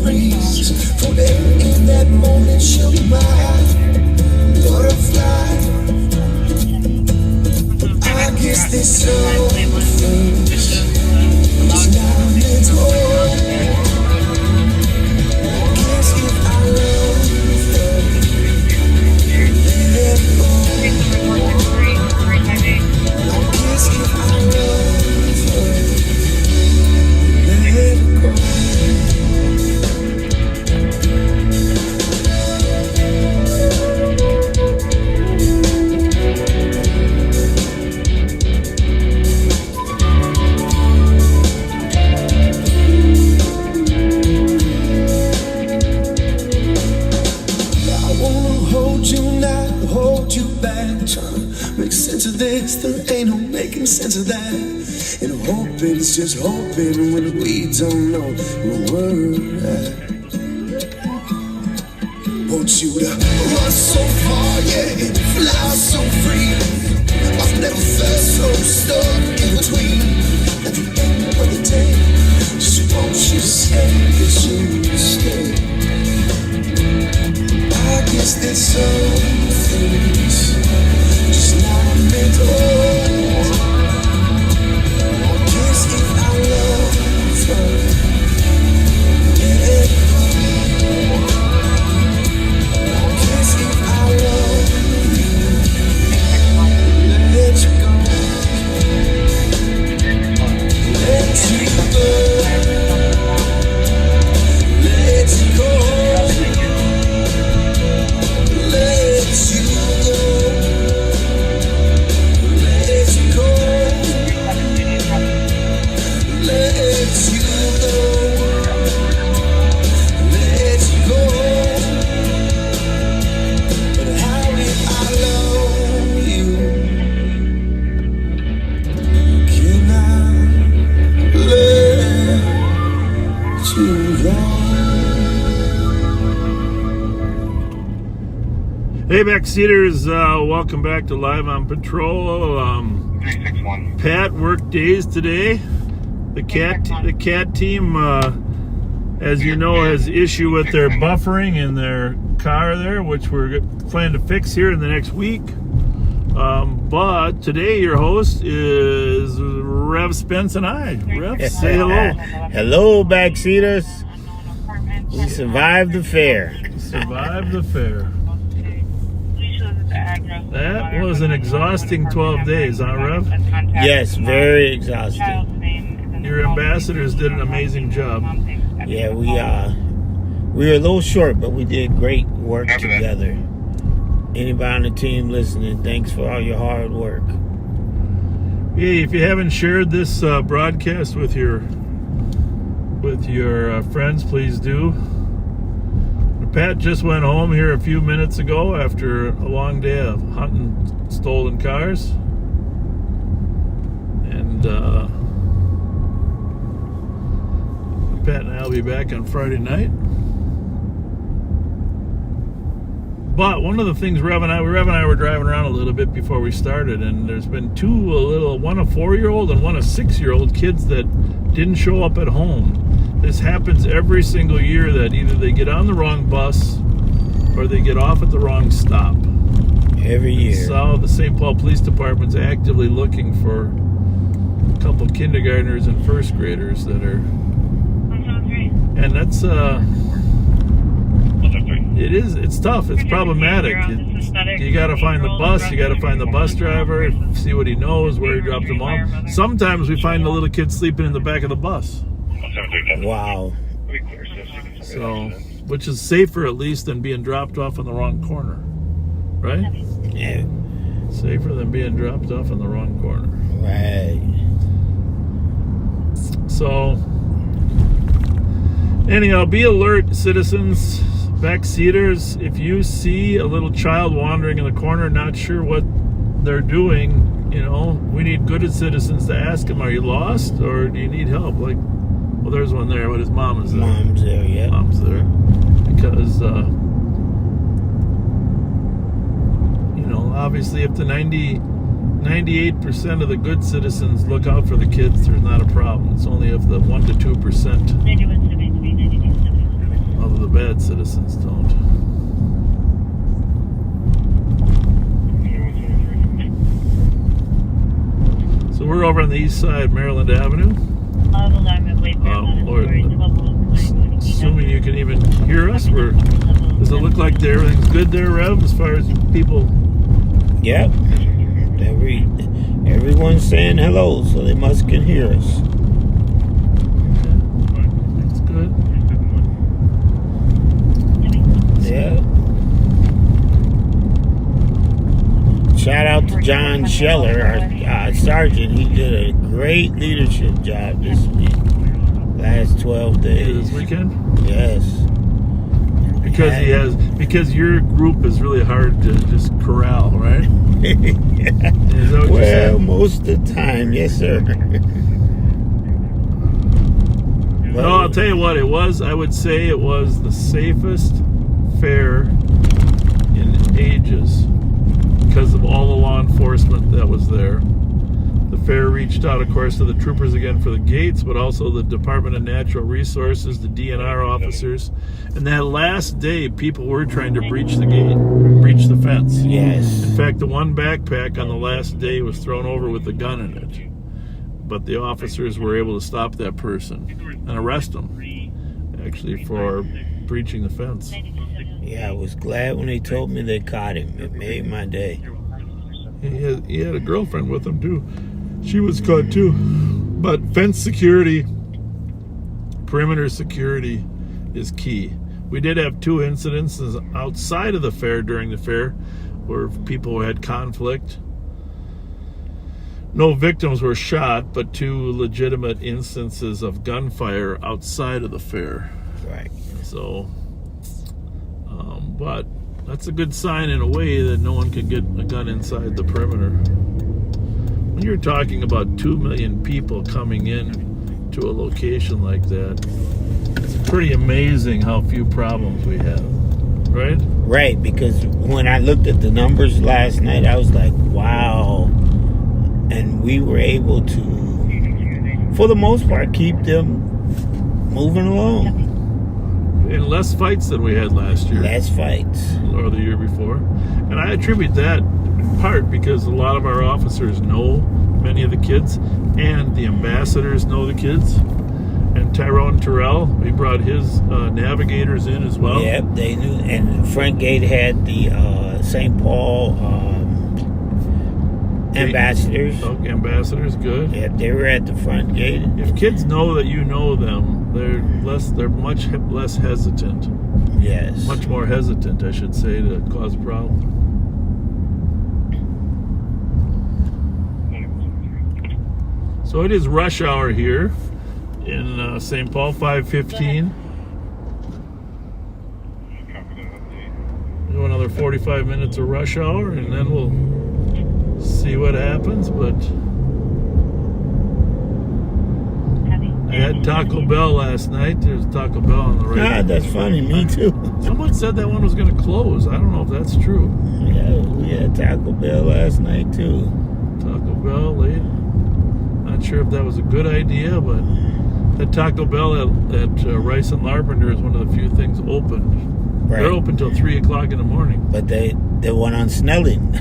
breeze. Forever in that moment, she'll be my butterfly. But I guess this song is not meant to hold. Guess if I love her, let it go. I guess if I love her, let it go. Make sense of this, there ain't no making sense of that. And hoping it's just hoping when we don't know where we're at. Want you to run so far, yeah, and fly so free. I've never felt so stuck in between. At the end of the day, just won't you say that you stay? I guess there's some things just not meant to hold. Guess if I love her, let it go. Guess if I love you, let you go. Let you go. Let you go. Hey, backseaters, welcome back to Live on Patrol. Pat worked days today. The cat team, as you know, has issue with their buffering in their car there, which we're planning to fix here in the next week. But today your host is Rev Spence and I. Rev, say hello. Hello, backseaters. We survived the fair. Survived the fair. That was an exhausting 12 days, huh, Rev? Yes, very exhausting. Your ambassadors did an amazing job. Yeah, we were a little short, but we did great work together. Anybody on the team listening, thanks for all your hard work. Hey, if you haven't shared this broadcast with your friends, please do. Pat just went home here a few minutes ago after a long day of hunting stolen cars. And Pat and I will be back on Friday night. But one of the things Rev and I were driving around a little bit before we started, and there's been one a 4-year-old and one a 6-year-old kids that didn't show up at home. This happens every single year, that either they get on the wrong bus or they get off at the wrong stop. Every year. So the St. Paul Police Department's actively looking for a couple kindergartners and first graders that are... And that's... It's tough. It's problematic. You got to find the bus. You got to find the bus driver, see what he knows, where he dropped them off. Sometimes we find the little kid sleeping in the back of the bus. Wow. So, which is safer at least than being dropped off in the wrong corner, right? Yeah. Safer than being dropped off in the wrong corner. Right. So, anyhow, be alert, citizens, backseaters. If you see a little child wandering in the corner, not sure what they're doing, we need good citizens to ask them, are you lost or do you need help? Like, well, there's one there, but his mom is there. Mom's there, yeah. Mom's there. Because, obviously if the 98% of the good citizens look out for the kids, there's not a problem. It's only if the 1 to 2%. the bad citizens don't. So we're over on the east side, Maryland Avenue. Assuming you can even hear us, does it look like everything's good there, Rev, as far as people? Yep. Everyone's saying hello, so they must can hear us. That's good. Yeah. Shout out to John Scheller, our sergeant. He did a great leadership job this week. Last 12 days. This weekend? Yes. Because your group is really hard to just corral, right? Yeah. Is that what you're saying? Most of the time, yes, sir. No, I'll tell you what it was. I would say it was the safest fair in ages because of all the law enforcement that was there. The fair reached out, of course, to the troopers again for the gates, but also the Department of Natural Resources, the DNR officers. And that last day, people were trying to breach the gate, breach the fence. Yes. In fact, the one backpack on the last day was thrown over with a gun in it. But the officers were able to stop that person and arrest him, actually, for breaching the fence. Yeah, I was glad when they told me they caught him. It made my day. He had a girlfriend with him, too. She was caught, too. But fence security, perimeter security is key. We did have 2 incidences outside of the fair during the fair where people had conflict. No victims were shot, but 2 legitimate instances of gunfire outside of the fair. Right. So, but that's a good sign in a way that no one can get a gun inside the perimeter. When you're talking about 2 million people coming in to a location like that, it's pretty amazing how few problems we have, right? Right, because when I looked at the numbers last night, I was like, wow. And we were able to, for the most part, keep them moving along. And less fights than we had last year. Less fights. Or the year before. And I attribute that in part because a lot of our officers know many of the kids, and the ambassadors know the kids. And Tyrone Terrell, he brought his navigators in as well. Yep, they knew. And the front gate had the St. Paul ambassadors. Okay, ambassadors, good. Yep, they were at the front gate. If kids know that you know them, they're much less hesitant. Yes. Much more hesitant, I should say, to cause a problem. So it is rush hour here in St. Paul, 5:15. Do another 45 minutes of rush hour, and then we'll see what happens. But I had Taco Bell last night. There's Taco Bell on the right. God, that's funny. Me too. Someone said that one was going to close. I don't know if that's true. Yeah, we had Taco Bell last night too. Taco Bell late. Not sure if that was a good idea, but that Taco Bell at Rice and Larpenter is one of the few things open. Right. They're open till 3 o'clock in the morning. But they went on Snelling.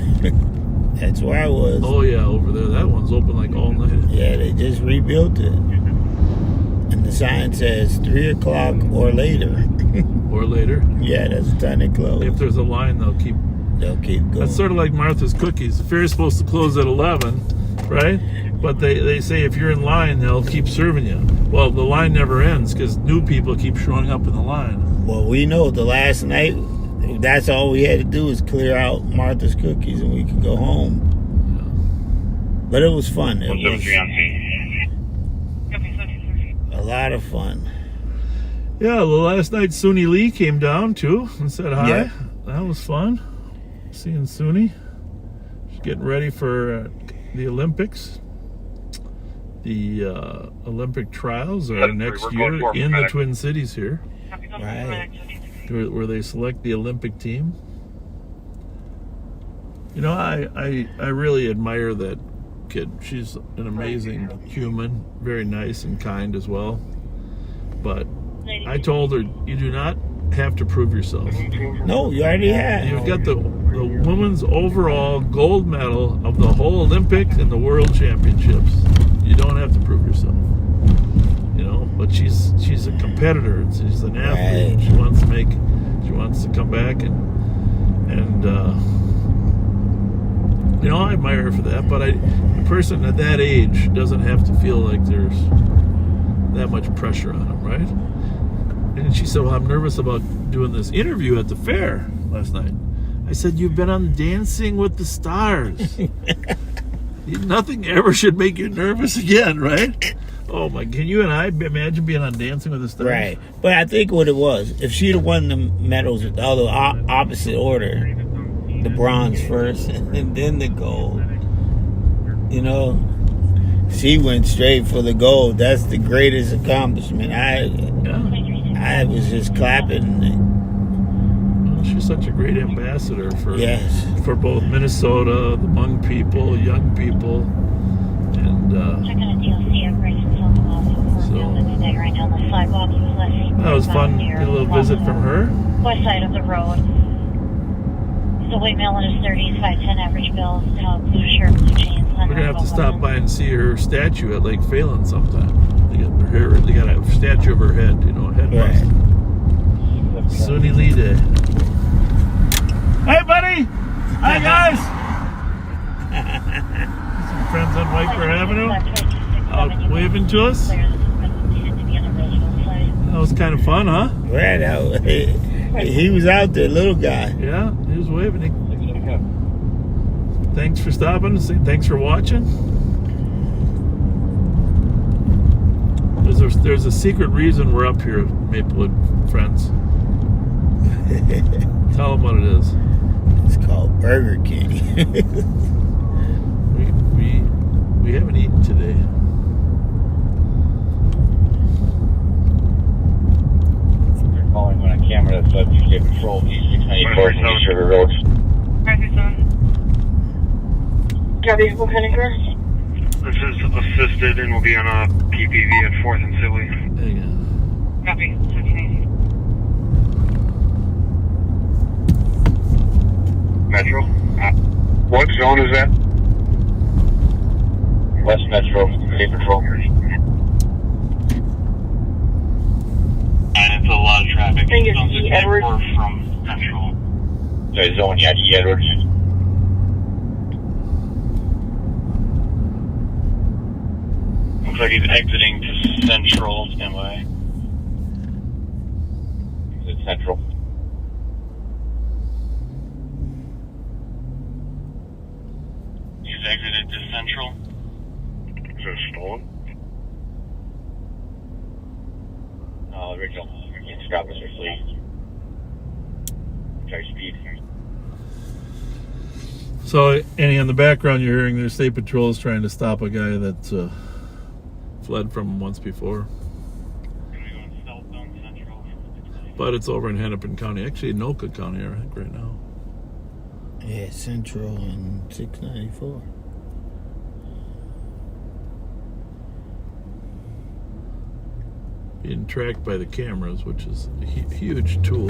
That's where I was. Oh yeah, over there. That one's open like all night. Yeah, they just rebuilt it. And the sign says 3 o'clock or later. Or later. Yeah, that's the time they close. If there's a line, they'll keep going. That's sort of like Martha's Cookies. The fair's supposed to close at 11, right? But they say if you're in line, they'll keep serving you. Well, the line never ends because new people keep showing up in the line. Well, we know the last night, that's all we had to do was clear out Martha's Cookies and we could go home. Yeah. But it was fun. It was a lot of fun. Yeah, well, last night Suni Lee came down too and said hi. Yeah. That was fun. Seeing Suni. She's getting ready for the Olympics. The Olympic trials are next year in the Twin Cities here. Right. Where they select the Olympic team. You know, I really admire that kid. She's an amazing human, very nice and kind as well. But I told her, you do not have to prove yourself. No, you already have. You've got the women's overall gold medal of the whole Olympics and the World Championships. You don't have to prove yourself. But she's a competitor. She's an athlete. Right. She wants to come back and I admire her for that. But a person at that age doesn't have to feel like there's that much pressure on them, right? And she said, well, I'm nervous about doing this interview at the fair last night. I said, you've been on Dancing with the Stars. Nothing ever should make you nervous again, right? Oh my! Can you and I imagine being on Dancing with the Stars? Right. But I think what it was, if she'd have won the medals with the other opposite order, the bronze first and then the gold, she went straight for the gold. That's the greatest accomplishment. I was just clapping. Well, she's such a great ambassador for Yes. for both Minnesota, the Hmong people, young people, and that was fun. Get a little visit from her. West side of the road. The white male in his 30s, 5'10", average build, blue shirt, blue jeans. We're gonna have to stop by and see her statue at Lake Phelan sometime. They got a statue of her head, head bust. Right. Suni Lee Day. Hey, buddy! Hi, guys! Some friends on Viper Avenue out waving to us. That was kind of fun, huh? Right out. He was out there, little guy. Yeah, he was waving. Thanks for stopping. Thanks for watching. There's a secret reason we're up here, Maplewood friends. Tell them what it is. It's called Burger King. we haven't eaten today. They're calling on a camera that says you get control of E694 in East River Village. Vehicle Henniger. This is assisted and will be on a PPV at 4th and Sibley. There you go. Copy. Metro. What zone is that? West Metro, State Patrol. And it's a lot of traffic. I think it's E. Edwards. From Central. Sorry, zone, yeah, E. Edwards. Looks like he's exiting to Central. Stand by. Is it Central? He's exited to Central. Is it stolen? Original. Stop Mr. Fleet. Try speed. So, Annie, in the background, you're hearing the state patrol is trying to stop a guy that fled from once before. But it's over in Hennepin County. Actually, Anoka County, I think, right now. Yeah, Central and 694. Being tracked by the cameras, which is a huge tool.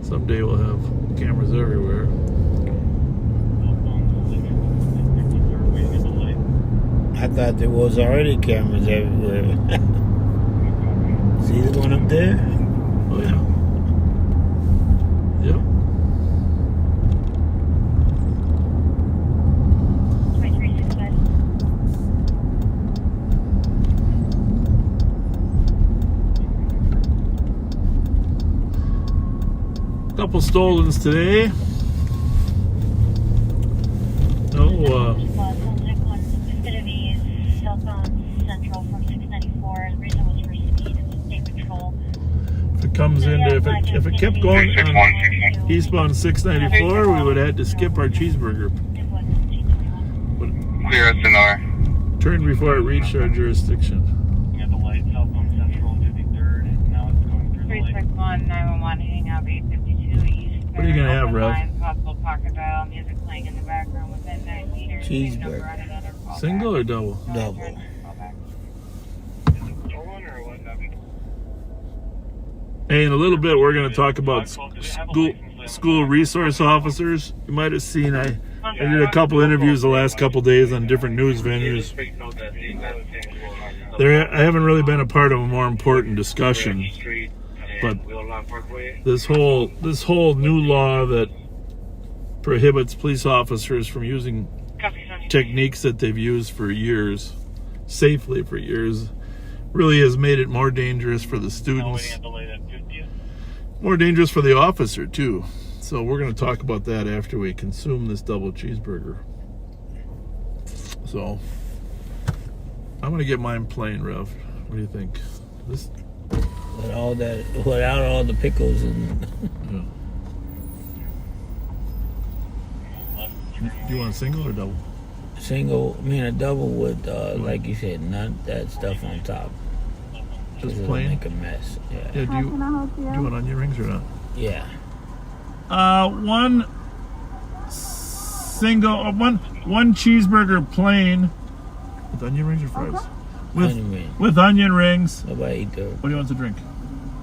Someday we'll have cameras everywhere. I thought there was already cameras everywhere. See the one up there? Oh, yeah. Yep. Couple stolens today. No, if it comes into, if it kept going on eastbound 694, we would have had to skip our cheeseburger. Clear SNR. Turn before it reached our jurisdiction. We got the light, southbound Central, 53rd, and now it's going through the light. 361 911, hang up 852 East. What are you gonna have, Rev? Possible pocket dial, music playing in the background within 9 meters. Cheeseburger. Single or double? Double. Hey, in a little bit, we're going to talk about school resource officers. You might have seen I did a couple interviews the last couple days on different news venues. I haven't really been a part of a more important discussion, but this whole new law that prohibits police officers from using techniques that they've used for years, safely for years, really has made it more dangerous for the students, more dangerous for the officer too. So we're going to talk about that after we consume this double cheeseburger. So I'm going to get mine plain, Rev. What do you think? This without all the pickles and. Yeah. Do you want a single or double? Single, a double with, like you said, none that stuff on top. Just It'll plain? make a mess. Yeah. Do you want onion rings or not? Yeah. One single, one cheeseburger plain with onion rings or fries? Onion rings. With onion rings. Nobody eat those. What do you want to drink? 3-2.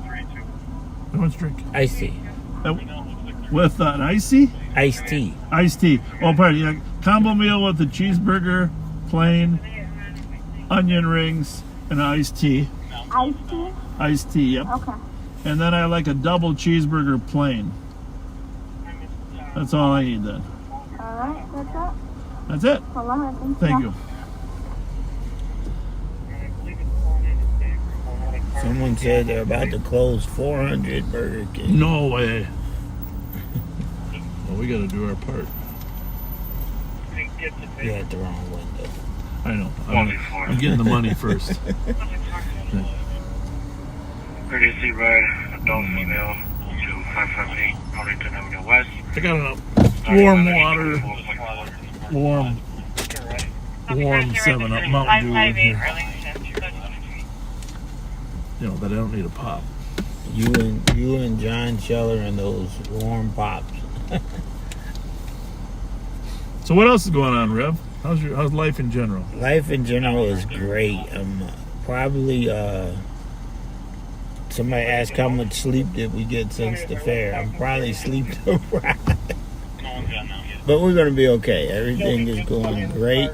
What do you want to drink? Iced tea. With an icy? Iced tea. Iced tea. Oh, pardon. Yeah. Combo meal with a cheeseburger, plain, onion rings, and iced tea. Iced tea? Iced tea, yep. Okay. And then I like a double cheeseburger plain. That's all I need then. Alright, that's it. That's it. Hold on, Thank you. Someone said they're about to close 400 Burger King. No way. Well, we got to do our part. You're at the wrong window. I know. I'm getting the money first. Courtesy ride, adult female to 558 Arlington Avenue West. I got enough warm water, warm 7-Up Mountain Dew in here. You know, that I don't need a pop. You and John Scheller and those warm pops. So what else is going on, Rev? How's life in general? Life in general is great. I'm probably somebody asked how much sleep did we get since the fair. I'm probably sleep deprived. But we're going to be okay. Everything is going great.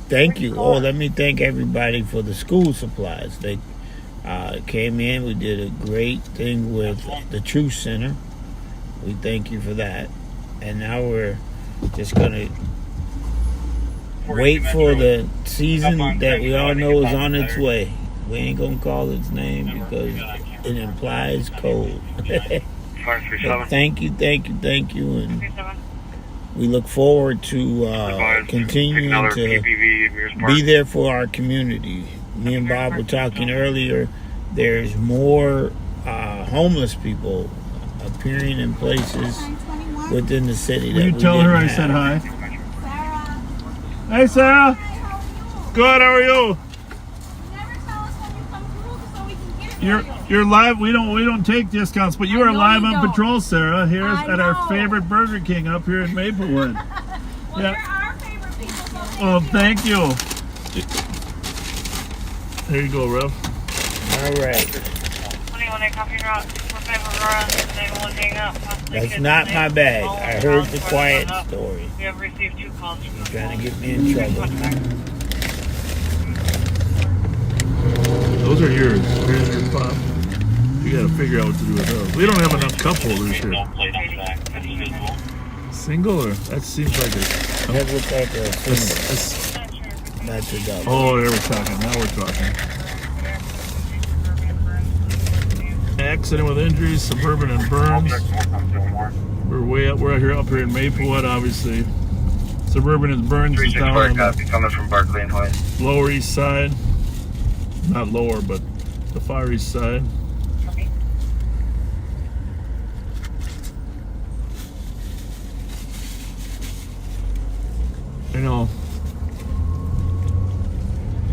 Thank you. Oh, let me thank everybody for the school supplies. They came in. We did a great thing with the Truth Center. We thank you for that. And now we're just going to wait for the season that we all know is on its way. We ain't going to call its name because it implies cold. But thank you. And we look forward to continuing to be there for our community. Me and Bob were talking earlier. There's more homeless people appearing in places within the city. Will you tell her I said hi? Hey, Sarah. Good. How are you? You're live. We don't take discounts, but you are live on patrol, Sarah. Here's at our favorite Burger King up here in Maplewood. Well, you're our favorite people. So Oh, thank you. There you go, Rev. All right. 21 Coffee Rock, 45 Aurora, they won't hang up. That's not my bag. I heard the quiet story. We have received 2 calls from You're trying to get me in trouble. Those are yours. Here's your pop. You got to figure out what to do with those. We don't have enough cup holders here. Single or that seems like a. That looks like a single. That's a double. Oh, there we're talking. Now we're talking. Accident with injuries, Suburban and Burns. We're up here in Maplewood, obviously. Suburban and Burns is down on the coming from Barclay and Hoy. Lower East Side. Not lower, but the Far East Side. You know.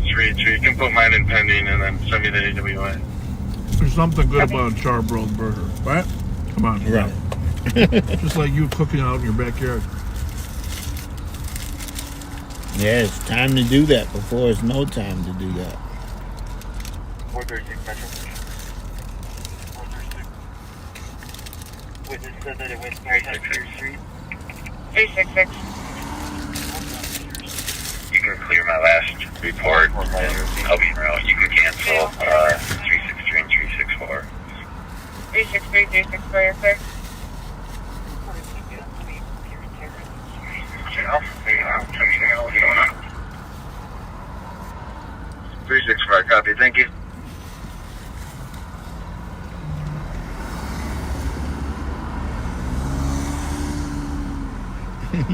Sweet. You can put mine in pending and then send me the AWA. There's something good about a charbroiled burger, right? Come on. Right. Just like you cooking out in your backyard. Yeah, it's time to do that before it's no time to do that. 436 Metro. 436. Witness said that it went past Clear Street. 366. You can clear my last report. I'll be around. You can cancel 363 and 364. 363, 364, you're clear. 364, copy. Thank you.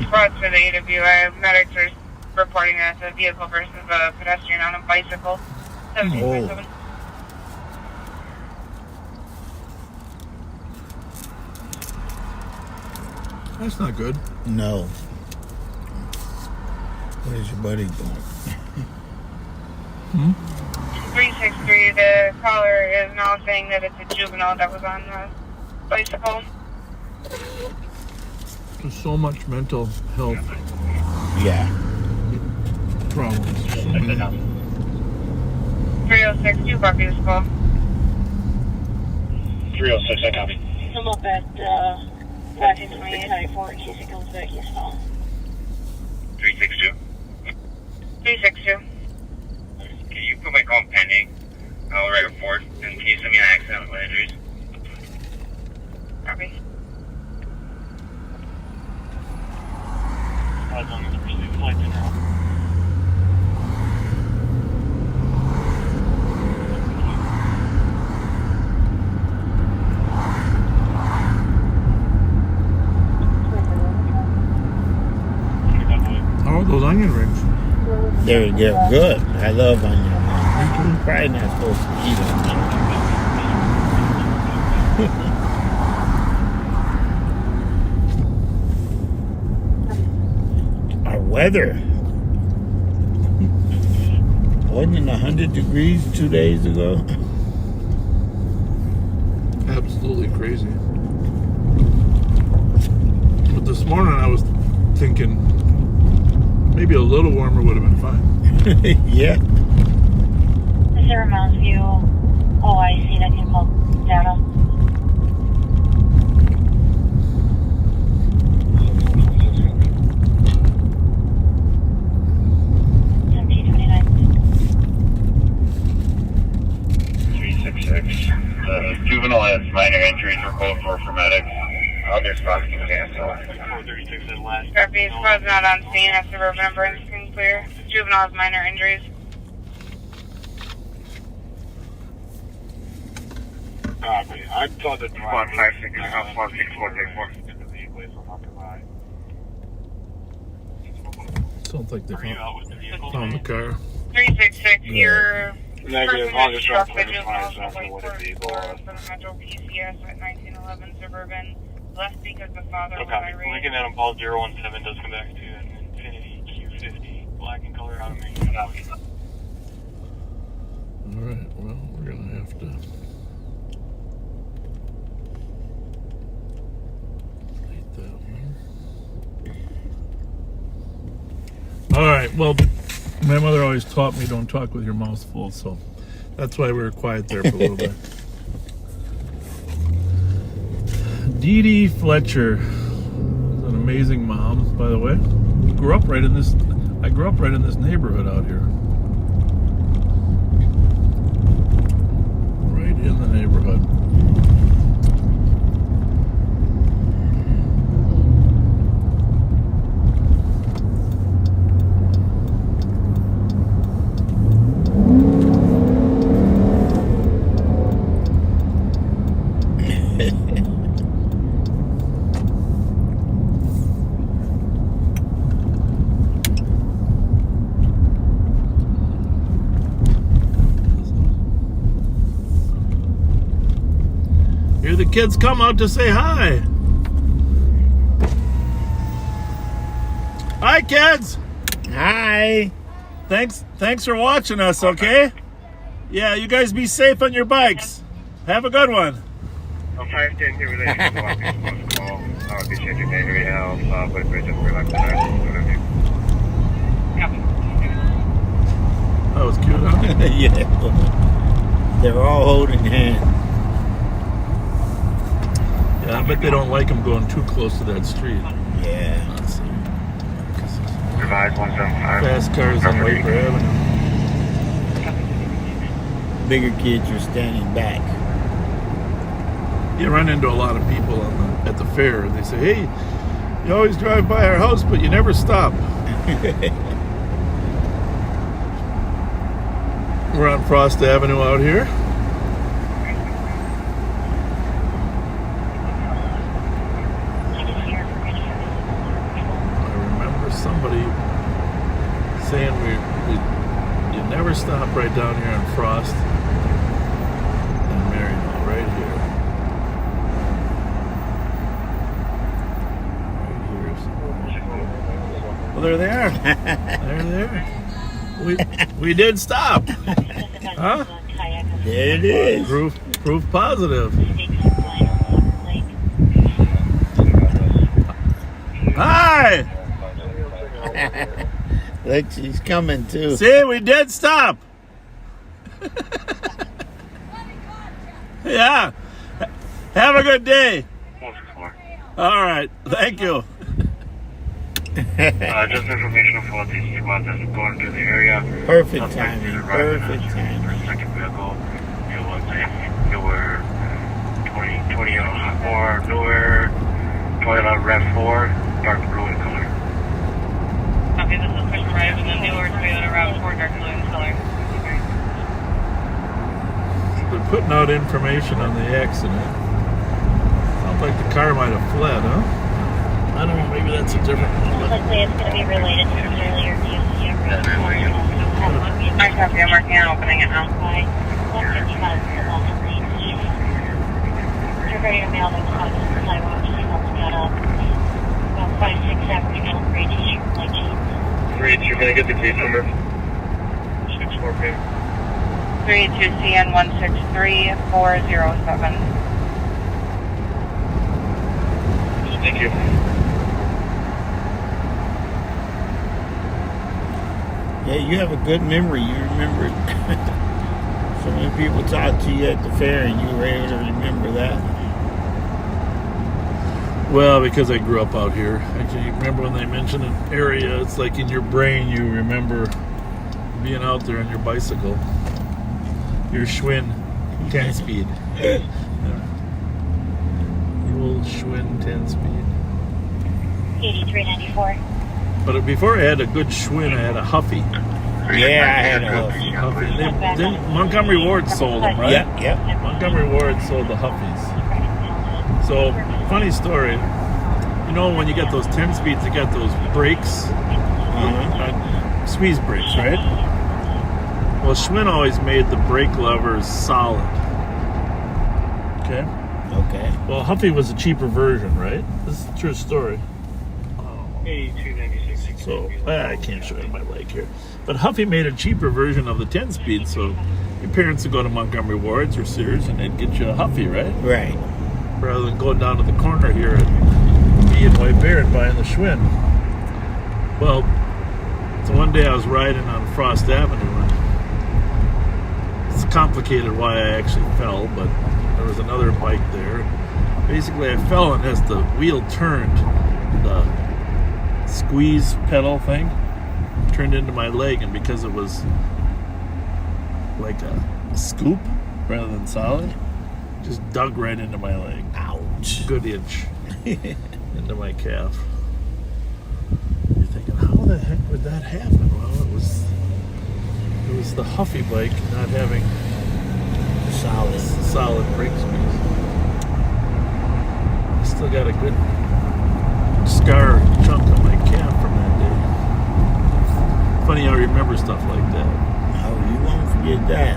Squads for the AWI medics are reporting that it's a vehicle versus a pedestrian on a bicycle. 1737. That's not good. No. Where's your buddy going? 363, the caller is now saying that it's a juvenile that was on the bicycle. There's so much mental health Yeah. problems. So many. 306, you copy this call. 306, I copy. I'm up at 1928 in case it comes back, yes, no. 362. 362. Can you put my call pending? I'll write a report. And can you send me an accident with injuries? Copy. As long as we receive flights in now. How are those onion rings? They're good. I love onion rings. You're probably not supposed to eat onion rings. Our weather. Wasn't it 100 degrees 2 days ago? Absolutely crazy. But this morning I was thinking maybe a little warmer would have been fine. Yeah. Is there a Mountain View OIC that can pull data? Juvenile has minor injuries. We're called for medics. Other spots can cancel. 436 is last. Copy. Squad's not on scene. Has to remember and can clear. Juvenile has minor injuries. Copy. I thought that Squad 56 and House Squad 6434. Sounds like they found the car. 366, your Negative. person that struck the juvenile for the Metro PCS at 1911 Suburban left because the father was irate. Lincoln Adam Paul 017 does come back to an Infinity Q50, black and color out of me. Copy. Alright, well, we're going to have to delete that one. Alright, well, my mother always taught me don't talk with your mouth full, so that's why we were quiet there for a little bit. Dee Dee Fletcher is an amazing mom, by the way. I grew up right in this neighborhood out here. Right in the neighborhood. Here the kids come out to say hi. Hi, kids. Hi. Thanks for watching us, okay? Yeah, you guys be safe on your bikes. Have a good one. 510 here with a call. I'll be changing angry now, but we're just relaxing. That was cute, huh? Yeah. They're all holding hands. Yeah, I bet they don't like them going too close to that street. Yeah. Let's see. Revise 175. Fast cars on Waper Avenue. Bigger kids are standing back. You run into a lot of people at the fair, and they say, "Hey, you always drive by our house, but you never stop." We're on Frost Avenue out here. I remember somebody saying you never stop right down here on Frost and Marymount, right here. Well, there they are. There they are. We did stop. Huh? There it is. Proof positive. Hi! Look, she's coming too. See, we did stop. Yeah. Have a good day. 164. All right. Thank you. Just information for the squad that's going to the area. Perfect timing. Perfect timing. Second vehicle. It was a newer 20 or newer Toyota RAV4, dark blue in color. Okay, this is Chris Rive in the newer Toyota RAV4, dark blue in color. They're putting out information on the accident. Sounds like the car might have fled, huh? I don't know, maybe that's a different one. Likely it's going to be related to the earlier QC. I copy, I'm working on opening it now. 155 Long Lane East. You're ready to mail them across the sidewalk. Someone's got about 5-6 average mail for each like jeans. Reed, you're going to get the case number. 64P. 32CN163407. Thank you. Yeah, you have a good memory. You remember it. So many people talked to you at the fair and you were able to remember that. Well, because I grew up out here. Actually, you remember when they mentioned an area, it's like in your brain you remember being out there on your bicycle. Your Schwinn 10-speed. Yeah. The old Schwinn 10-speed. 8394. But before I had a good Schwinn, I had a Huffy. Yeah, I had a Huffy. Montgomery Ward sold them, right? Yep. Montgomery Ward sold the Huffies. So, funny story. You know, when you get those 10-speeds, you got those brakes, squeeze brakes, right? Well, Schwinn always made the brake levers solid. Okay? Okay. Well, Huffy was a cheaper version, right? This is a true story. 8296. So, I can't show you my leg here. But Huffy made a cheaper version of the 10-speed, so your parents would go to Montgomery Ward's or Sears and they'd get you a Huffy, right? Right. Rather than going down to the corner here at B and White Bear and buying the Schwinn. Well, so one day I was riding on Frost Avenue, and it's complicated why I actually fell, but there was another bike there. Basically, I fell, and as the wheel turned, the squeeze pedal thing turned into my leg, and because it was like a scoop rather than solid, just dug right into my leg. Ouch. Good inch into my calf. You're thinking, how the heck would that happen? Well, it was the Huffy bike not having solid brake squeeze. I still got a good scar chunk on my calf from that day. Funny how I remember stuff like that. Oh, you won't forget that.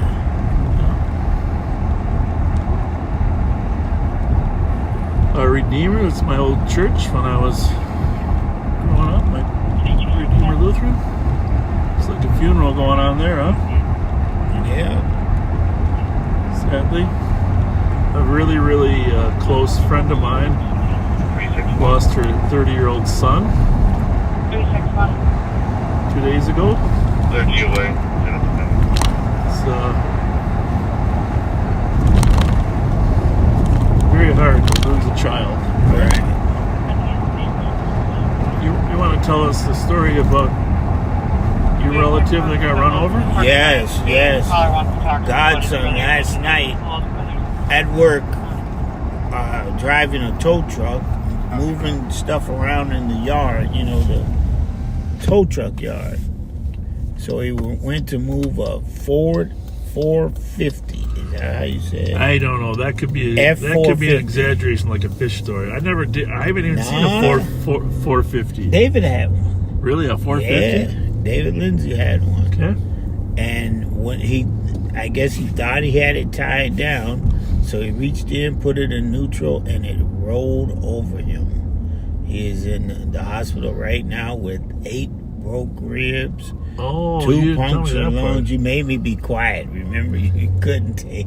Redeemer, it's my old church when I was growing up, my Redeemer Lutheran. It's like a funeral going on there, huh? Yeah. Sadly. A really, really close friend of mine lost her 30-year-old son 2 days ago. They're GOA. It's very hard to lose a child. Right. You want to tell us the story about your relative that got run over? Yes, yes. Godson last night at work, driving a tow truck, moving stuff around in the yard, the tow truck yard. So he went to move a Ford 450. Is that how you say it? I don't know. That could be an exaggeration, like a fish story. I haven't even seen a 450. David had one. Really, a 450? Yeah, David Lindsay had one. Okay. And when I guess he thought he had it tied down, so he reached in, put it in neutral, and it rolled over him. He is in the hospital right now with 8 broke ribs. Oh, 2 punctured lungs. You made me be quiet. Remember, you couldn't take.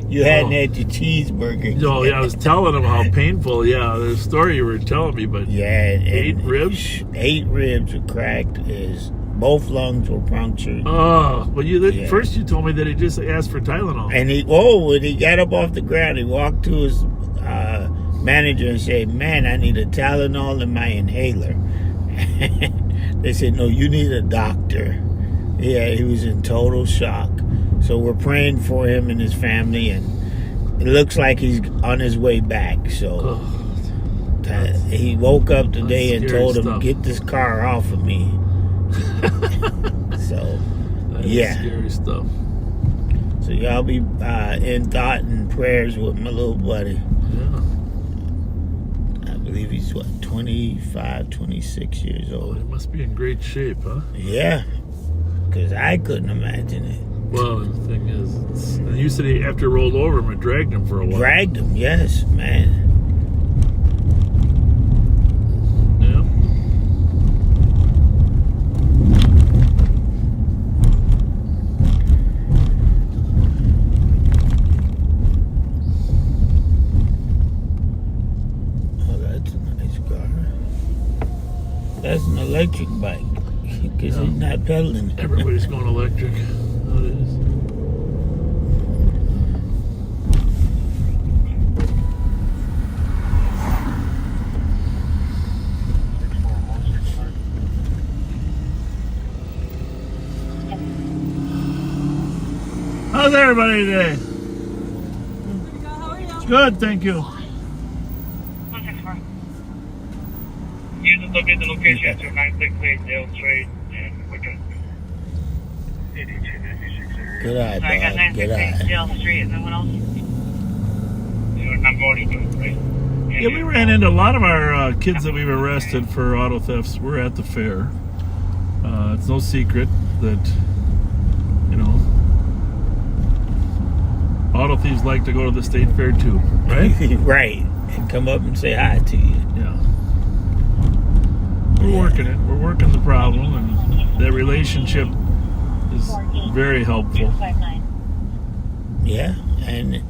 You hadn't had your cheeseburger. No, yeah, I was telling him how painful. Yeah, the story you were telling me, but yeah, 8 ribs. 8 ribs were cracked. Both lungs were punctured. Oh, but first you told me that he just asked for Tylenol. And when he got up off the ground, he walked to his manager and said, "Man, I need a Tylenol in my inhaler." They said, "No, you need a doctor." Yeah, he was in total shock. So we're praying for him and his family, and it looks like he's on his way back. So he woke up today and told him, "Get this car off of me." So, that's scary stuff. So y'all be in thought and prayers with my little buddy. Yeah. I believe he's 25, 26 years old. He must be in great shape, huh? Yeah, because I couldn't imagine it. Well, the thing is, you said he, after it rolled over him, it dragged him for a while. Dragged him, yes, man. Yeah. Oh, that's a nice car. That's an electric bike, because he's not pedaling. Everybody's going electric. That is. How's everybody today? How are you? Good, thank you. 164. You just locate the location to 968 Dale Street and Wicked. 8296 area. Good eye, So I got Bob. Good 968 eye. Dale Street, and then what else? You're not going to do it, right? Yeah, we ran into a lot of our kids that we've arrested for auto thefts. We're at the fair. It's no secret that, auto thieves like to go to the state fair too, right? Right. And come up and say hi to you. Yeah. We're working it. We're working the problem, and that relationship is very helpful. 659. Yeah. And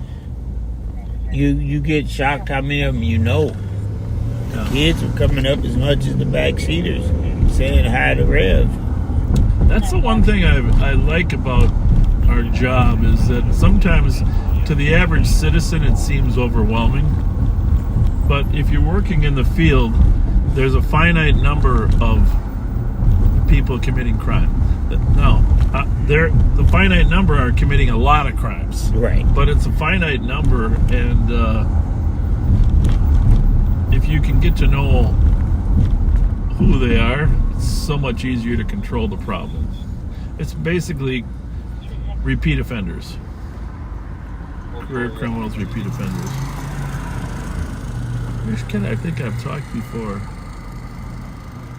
you get shocked how many of them you know. Yeah. Kids are coming up as much as the backseaters saying hi to Rev. That's the one thing I like about our job, is that sometimes to the average citizen it seems overwhelming, but if you're working in the field, there's a finite number of people committing crime. No, the finite number are committing a lot of crimes, Right. but it's a finite number, and if you can get to know who they are, it's so much easier to control the problem. It's basically repeat offenders. Career criminals, repeat offenders. I think I've talked before.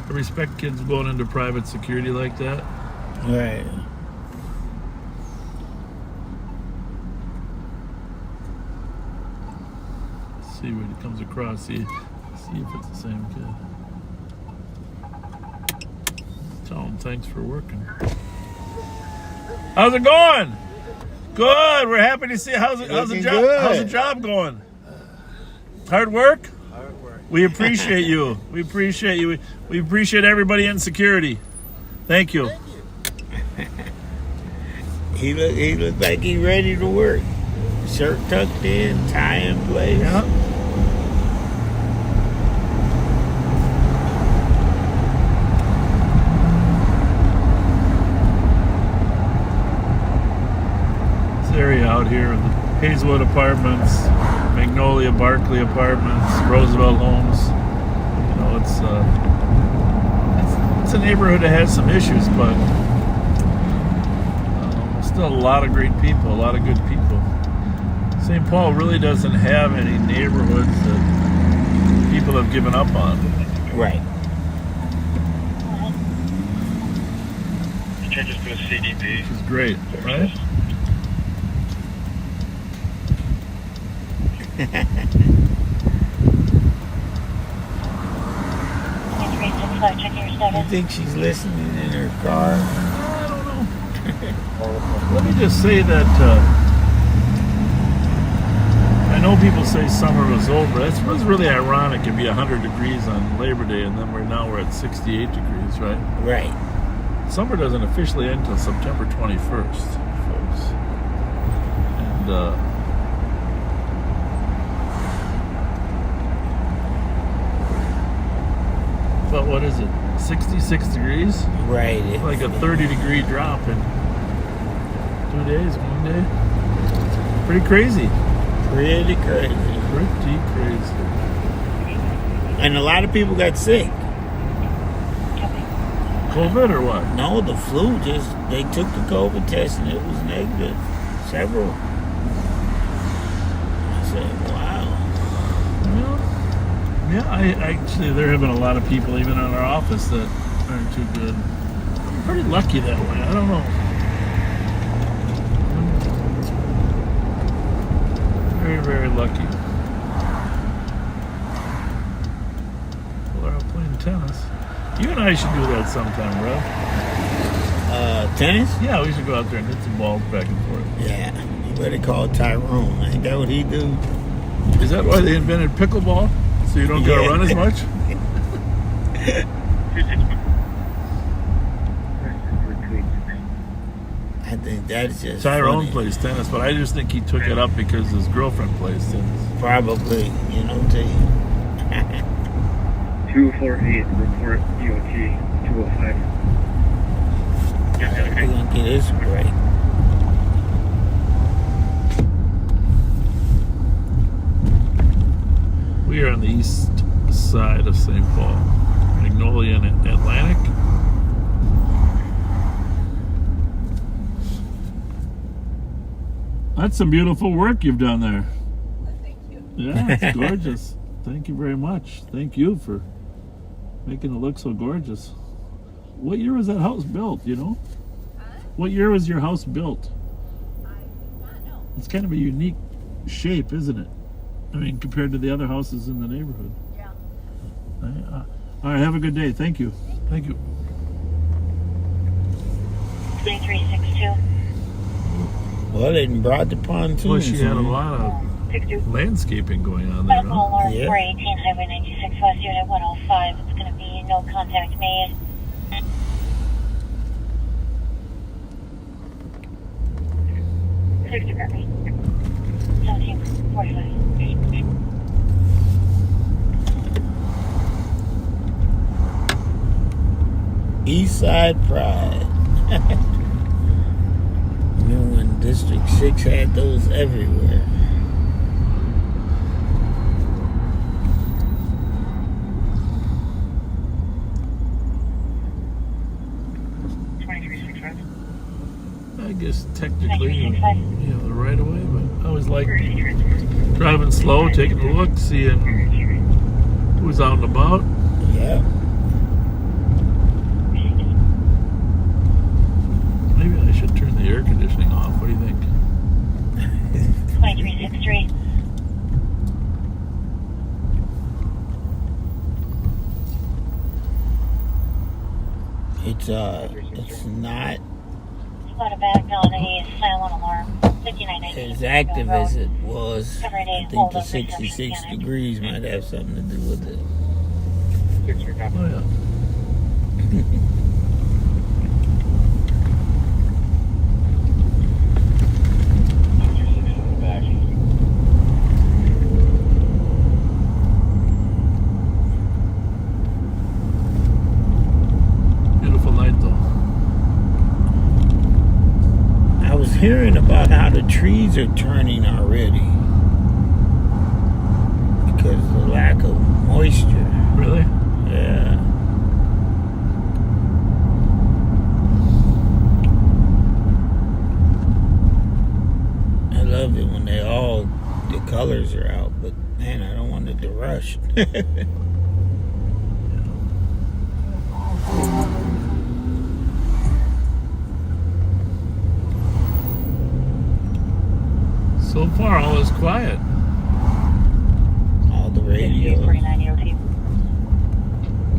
I respect kids going into private security like that. Right. See what it comes across. See if it's the same kid. Tell him thanks for working. How's it going? Good. We're happy to see. How's the job going? Hard work? Hard work. We appreciate you. We appreciate you. We appreciate everybody in security. Thank you. He looked like he's ready to work. Shirt tucked in, tie in place. Yeah. Kingswood Apartments, Magnolia Barclay Apartments, Roosevelt Homes. You know, it's a neighborhood that has some issues, but still a lot of great people, a lot of good people. St. Paul really doesn't have any neighborhoods that people have given up on. Right. Changes to a CDP. Which is great, right? You think she's listening in her car? I don't know. Let me just say that I know people say summer was over. It was really ironic. It'd be 100 degrees on Labor Day, and then we're at 68 degrees, right? Right. Summer doesn't officially end until September 21st, folks. And but what is it? 66 degrees? Right. It's like a 30-degree drop in 2 days, 1 day. Pretty crazy. Pretty crazy. Pretty crazy. And a lot of people got sick. COVID or what? No, the flu. They took the COVID test and it was negative. Several. I said, wow. Yeah, I actually, there have been a lot of people even in our office that aren't too good. I'm pretty lucky that way. I don't know. Very, very lucky. Well, they're out playing tennis. You and I should do that sometime, Rev. Tennis? Yeah, we should go out there and hit some balls back and forth. Yeah. You better call Tyrone. Ain't that what he do? Is that why they invented pickleball? So you don't gotta run as much? I think that's just Tyrone funny. plays tennis, but I just think he took it up because his girlfriend plays tennis. Probably, you know, to 248, report EOT 205. we're gonna get this right. We are on the east side of St. Paul, Magnolia and Atlantic. That's some beautiful work you've done there. Thank you. Yeah, it's gorgeous. Thank you very much. Thank you for making it look so gorgeous. What year was that house built, you know? What year was your house built? I do not know. It's kind of a unique shape, isn't it? I mean, compared to the other houses in the neighborhood. Yeah. All right, have a good day. Thank you. Thank you. 3362. Well, they brought the pontoons. Well, she had a in. lot of 62. landscaping going on there, Medical huh? alarm Yeah. 418 Highway 96 West Unit 105. It's going to be no contact made. Six department. 1745. East Side Pride. Remember when District 6 had those everywhere? I guess technically, you know, the right of way, but I always like driving slow, taking a look, seeing who's out and about. Yeah. Maybe I should turn the air conditioning off. What do you think? 2363. It's not It's not a back on a silent alarm. 5919. as active as it was. I think the 66 degrees might have something to do with it. Oh, yeah. I was hearing about how lot of trees are turning already because of the lack of moisture. Really? Yeah. I love it when the colors are out, but man, I don't want it to rush. So far, all is quiet. All the radios.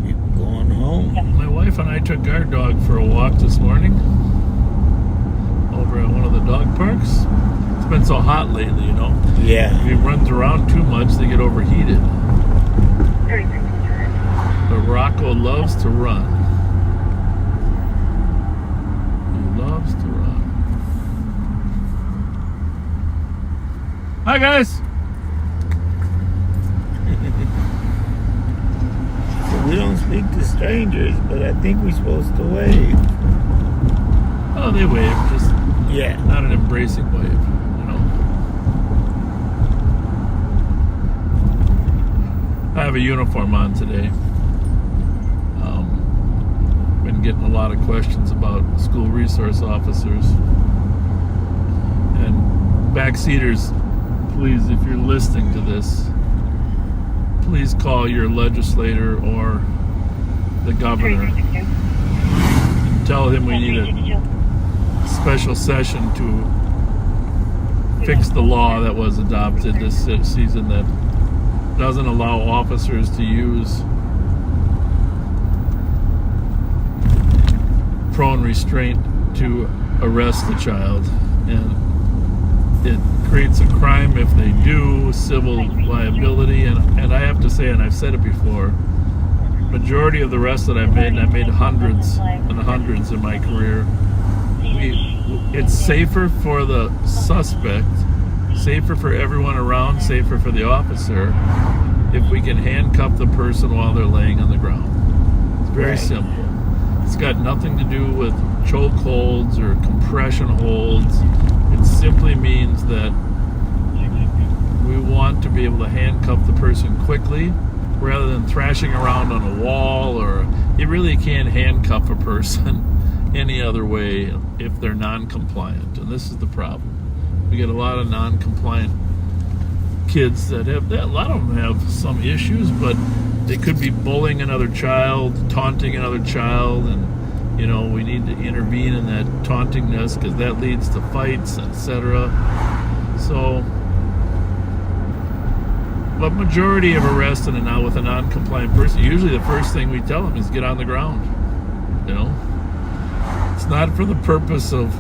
People going home. My wife and I took our dog for a walk this morning over at one of the dog parks. It's been so hot lately, you know. Yeah. If he runs around too much, they get overheated. But Rocco loves to run. He loves to run. Hi, guys. So we don't speak to strangers, but I think we're supposed to wave. Oh, they wave, just Yeah. not an embracing wave, you know. I have a uniform on today. Been getting a lot of questions about school resource officers. And backseaters, please, if you're listening to this, please call your legislator or the governor and tell him we need a special session to fix the law that was adopted this season that doesn't allow officers to use prone restraint to arrest the child, and it creates a crime if they do, civil liability, and I have to say, and I've said it before, majority of the arrests that I've made, and I've made hundreds and hundreds in my career, it's safer for the suspect, safer for everyone around, safer for the officer if we can handcuff the person while they're laying on the ground. It's very simple. It's got nothing to do with choke holds or compression holds. It simply means that we want to be able to handcuff the person quickly rather than thrashing around on a wall, or you really can't handcuff a person any other way if they're non-compliant. And this is the problem. We get a lot of non-compliant kids that have, a lot of them have some issues, but they could be bullying another child, taunting another child, and you know, we need to intervene in that tauntingness because that leads to fights, etc. So, but majority of arrests and now with a non-compliant person, usually the first thing we tell them is get on the ground. You know, it's not for the purpose of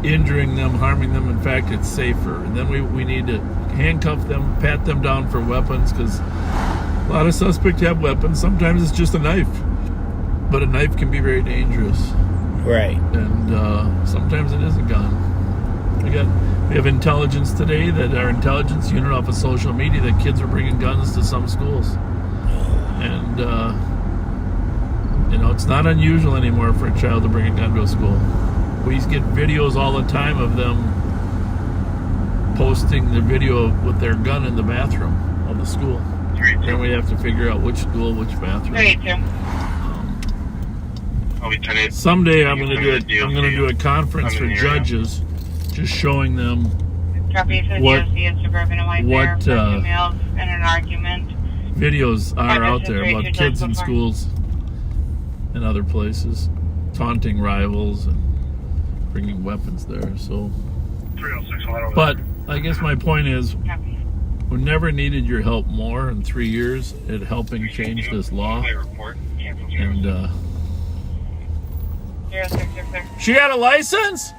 injuring them, harming them. In fact, it's safer. And then we need to handcuff them, pat them down for weapons, because a lot of suspects have weapons. Sometimes it's just a knife, but a knife can be very dangerous. Right. And sometimes it is a gun. We have intelligence today that our intelligence unit off of social media that kids are bringing guns to some schools. And, you know, it's not unusual anymore for a child to bring a gun to a school. We get videos all the time of them posting the video with their gun in the bathroom of the school. Then we have to figure out which school, which bathroom. Someday I'm going to do a conference for judges, just showing them what videos are out there about kids in schools and other places taunting rivals and bringing weapons there. So, but I guess my point is, we never needed your help more in 3 years at helping change this law. And she had a license?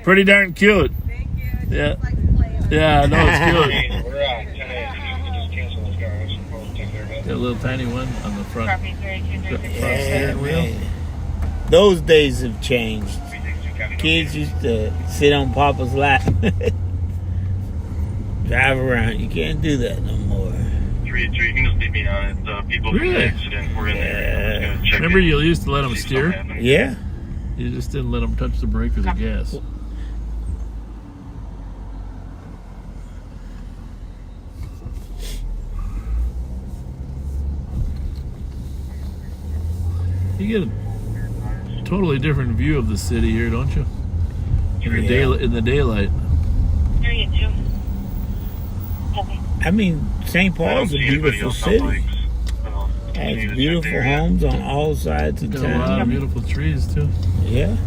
Pretty darn cute. Thank you. Yeah. Like to play with it. Yeah, no, it's cute. We're at 10 a.m. You can just cancel this car. We'll take care of it. Got a little tiny one on the front. Yeah, steering wheel. man. Those days have changed. Kids used to sit on Papa's lap, drive around. You can't do that no more. 383, you can just leave me on it. The people from the Really? accident were in there. Remember, you used to let them steer? Yeah. You just didn't let them touch the brake or the gas. You get a totally different view of the city here, don't you? In the daylight. There you do. Copy. I mean, St. Paul's a beautiful city. Has beautiful homes on all sides of Got a lot of town. beautiful trees too. Yeah.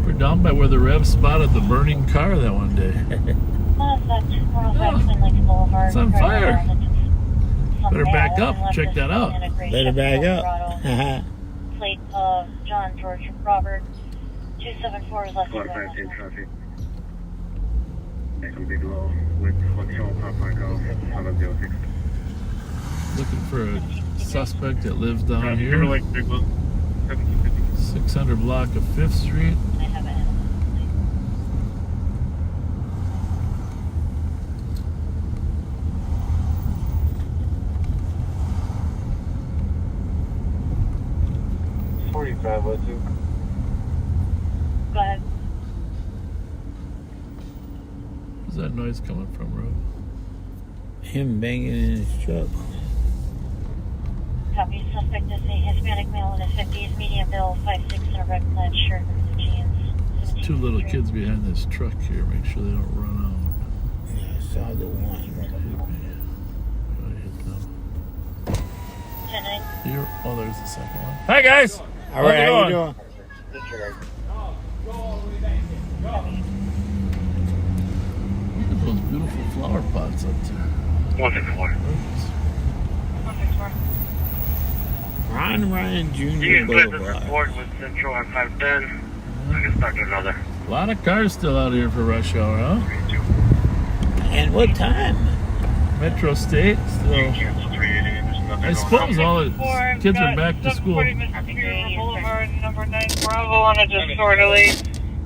We're down by where the Rev spotted the burning car that one day. It's on fire. Better back up. Check that out. Better back up. Plate of John George Robert 274 is left. 4510 traffic. Next big low with Hotel Papa Golf 706. Looking for a suspect that lives down here. Like big low 1750. 600 block of 5th Street. I have it. $45, let's do. Go ahead. Where's that noise coming from, Rev? Him banging in his truck. Copy. Suspect is a Hispanic male in his 50s, medium build, 5'6", and a red plaid shirt and blue jeans. There's 2 little kids behind this truck here. Make sure they don't run out. Yeah, I saw the one. Oh, there's the second one. Hi, guys. All right, how you doing? Look at those beautiful flower pots up there. 164. 164. Ron Ryan Jr. You can put this Boulevard. report with Central on 510. I can start to another. A lot of cars still out here for rush hour, huh? 32. And what time? Metro State still. Cancel 380. There's nothing I suppose all the kids are back to school. Boulevard, number 9 Bravo on a disorderly.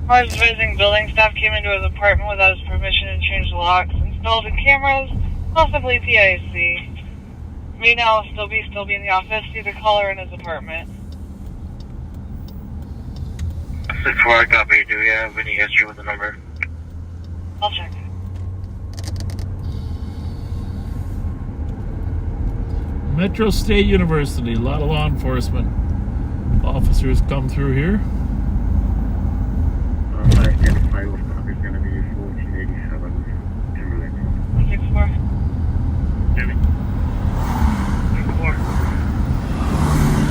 Cars visiting building staff came into his apartment without his permission and changed the locks, installed the cameras, possibly PIC. May now still be in the office. See the caller in his apartment. 64, copy. Do you have any history with the number? I'll check. Metro State University, a lot of law enforcement officers come through here. 510 was copy. It's going to be 1487. Timberlake. 164. Jimmy? 64.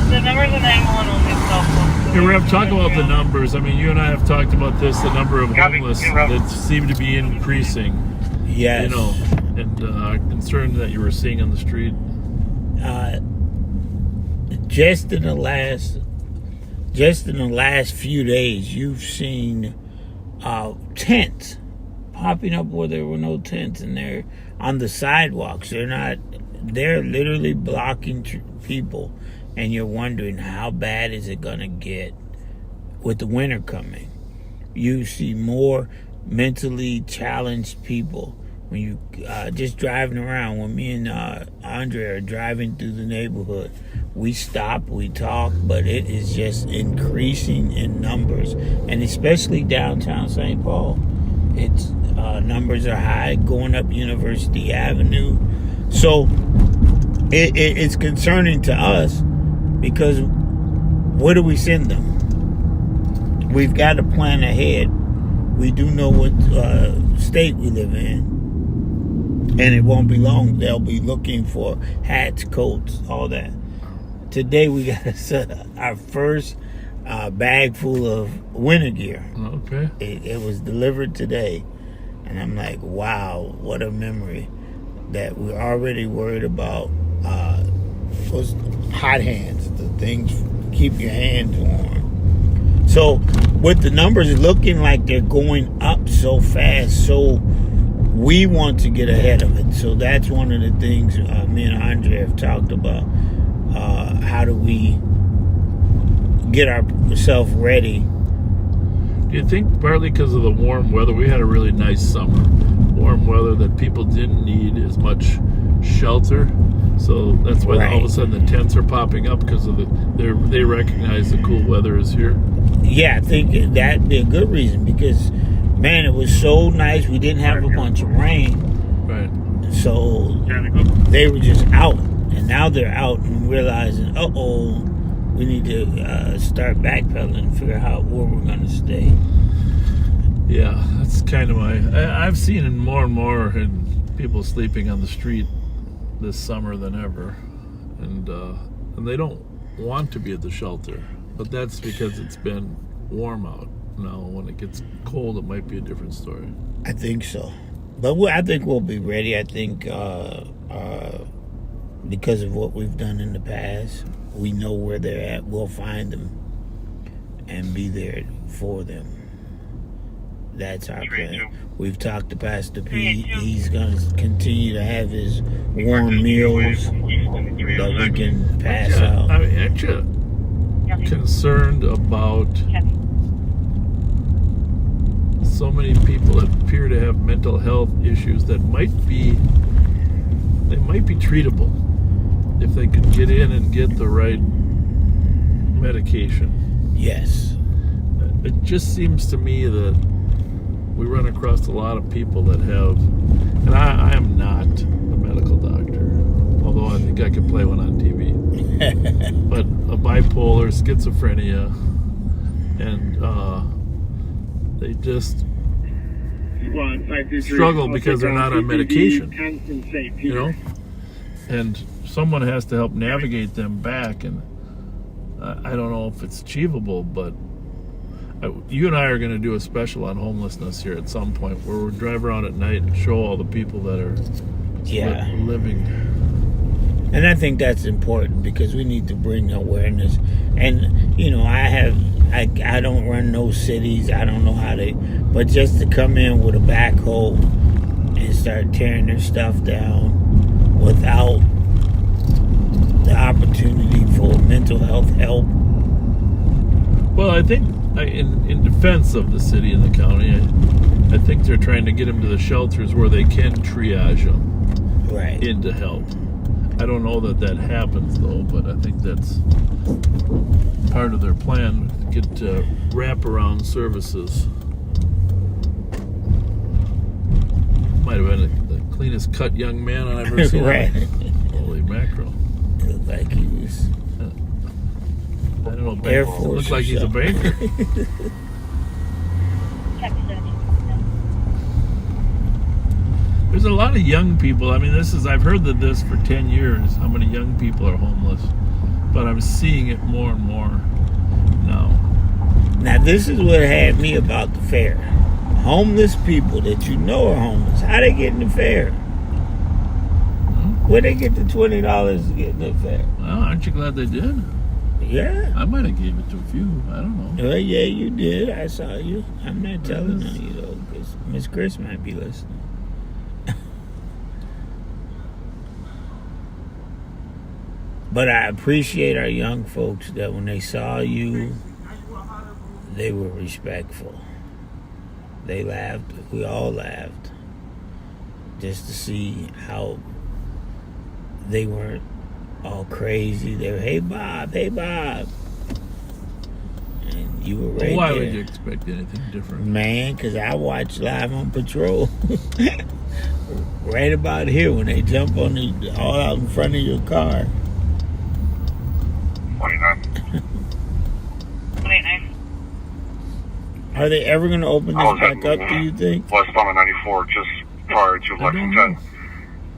The numbers in 911 only cell phone. Hey, Rev, talk about the numbers. I mean, you and I have talked about this, the number of Copy. homeless Yeah, Rev. that seem to be increasing. Yes. You know, and concern that you were seeing on the street. Just in the last few days, you've seen tents popping up where there were no tents, and they're on the sidewalks. They're literally blocking people, and you're wondering how bad is it gonna get with the winter coming. You see more mentally challenged people when you just driving around. When me and Andre are driving through the neighborhood, we stop, we talk, but it is just increasing in numbers, and especially downtown St. Paul. It's numbers are high going up University Avenue, so it's concerning to us because where do we send them? We've got to plan ahead. We do know what state we live in, and it won't be long. They'll be looking for hats, coats, all that. Today we got our first bag full of winter gear. Okay. It was delivered today, and I'm like, wow, what a memory that we're already worried about those hot hands, the things keep your hands warm. So with the numbers looking like they're going up so fast, so we want to get ahead of it. So that's one of the things me and Andre have talked about. How do we get ourselves ready Do you think partly because of the warm weather? We had a really nice summer. Warm weather that people didn't need as much shelter. So that's why all of a sudden the tents are popping up because of they recognize the cool weather is here. Yeah, I think that'd be a good reason because, man, it was so nice. We didn't have a bunch of rain. Right. So they were just out. And now they're out and realizing, we need to start backpedaling and figure out where we're going to stay. Yeah, that's kind of I've seen it more and more in people sleeping on the street this summer than ever. And they don't want to be at the shelter. But that's because it's been warm out. Now, when it gets cold, it might be a different story. I think so. But I think we'll be ready. I think because of what we've done in the past, we know where they're at. We'll find them and be there for them. That's our plan. We've talked to Pastor P. He's going to continue to have his warm meals that we can pass out. I'm actually concerned about so many people that appear to have mental health issues that might be treatable if they could get in and get the right medication. Yes. It just seems to me that we run across a lot of people that have, and I am not a medical doctor, although I think I could play one on TV, but a bipolar, schizophrenia, and they just struggle because they're not on medication, you know, and someone has to help navigate them back, and I don't know if it's achievable, but you and I are going to do a special on homelessness here at some point where we'll drive around at night and show all the people that are living. And I think that's important because we need to bring awareness. And, you know, I don't run no cities. I don't know how but just to come in with a backhoe and start tearing their stuff down without the opportunity for mental health help. Well, I think in defense of the city and the county, I think they're trying to get them to the shelters where they can triage them into help. I don't know that happens, though, but I think that's part of their plan, to get wraparound services. Might have been the cleanest cut young man I've ever seen. Holy mackerel. Looked like he was... I don't know, Air Force. Looks like he's a banker. There's a lot of young people. I mean, I've heard this for 10 years, how many young people are homeless. But I'm seeing it more and more now. Now, this is what had me about the fair. Homeless people that you know are homeless, how they get in the fair? Where they get the $20 to get in the fair? Well, aren't you glad they did? Yeah. I might have gave it to a few. I don't know. Well, yeah, you did. I saw you. I'm not telling on you, though, because Miss Chris might be listening. But I appreciate our young folks that when they saw you, they were respectful. They laughed. We all laughed. Just to see how they weren't all crazy. They were, hey, Bob. And you were right Why there. would you expect anything different? Man, because I watched Live on Patrol. Right about here when they jump on all out in front of your car. 29. Are they ever going to open this back up, do you think? West Palm 94, just prior to Lexington.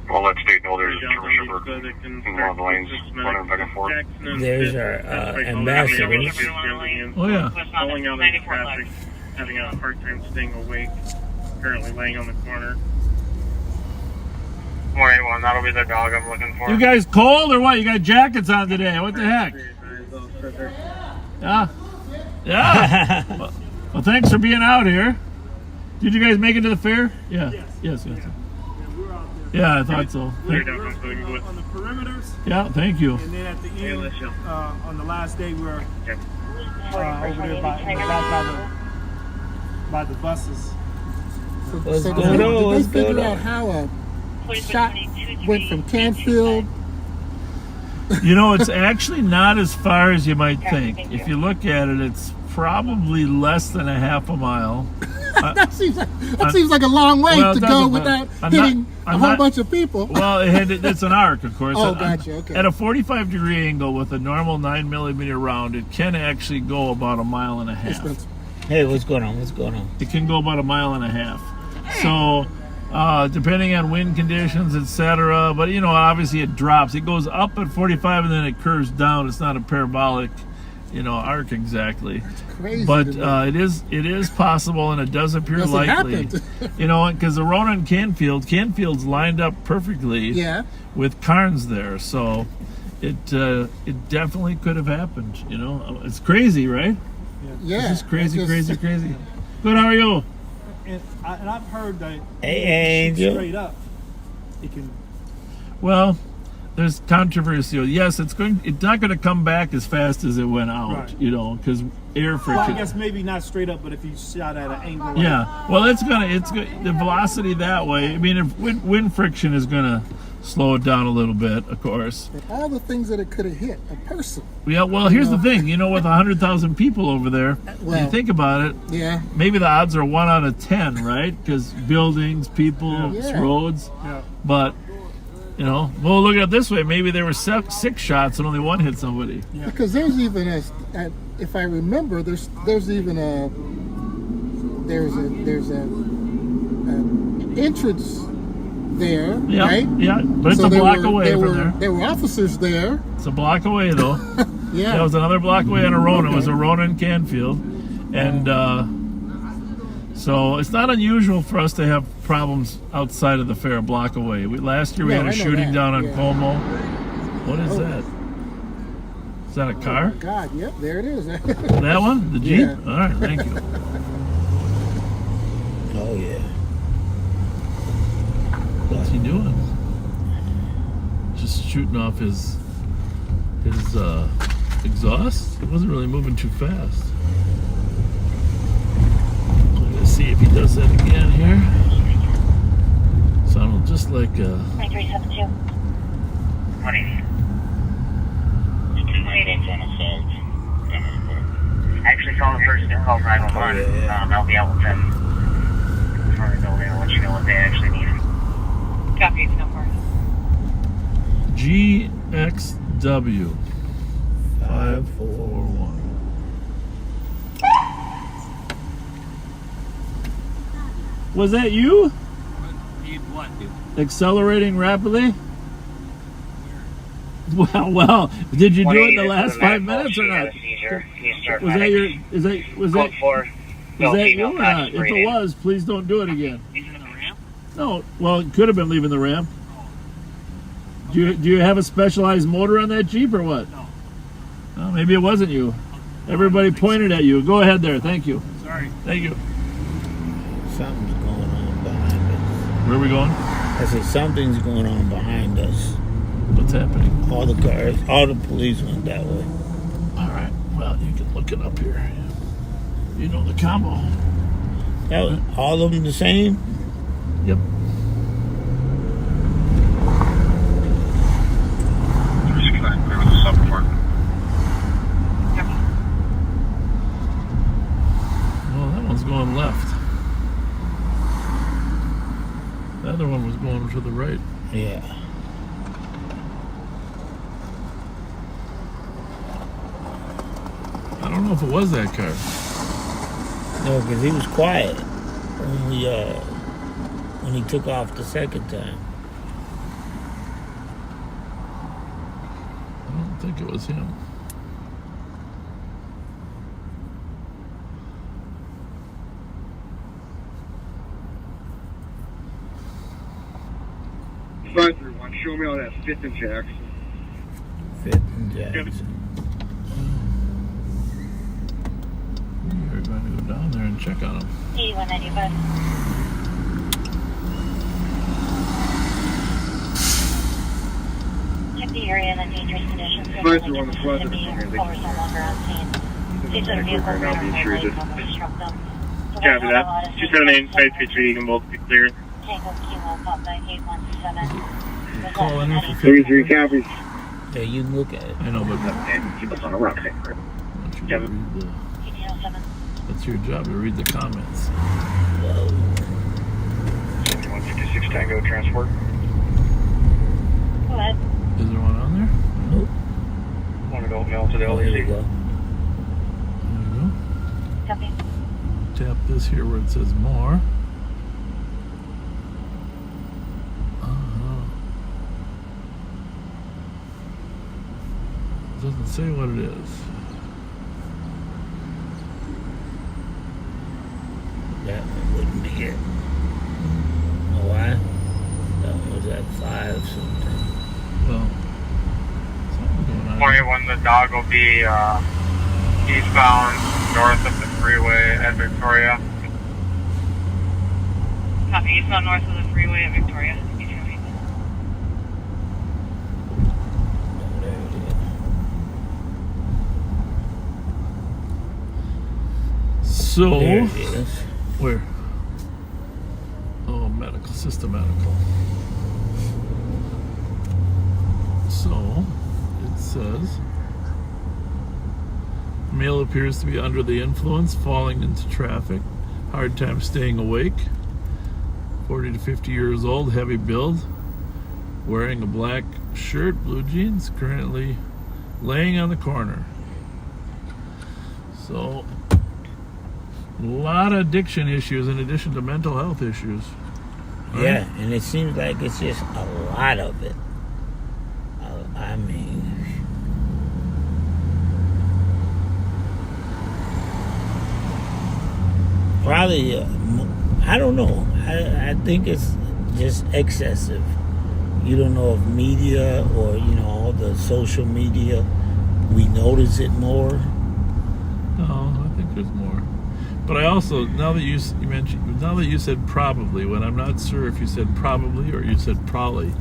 I'll let state know there's a commercial work in one of the lanes running back and forth. There's our ambassadors. Oh, yeah. Pulling out of the traffic, having a hard time staying awake, apparently laying on the corner. 481, that'll be the dog I'm looking for. You guys cold or what? You got jackets on today. What the heck? Yeah. Yeah. Well, thanks for being out here. Did you guys make it to the fair? Yeah. Yes. Yeah, I thought so. On the perimeters. Yeah, thank you. And then at the end, on the last day, we were over there by the by the buses. What's So going on? did What's they figure going out on? how a shot went from Canfield? You know, it's actually not as far as you might think. If you look at it, it's probably less than a half a mile. That seems like a long way well, to it go doesn't, without I'm hitting not- a whole bunch of people. Well, it's an arc, of course. Oh, gotcha, okay. At a 45-degree angle with a normal 9mm round, it can actually go about a mile and a half. Hey, what's going on? What's going on? It can go about a mile and a half. So, depending on wind conditions, etc. But, you know, obviously it drops. It goes up at 45 and then it curves down. It's not a parabolic, you know, arc exactly. Crazy. But it is possible, and it does appear Yes, it likely. happened. You know, because the Rona and Canfield's lined up perfectly. Yeah. With Carnes there, so it definitely could have happened. You know, it's crazy, right? Yeah. This is crazy. Good. How are you? And I've heard that Hey, shoot Angel. straight up. It can. Well, there's controversy. Yes, it's not going to come back as fast as it went out. Right. You know, because air friction. Well, I guess maybe not straight up, but if you shot at an angle. Yeah, well, it's the velocity that way. I mean, if wind friction is gonna slow it down a little bit, of course. But all the things that it could have hit a person. Yeah, well, here's the thing. You know, with 100,000 people over there, when you Well, think about it, Yeah. maybe the odds are 1 out of 10, right? Because buildings, people, Yeah. roads. Yeah. But you know, well, look at it this way. Maybe there were 6 shots and only 1 hit somebody. Because there's even if I remember, there's even there's a entrance there, Yeah, right? yeah, but it's a there block were- away there from were, there. There were officers there. It's a block away though. Yeah. It was another block away on a Rona. Okay. It was a Rona in Canfield. And so it's not unusual for us to have problems outside of the fair a block away. Last year we No, had a I know shooting that, down on yeah. Como. What is Oh. that? Is that a car? Oh, God, yep, there it is. That one? The Jeep? Yeah. All right, thank you. Oh, yeah. What's he doing? Just shooting off his exhaust? It wasn't really moving too fast. Let's see if he does that again here. Sounded just like 2372. Actually, call the person who called 911. I'll be out with them in front of the building. I'll let you know what they actually need. Copy number. GXW 541. Was that you? What? Accelerating rapidly? Well, did you do it in the last 5 minutes or not? Was that your? Was that you or not? If it was, please don't do it again. Leaving the ramp? No, well, it could have been leaving the ramp. Do you have a specialized motor on that Jeep or what? No. Well, maybe it wasn't you. Everybody pointed at you. Go ahead there. Thank you. Sorry. Thank you. Something's going on behind us. Where are we going? I said something's going on behind us. What's happening? All the cars, all the police went that way. All right. Well, you can look it up here. You know the combo. That was all of them the same? Yep. Well, that one's going left. The other one was going to the right. Yeah. I don't know if it was that car. No, because he was quiet when he took off the second time. I don't think it was him. Show me all that Fifth and Jackson. Fifth and Jackson. We're going to go down there and check on him. 8195. Check the area in a dangerous condition. Fletcher on the front of the Callers no longer on scene. These are vehicles that are highway, don't obstruct them. Copy that. 278 and 533, you can both be clear. Tango Kilo, Papa 817. Call in for 33 copies. Yeah, you can look at it. I know, but Keep us on a rock. I want you to read the, 1807. that's your job to read the comments. Whoa. 7156 Tango transport. Go ahead. Is there one on there? Nope. One adult male to the Oh, here we LEC. go. There you Copy. go. Tap this here where it says more. It doesn't say what it is. That one wouldn't be it. Know why? That one was at 5 something. Well, something going on. 41, the dog will be eastbound north of the freeway at Victoria. Copy, eastbound north of the freeway at Victoria. Oh, there it is. So, There it is. where? Oh, medical, system medical. So, it says, male appears to be under the influence, falling into traffic, hard time staying awake, 40 to 50 years old, heavy build, wearing a black shirt, blue jeans, currently laying on the corner. So, a lot of addiction issues in addition to mental health issues. Right? Yeah, and it seems like it's just a lot of it. I mean, probably, I don't know. I think it's just excessive. You don't know if media or, all the social media, we notice it more. No, I think there's more. But I also, now that you said probably, when I'm not sure if you said probably or you said probably,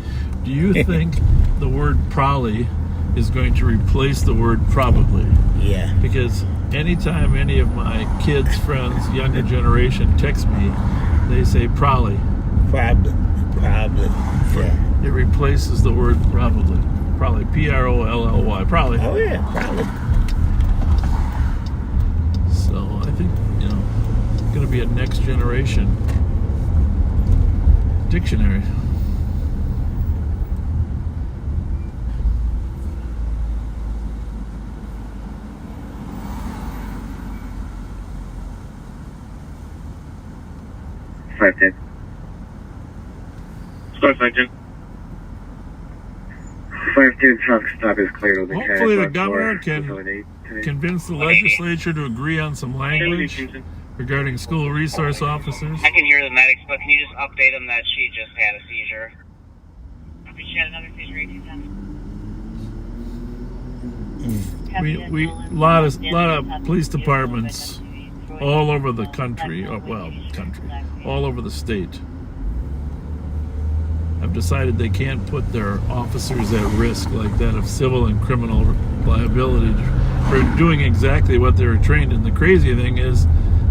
do you think the word probably is going to replace the word probably? Yeah. Because anytime any of my kids, friends, younger generation text me, they say probably. Probably. Yeah. It replaces the word probably. Probably. P-R-O-L-L-Y. Probably. Oh, yeah, probably. So I think, it's going to be a next generation dictionary. Square 10. 510 truck stop is cleared on the Hopefully the governor can convince the legislature to agree on some language regarding school resource officers. I can hear the medics, but can you just update them that she just had a seizure? She had another seizure, 1810. We lot of police departments all over the country, all over the state have decided they can't put their officers at risk like that of civil and criminal liability for doing exactly what they were trained in. The crazy thing is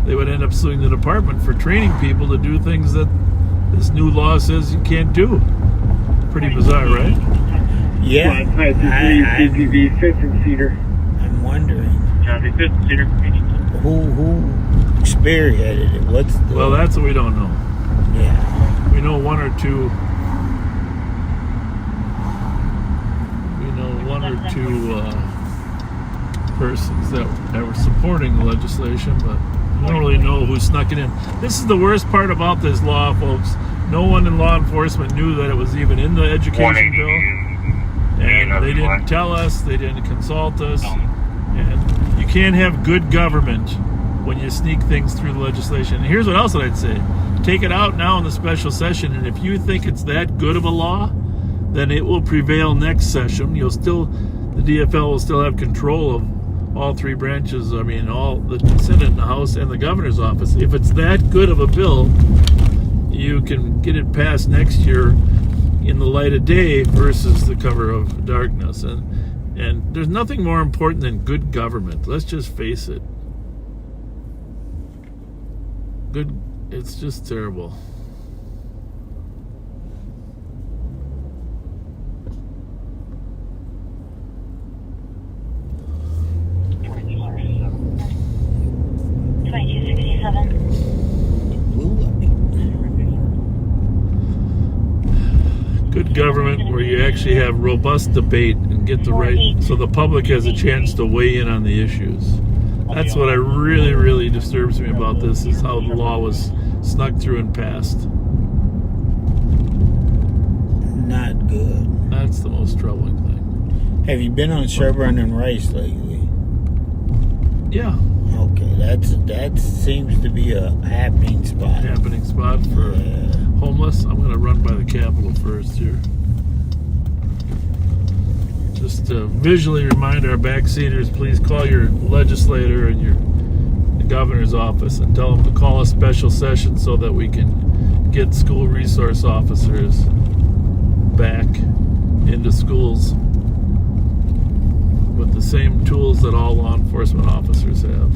they would end up suing the department for training people to do things that this new law says you can't do. Pretty bizarre, right? Yeah. CCV, 5th and Cedar. I'm wondering Copy, 5th and Cedar. who spearheaded it. What's the... Well, that's what we don't know. Yeah. We know one or two persons that were supporting the legislation, but we don't really know who snuck it in. This is the worst part about this law, folks. No one in law enforcement knew that it was even in the education bill, and they didn't tell us, they didn't consult us, and you can't have good government when you sneak things through the legislation. And here's what else I'd say. Take it out now in the special session, and if you think it's that good of a law, then it will prevail next session. The DFL will still have control of all three branches. I mean, all the Senate and the House and the governor's office. If it's that good of a bill, you can get it passed next year in the light of day versus the cover of darkness. And there's nothing more important than good government. Let's just face it. Good. It's just terrible. Good government where you actually have robust debate and get the right, so the public has a chance to weigh in on the issues. That's what really disturbs me about this, is how the law was snuck through and passed. Not good. That's the most troubling thing. Have you been on Sherburne and Rice lately? Yeah. Okay, that seems to be a happening spot. Happening spot for homeless. I'm going to run by the Capitol first here. Just to visually remind our backseaters, please call your legislator and the governor's office and tell them to call a special session so that we can get school resource officers back into schools with the same tools that all law enforcement officers have.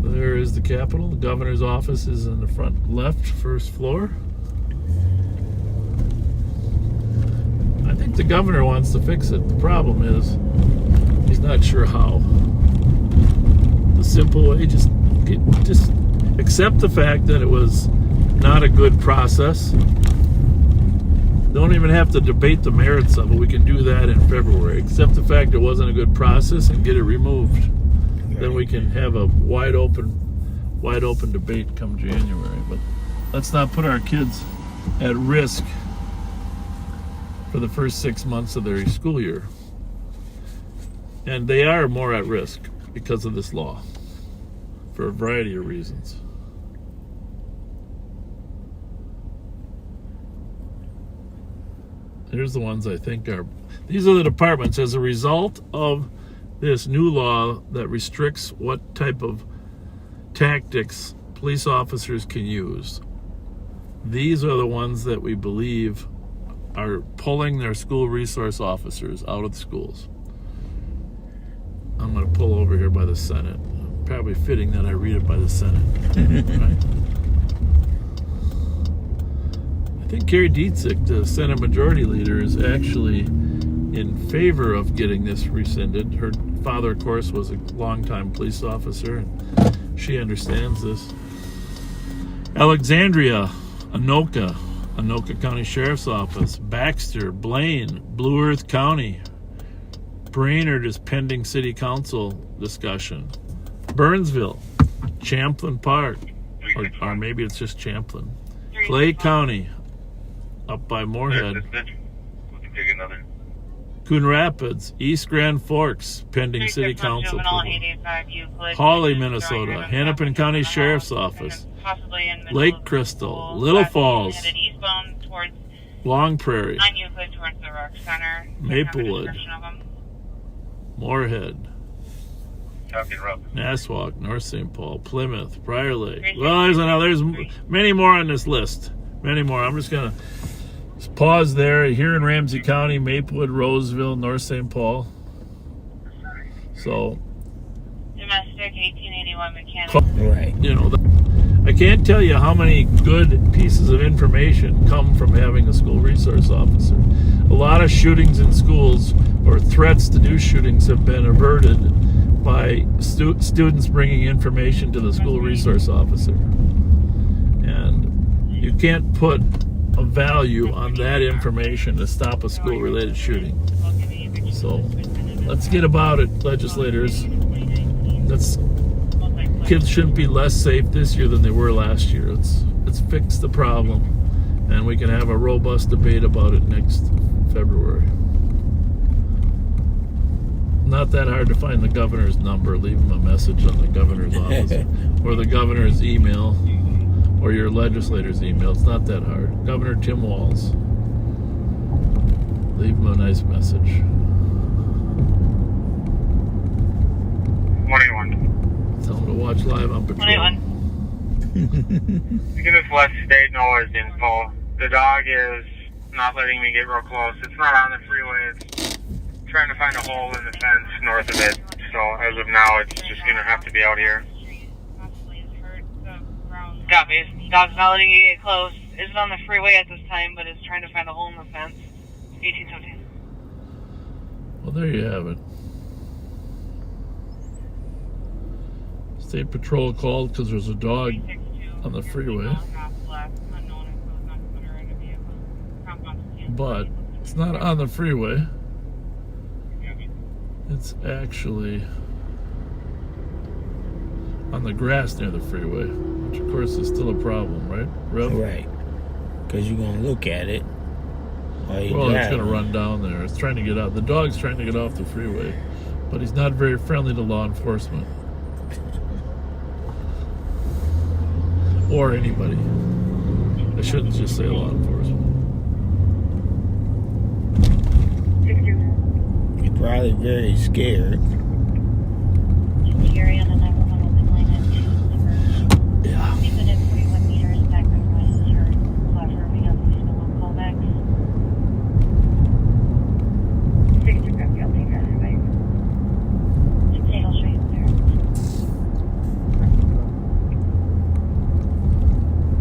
There is the Capitol. The governor's office is in the front left, first floor. I think the governor wants to fix it. The problem is he's not sure how. The simple way, just accept the fact that it was not a good process. Don't even have to debate the merits of it. We can do that in February. Accept the fact it wasn't a good process and get it removed. Then we can have a wide open debate come January. But let's not put our kids at risk for the first 6 months of their school year. And they are more at risk because of this law for a variety of reasons. Here's the ones I think are, these are the departments as a result of this new law that restricts what type of tactics police officers can use. These are the ones that we believe are pulling their school resource officers out of the schools. I'm going to pull over here by the Senate. Probably fitting that I read it by the Senate. Right? I think Carrie Dietzick, the Senate Majority Leader, is actually in favor of getting this rescinded. Her father, of course, was a longtime police officer, and she understands this. Alexandria, Anoka County Sheriff's Office, Baxter, Blaine, Blue Earth County. Brainerd is pending City Council discussion. Burnsville, Champlin Park, or maybe it's just Champlin. Clay County, up by Moorhead. Coon Rapids, East Grand Forks, pending City Council approval. Hawley, Minnesota, Hennepin County Sheriff's Office. Lake Crystal, Little Falls, Long Prairie, Maplewood, Moorhead, Nassau, North St. Paul, Plymouth, Prior Lake. Well, there's many more on this list. Many more. I'm just going to pause there. Here in Ramsey County, Maplewood, Roseville, North St. Paul. So, domestic 1881 mechanic. Right. You know, I can't tell you how many good pieces of information come from having a school resource officer. A lot of shootings in schools or threats to do shootings have been averted by students bringing information to the school resource officer. And you can't put a value on that information to stop a school-related shooting. So let's get about it, legislators. Kids shouldn't be less safe this year than they were last year. Let's fix the problem, and we can have a robust debate about it next February. Not that hard to find the governor's number. Leave him a message on the governor's office or the governor's email or your legislator's email. It's not that hard. Governor Tim Walz. Leave him a nice message. 181. Tell him to watch Live on Patrol. 181. You can just let state know his info. The dog is not letting me get real close. It's not on the freeway. It's trying to find a hole in the fence north of it. So as of now, it's just going to have to be out here. Copy. Dog's not letting you get close. Isn't on the freeway at this time, but is trying to find a hole in the fence. 1817. Well, there you have it. State Patrol called because there's a dog on the freeway. But it's not on the freeway. It's actually on the grass near the freeway, which of course is still a problem, right, Rev? Right. Because you're going to look at it. Well, it's going to run down there. It's trying to get out. The dog's trying to get off the freeway, but he's not very friendly to law enforcement. Or anybody. I shouldn't just say law enforcement. You're probably very scared. Carry on the 911 line at 2 number. Yeah. 2 minutes, 41 meters, background noise is heard. Fletcher, we have police no callbacks. 60 copy, I'll take that, right? 68, I'll show you there.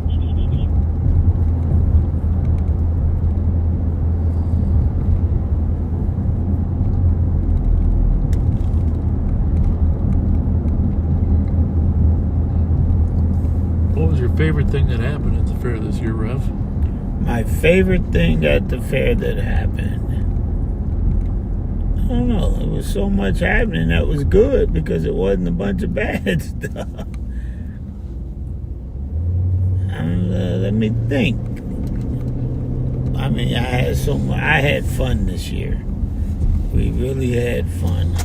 1818. What was your favorite thing that happened at the fair this year, Rev? My favorite thing at the fair that happened, I don't know. It was so much happening that was good because it wasn't a bunch of bad stuff. Let me think. I mean, I had fun this year. We really had fun.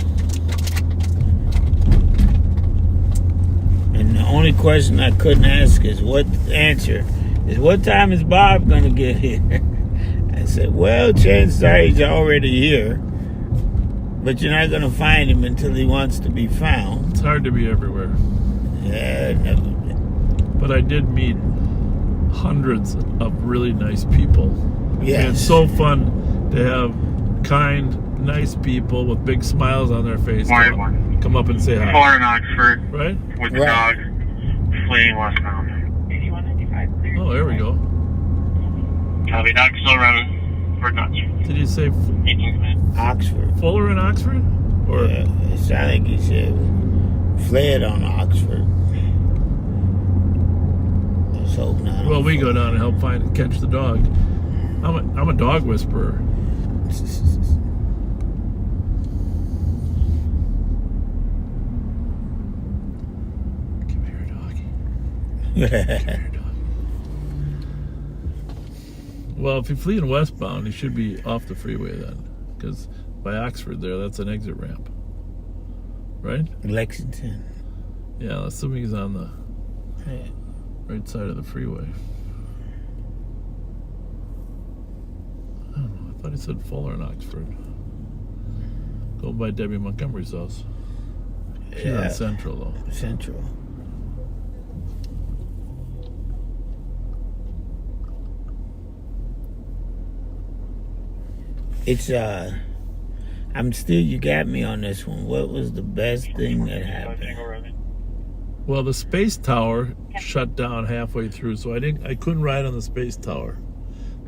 And the only question I couldn't ask is what time is Bob going to get here? I said, well, chances are he's already here, but you're not going to find him until he wants to be found. It's hard to be everywhere. Yeah, never. But I did meet hundreds of really nice people. Yes. And it's so fun to have kind, nice people with big smiles on their face come up and say hi. 4 in Oxford. Right? With the dog fleeing westbound. Oh, there we go. Copy, dog still running for nuts. Did you say 18 minutes. Oxford. Fuller in Oxford? Or Yeah, it sounded like he said fled on Oxford. Let's hope not. well, we go down and help catch the dog. I'm a dog whisperer. Come here, doggy. Well, if you're fleeing westbound, you should be off the freeway then, because by Oxford there, that's an exit ramp, right? Lexington. Yeah, assuming he's on the right side of the freeway. I don't know. I thought he said Fuller in Oxford. Go by Debbie Montgomery's house. She's on Central though. Central. It's you got me on this one. What was the best thing that happened? Well, the space tower shut down halfway through, so I couldn't ride on the space tower.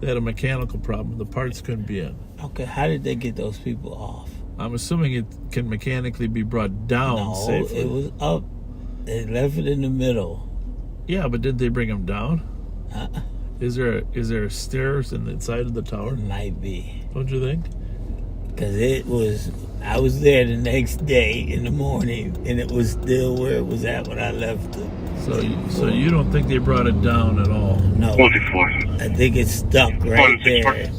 They had a mechanical problem. The parts couldn't be in. Okay, how did they get those people off? I'm assuming it can mechanically be brought down safely. It was up. They left it in the middle. Yeah, but did they bring them down? Uh-uh. Is there stairs in the side of the tower? It might be. Don't you think? Because I was there the next day in the morning, and it was still where it was at when I left it. So you don't think they brought it down at all? No. 44. I think it's stuck right there.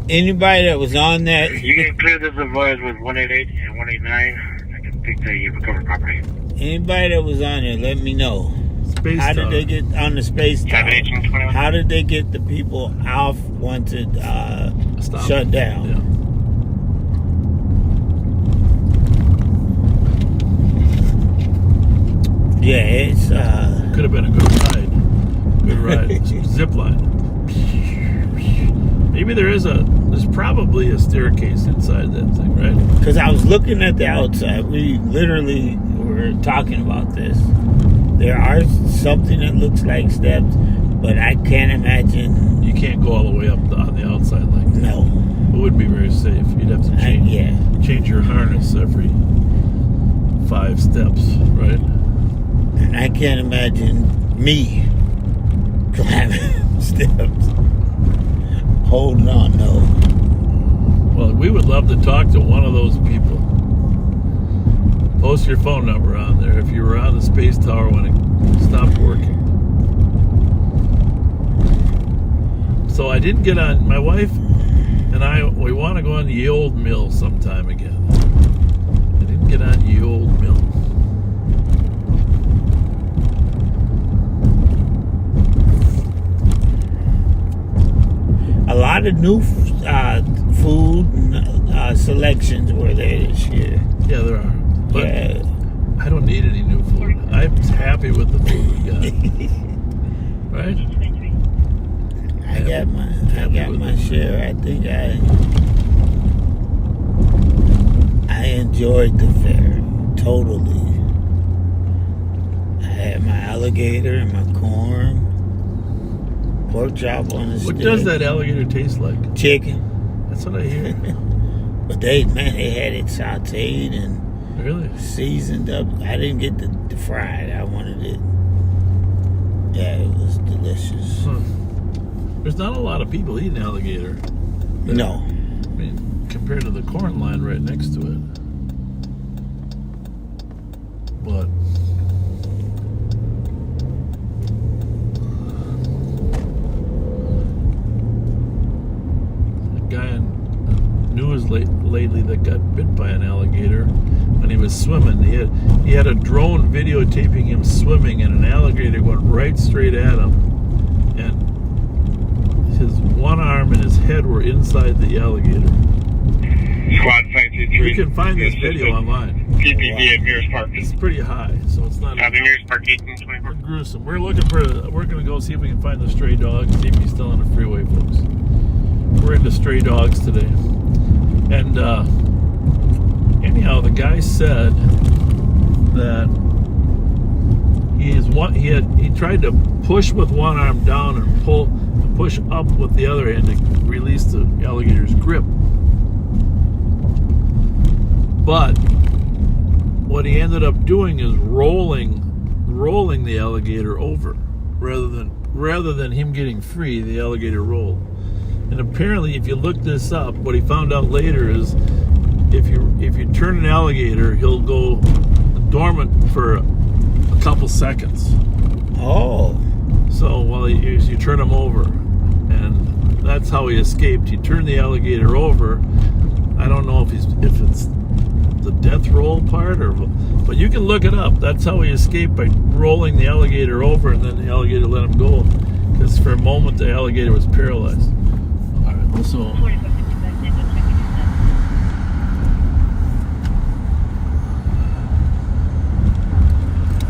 Anybody that was on that... You can clear this avoid with 188 and 189. I can take the recovered property. Anybody that was on there, let me know. How did they get on the space tower? How did they get the people off once it shut down? Yeah, it's could have been a good ride. Zip line. Maybe there's probably a staircase inside that thing, right? Because I was looking at the outside. We literally were talking about this. There are something that looks like steps, but I can't imagine. You can't go all the way up on the outside like that. No. It wouldn't be very safe. You'd have to change your harness every 5 steps, right? And I can't imagine me climbing steps. Holding on, no. Well, we would love to talk to one of those people. Post your phone number on there if you were on the space tower when it stopped working. So I didn't get on. My wife and I, we want to go on the old mill sometime again. I didn't get on the old mill. A lot of new food selections were there this year. Yeah, there are. But yeah. I don't need any new food. I'm happy with the food we got. Right? I got my share. I think I enjoyed the fair totally. I had my alligator and my corn, pork chop on the stick. What does that alligator taste like? Chicken. That's what I hear. But they had it sauteed and really seasoned up. I didn't get the fried. I wanted it. Yeah, it was delicious. Huh. There's not a lot of people eating alligator. No. I mean, compared to the corn line right next to it. But the guy in news lately that got bit by an alligator when he was swimming. He had a drone videotaping him swimming, and an alligator went right straight at him. And his one arm and his head were inside the alligator. Squad 523. We can find this video online. PPV at Mears Park. It's pretty high, so it's not Mears Park 1824. gruesome. We're gonna go see if we can find the stray dog, see if he's still on the freeway, folks. We're into stray dogs today. And anyhow, the guy said that he tried to push with one arm down and push up with the other hand to release the alligator's grip. But what he ended up doing is rolling the alligator over rather than him getting free. The alligator rolled. And apparently, if you look this up, what he found out later is if you turn an alligator, he'll go dormant for a couple seconds. Oh. So while you turn him over, and that's how he escaped. He turned the alligator over. I don't know if it's the death roll part but you can look it up. That's how he escaped, by rolling the alligator over, and then the alligator let him go, because for a moment the alligator was paralyzed. All right, so I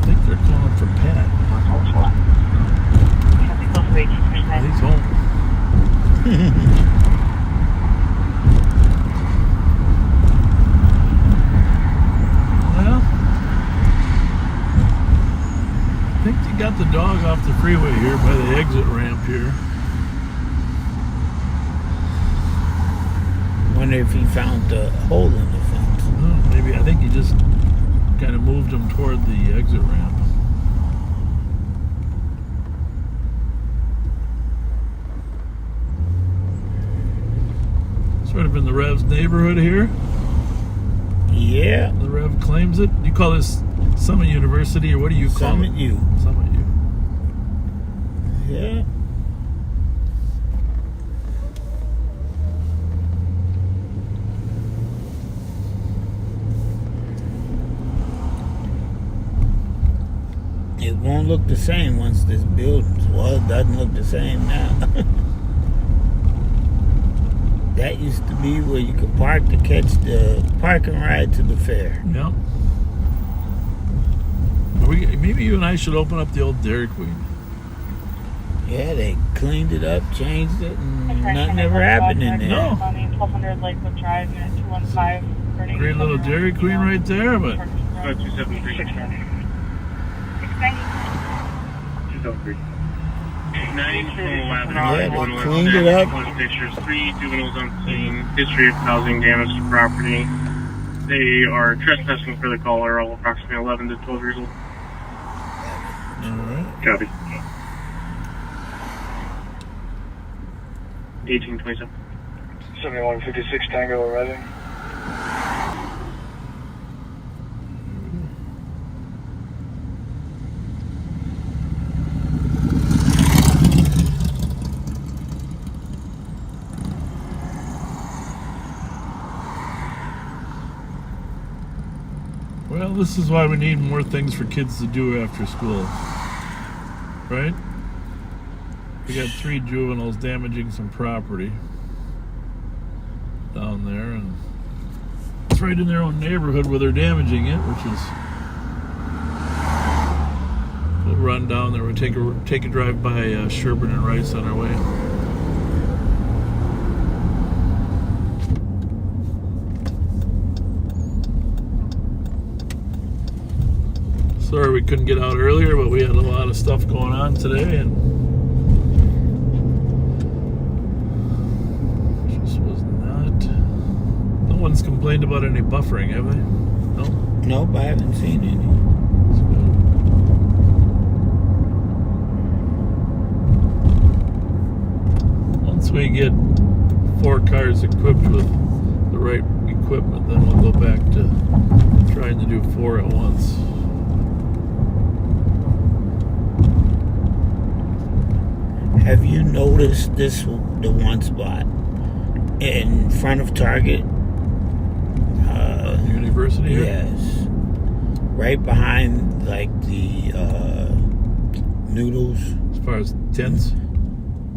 think they're calling for Pat. He's home. Well, I think they got the dog off the freeway here by the exit ramp here. Wonder if he found the hole in the fence. Oh, maybe. I think he just kind of moved him toward the exit ramp. Sort of in the Rev's neighborhood here. Yeah. The Rev claims it. You call this Summit University, or what do you call Summit it? U. Summit U. Yeah. It won't look the same once this building's, well, it doesn't look the same now. That used to be where you could park to catch the parking ride to the fair. Yep. Maybe you and I should open up the old Dairy Queen. Yeah, they cleaned it up, changed it, and nothing ever happened in there. No. 1200 Lakewood Drive, unit 215. Great little Dairy Queen right there, but 273. 273. 911. Yeah, they cleaned it up. Pictures, 3 juveniles on scene. History of causing damage to property. They are trespassing for the caller, all approximately 11 to 12 years old. Alright. Copy. 1827. 7156 Tango arriving. Well, this is why we need more things for kids to do after school. Right? We got 3 juveniles damaging some property down there, and it's right in their own neighborhood where they're damaging it, which is... We'll run down there. We'll take a drive by Sherburne and Rice on our way. Sorry we couldn't get out earlier, but we had a lot of stuff going on today, and just was not. No one's complained about any buffering, have they? No? Nope, I haven't seen any. Once we get 4 cars equipped with the right equipment, then we'll go back to trying to do 4 at once. Have you noticed the one spot in front of Target? University here? Yes. Right behind, like, the noodles. As far as tents?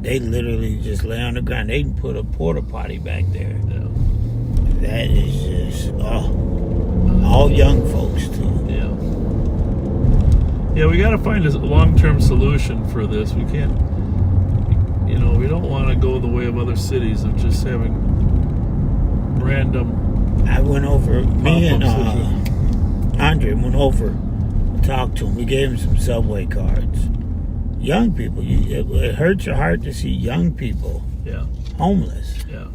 They literally just lay on the ground. They can put a porta potty back there. Yeah. That is just, all young folks, too. Yeah. Yeah, we got to find a long-term solution for this. We can't... You know, we don't want to go the way of other cities of just having random... I went over, me and Andre went over and talked to him. We gave him some subway cards. Young people, it hurts your heart to see young people homeless. Yeah.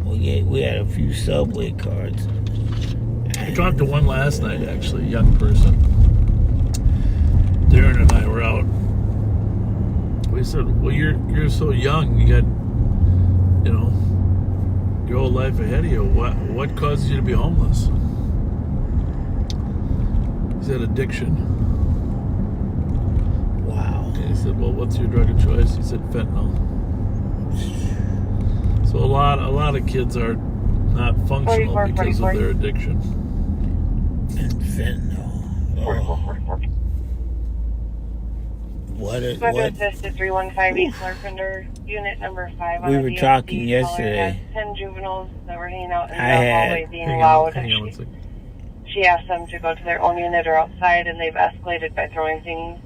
We had a few subway cards. I talked to one last night, actually, a young person. Darren and I were out. We said, well, you're so young, you got, you know, your whole life ahead of you. What causes you to be homeless? He said addiction. Wow. And he said, well, what's your drug of choice? He said fentanyl. So a lot of kids are not functional because of their addiction. And fentanyl. Oh. What? Assist is 315 East Larpenter, unit number 5. We were talking yesterday. 10 juvenials that were hanging out in the hallway being loud. She asked them to go to their own unit or outside, and they've escalated by throwing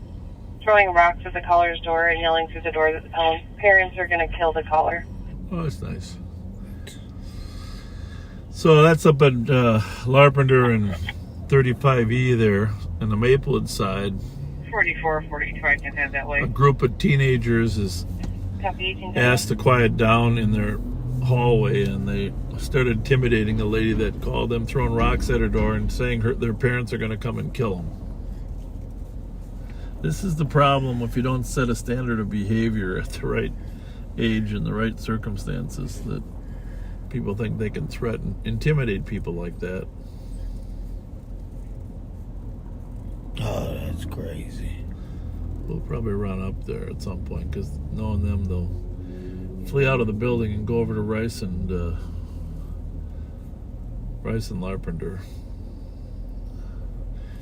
rocks at the caller's door and yelling through the door that the parents are going to kill the caller. Oh, that's nice. So that's up at Larpenter and 35E there on the Maplewood side. 44, 42, I can have that way. A group of teenagers is asked to quiet down in their hallway, and they started intimidating a lady that called them, throwing rocks at her door and saying their parents are going to come and kill them. This is the problem if you don't set a standard of behavior at the right age and the right circumstances, that people think they can intimidate people like that. Oh, that's crazy. We'll probably run up there at some point, because knowing them, they'll flee out of the building and go over to Rice and Larpenter.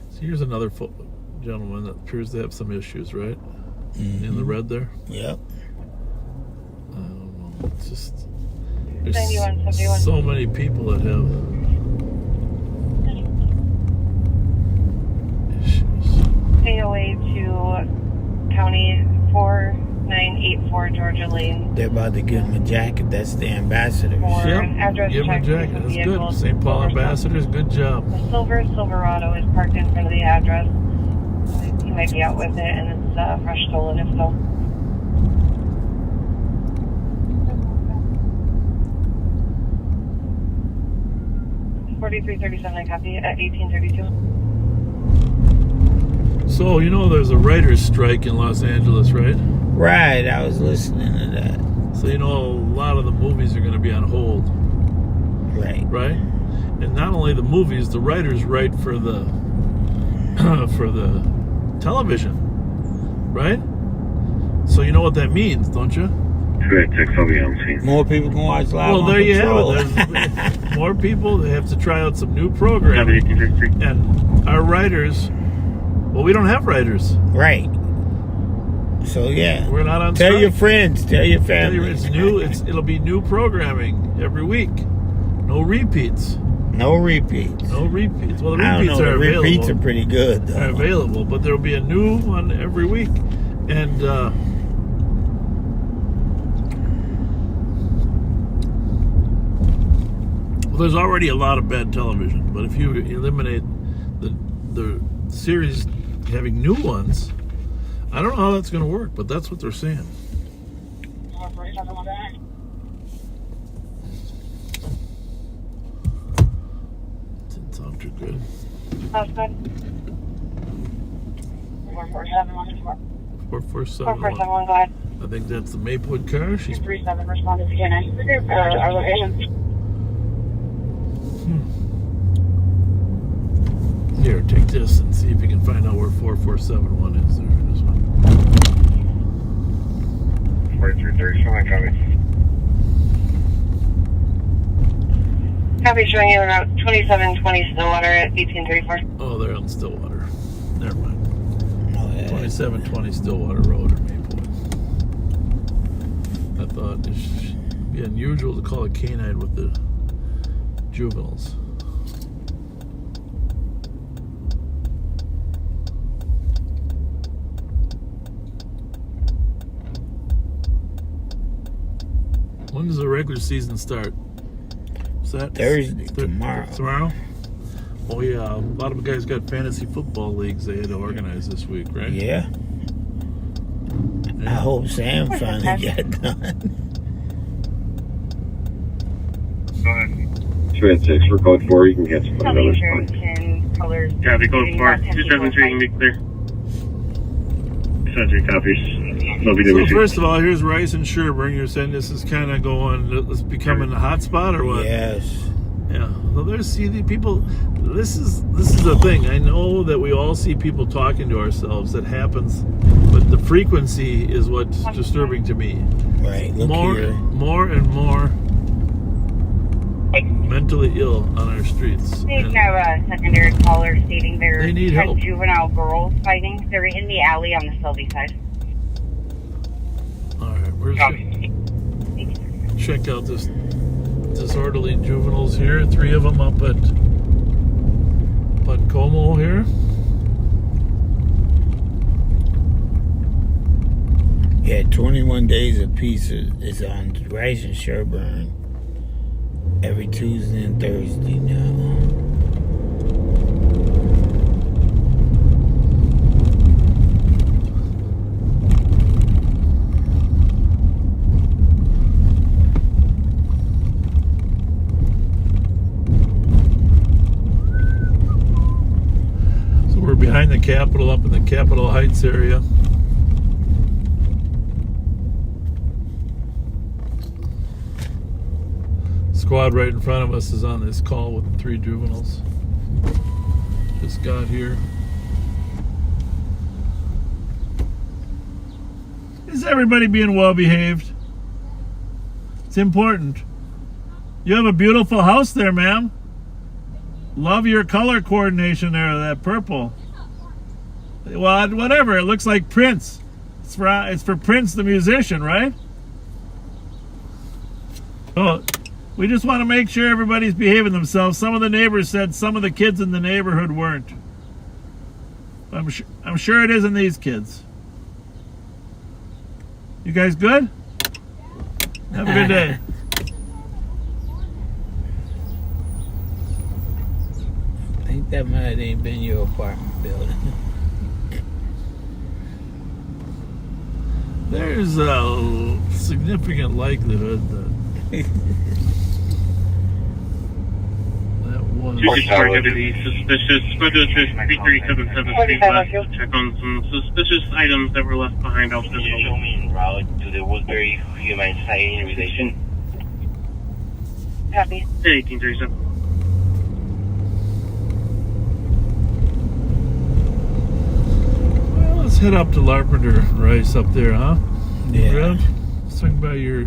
So here's another gentleman that appears to have some issues, right? Mm-hmm. In the red there? Yep. I don't know. It's just... There's so many people that have issues. AOA to County 4984 Georgia Lane. They're about to give him a jacket. That's the ambassadors. Yep, give him a jacket. That's good. St. Paul Ambassadors, good job. The silver Silverado is parked in front of the address. He might be out with it, and it's fresh stolen if so. 4337, I copy at 1832. So, you know there's a writer's strike in Los Angeles, right? Right, I was listening to that. So, you know, a lot of the movies are going to be on hold. Right. Right? And not only the movies, the writers write for the for the television. Right? So you know what that means, don't you? More people can watch live. Well, on there you Patrol. have it. There's more people. They have to try out some new programming. And our writers, well, we don't have writers. Right. So yeah, We're not on Tell strike. your friends. Tell your family. It's new. It'll be new programming every week. No repeats. No repeats. No repeats. Well, the I don't repeats know. are The available. repeats are pretty good, though. Are available, but there will be a new one every week. And well, there's already a lot of bad television. But if you eliminate the series having new ones, I don't know how that's going to work. But that's what they're saying. Didn't sound too good. Sounds good. 4471. 4471. Go ahead. I think that's the Maplewood car. She's 37 responded to K9. Our location. Here, take this and see if you can find out where 4471 is there in this one. 4337, copy. Copy showing you around 2720 Stillwater at 1834. Oh, they're on Stillwater. Never mind. Oh, yeah. 2720 Stillwater Road or Maplewood. I thought it should be unusual to call a canine with the juveniles. When does the regular season start? Is that Thursday, tomorrow. Tomorrow? Oh yeah, a lot of guys got fantasy football leagues they had to organize this week, right? Yeah. I hope Sam finally got done. Go ahead. 286 for code 4, you can get some Tell me another insurance spot. and colors. Copy, code 4. 273 can be clear. 273 copies. So first of all, here's Rice and Sherburne. You're saying this is kind of going, it's becoming a hot spot or what? Yes. Yeah. Well, there's the people. This is the thing. I know that we all see people talking to ourselves. That happens, but the frequency is what's disturbing to me. Right. Look here. More and more mentally ill on our streets. They And have a secondary caller stating there's They need 10 help. juvenile girls fighting. They're in the alley on the Selby side. all right, check out this disorderly juveniles here. 3 of them up at Como here. Yeah, 21 days apiece is on Rice and Sherburne every Tuesday and Thursday now. So we're behind the Capitol, up in the Capitol Heights area. Squad right in front of us is on this call with 3 juveniles. Just got here. Is everybody being well behaved? It's important. You have a beautiful house there, ma'am. Love your color coordination there, that purple. Well, whatever. It looks like Prince. It's for Prince the musician, right? Oh, we just want to make sure everybody's behaving themselves. Some of the neighbors said some of the kids in the neighborhood weren't. I'm sure it isn't these kids. You guys good? Have a good day. I think that might have been your apartment building. There's a significant likelihood that that was. 264 deputy suspicious. Spread to assist 3377 Street West to check on some suspicious items that were left behind outside the Show building. me en route to the Woodbury Humane Society relation. Copy. 1837. Well, let's head up to Larpenteur Rice up there, huh? Yeah. Rev, swing by your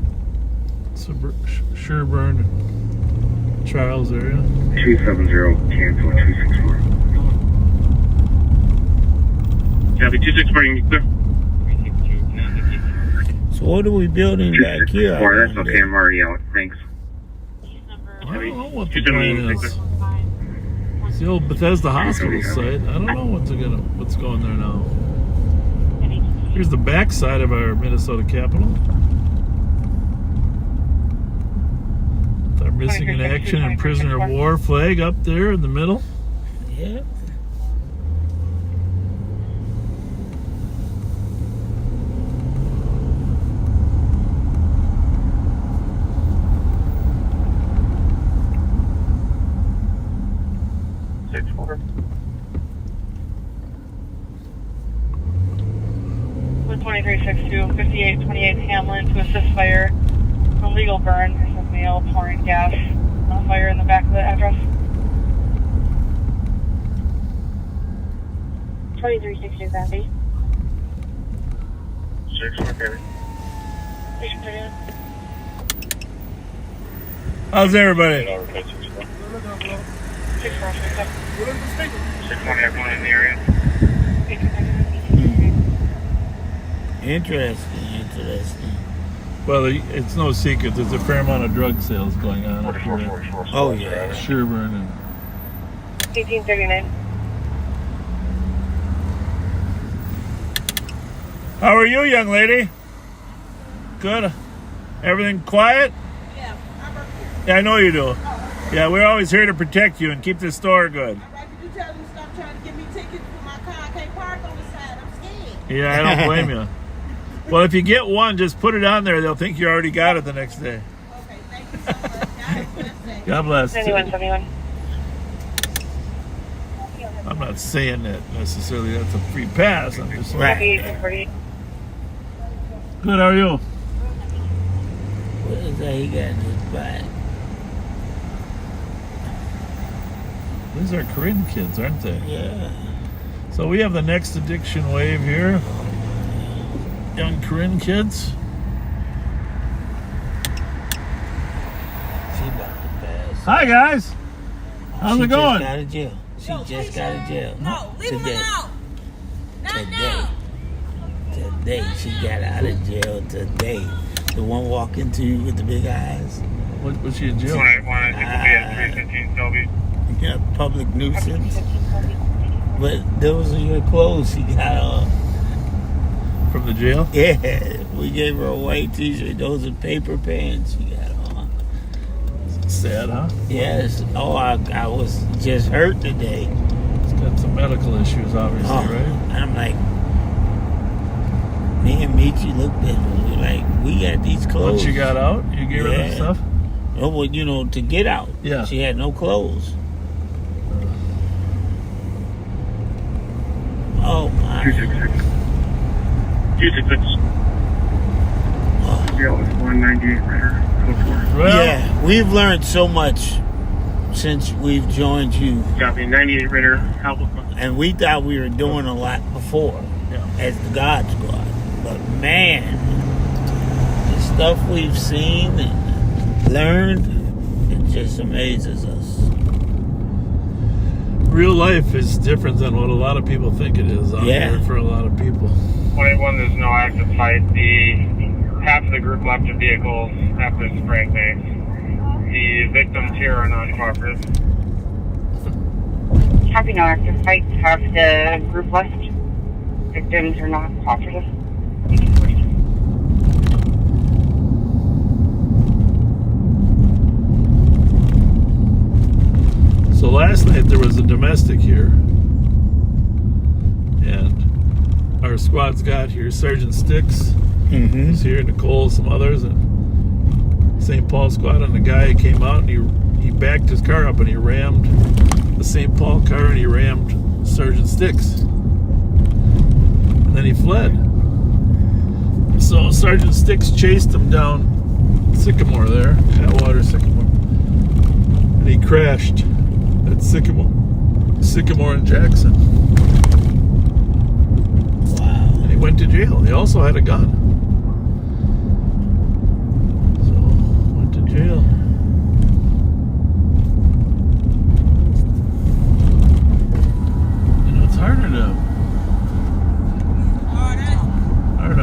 Sherburne, Charles area. 270, cancel 264. Copy, 264, you can clear. So what are we building back here? I That's wonder? okay, I'm already out. Thanks. I don't know what the plan is. It's the old Bethesda Hospital site. I don't know what's going there now. Here's the back side of our Minnesota Capitol. With our missing in action and prisoner of war flag up there in the middle. Yeah. Four. 12362, 5828 Hamlin to assist fire. Illegal burn. There's a male pouring gas on fire in the back of the address. 2362, copy. 64, Kevin. Station 39. How's everybody? 6467. 620, everyone in the area. Interesting. Well, it's no secret. There's a fair amount of drug sales going on up here. 44. Oh, yeah. Sherburne and 1839. how are you, young lady? Good. Everything quiet? Yeah, I work here. Yeah, I know you do. Yeah, we're always here to protect you and keep the store good. All right, could you tell them to stop trying to give me tickets for my car? I can't park on the side. I'm scared. Yeah, I don't blame you. Well, if you get one, just put it on there. They'll think you already got it the next day. Okay, thank you so much. Have a blessed day. God bless. 9171. I'm not saying that necessarily that's a free pass. I'm just saying. Right. Copy 1848. Good, how are you? What is that he got in his back? These are Korean kids, aren't they? Yeah. So we have the next addiction wave here. Young Korean kids. She about to pass. Hi, guys. How's She it going? Just got out of jail. She just got out of jail. No, leave Today. him alone. Not Today. now. Today. She got out of jail today. The one walking to you with the big eyes. What was she in jail? 181, I think we'll be at 315 Selby. Yeah, public nuisance. But those are your clothes she got on. From the jail? Yeah, we gave her a white t-shirt. Those are paper pants she got on. Sad, huh? Yes. Oh, I was just hurt today. It's got some medical issues, obviously, Oh, right? and I'm like, me and Michi looked at her. We were like, we got these clothes. Once you got out, you gave her the Yeah. stuff? Oh, well, you know, to get out. Yeah. She had no clothes. Oh, my. 266. 266. Oh. Jail is 198 Ritter. Code 4. Well, Yeah, we've learned so much since we've joined you. Copy, 98 Ritter. Alpha. And we thought we were doing a lot before as the God Squad. But man, the stuff we've seen and learned, it just amazes us. real life is different than what a lot of people think it is out Yeah. here for a lot of people. 181, there's no active fight. Half of the group left the vehicles after the spraying base. The victims here are non-cooperative. Copy, no active fight. Half the group left. Victims are not cooperative. 1847. So last night there was a domestic here, and our squads got here. Sergeant Sticks Mm-hmm. was here, Nicole, some others, and St. Paul squad, and the guy came out and he backed his car up and he rammed the St. Paul car and he rammed Sergeant Sticks. And then he fled. So Sergeant Sticks chased him down Sycamore there, Atwater Sycamore. And he crashed at Sycamore and Jackson. Wow. And he went to jail. He also had a gun. So, went to jail. You know, it's harder to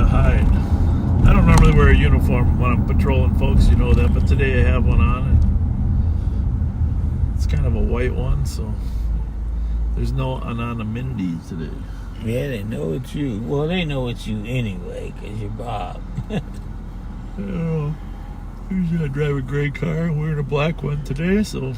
hide. I don't normally wear a uniform when I'm patrolling, folks, you know that, but today I have one on, and it's kind of a white one, so there's no anonymity today. Yeah, they know it's you. Well, they know it's you anyway, because you're Bob. Oh, usually I drive a gray car. I'm wearing a black one today, so.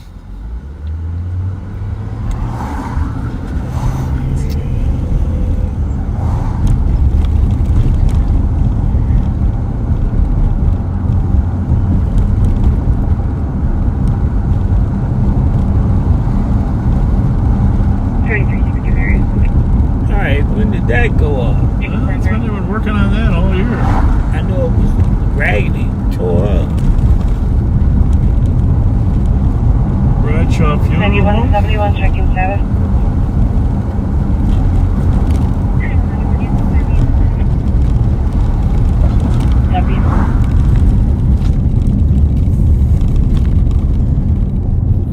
That go up. That's when they've been working on that all year. I know it was raggedy, tore up. Bradshaw funeral. 9171 checking status.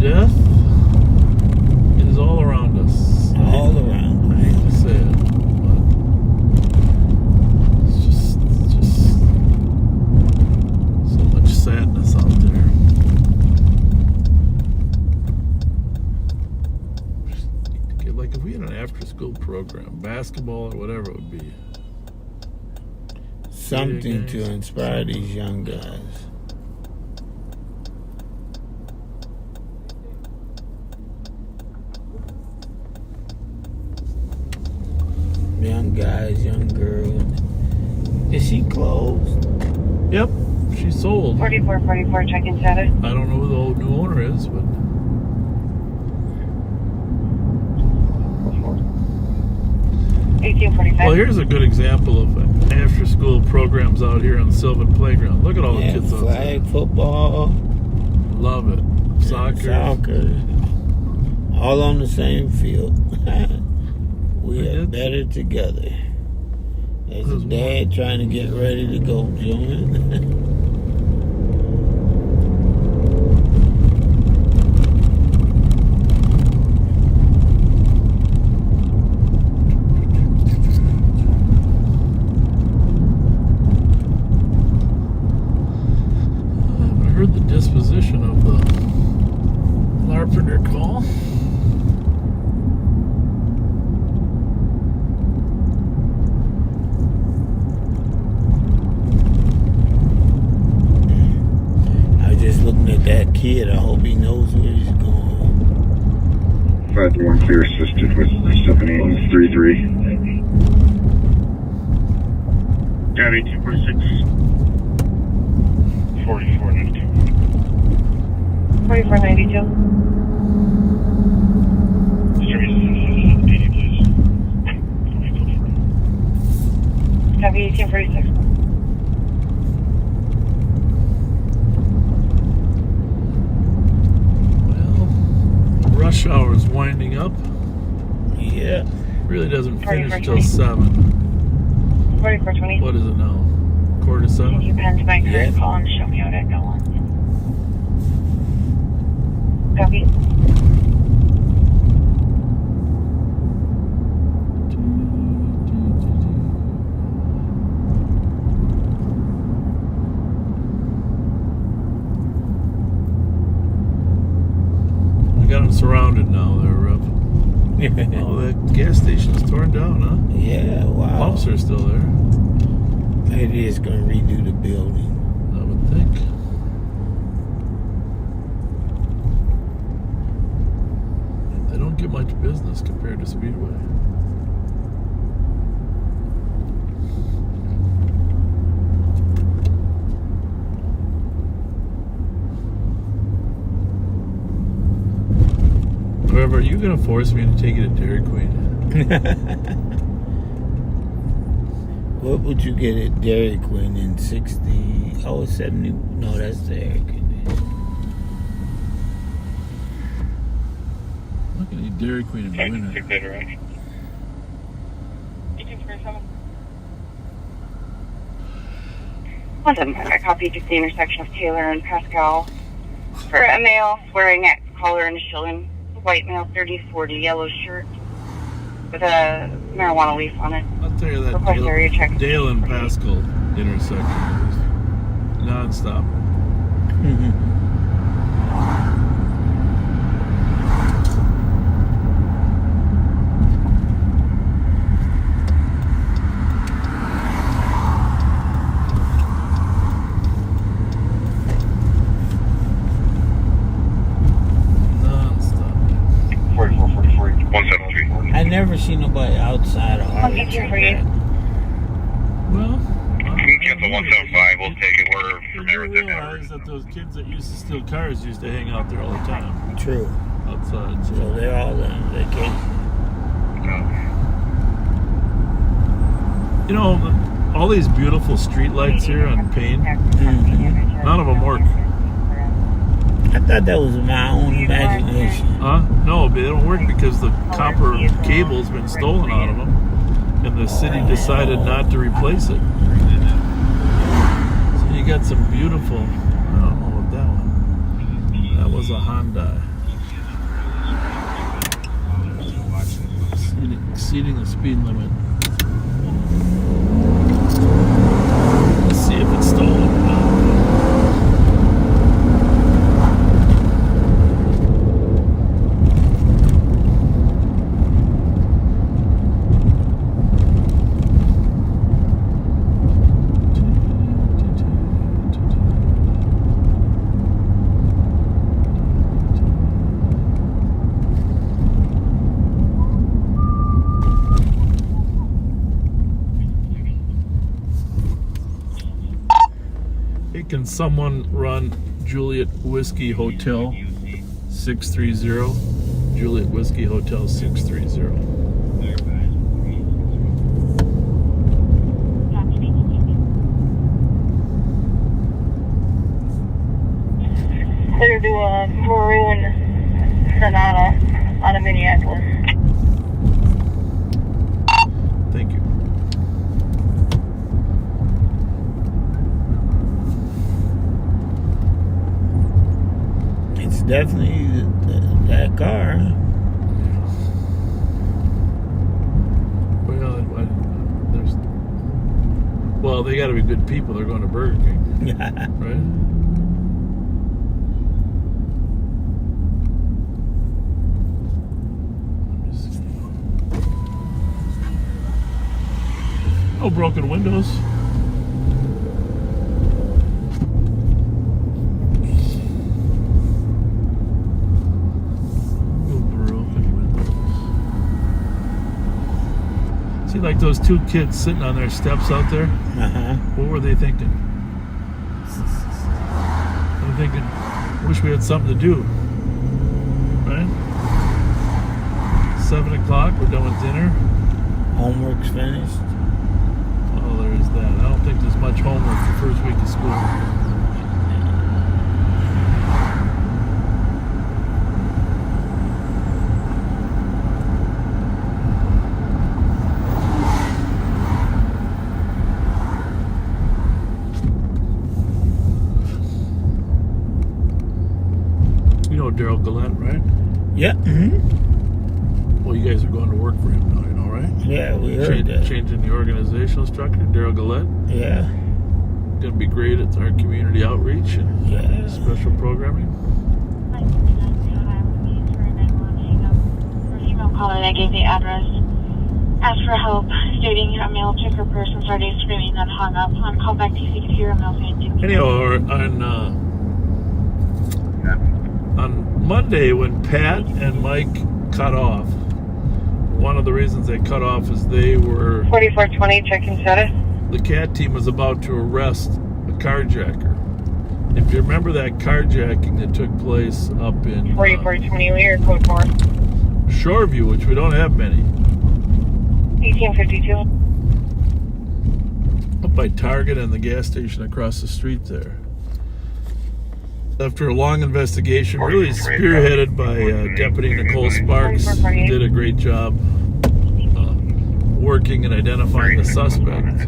Death is all around us. All around. I hate to say it. Sadness out there. Like if we had an after-school program, basketball or whatever it would be. Something to inspire these young guys. Young guys, young girls. Is she closed? Yep. She sold. 4444 checking status. I don't know who the old new owner is, but 1845. well, here's a good example of after-school programs out here on the Sylvan Playground. Look at all the kids out there. Flag football. Love it. Soccer. All on the same field. We are better together. There's a dad trying to get ready to go join. Heard the disposition of the Larpenter call. I was just looking at that kid. I hope he knows where he's going. 5-1 clear assisted with 7833. Gabby 246. 4492. 4492. Distribution 80, please. Copy 1846. Well, rush hour is winding up. Yeah. Really doesn't finish till 7. 4420. What is it now? 6:45? You penned my current call and show me how to go on. Copy. I got them surrounded now. They're up. Oh, that gas station's torn down, huh? Yeah, wow. Pumps are still there. Maybe it's going to redo the building. I would think. They don't get much business compared to Speedway. However, are you going to force me to take you to Dairy Queen? What would you get at Dairy Queen in 60? Oh, 70. No, that's Dairy Queen. I'm not going to eat Dairy Queen in the winter. I copied at the intersection of Taylor and Pascal for a male wearing a collar and a shilling, a white male, 30-40, yellow shirt with a marijuana leaf on it. I'll tell you that Request area check. Dale and Pascal intersection is non-stop. I never see nobody outside of our Well, You can cancel 175. We'll take it. We're you from do there to there. realize that those kids that used to steal cars used to hang out there all the time True. outside. So they're all on vacation. You know, all these beautiful street lights here on Payne, none of them work. I thought that was my own imagination. Huh? No, they don't work because the copper cable's been stolen out of them, and the city decided not to replace it. So you got some beautiful. I don't know what that one. That was a Honda. Exceeding the speed limit. Let's see if it's stolen or not. Can someone run Juliet Whiskey Hotel 630? Juliet Whiskey Hotel 630. They're do a maroon Sonata on a Minneapolis. Thank you. It's definitely that car. Well, they got to be good people. They're going to Burger King, right? No broken windows. See, like those two kids sitting on their steps out there. What were they thinking? I'm thinking, wish we had something to do. Right? 7 o'clock, we're done with dinner. Homework's finished. Oh, there's that. I don't think there's much homework the first week of school. Daryl Gillette, right? Yeah. Well, you guys are going to work for him now, you know, right? Yeah, we heard that. Changing the organizational structure, Daryl Gillette. Yeah. Going to be great at our community outreach and special programming. Caller that gave the address. Asked for help, stating a male took her purse and started screaming, then hung up. On callback, TC could hear a male saying, anyhow, on Monday when Pat and Mike cut off, one of the reasons they cut off is they were 4420, checking status. The CAT team was about to arrest a carjacker. If you remember that carjacking that took place up in 4420, we are code 4. Shoreview, which we don't have many. 1852. Up by Target and the gas station across the street there. After a long investigation, really spearheaded by Deputy Nicole Sparks, who did a great job working and identifying the suspect.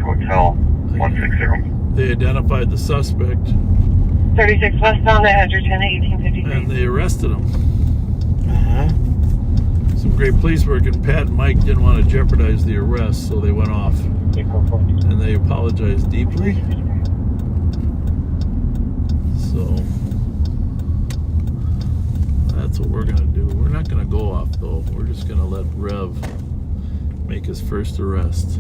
Hotel 160. They identified the suspect 36 westbound at Edgerton, 1853. and they arrested him. Uh-huh. Some great police work, and Pat and Mike didn't want to jeopardize the arrest, so they went off. And they apologized deeply. So that's what we're gonna do. We're not gonna go off though. We're just gonna let Rev make his first arrest.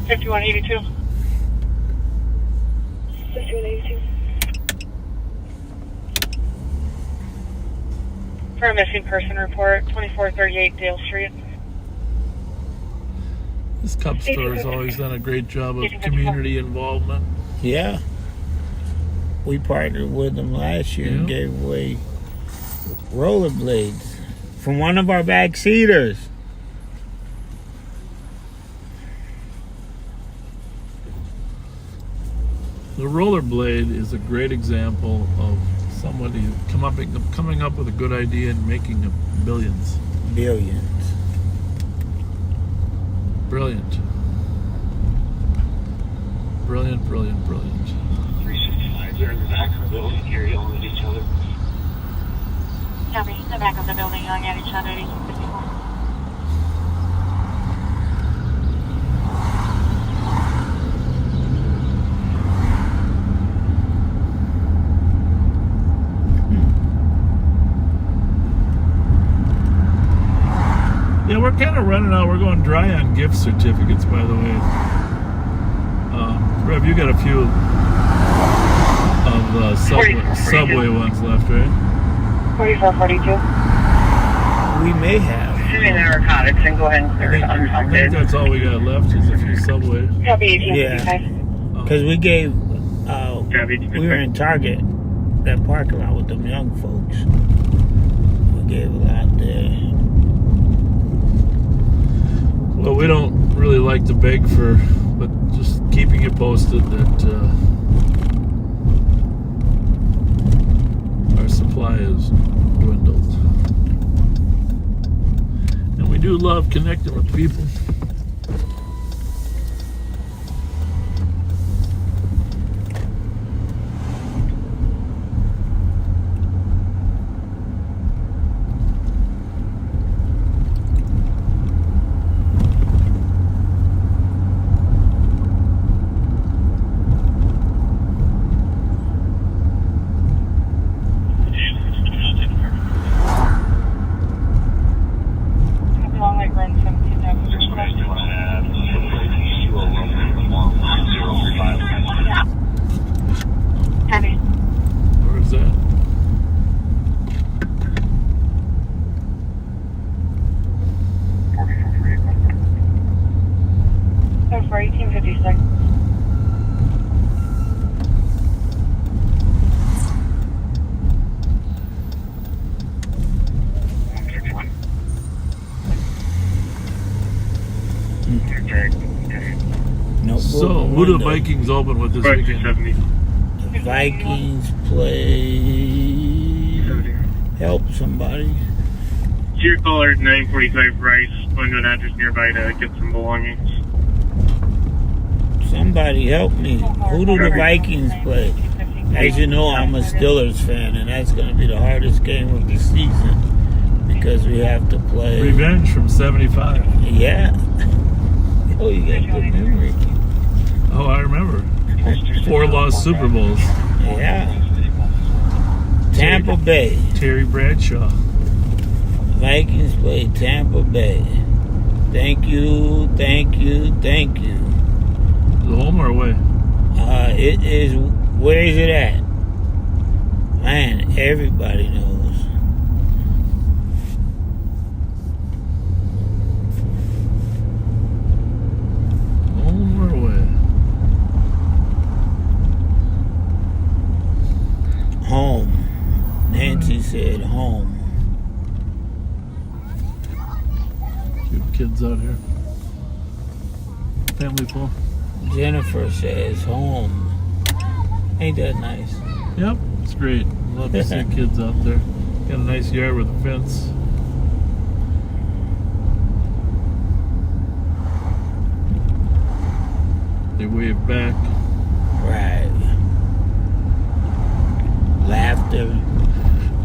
$51.82. 51.82. For a missing person report, 2438 Dale Street. This cup store has always done a great job of community involvement. Yeah. We partnered with them last year and gave away rollerblades from one of our backseaters. The rollerblade is a great example of somebody coming up with a good idea and making billions. Billions. Brilliant. Brilliant, brilliant, brilliant. 365, they're in the back of the building here yelling at each other. Copy. The back of the building yelling at each other at 1854. Yeah, we're kind of running out. We're going dry on gift certificates, by the way. Rev, you got a few of the subway ones left, right? 4442. We may have. Shooting narcotics and go ahead and clear it I think unfunded. that's all we got left is a few subway. Copy, 1855. Yeah. Because we gave, we were in Target, that parking lot with them young folks. We gave a lot there. Well, we don't really like to beg for, but just keeping you posted that our supply is dwindled. And we do love connecting with people. Where's that? For 1856. No. So, who do the Vikings open with this weekend? 70. The Vikings play. Help somebody. Your caller 945 Rice. Going to an address nearby to get some belongings. Somebody help me. Who do the Vikings play? As you know, I'm a Steelers fan, and that's going to be the hardest game of the season because we have to play. Revenge from 75. Yeah. Oh, you got good memory. Oh, I remember. 4 lost Super Bowls. Yeah. Tampa Bay. Terry Bradshaw. Vikings play Tampa Bay. Thank you, thank you, thank you. Is it home or away? It is. Where is it at? Man, everybody knows. Home or away? Home. Nancy said home. Cute kids out here. Family full. Jennifer says home. Ain't that nice? Yep, it's great. Love to see kids out there. Got a nice yard with a fence. They wave back. Right. Laughter.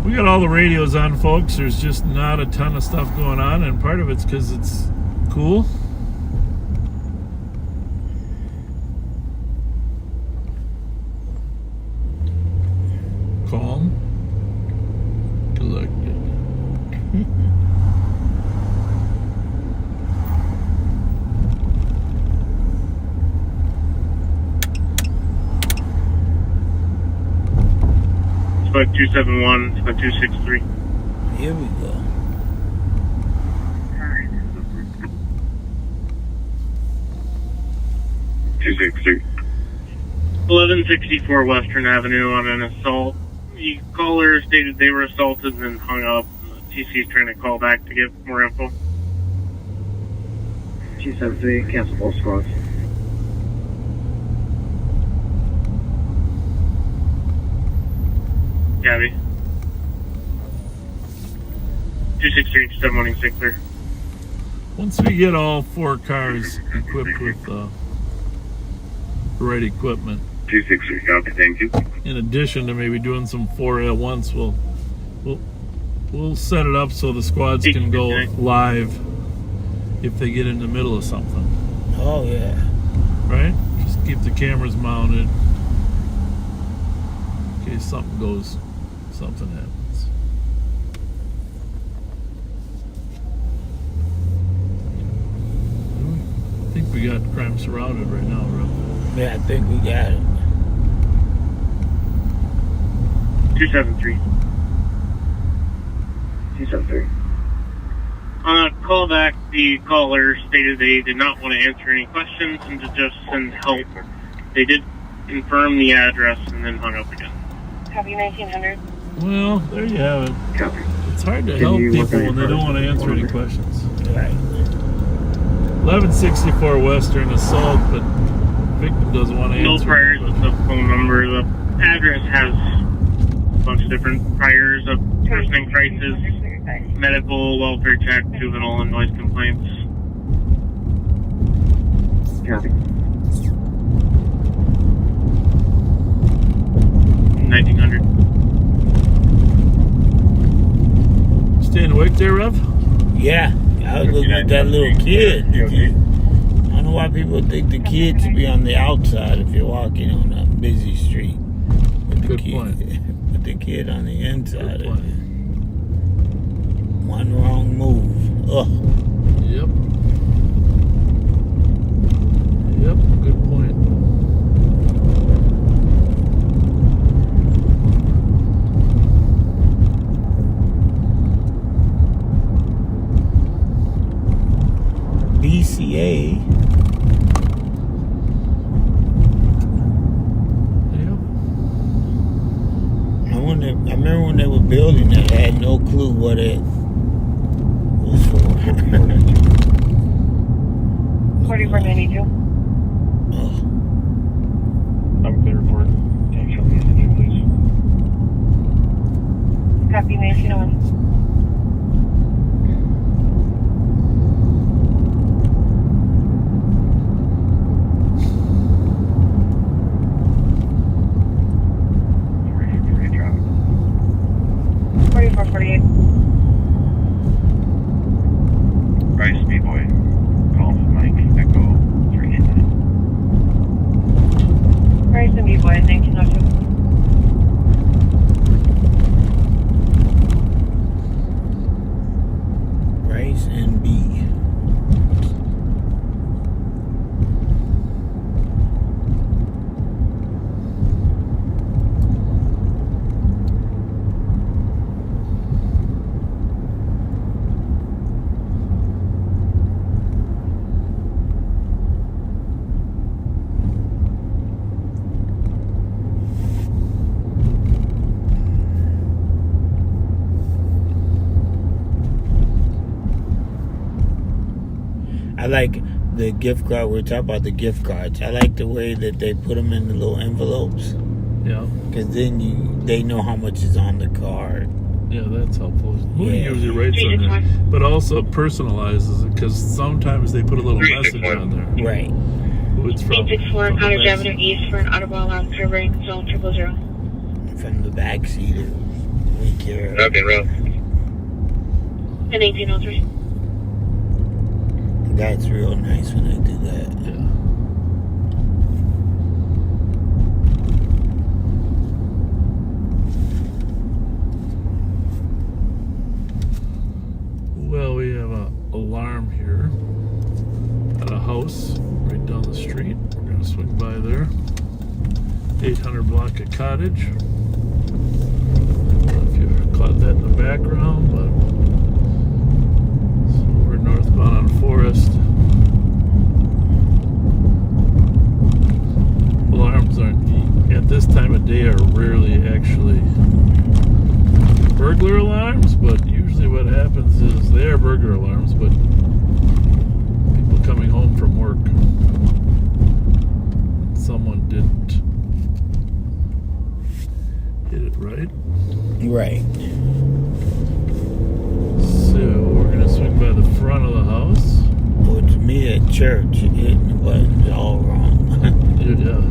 We got all the radios on, folks. There's just not a ton of stuff going on, and part of it's because it's cool. Calm. Collected. It's about 271, it's about 263. Here we go. $263. 1164 Western Avenue on an assault. The caller stated they were assaulted and then hung up. TC is trying to call back to get more info. 273, cancel both squads. Gabby. 263 and 716 clear. Once we get all 4 cars equipped with the right equipment, 263, copy, thank you. in addition to maybe doing some 4 at once, we'll set it up so the squads can go live if they get in the middle of something. Oh, yeah. Right? Just keep the cameras mounted in case something happens. I think we got crime surrounded right now, Rob. Yeah, I think we got it. 273. 273. On a callback, the caller stated they did not want to answer any questions and to just send help. They did confirm the address and then hung up again. Copy 1900. Well, there you have it. Copy. It's hard to help people when they don't want to answer any questions. Right. 1164 Western assault, but victim doesn't want to No answer. priors with the phone number. The address has a bunch of different priors of worsening crisis, medical, welfare check, juvenile, and noise complaints. Copy. 1900. Staying awake there, Rev? Yeah. I was looking at that little kid. I don't know why people think the kid should be on the outside if you're walking on a busy street. But Good point. Put the kid on the inside Good of point. it. One wrong move. Ugh. Yep. Yep, good point. BCA. Yep. I remember when they were building it, I had no clue what it was for. 4492. Ugh. I'm clear for it. Can you show me the name, please? Copy 1901. Ready 4448. Rice, B-Boy. Call from Mike, Echo 389. Price and B-Boy, 1902. Rice and B. like the gift card. We're talking about the gift cards. I like the way that they put them in the little envelopes. Yeah. Because then they know how much is on the card. Yeah, that's helpful. Who Yeah. usually writes on there, but also personalizes it because sometimes they put a little message on there. Right. Who it's from. 864 Cottage Avenue East for an audible alarm covering zone 000. From the back seat, we care. Okay, route. And 1803. That's real nice when they do that. Yeah. Well, we have an alarm here at a house right down the street. We're going to swing by there. 800 block of Cottage. I don't know if you caught that in the background, but so we're northbound on Forest. Alarms aren't, at this time of day, are rarely actually burglar alarms, but usually what happens is they are burglar alarms, but people coming home from work, someone didn't hit it right. Right. So we're gonna swing by the front of the house. Well, to me at church, hitting the buttons all wrong. Yeah.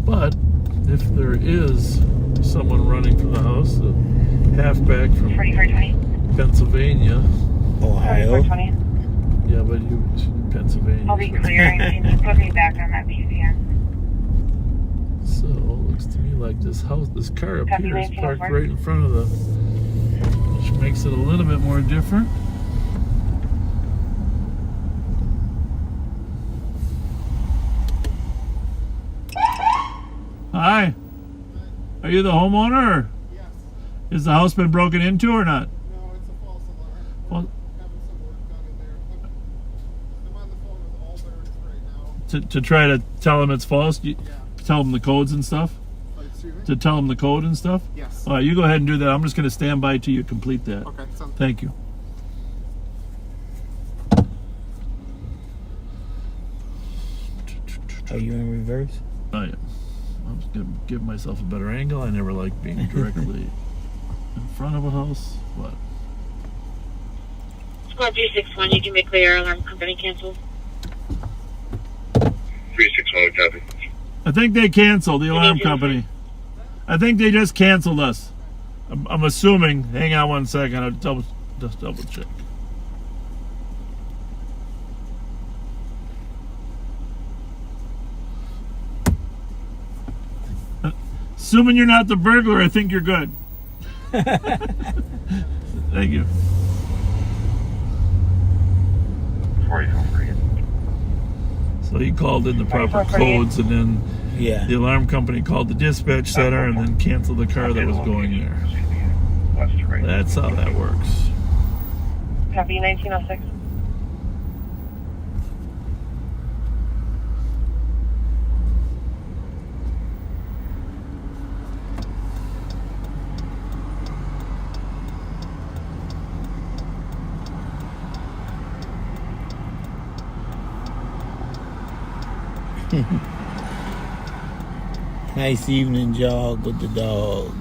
But if there is someone running from the house, a halfback from 4420. Pennsylvania. Ohio. 4420. Yeah, but you Pennsylvania. I'll be clearing. Can you put me back on that PCN? So it looks to me like this house, this car up Copy, here is parked 1904. right in front of the, which makes it a little bit more different. Hi. Are you the homeowner? Or Yes. is the house been broken into or not? No, it's a false alarm. Well, Having some work done in there. I'm on the phone with Albert right now. to try to tell them it's false? You, Yeah. tell them the codes and stuff? Excuse me? To tell them the code and stuff? Yes. All right, you go ahead and do that. I'm just going to stand by till you complete that. Okay, sounds Thank you. Are you in reverse? I am. I'm just going to give myself a better angle. I never like being directly in front of a house, but Squad 361, you can be clear. Alarm company canceled. 361, copy. I think they canceled the alarm company. I think they just canceled us. I'm assuming. Hang on one second. I'll just double check. Assuming you're not the burglar, I think you're good. Thank you. 44. So he called in the proper codes, and then Yeah. the alarm company called the dispatch center and then canceled the car that was going there. West to right. That's how that works. Copy 1906. Nice evening jog with the dog.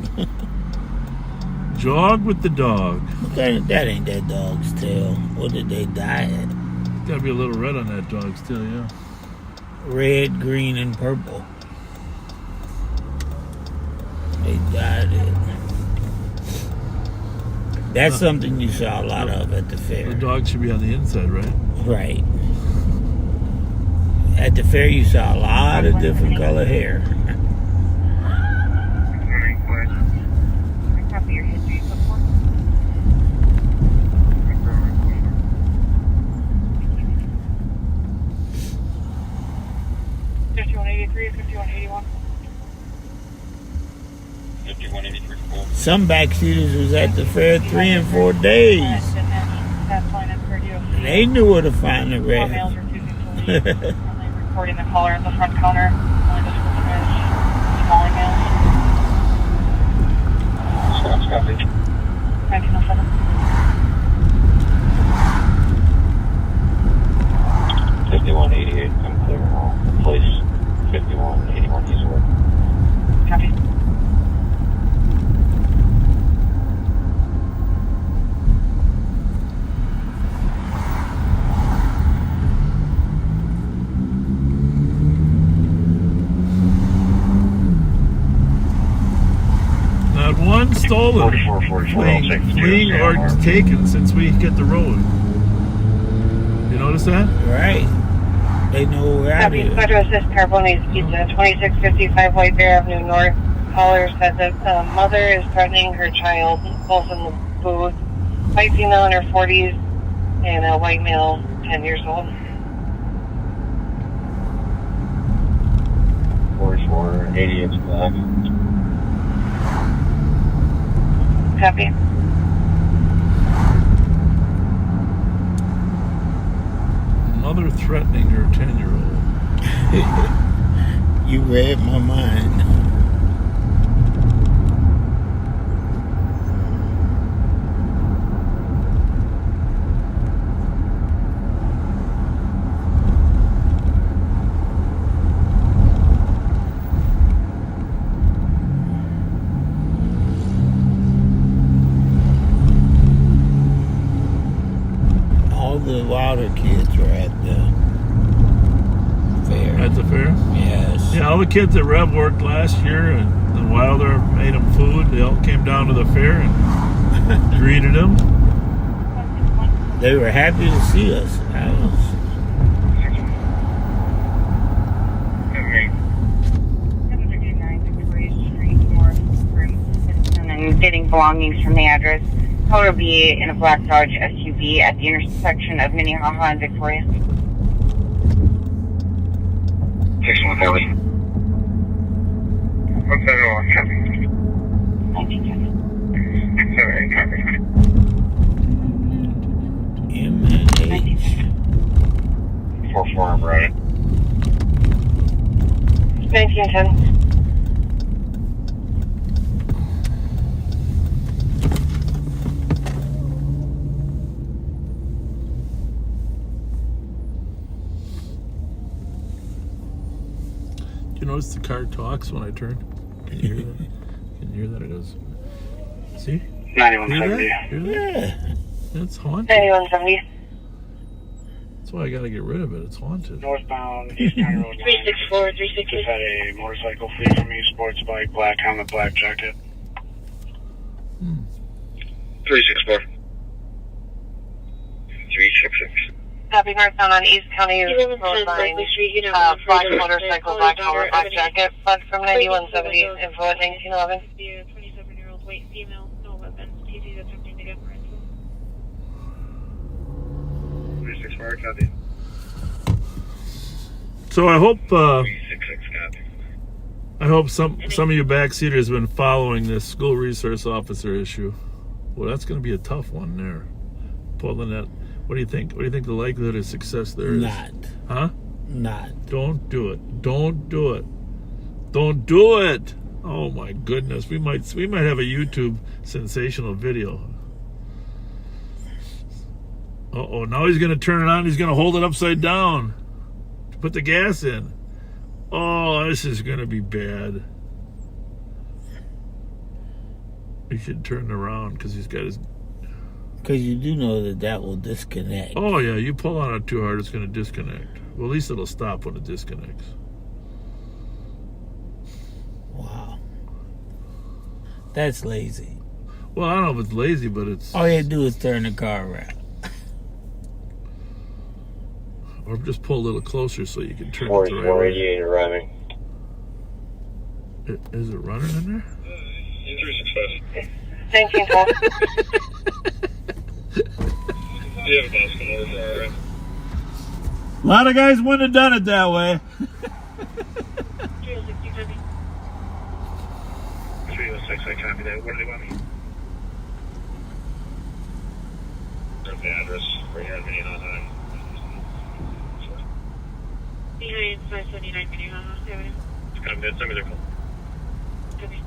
Jog with the dog. That ain't that dog's tail. What did they dye it? Gotta be a little red on that dog still, yeah. Red, green, and purple. They dyed it. That's something you saw a lot of at the fair. The dog should be on the inside, right? Right. At the fair, you saw a lot of different color hair. Copy your history before. Some backseaters was at the fair 3 and 4 days. And they knew where to find the red. Recording the caller at the front counter. Only this one is small emails. response, copy. 1907. 5188, I'm clear. Place 5181, he's away. Copy. Not one stolen, 4444, I'll take fleeing or taken since we hit the road. You notice that? Right. They know we're out Copy. here. Fletcher Assist Carboni's Pizza, 2655 White Bear Avenue North. Caller said that the mother is threatening her child, both in the booth. White female in her 40s and a white male, 10 years old. 4488 black. Copy. Mother threatening her 10-year-old. You read my mind. All the Wilder kids were at the fair. At the fair? Yes. Yeah, all the kids at Rev worked last year, and Wilder made them food. They all came down to the fair and greeted them. They were happy to see us. I was, 759 Victoria Street North, and then getting belongings from the address. Color will be in a black Dodge SUV at the intersection of Minnehaha and Victoria. 6130. 171, copy. 1910. 78, copy. MH. 44, I'm right. 1910. You notice the car talks when I turn? Can you hear that? Can you hear that? It goes. See? Hear 9170. that? Hear that? Yeah. It's haunted. 9170. That's why I gotta get rid of it. It's haunted. Northbound, East County Road 364, Just had a motorcycle flee from me, sports bike, black helmet, black jacket. 364. 366. Copy. Northbound on East County Road 9. Black motorcycle, black helmet, black jacket. Flood from 9170. Info at 1911. 27-year-old white female, no weapons. TC's attempting to get more info. 364, copy. So I hope 366, copy. I hope some of you backseaters have been following this school resource officer issue. Well, that's going to be a tough one there. Pulling that. What do you think? What do you think the likelihood of success there is? Not. Huh? Not. Don't do it. Don't do it. Don't do it. Oh my goodness. We might have a YouTube sensational video. Uh-oh, now he's going to turn it on. He's going to hold it upside down to put the gas in. Oh, this is going to be bad. He should turn it around because he's got his... Because you do know that will disconnect. Oh, yeah, you pull on it too hard, it's going to disconnect. Well, at least it'll stop when it disconnects. Wow. That's lazy. Well, I don't know if it's lazy, but it's... All you have to do is turn the car around. Or just pull a little closer so you can turn it the right way. 4488 arriving. Is it running in there? 365. 1912. Do you have a bus come over for our ride? A lot of guys wouldn't have done it that way. 306, I copy that. Where do they want me? There's the address right here in Minnehaha. Behind 579 Minnehaha Avenue. It's kind of mid, send me their call. Okay.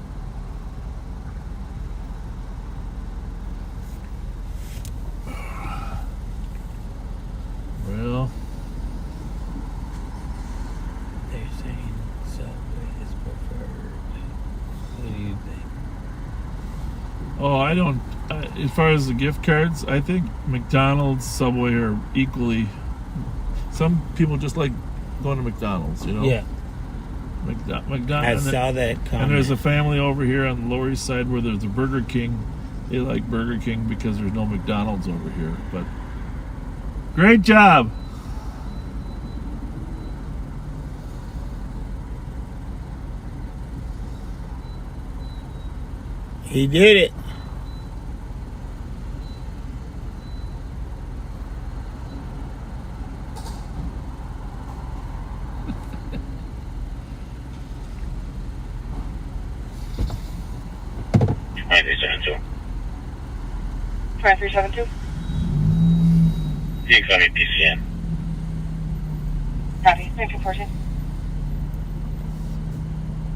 Oh, I don't. As far as the gift cards, I think McDonald's, Subway are equally. Some people just like going to McDonald's, you know. Yeah. McDonald's. I saw that comment. And there's a family over here on the Lower East Side where there's a Burger King. They like Burger King because there's no McDonald's over here. But great job. He did it. Hi, 372. 5372. You can call me PCN. Copy. 1914.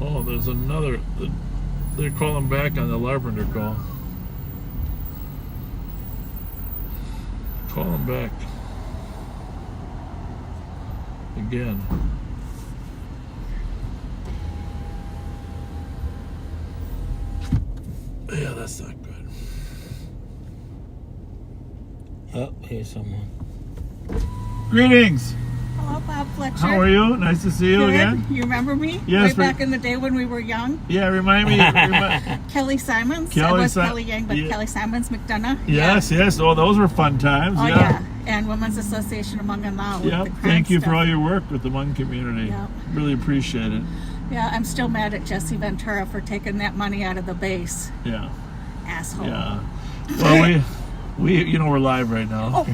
Oh, there's another. They're calling back on the Lavender call. Call them back. Again. Yeah, that's not good. Oh, here's someone. Greetings. Hello, Bob Fletcher. How are you? Nice to see you Good. again. You remember me? Yes, Way back in the day when we were young. Yeah, remind me. Kelly Simons. Kelly I was Si- Kelly Yang, but yeah. Kelly Simons McDonough. Yes, yes. Oh, those were fun times. Oh, yeah. yeah. And Women's Association of Hmong and Lao. with Yep. the crime Thank you for stuff. all your work with the Hmong community. Yep. Really appreciate it. Yeah, I'm still mad at Jesse Ventura for taking that money out of the base. Yeah. Asshole. Yeah. Well, we you know we're live right now.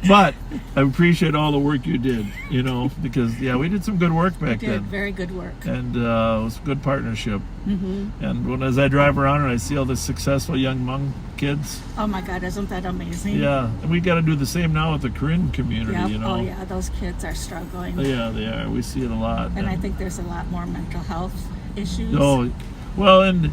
But I appreciate all the work you did, you know, because we did some good work back did then. very good work. And it was a good partnership. Mm-hmm. And as I drive around and I see all the successful young Hmong kids, Oh my God, isn't that amazing? yeah, and we got to do the same now with the Korean community, Yep. you know. Oh yeah, those kids are struggling. Yeah, they are. We see it a lot. And I think there's a lot more mental health issues. Oh, well, and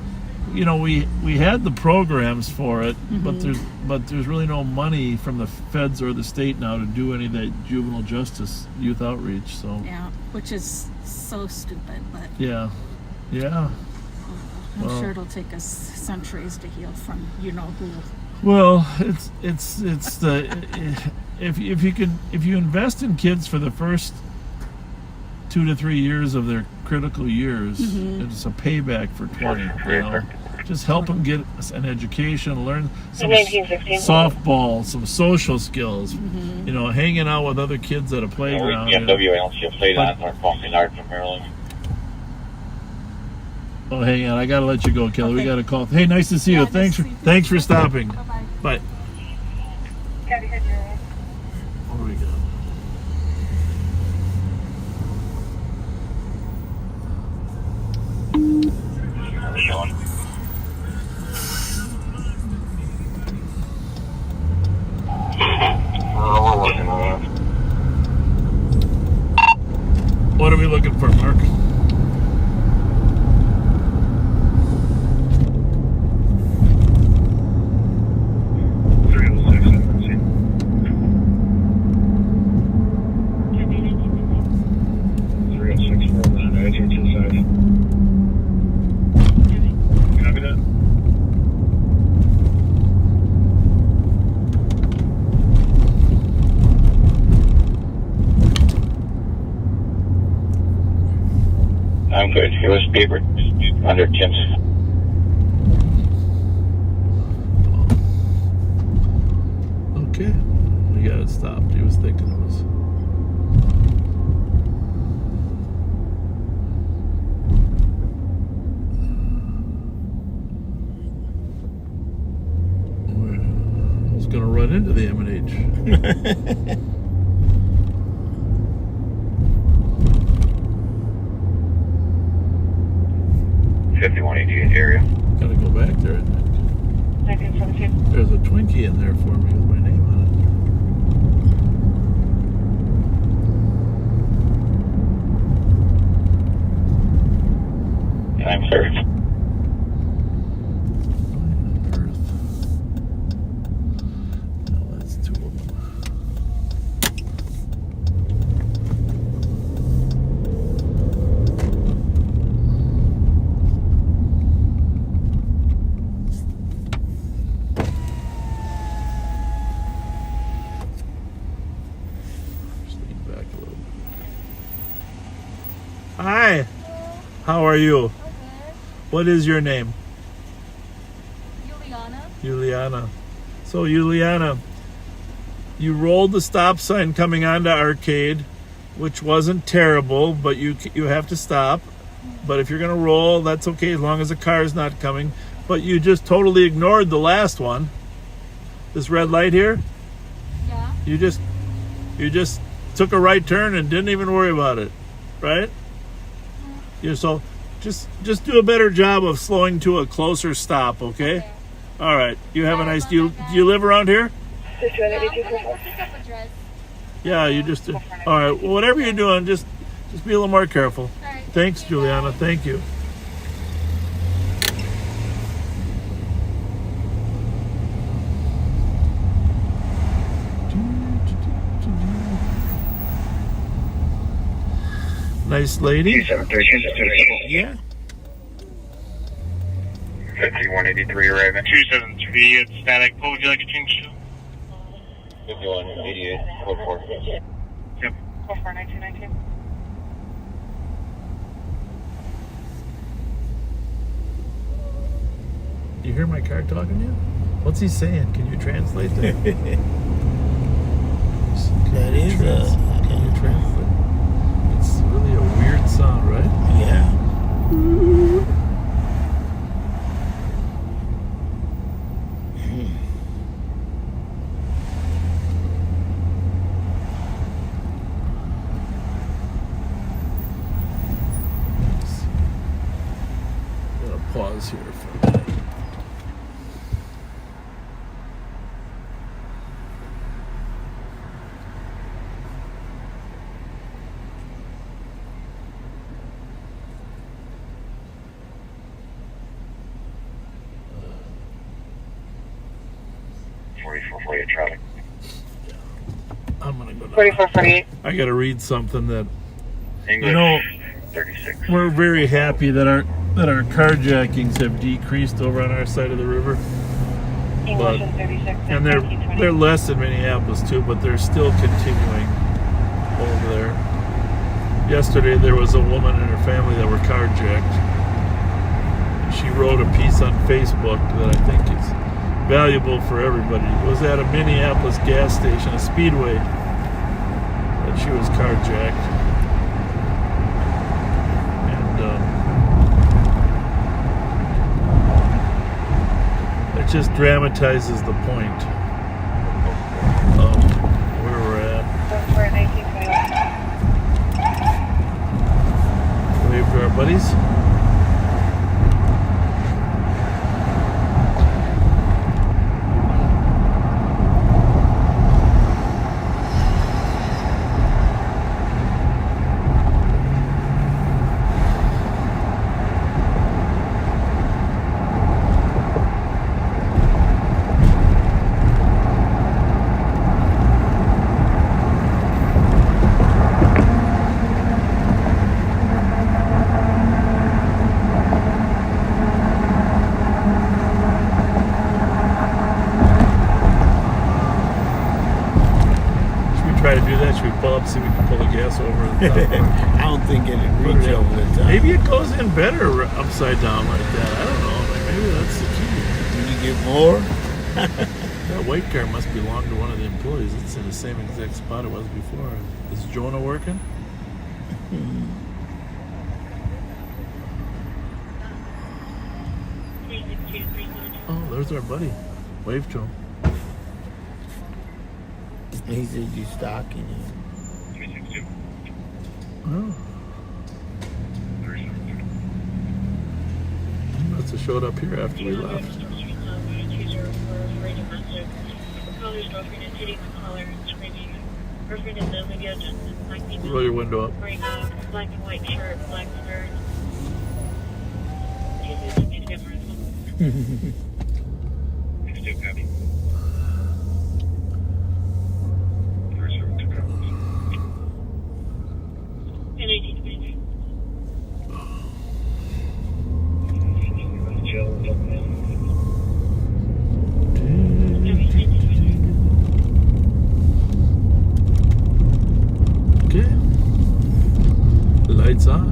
you know we had the programs for it, Mm-hmm. but there's really no money from the feds or the state now to do any of that juvenile justice youth outreach. So Yeah, which is so stupid, but yeah. I'm Well- sure it'll take us centuries to heal from you know who. Well, it's the if you invest in kids for the first 2 to 3 years of their critical years, it's a payback for 20. You know? Just help them get an education, learn some 1916. softball, some social skills. You know, hanging out with other kids at a playground. you know. BMW, I don't see a plate on our crossing guard from Maryland. Oh, hang on, I gotta let you go, Kelly. We Okay. got a call. Hey, nice to see you. Yeah, nice to see you. Thanks for stopping. Bye-bye. Bye. Copy. Head your way. What do we got? Sean. We're working on it. What are we looking for, Mark? Copy that. I'm good. It was paper under Tim's. Okay. We got it stopped. He was thinking it was. I was going to run into the M&H. 5188 area. Got to go back there, I think. 1917. There's a Twinkie in there for me with my name on And I'm third. it. Why on earth? No, that's two of them. Hi. How are you? What is your name? Juliana. So, Juliana, you rolled the stop sign coming onto Arcade, which wasn't terrible, but you have to stop. But if you're going to roll, that's okay as long as the car is not coming. But you just totally ignored the last one. This red light here? Yeah. You just took a right turn and didn't even worry about it, right? So just do a better job of slowing to a closer stop, okay? All right. You have a nice. Do you live around here? Yeah. You just. All right. Well, whatever you're doing, just be a little more careful. Thanks, Juliana. Thank you. Nice lady. Yeah. 5183 arriving. 273, it's static. What would you like to change to? 5188, code 4. Yep. 449292. You hear my car talking to you? What's he saying? Can you translate that? That is Can you translate? It's really a weird sound, right? Yeah. I'm gonna pause here for a minute. Traffic. I'm gonna go. 4448. I gotta read something that English 36. we're very happy that our carjackings have decreased over on our side of the river. English 36. And they're less in Minneapolis too, but they're still continuing over there. Yesterday there was a woman and her family that were carjacked. She wrote a piece on Facebook that I think is valuable for everybody. It was at a Minneapolis gas station, a Speedway, that she was carjacked. And it just dramatizes the point of where we're at. We're at 1921. Wave to our buddies. Try to do that? Should we pull up, see if we can pull the gas over the top? I don't think it'd reach over the top. Maybe it goes in better upside down like that. I don't know. Maybe that's the key. Do you get more? That white car must belong to one of the employees. It's in the same exact spot it was before. Is Jonah working? Oh, there's our buddy. Wave to him. He said you stalking him. 362. Oh. He must have showed up here after we left. Roll your window up. Wearing a black and white shirt, black skirt. Still copy. In 1823. Okay. The lights on.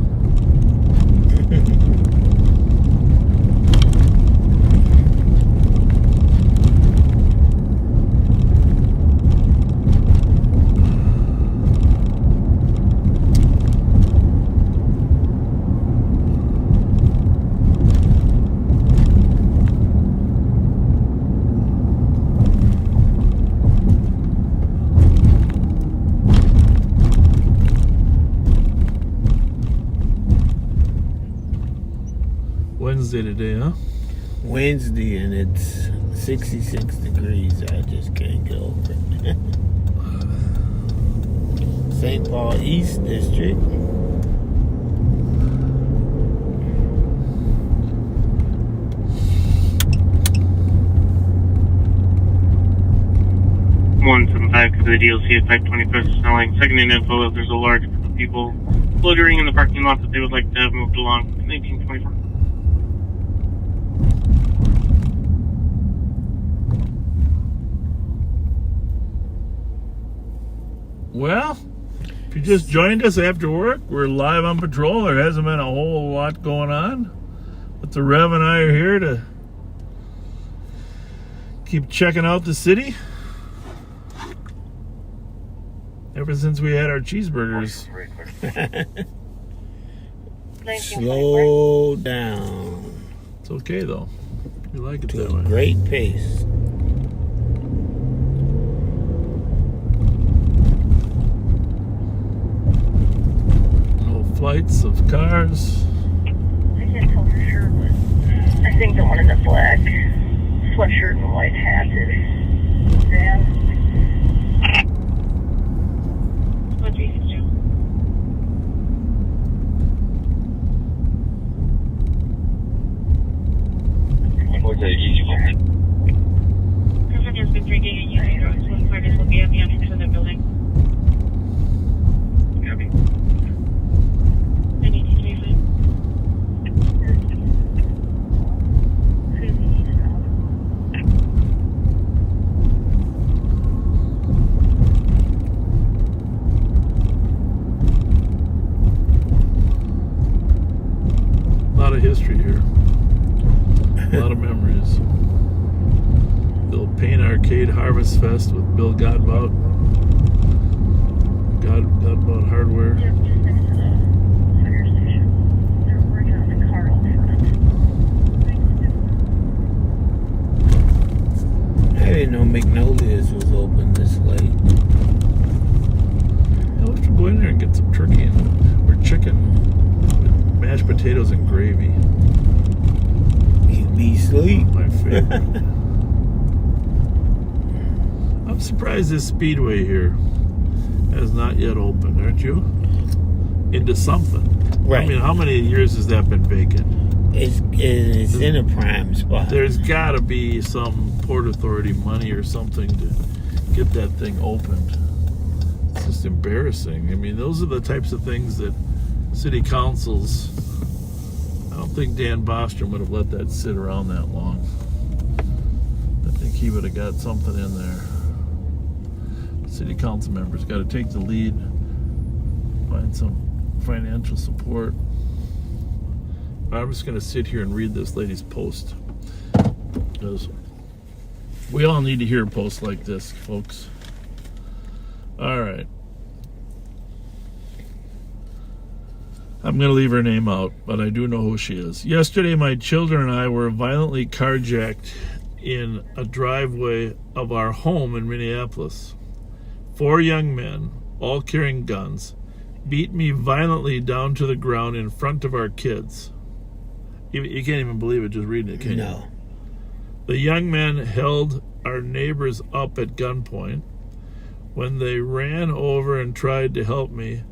Wednesday today, huh? Wednesday, and it's 66 degrees. I just can't get over it. St. Paul East District. One to the back of the DLC at 521st Snelling. Second in info, there's a large group of people loitering in the parking lot that they would like to have moved along. 1924. Well, if you just joined us after work, we're live on patrol. There hasn't been a whole lot going on, but the Rev and I are here to keep checking out the city. Ever since we had our cheeseburgers. Slow down. It's okay though. We like it To that a way. great pace. No flights of cars. I can't tell for sure, but I think the one in the black sweatshirt and white hat is Van. What do you do? What's that easy one? Person has been drinking and using drugs. One parties will be at the entrance of the building. Copy. I need you to be fine. A lot of history here. A lot of memories. The old Paint Arcade Harvest Fest with Bill Godbout. Godbout Hardware. Yep, just next to the fire station. They're working on the car out front. I didn't know Magnolia's was open this late. Yeah, let's go in there and get some turkey or chicken with mashed potatoes and gravy. You be asleep. My favorite. I'm surprised this speedway here has not yet opened, aren't you? Into something. Right. I mean, how many years has that been vacant? It's in a prime spot. There's got to be some Port Authority money or something to get that thing opened. It's just embarrassing. I mean, those are the types of things that city councils... I don't think Dan Bostrom would have let that sit around that long. I think he would have got something in there. City council members got to take the lead, find some financial support. I'm just going to sit here and read this lady's post, because we all need to hear posts like this, folks. All right. I'm going to leave her name out, but I do know who she is. Yesterday, my children and I were violently carjacked in a driveway of our home in Minneapolis. 4 young men, all carrying guns, beat me violently down to the ground in front of our kids. You can't even believe it just reading it, can you? No. The young men held our neighbors up at gunpoint. When they ran over and tried to help me,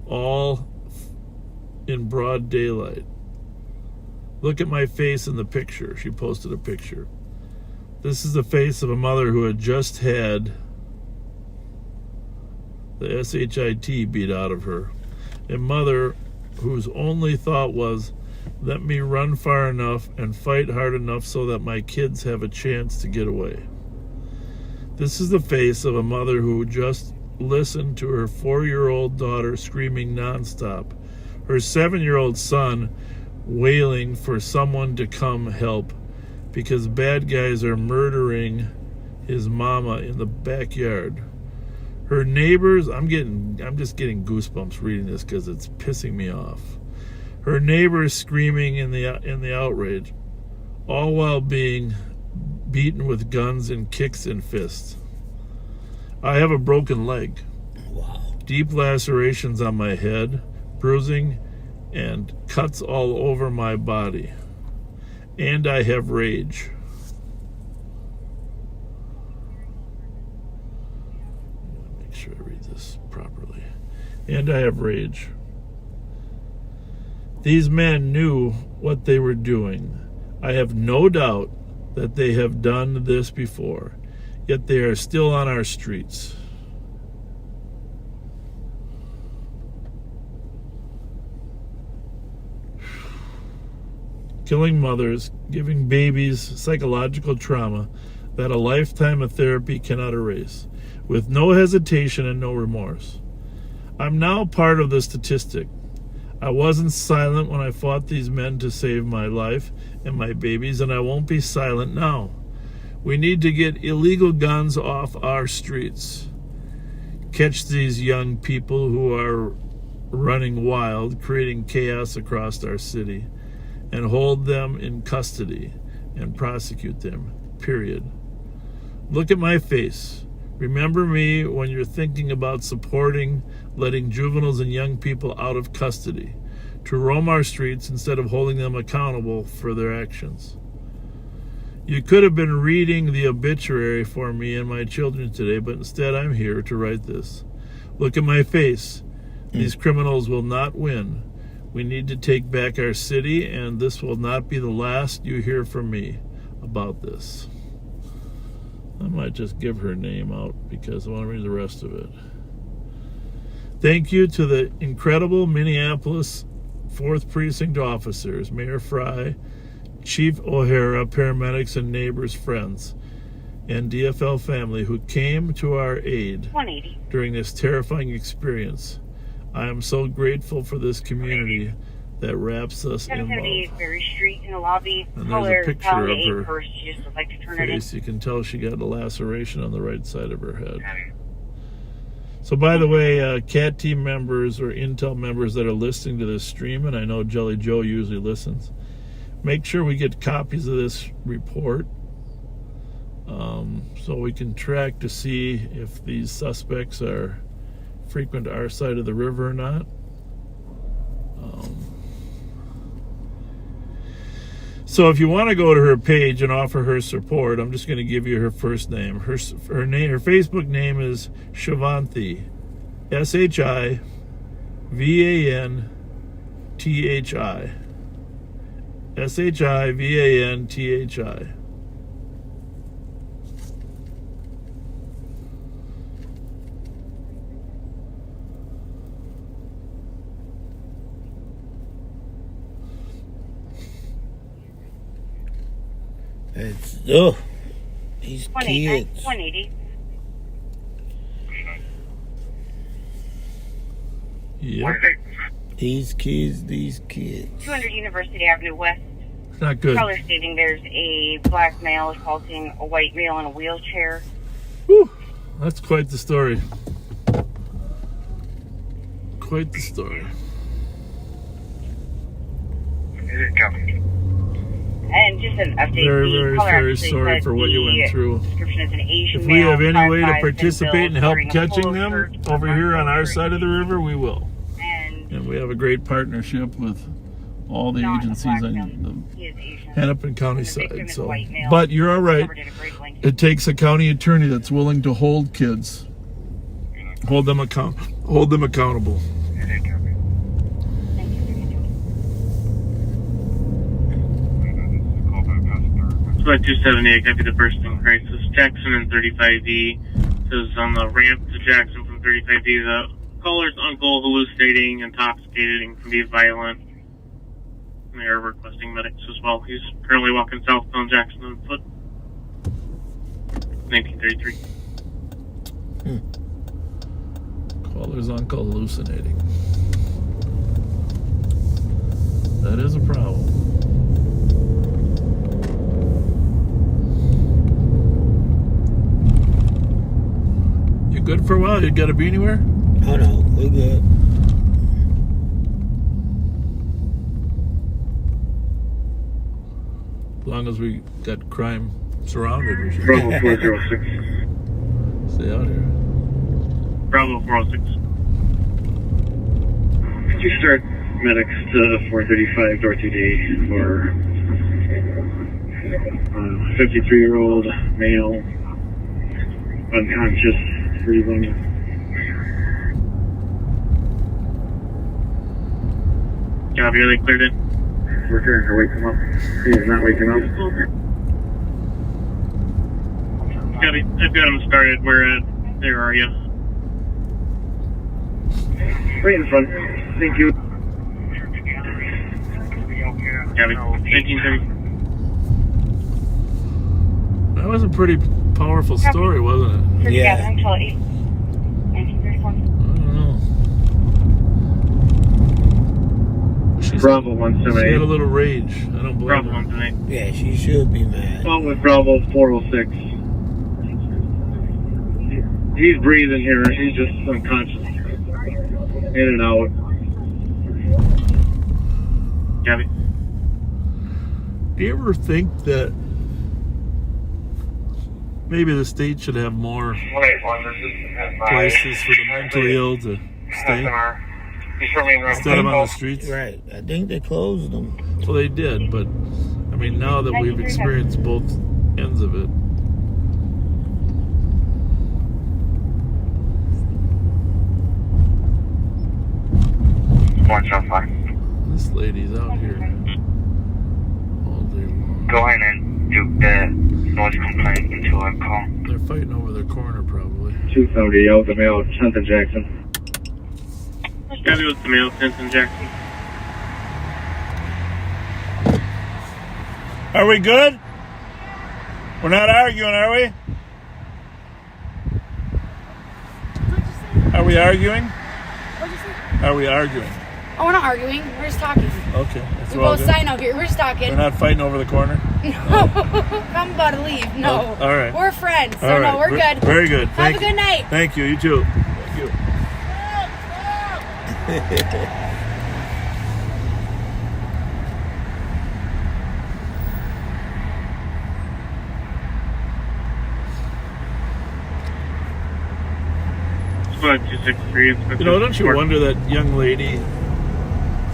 all in broad daylight. Look at my face in the picture. She posted a picture. This is the face of a mother who had just had the SHIT beat out of her. A mother whose only thought was, let me run far enough and fight hard enough so that my kids have a chance to get away. This is the face of a mother who just listened to her 4-year-old daughter screaming nonstop, her 7-year-old son wailing for someone to come help because bad guys are murdering his mama in the backyard. Her neighbors, I'm just getting goosebumps reading this because it's pissing me off. Her neighbors screaming in the outrage, all while being beaten with guns and kicks and fists. I have a broken leg. Wow. Deep lacerations on my head, bruising, and cuts all over my body. And I have rage. Make sure I read this properly. And I have rage. These men knew what they were doing. I have no doubt that they have done this before, yet they are still on our streets. Killing mothers, giving babies psychological trauma that a lifetime of therapy cannot erase, with no hesitation and no remorse. I'm now part of the statistic. I wasn't silent when I fought these men to save my life and my babies, and I won't be silent now. We need to get illegal guns off our streets. Catch these young people who are running wild, creating chaos across our city, and hold them in custody and prosecute them, period. Look at my face. Remember me when you're thinking about supporting letting juveniles and young people out of custody to roam our streets instead of holding them accountable for their actions. You could have been reading the obituary for me and my children today, but instead I'm here to write this. Look at my face. These criminals will not win. We need to take back our city, and this will not be the last you hear from me about this. I might just give her name out because I want to read the rest of it. Thank you to the incredible Minneapolis 4th Precinct officers, Mayor Fry, Chief O'Hara, paramedics and neighbors, friends, and DFL family who came to our aid during this terrifying experience. I am so grateful for this community that wraps us in love. Berry Street in the lobby. And there's a picture of her first. You just would like to turn face. You can tell she got a laceration on the right side of her head. So by the way, CAT team members or Intel members that are listening to this stream, and I know Jelly Joe usually listens, make sure we get copies of this report so we can track to see if these suspects are frequent our side of the river or not. So if you want to go to her page and offer her support, I'm just going to give you her first name. Her Facebook name is Shivanthi, SHIVANTHI. SHIVANTHI. It's, these kids. 180. Yep. These kids. 200 University Avenue West. Not good. Caller stating there's a black male assaulting a white male in a wheelchair. Whew, that's quite the story. Quite the story. And just an update. Very, very sorry for what you went through. If we have any way to participate and help catching them over here on our side of the river, we will. And we have a great partnership with all the agencies on the Hennepin County side. So, but you're all right. It takes a county attorney that's willing to hold kids, hold them accountable. Flight 278, copy the bursting crisis. Jackson and 35D says on the ramp to Jackson from 35D, the caller's uncle hallucinating, intoxicated, and can be violent. And they are requesting medics as well. He's currently walking southbound Jackson on foot. 1933. Caller's uncle hallucinating. That is a problem. You good for a while? You got to be anywhere? Oh no, we're good. As long as we got crime surrounded, we should Bravo 406. stay out here. Bravo 406. Could you start medics to 435 Dorothy D for 53-year-old male, unconscious, breathing. Copy, are they cleared in? We're trying to wake him up. He is not waking up. Copy, I've got him started. Where are you? Right in front. Thank you. Copy, 1930. That was a pretty powerful story, wasn't it? Yeah. I don't know. Bravo She 178. had a little rage. I don't blame Bravo her. 178. Yeah, she should be mad. Well, with Bravo 406. He's breathing here. He's just unconscious. In and out. Copy. Do you ever think that maybe the state should have more places for the mentally ill to stay instead of on the streets? Right. I think they closed them. Well, they did, but I mean, now that we've experienced both ends of it, this lady's out here all day long. Go ahead and do the noise complaint until I call. They're fighting over their corner, probably. 270 out the mail, Trenton Jackson. Copy with the mail, Trenton Jackson. Are we good? We're not arguing, are we? Are we arguing? What'd you say? Are we arguing? Oh, we're not arguing. We're just talking. Okay. That's We all both good. sign out here. We're just talking. We're not fighting over the corner? No. I'm about to leave. No. Oh, all right. We're friends. So All right. no, we're good. Very good. Have Thank a good night. Thank you. You too. Thank you. Squad 263. You know, don't you wonder that young lady,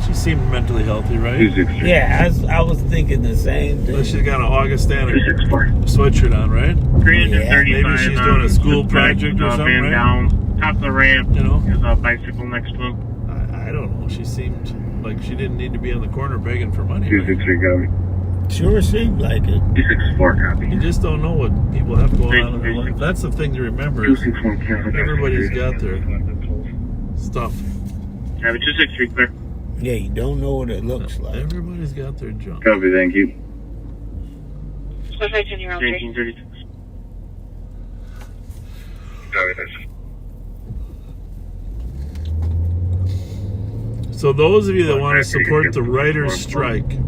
she seemed mentally healthy, right? Yeah, I was thinking the same thing. Well, she's got an Augustana sweatshirt on, right? 335. Maybe she's doing a school project or something, van right? down. Top of the ramp. You know? There's a bicycle next to him. I don't know. She seemed like she didn't need to be on the corner begging for money. 263, copy. Sure seemed like it. 264, copy. You just don't know what people have going on in their life. That's the thing to remember. Is everybody's got their stuff. Copy, 263, clear. Yeah, you don't know what it looks like. Everybody's got their junk. Copy, thank you. Switch right to your own 1936. Copy, thanks. So those of you that want to support the writers' strike,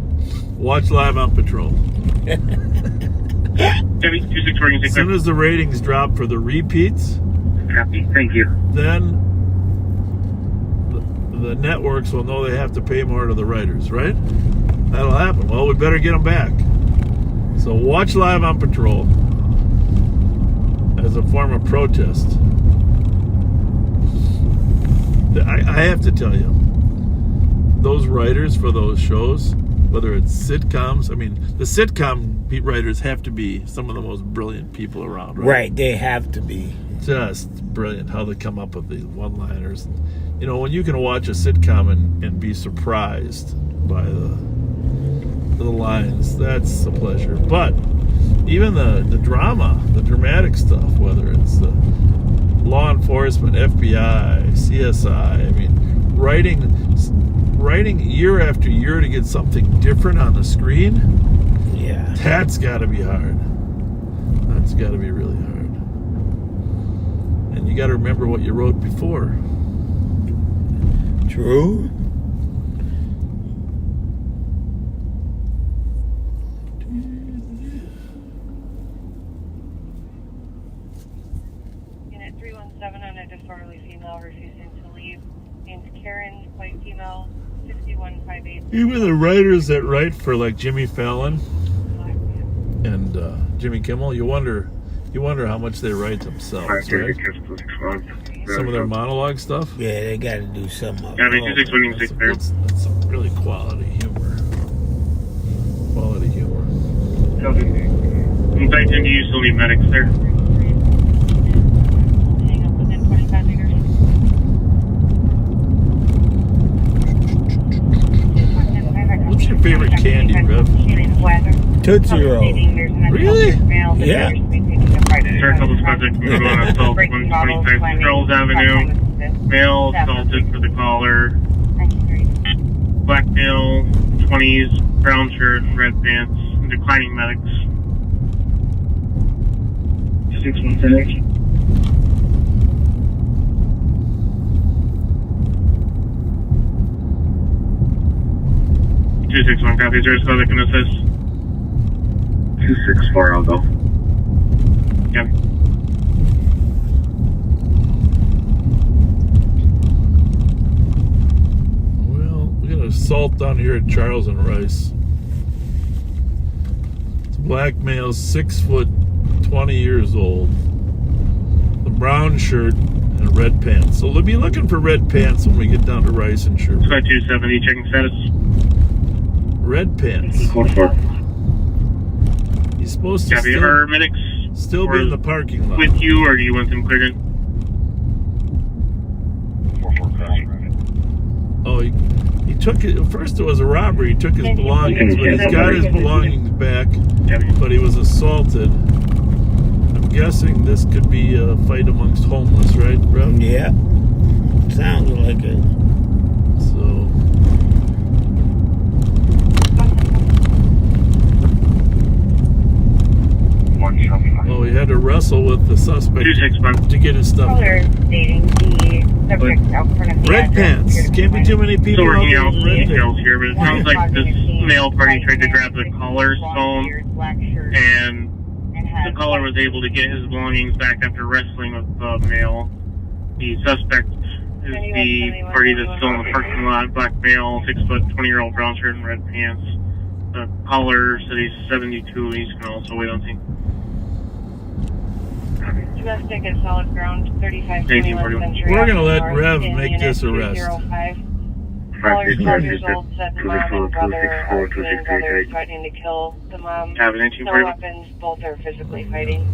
watch Live on Patrol. Copy, 264, As soon as the ratings drop for the repeats, copy, thank you. then the networks will know they have to pay more to the writers, right? That'll happen. Well, we better get them back. So watch Live on Patrol as a form of protest. I have to tell you, those writers for those shows, whether it's sitcoms, I mean, the sitcom writers have to be some of the most brilliant people around, right? Right, they have to be. Just brilliant how they come up with these one-liners. You know, when you can watch a sitcom and be surprised by the lines, that's a pleasure. But even the drama, the dramatic stuff, whether it's the law enforcement, FBI, CSI, I mean, writing year after year to get something different on the screen, yeah, that's got to be hard. That's got to be really hard. And you got to remember what you wrote before. True. Unit 317 on a disorderly female refusing to leave. Named Karen, white female, 6158. Even the writers that write for like Jimmy Fallon and Jimmy Kimmel, you wonder how much they write themselves, right? Some of their monologue stuff. Yeah, they got to do some of Copy, it. 261, That's some really quality humor. Quality humor. In fact, do you still need medics there? Hang up within 25 meters. What's your favorite candy, Rev? Tootsie Roll. Really? Yeah. Sir, a couple subjects moving on assault 125 Charles Avenue. Male assaulted for the collar. Black male, 20s, brown shirt, red pants, declining medics. 616. 261, copy. Is there a squad that can assist? 264, I'll go. Yep. Well, we got an assault down here at Charles and Rice. It's a black male, 6 foot, 20 years old. The brown shirt and red pants. So they'll be looking for red pants when we get down to Rice and Sherwood. Squad 270, checking status. Red pants. Code 4. He's supposed to Copy. Are medics still be in the parking lot. with you, or do you want them cleared in? 4-4 crossing. Oh, he took it. First, it was a robbery. He took his belongings, but he's got his belongings back. But he was assaulted. I'm guessing this could be a fight amongst homeless, right, Rev? Yeah. Sounds like it. So. Oh, he had to wrestle with the suspect to get his stuff. Stating the subject out front of the Red pants. Can't be too many people. Still working out red details pants. here, but it sounds like this male party tried to grab the collar phone, and the caller was able to get his belongings back after wrestling with the male. The suspect is the party that's still in the parking lot. Black male, 6 foot, 20-year-old, brown shirt and red pants. The caller said he's 72. He's can also wait on scene. Domestic at solid ground, 3521 Century. We're gonna let North, Rev in make unit this arrest. 205. Caller 12 years old, said the mom and brother are doing brother threatening to kill the mom. Have an No 1840. weapons, both are physically fighting.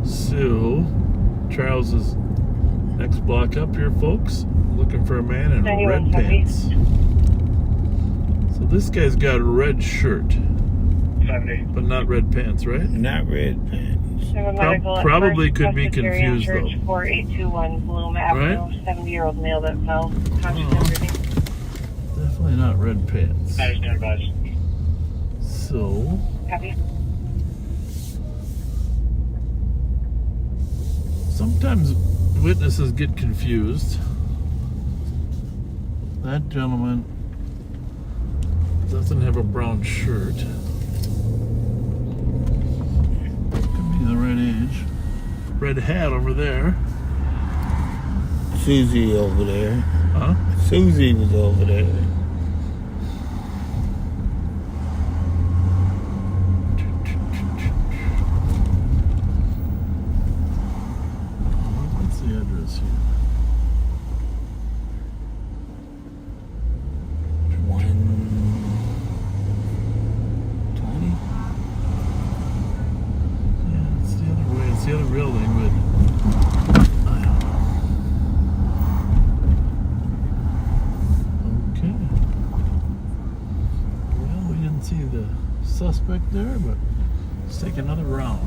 So, Charles is next block up here, folks. Looking for a man in red pants. So this guy's got a red shirt, but not red pants, right? Not red pants. Probably could be confused though. 4821 Bloom Avenue, 70-year-old male that fell. Conscious and breathing. Definitely not red pants. I stand advised. So, Copy. sometimes witnesses get confused. That gentleman doesn't have a brown shirt. Could be the right age. Red hat over there. Susie over there. Huh? Susie was over there. What's the address here? 120. Yeah, it's the other way. It's the other building, but I don't know. Okay. Well, we didn't see the suspect there, but let's take another round.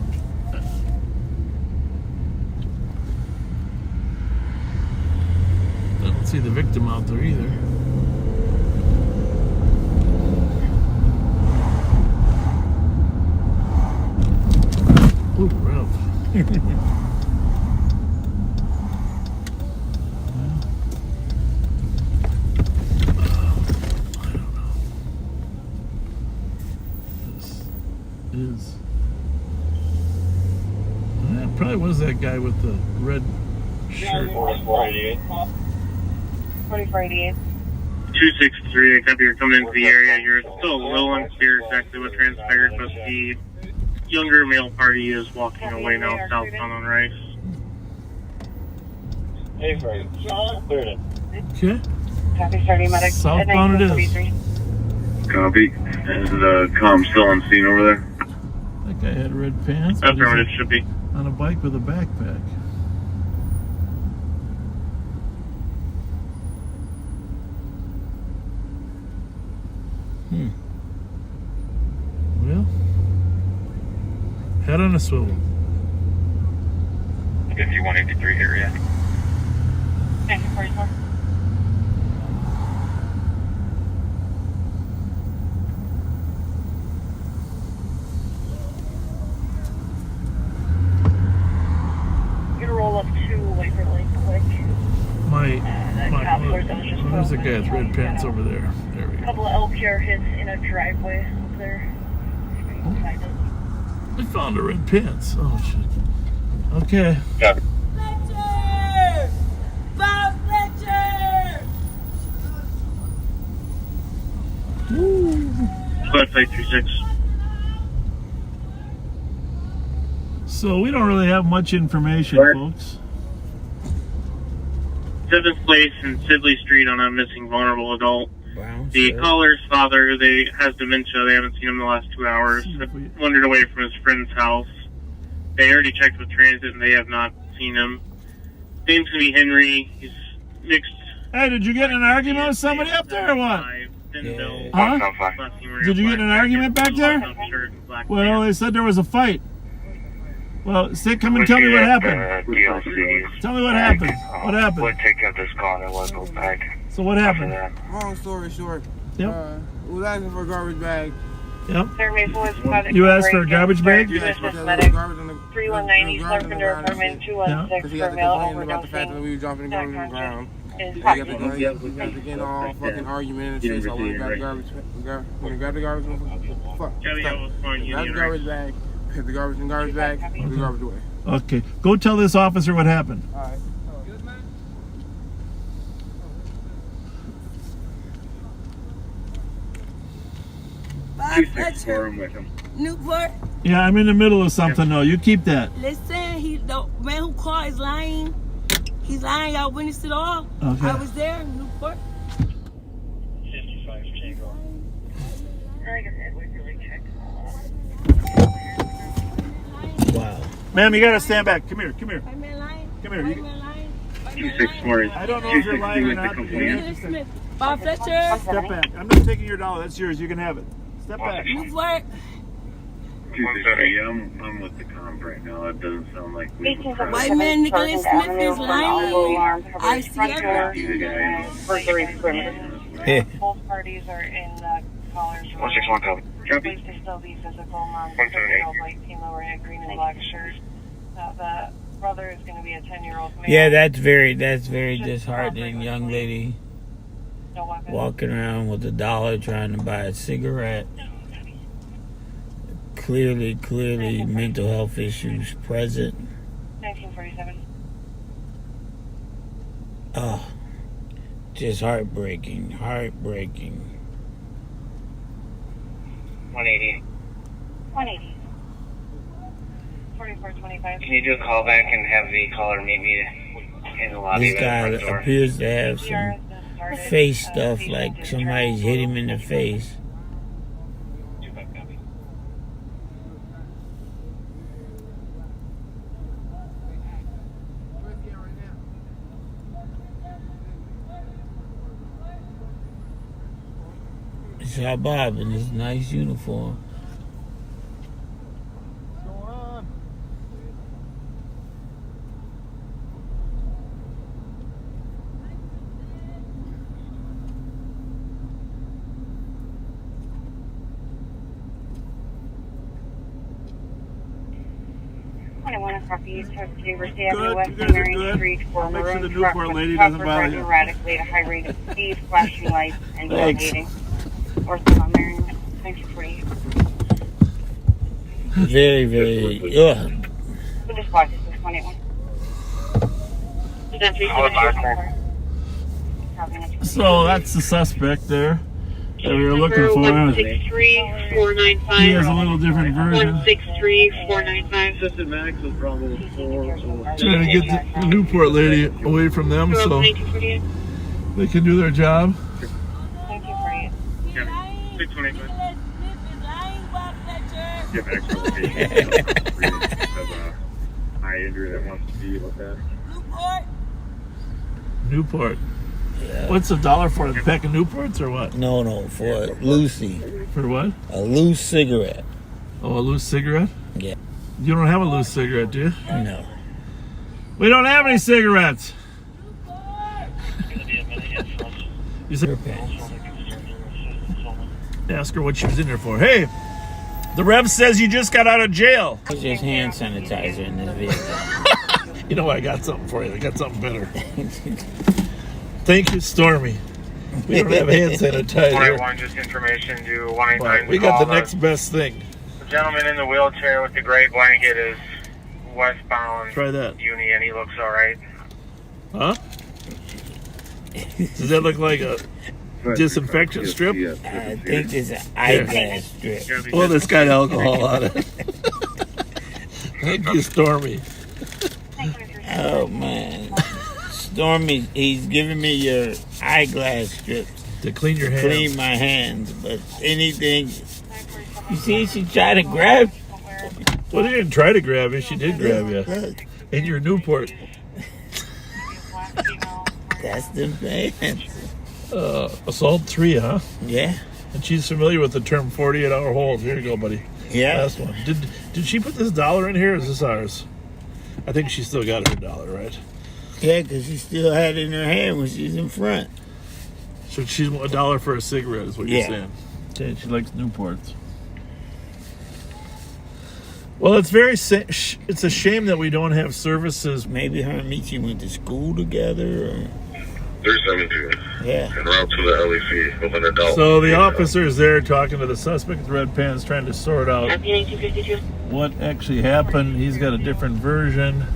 I don't see the victim out there either. Ooh, Rev. I don't know. This is. That probably was that guy with the red shirt. 4488. 263, I copy. You're coming into the area. You're still a little unclear exactly what transpired, but the younger male party is walking away now southbound on Rice. Hey, Frank. Cleared it. Okay. Copy, starting medic. Southbound it is. Copy. And calm still on scene over there? That guy had red pants. but he's Affirmative, should be. on a bike with a backpack. Well, head on a swivel. 5183 area. 1944. Gonna roll up to Waverly quick. There's a guy with red pants over there. There we A go. couple of LPR hits in a driveway up there. Behind us. I found a red pants. Oh shit. Okay. Copy. Fletcher! Bob Fletcher! Squad 536. So we don't really have much information, folks. 7th place and Sidley Street on a missing vulnerable adult. Brown The shirt. caller's father, has dementia. They haven't seen him in the last 2 hours. Wandered away from his friend's house. They already checked with transit and they have not seen him. Name's gonna be Henry. He's mixed. Hey, did you get in an argument with somebody up there or what? Yeah. Huh? Did you get in an argument back there? Well, they said there was a fight. Well, come and tell me what happened. Tell me what happened. What happened? We'll take out this call and we'll go back. So what happened? Long story short, Yep. we was asking for a garbage bag. Yep. You You asked for a garbage bag? Yes, because there was garbage in the 3190 there was garbage in the Carpenter ground and apartment shit. 216 Because he for had to mail complain about the fact that we were dropping the garbage on the ground. He got to get all fucking argument and shit, so when we got the garbage, when we grabbed the garbage, fuck, grab the garbage bag, hit the garbage in the garbage bag, put the garbage away. Okay. Go tell this officer what happened. All right. Bob Fletcher, Newport. Yeah, I'm in the middle of something though. You keep that. Listen, the man who called is lying. He's lying. I witnessed it all. Okay. I was there in Newport. 55 Tango. Like I said, we really checked. Wow. Ma'am, you gotta stand back. Come here. Come here. White man lying. Come here. White You- man lying. White man 264 lying. is I don't know if you're lying or not. Smith. Bob Fletcher. Step back. I'm not taking your dollar. That's yours. You can have it. Step back. Newport. 263, I'm with the comp right now. It doesn't sound like we were White man Nicholas Smith is lying. I see everything. Both parties are in the caller's room. 161 copy. Please to still be physical, non-physical, white team over a green and black shirt. The brother is going to be a 10-year-old male. Yeah, that's very disheartening. Young lady No weapon. walking around with $1 trying to buy a cigarette. Clearly mental health issues present. 1947. Oh, just heartbreaking. 180. 180. 4425. Can you do a call back and have the caller meet me in the lobby? This guy of the front door? appears to have some face stuff, like somebody's hit him in the face. 25 copy. Saw Bob in his nice uniform. What's going on? Copy. Good. You guys are good. I'll make sure the Newport lady doesn't bother you. Erratically at a high rate of speed, flashing lights, and Thanks. tailgating. Ortho on Marion, 1948. Very, ugh. Who just watched this 181? So that's the suspect there. that we were looking for. 163-495. He has a little different version. 163-495. Assistant Max is Bravo 4. Trying to get the Newport lady away from them so 1948. they can do their job. 1948. Yeah, 625. Get back to the eye injury that wants to be looked at. Newport. Yeah. What's $1 for? A pack of Newports or what? No, for Lucy. For what? A loose cigarette. Oh, a loose cigarette? Yeah. You don't have a loose cigarette, do you? No. We don't have any cigarettes. You said, ask her what she was in there for. Hey, the Rev says you just got out of jail. It's just hand sanitizer in this vehicle. You know, I got something for you. I got something better. Thank you, Stormy. We don't have hand sanitizer. 181, just information to 189. We got the next best thing. The gentleman in the wheelchair with the gray blanket is westbound. Try that. Uni, and he looks all right. Huh? Does that look like a disinfection strip? I think it's an eyeglass strip. Well, this got alcohol on it. Thank you, Stormy. Oh, man. Stormy, he's giving me your eyeglass strips. To clean your hands. Clean my hands, but anything... You see, she tried to grab... Well, she didn't try to grab you. She did grab you. In your Newport. That's the man. Assault 3, huh? Yeah. And she's familiar with the term 48-hour hold. Here you go, buddy. Yeah. Last one. Did she put this $1 in here, or is this ours? I think she still got her $1, right? Yeah, because she still had it in her hand when she's in front. So she's $1 for a cigarette, is what you're saying. Okay, she likes Newports. Well, it's it's a shame that we don't have services. Maybe her and Michi went to school together, or... 372. Yeah. En route to the LEC with an adult. So the officer's there talking to the suspect with red pants, trying to sort out what actually happened. He's got a different version.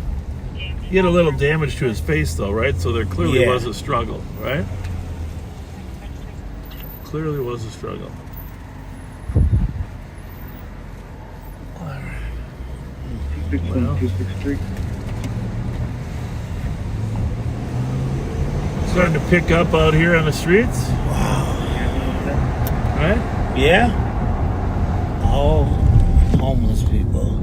He had a little damage to his face, though, right? So there clearly was a struggle, right? Clearly was a struggle. All right. Well, 263. starting to pick up out here on the streets. Wow. Right? Yeah. All homeless people.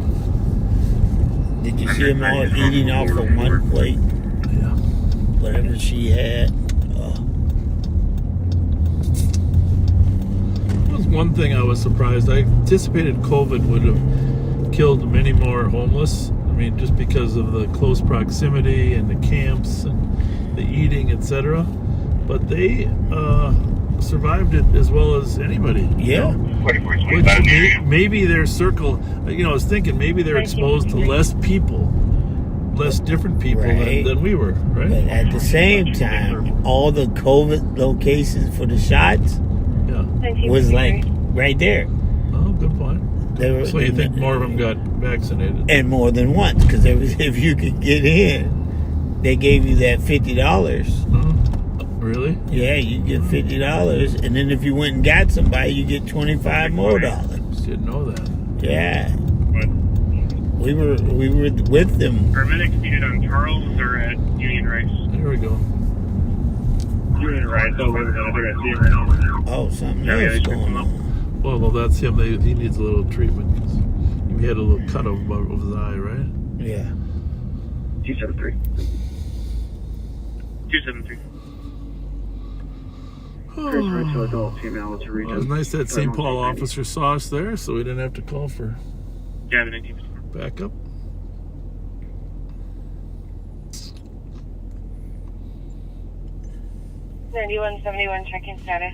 Did you see them all eating off of one plate? Yeah. Whatever she had. That was one thing I was surprised. I anticipated COVID would have killed many more homeless. I mean, just because of the close proximity and the camps and the eating, etc. But they survived it as well as anybody. Yeah. Which maybe their circle, I was thinking maybe they're exposed to less people, less different people than we were, right? But at the same time, all the COVID locations for the shots was like right there. Oh, good point. So you think more of them got vaccinated? And more than once, because if you could get in, they gave you that $50. Oh, really? Yeah, you get $50, and then if you went and got somebody, you get $25 more. Didn't know that. Yeah. We were with them. Paramedics needed on Charles or at Union Rice? There we go. Union Rice, over there. They're at right now. Oh, something else going on. Well, no, that's him. He needs a little treatment because he had a little cut over his eye, right? Yeah. 273. 273. Chris Rice, adult female to region. It was nice that St. Paul officer saw us there, so we didn't have to call for backup. 9171 check-in status.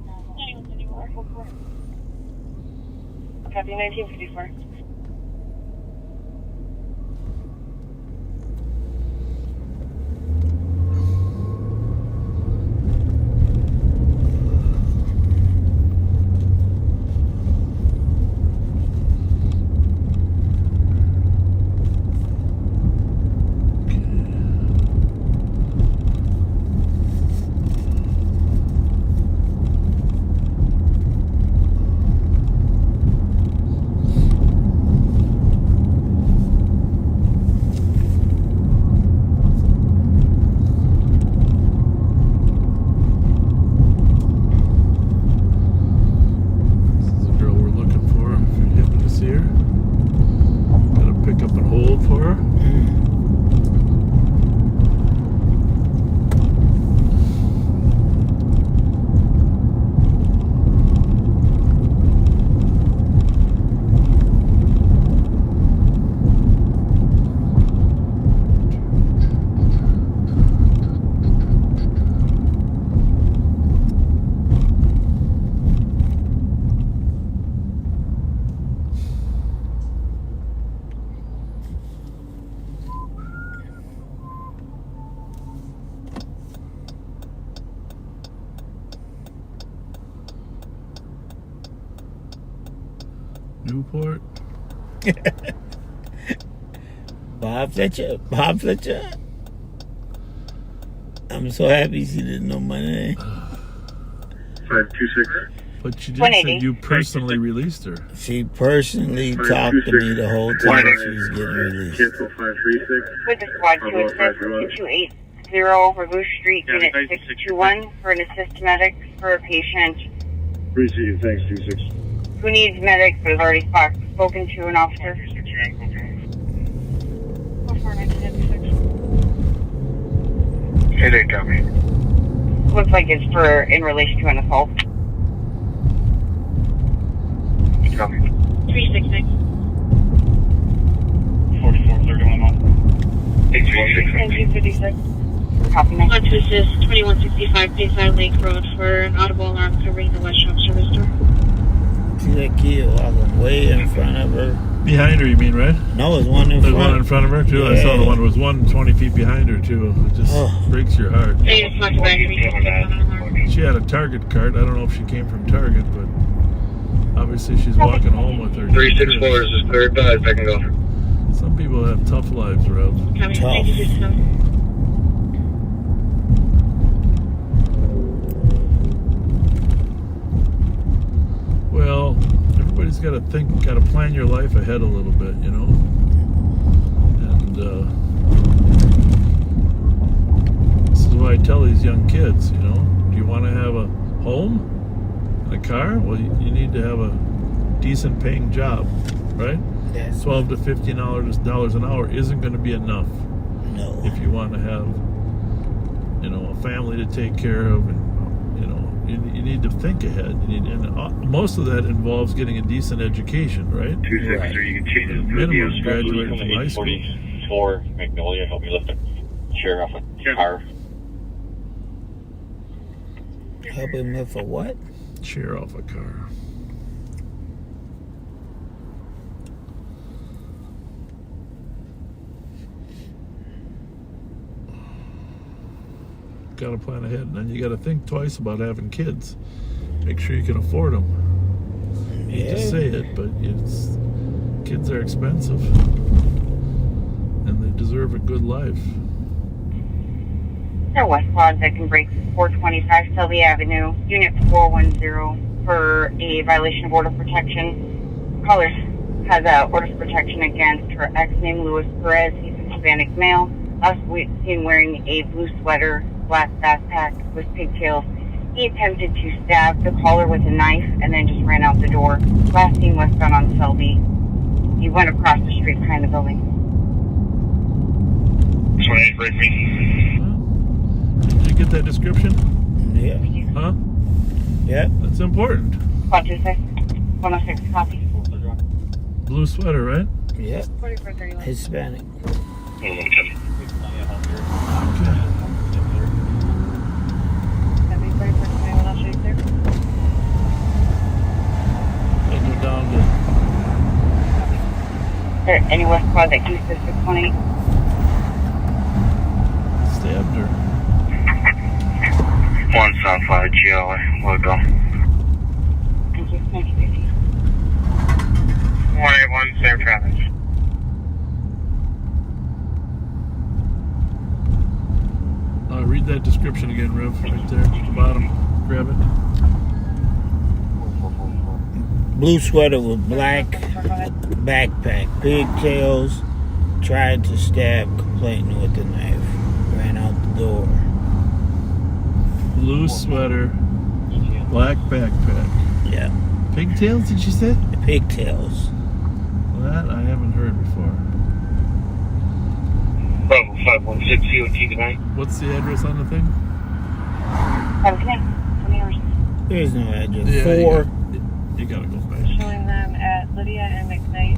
9174. Copy 1954. Newport. Bob Fletcher. Bob Fletcher. I'm so happy she didn't know my name. 526. But you just said you personally released her. She personally talked to me the whole time she was getting released. Cancel 536. With the squad to assist 2280 Revue Street, Unit 621 for an assist medic for a patient Appreciate you. Thanks, 26. who needs medic but has already spoken to an officer. Hey, they got me. Looks like it's for in relation to an assault. Copy. 366. 4431 on. 836. 1956. Copy me. On to assist 2165 Bayside Lake Road for an audible alarm covering the West Shop service door. See that kid walking way in front of her? Behind her, you mean, right? No, there's one in There's front. one in front of her, too. Yeah. I saw the one was 20 feet behind her, too. It just breaks your heart. They just talked about me. She had a Target cart. I don't know if she came from Target, but obviously she's walking home with her. 364 is just clear advised. I can go. Some people have tough lives, Rob. Tough. Well, everybody's got to think, got to plan your life ahead a little bit, you know? And this is why I tell these young kids, you know, do you want to have a home and a car? Well, you need to have a decent paying job, right? Yes. $12 to $15 an hour isn't going to be enough. No. If you want to have, you know, a family to take care of, and you know, you need to think ahead. And most of that involves getting a decent education, right? 263, you can change it. Minimum graduated from high school. 844 Magnolia, help me lift a chair off a car. Help him lift a what? Chair off a car. Got to plan ahead, and then you got to think twice about having kids. Make sure you can afford them. You hate to say it, but kids are expensive, and they deserve a good life. There are West Quads that can break 425 Selby Avenue, Unit 410 for a violation of order of protection. Caller has orders of protection against her ex named Luis Perez. He's a Hispanic male. Last week seen wearing a blue sweater, black backpack with pigtails. He attempted to stab the caller with a knife and then just ran out the door. Last seen westbound on Selby. He went across the street behind the building. 28, break me. Did you get that description? Yeah. Huh? Yeah. That's important. 126, 106, copy. Blue sweater, right? Yeah. 4431. Hispanic. I'll go down to Is there any West Quad that keeps the 618? stabbed her. 175 GLA, we'll go. Thank you. 1950. 181, same traffic. Read that description again, Rev, right there at the bottom. Grab it. Blue sweater with black backpack, pigtails, tried to stab complainant with a knife, ran out the door. Blue sweater, black backpack. Yeah. Pigtails, did you say? Pigtails. That I haven't heard before. Bravo 516 COT tonight. What's the address on the thing? Have a good night. 20 hours. There's no address. Yeah, 4. You gotta go back. Showing them at Lydia and McKnight.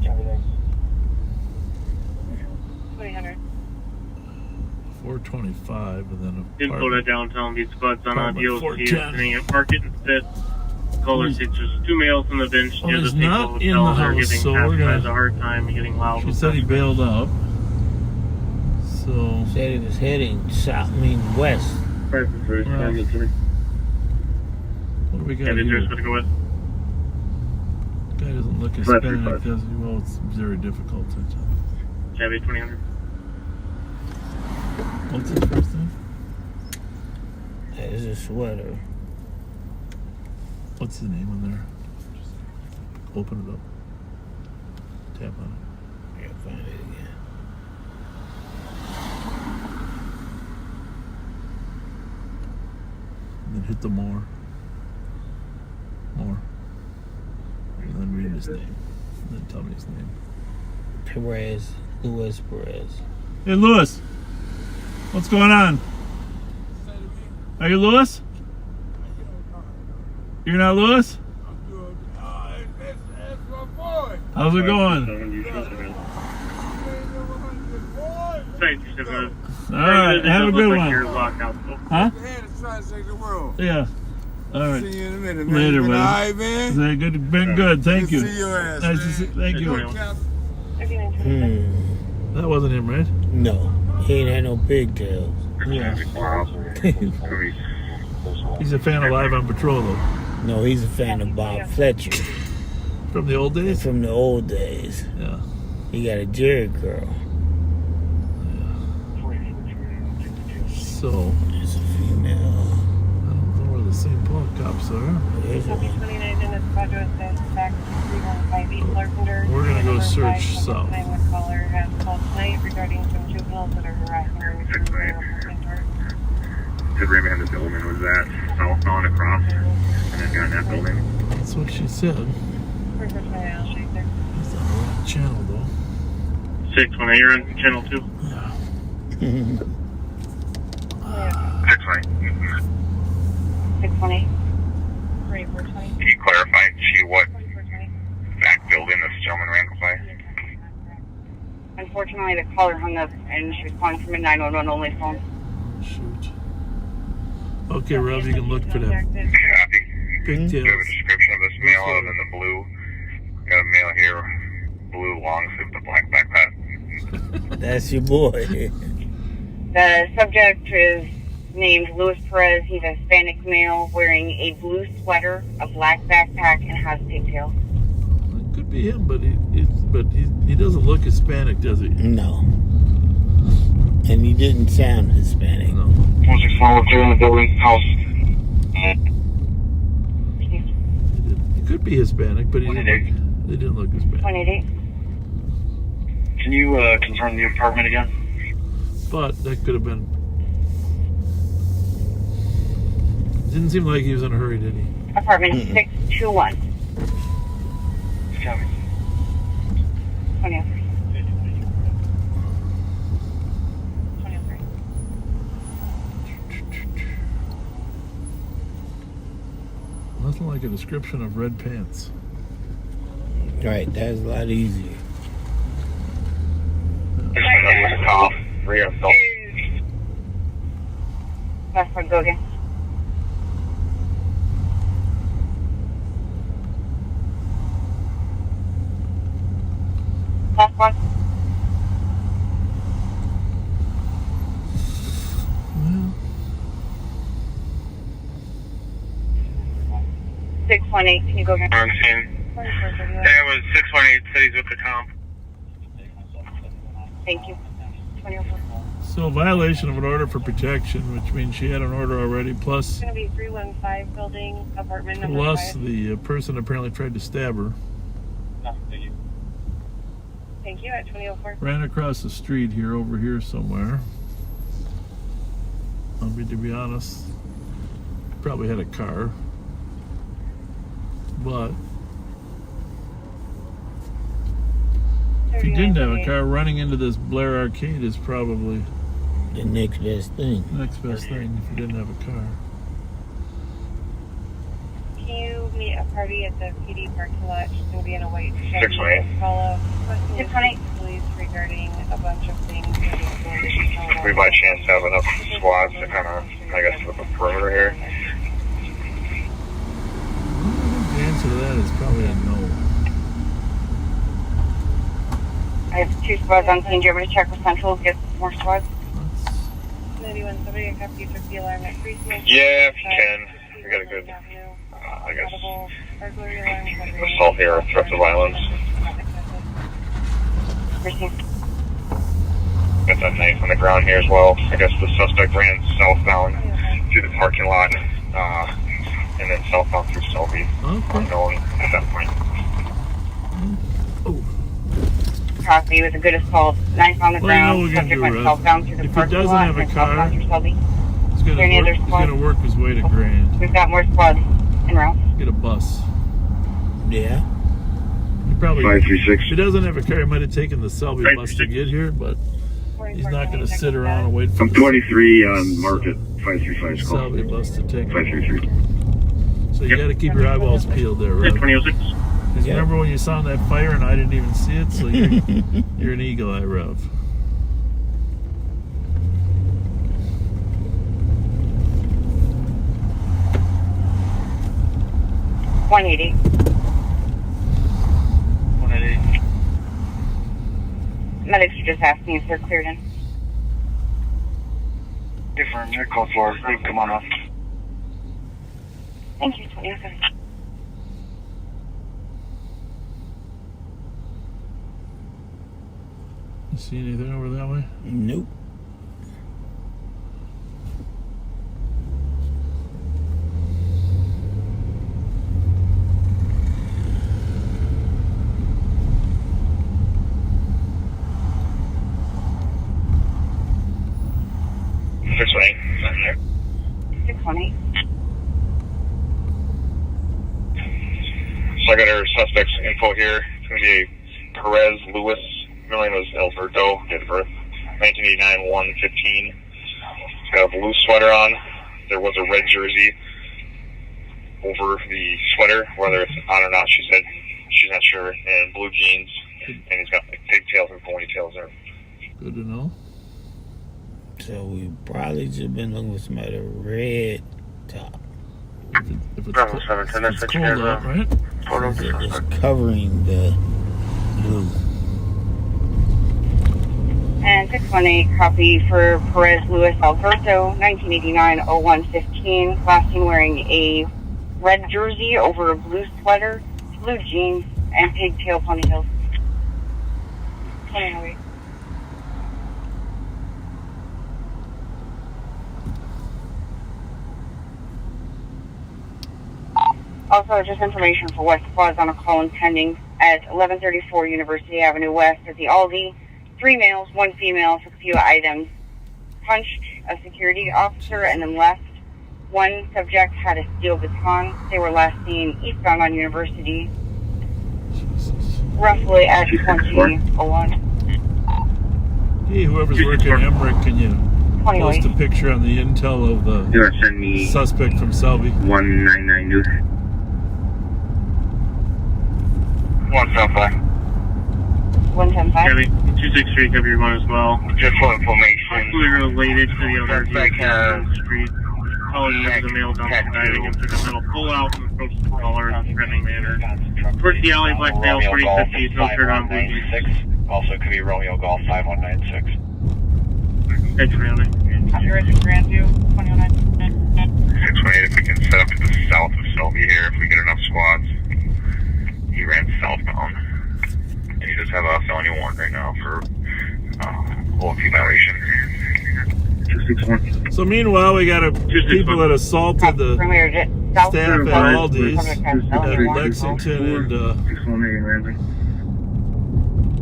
Copy that. 2000. 425, and then Info to downtown beat squads on Apartment DOC 410. sitting at Market and 5th. Caller said just 2 males on the bench Oh, near the he's Sequel not in the Hotel. They're house, giving so we're passengers gonna- a hard time and getting loud. She said he bailed out. So Said he was heading west. what do we we got Cabby here? 0 to go with. Guy doesn't look Hispanic, does he? Well, it's very difficult. Cabby 2000. What's his first name? That is a sweater. What's his name on there? Just open it up. Tap on it. Yeah, find it again. And then hit the more. More. And then read his name. And then tell me his name. Perez. Luis Perez. Hey, Louis. What's going on? Are you Louis? You're not Louis? How's it going? All right, have a good one. Huh? Yeah. All right. See you in a minute, man. Later, All buddy. right, man. Say good, been good. Thank you. Good to see your ass, Nice man. to see. Thank you. Hmm. That wasn't him, right? No. He ain't had no pigtails. Yeah. He's a fan of Live on Patrol, though. No, he's a fan of Bob Fletcher. From the old days? From the old days. Yeah. He got a Jerry curl. So. It's a female. I don't know where the St. Paul cops are. There's a one. We're going to go search south. Regarding some juveniles that are harassing her. Said right behind the building was that southbound across and then got in that building. That's what she said. He's on the wrong channel, though. 618, you're on channel 2. Yeah. 618. 618. Can you clarify to what back building this gentleman ran by? Unfortunately, the caller hung up and she was calling from a 911 only phone. Shoot. Okay, Rob, you can look for that. Copy. Pigtails. Do you have a description of this male other than the blue? Got a male here, blue long sleeve with a black backpack. That's your boy. The subject is named Luis Perez. He's a Hispanic male wearing a blue sweater, a black backpack, and has pigtails. It could be him, but he doesn't look Hispanic, does he? No. And he didn't sound Hispanic. No. 161 in the building, house. He could be Hispanic, but they didn't look Hispanic. 188. Can you confirm the apartment again? But that could have been. Didn't seem like he was in a hurry, did he? Apartment 621. Copy. 2003. Nothing like a description of red pants. Right, that's a lot easier. Last one, go again. Last one. Well, 618. Can you go again? Wrong scene. That was 618, cities with the comp. Thank you. 2004. so violation of an order for protection, which means she had an order already, plus It's going to be 315 building, apartment number plus 5. the person apparently tried to stab her. Thank you, at 2004. Ran across the street here, over here somewhere. I mean, to be honest, probably had a car, but if he didn't have a car, running into this Blair Arcade is probably The next best thing. the next best thing if he didn't have a car. Can you meet a party at the PD parking lot? She's going to be in a white Chevy 618. Impala. 618. Police regarding a bunch of things. We by chance have enough squads to kind of, I guess, flip a perimeter here. The answer to that is probably a no. I have 2 squads on scene. Do you ever check with Central? Get more squads? 91, somebody got you took the alarm at 3. Yeah, if you can. We got a good, I guess, assault here, threats of violence. Got that knife on the ground here as well. I guess the suspect ran southbound through the parking lot, and then southbound through Selby. Unknown at that point. Copy with a good assault. Knife on the ground. Subject went southbound through the parking lot and southbound through Selby. He's gonna work his way to Grand. We've got more squads en route. Get a bus. Yeah. He probably 536. If he doesn't have a car, he might have taken the Selby bus to get here, but he's not gonna sit around and wait for I'm 23 on Market. 535 is called. Selby bus to take. 533. So you gotta keep your eyeballs peeled there, right? 2006. Because remember when you saw that fire and I didn't even see it, so you're an eagle eye, Rev. $180. 180. Medics are just asking if they're cleared in. Different. They're called for. Come on up. Thank you, 27. You see anything over that way? Nope. So I got our suspect's info here. It's going to be a Perez Lewis. Middle name was Alberto. Date of birth 1989 1/15. He's got a blue sweater on. There was a red jersey over the sweater. Whether it's on or not, she said she's not sure. And blue jeans. And he's got like pigtails and ponytails there. Good to know. So we probably just been looking for somebody with a red top. If it's cold out, right? Just covering the blue. And 618 copy for Perez Lewis Alberto, 1989-01-15. Last seen wearing a red jersey over a blue sweater, blue jeans, and pigtail ponytails. 2008. Also, just information for West Squads on a call and pending at 1134 University Avenue West at the Aldi. 3 males, 1 female, took a few items. Punched a security officer and then left. 1 subject had a steel baton. They were last seen eastbound on University, roughly at 2001. Hey, whoever's working Emmerich, can you post a picture on the intel of the suspect from Selby? 199 News. 175. 175. 263 cover your one as well. Just for information. Possibly related to the other vehicle on the street. Caller was a male diving and took a metal pull-out and approached the caller in a threatening manner. Towards the alley, black male, 4050, no shirt on, blue jeans. Also could be Romeo Golf 5196. Okay, 309. After it's Grandview, 2009. 618, if we can set up to the south of Selby here, if we get enough squads. He ran southbound. And he does have a felony warrant right now for OLP violation. So meanwhile, we got people that assaulted the staff at Aldi's at Lexington and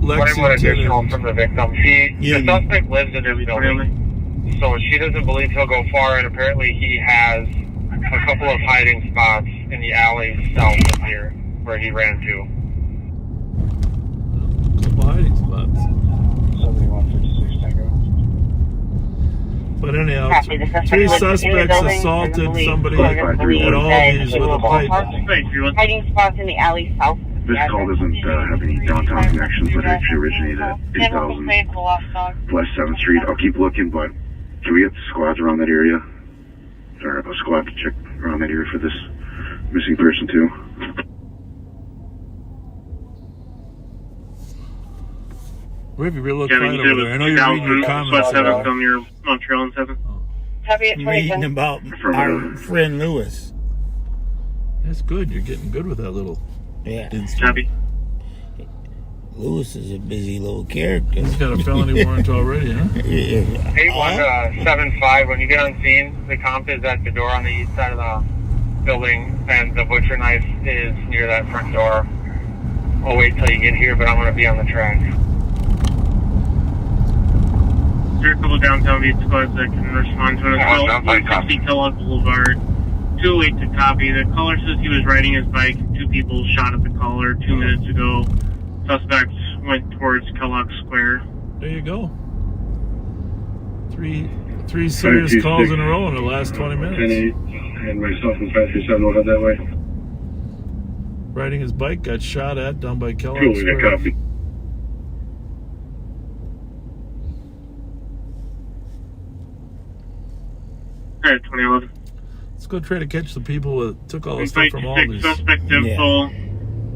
Lexington from the victim. The suspect lives in this building, so she doesn't believe he'll go far, and apparently he has a couple of hiding spots in the alley south of here where he ran to. A couple hiding spots. 7156 Tango. But anyhow, 3 suspects assaulted somebody at Aldi's with a pipe. Hiding spots in the alley south. This call doesn't have any downtown connections, but it actually originated at 8000 West 7th Street. I'll keep looking, but can we get squads around that area? Or a squad to check around that area for this missing person too? Where have you really looked fine over there? I know you're reading your comments. 7 from your Montreal and 7. Happy at Reading about our friend Lewis. That's good. You're getting good with that little instrument. Copy. Lewis is a busy little character. He's got a felony warrant already, huh? Yeah. 8175, when you get on scene, the comp is at the door on the east side of the building, and the butcher knife is near that front door. I'll wait till you get here, but I'm going to be on the track. There are a couple downtown beat squads that can respond to it as well. 160 Kellogg Boulevard. 208 to copy. The caller says he was riding his bike. 2 people shot at the caller 2 minutes ago. Suspects went towards Kellogg Square. There you go. Three serious calls in a row in the last 20 minutes. 10-8, and myself and 537 will head that way. Riding his bike, got shot at down by Kellogg Cool, we Square. got copy. Alright, 2011. Let's go try to catch the people that took all the stuff from all 526 these. suspect info.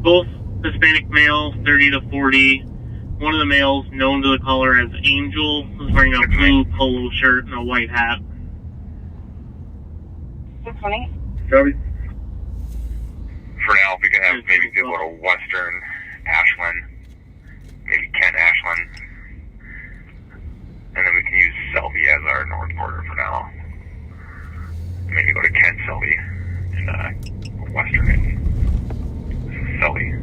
Both Hispanic males, 30 to 40. One of the males, known to the caller as Angel, was wearing a blue polo shirt and a white hat. 618. Copy. For now, we can have maybe people to Western Ashland, maybe Kent Ashland, and then we can use Selby as our north border for now. Maybe go to Kent, Selby, and Western and Selby.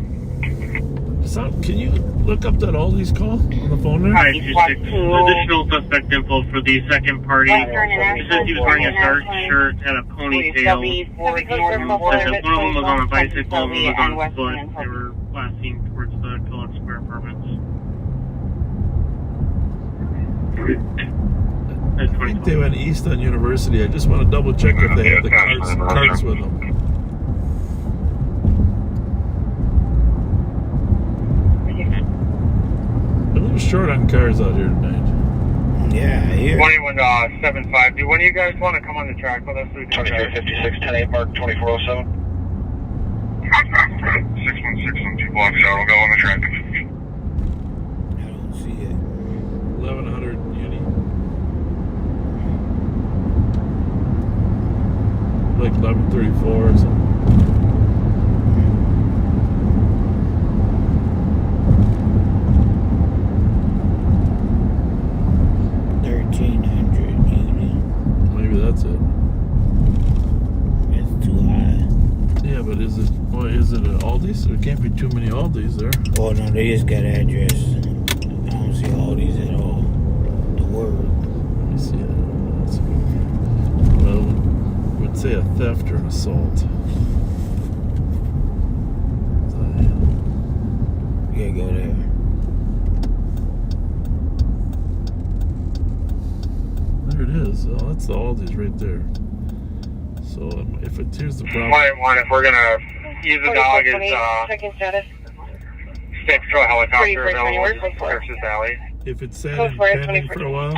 So, can you look up that Aldi's call on the phone there? Alright, 26. Additional suspect info for the second party. He says he was wearing a dark shirt, had a ponytail. Says one of them was on a bicycle and one was on foot. They were last seen towards the Kellogg Square apartments. I think they went east on University. I just want to double check if they have the carts with them. A little short on cars out here tonight. Yeah, here. 2175. Do one of you guys want to come on the track with us? 2356, 10-8, mark 2407. 616 on 2 blocks out. We'll go on the track. I don't see it. 1100 Uni. Like 1134 or something. Maybe that's it. It's too high. Yeah, but is it an Aldi's? There can't be too many Aldi's there. Oh no, they just got address. I don't see Aldi's at all. The word. Let me see it. Well, would say a theft or an assault. You gotta go there. There it is. Oh, that's the Aldi's right there. So if it here's the problem. If we're gonna use the dog as Checking status. stick throw a helicopter available versus Valley. If it's sat in pending for a while,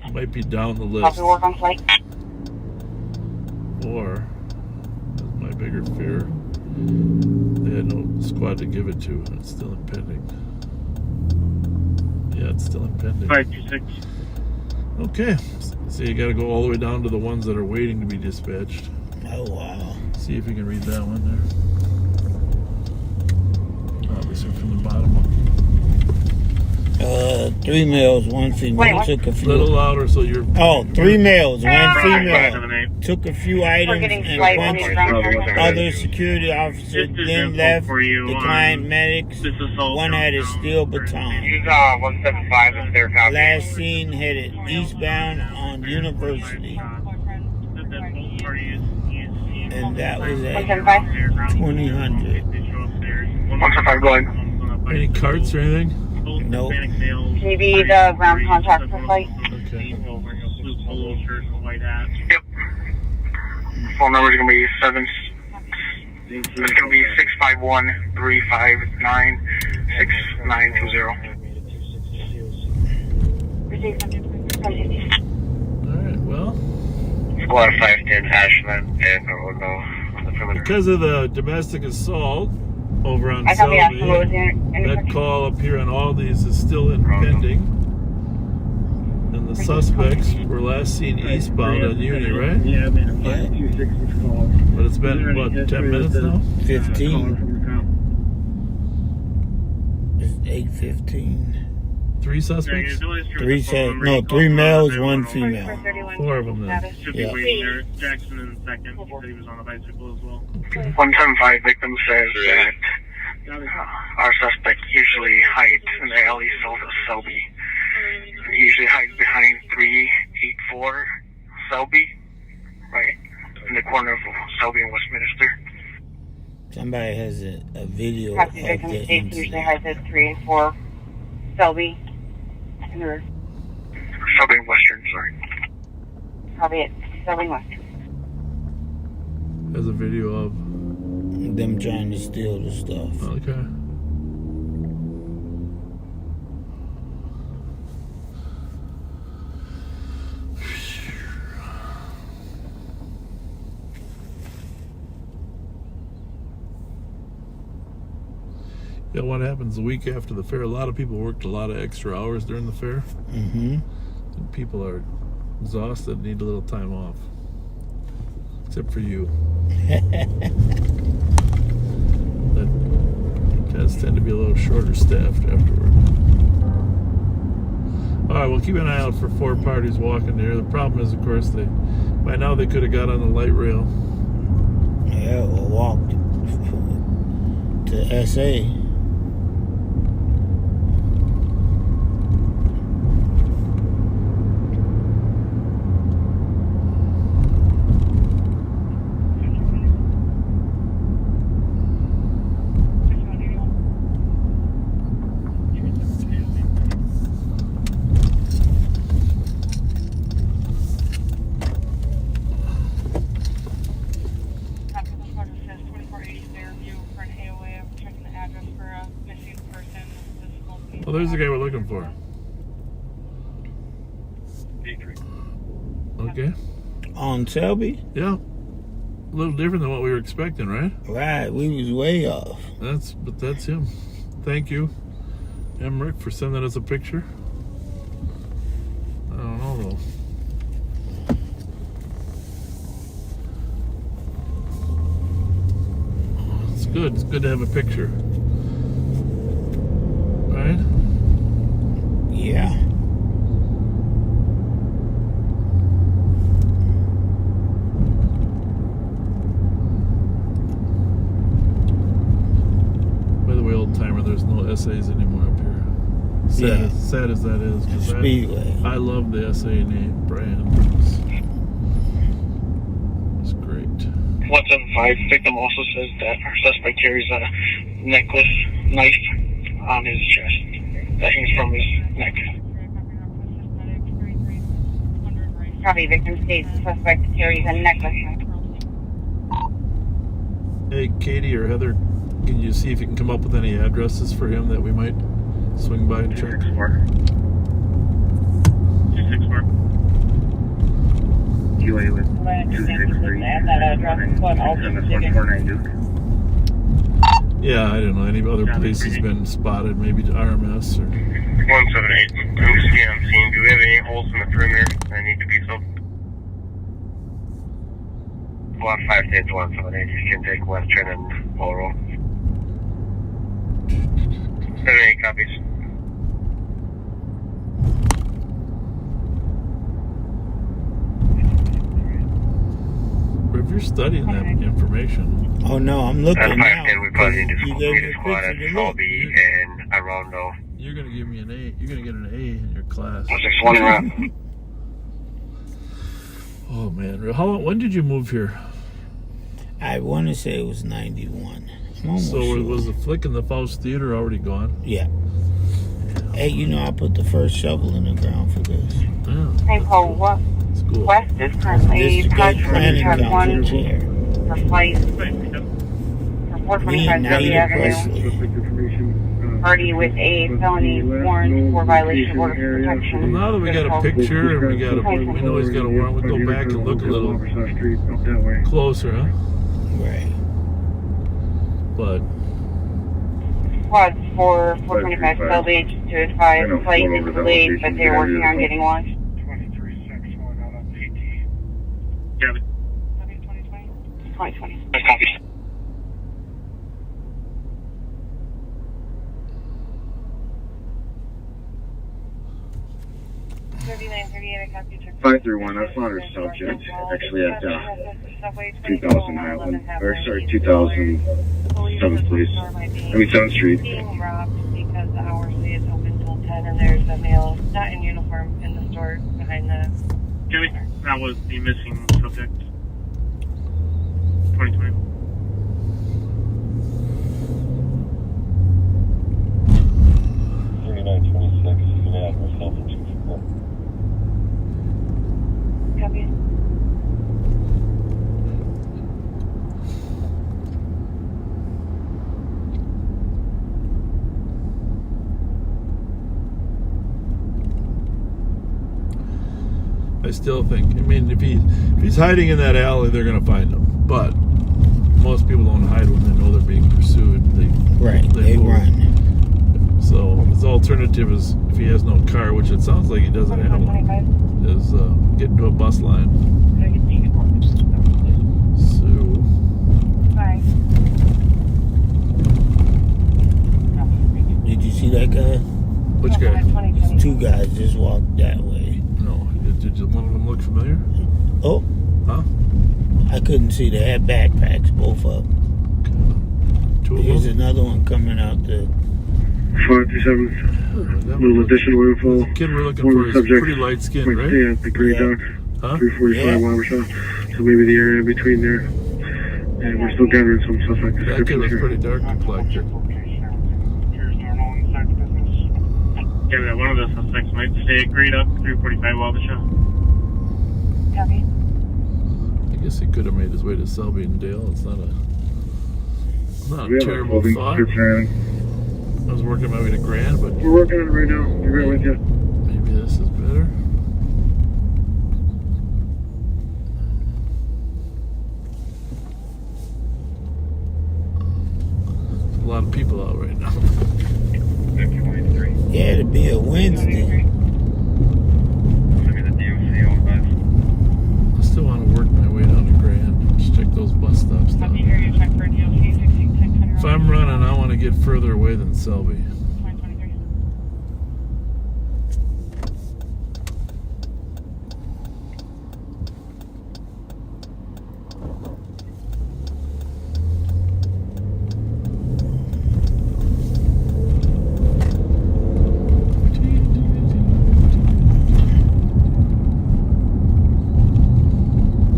it might be down the list. Copy, work on flight. Or, that's my bigger fear, they had no squad to give it to, and it's still impending. Yeah, it's still impending. 526. Okay, so you got to go all the way down to the ones that are waiting to be dispatched. Oh wow. See if you can read that one there. Obviously from the bottom up. 3 males, 1 female. Took a few. A little louder so you're... 3 males, 1 female. 578. Took a few items and punched other security officers, then left, declined medics. One had a steel baton. Use 175 as their copy. Last seen headed eastbound on University. And that was at 2000. 175 going. Any carts or anything? Nope. Can you be the ground contact for flight? Okay. Yep. Phone number is going to be 7. It's going to be 651-359-6920. Alright, well. Squad 510 Ashland and because of the domestic assault over on I thought we Selby, asked what was in that call up here on all these is still in pending. And the suspects were last seen eastbound on Uni, right? Yeah, man. 526 call. But it's been, what, 10 minutes now? 15. It's 8:15. 3 suspects? 3 males, 1 female. 4 of them then. Yeah. Jackson in second. He said he was on a bicycle as well. 175 victim says that our suspect usually hides in the alley south of Selby. He usually hides behind 384 Selby, right in the corner of Selby and Westminster. Somebody has a video of Copy, the victim states usually incident. has at 3 and 4 Selby. And they're Selby and Western, sorry. probably at Selby Western. There's a video of them trying to steal the stuff. Okay. Yeah, what happens the week after the fair? A lot of people worked a lot of extra hours during the fair. Mm-hmm. And people are exhausted, need a little time off. Except for you. That guys tend to be a little shorter staffed afterward. Alright, well, keep an eye out for 4 parties walking there. The problem is, of course, by now they could have got on the light rail. Yeah, or walked to SA. Well, there's the guy we're looking for. Okay. On Selby? Yeah. A little different than what we were expecting, right? Right, we was way off. But that's him. Thank you, Emmerich, for sending us a picture. I don't know though. It's good. It's good to have a picture. Right? Yeah. By the way, old timer, there's no essays anymore up here. Sad as that is. 'Cause Speedway. I love the SA name brand. It's great. 175 victim also says that our suspect carries a necklace knife on his chest that hangs from his neck. Copy, victim states the suspect carries a necklace. Hey, Katie or Heather, can you see if you can come up with any addresses for him that we might swing by and check? 264. QA with 263. Add that address, but I'll just dig it. 149 Duke. Yeah, I don't know. Any other place has been spotted, maybe to RMS or... 178. I'm seeing. Do we have any holes in the perimeter that need to be filled? Block 510 to 178. You can take Western and Borough. 78 copies. If you're studying that information. Oh no, I'm looking now. 510, we probably need to You gave me a squad at picture to look. Selby and Arondo. You're gonna give me an A. You're gonna get an A in your class. 161 around. Oh man, how long? When did you move here? I want to say it was 91. I'm almost So sure. was the Flick and the Faust Theater already gone? Yeah. Hey, you know I put the first shovel in the ground for this. Yeah. St. Paul West is currently This charged gate for planning track council 1 chair. for flight for Me 425 and W Naida Avenue. Presley. Party with a felony warrant for violation of order of protection. Well, now that we got a picture and we know he's got a warrant, we'll go back and look a little closer, huh? Right. But Squads for 425 Selby to advise flight is delayed, but they're working on getting launched. Copy. 2020. Copy. $39.38, I copy. 531, I found her subject, actually at 2000 Highland, or sorry, 2000 7th Place. 7th Street. Being robbed because the hours is open till 10 and there's a male not in uniform in the store behind the... Copy. That was the missing subject. 2020. Copy. I still think. I mean, if he's hiding in that alley, they're gonna find him. But most people don't hide when they know they're being pursued. They move. run. So his alternative is, if he has no car, which it sounds like he doesn't have one, is get into a bus line. So. Bye. Did you see that guy? Which guy? There's two guys just walked that way. No. Did one of them look familiar? Oh. Huh? I couldn't see. They had backpacks, both of them. Two of There's them? another one coming out the... 537, little additional info. The kid we're looking One for of is the subjects pretty light skinned, might right? stay at the Grey Dock, Huh? 345 Wabershaw. So maybe the area in between there. And we're still gathering some suspect That kid descriptions was here. pretty dark complected. Yeah, that one of the suspects might stay at Grey Duck, 345 Wabasha. Copy. I guess he could have made his way to Selby and Dale. It's not a We have a terrible holding thought. plan. I was working my way to Grand, but We're working on it right now. Be right with you. maybe this is better. There's a lot of people out right now. Yeah, it'd be a Wednesday. I still want to work my way down to Grand. Just check those bus stops down there. If I'm running, I want to get further away than Selby.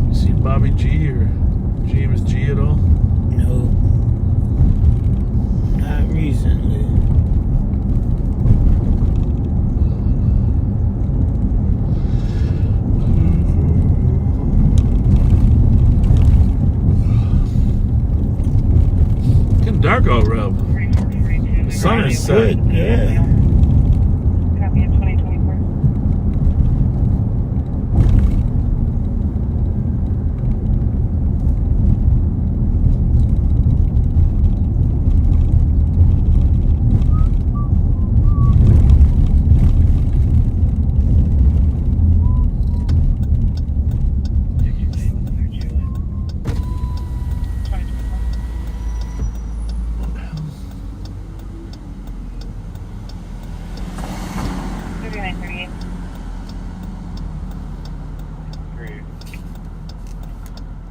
You seen Bobby G or James G at all? No. Not recently. Getting dark out, Rob. The sun is set. Quick, yeah. Copy at 2024.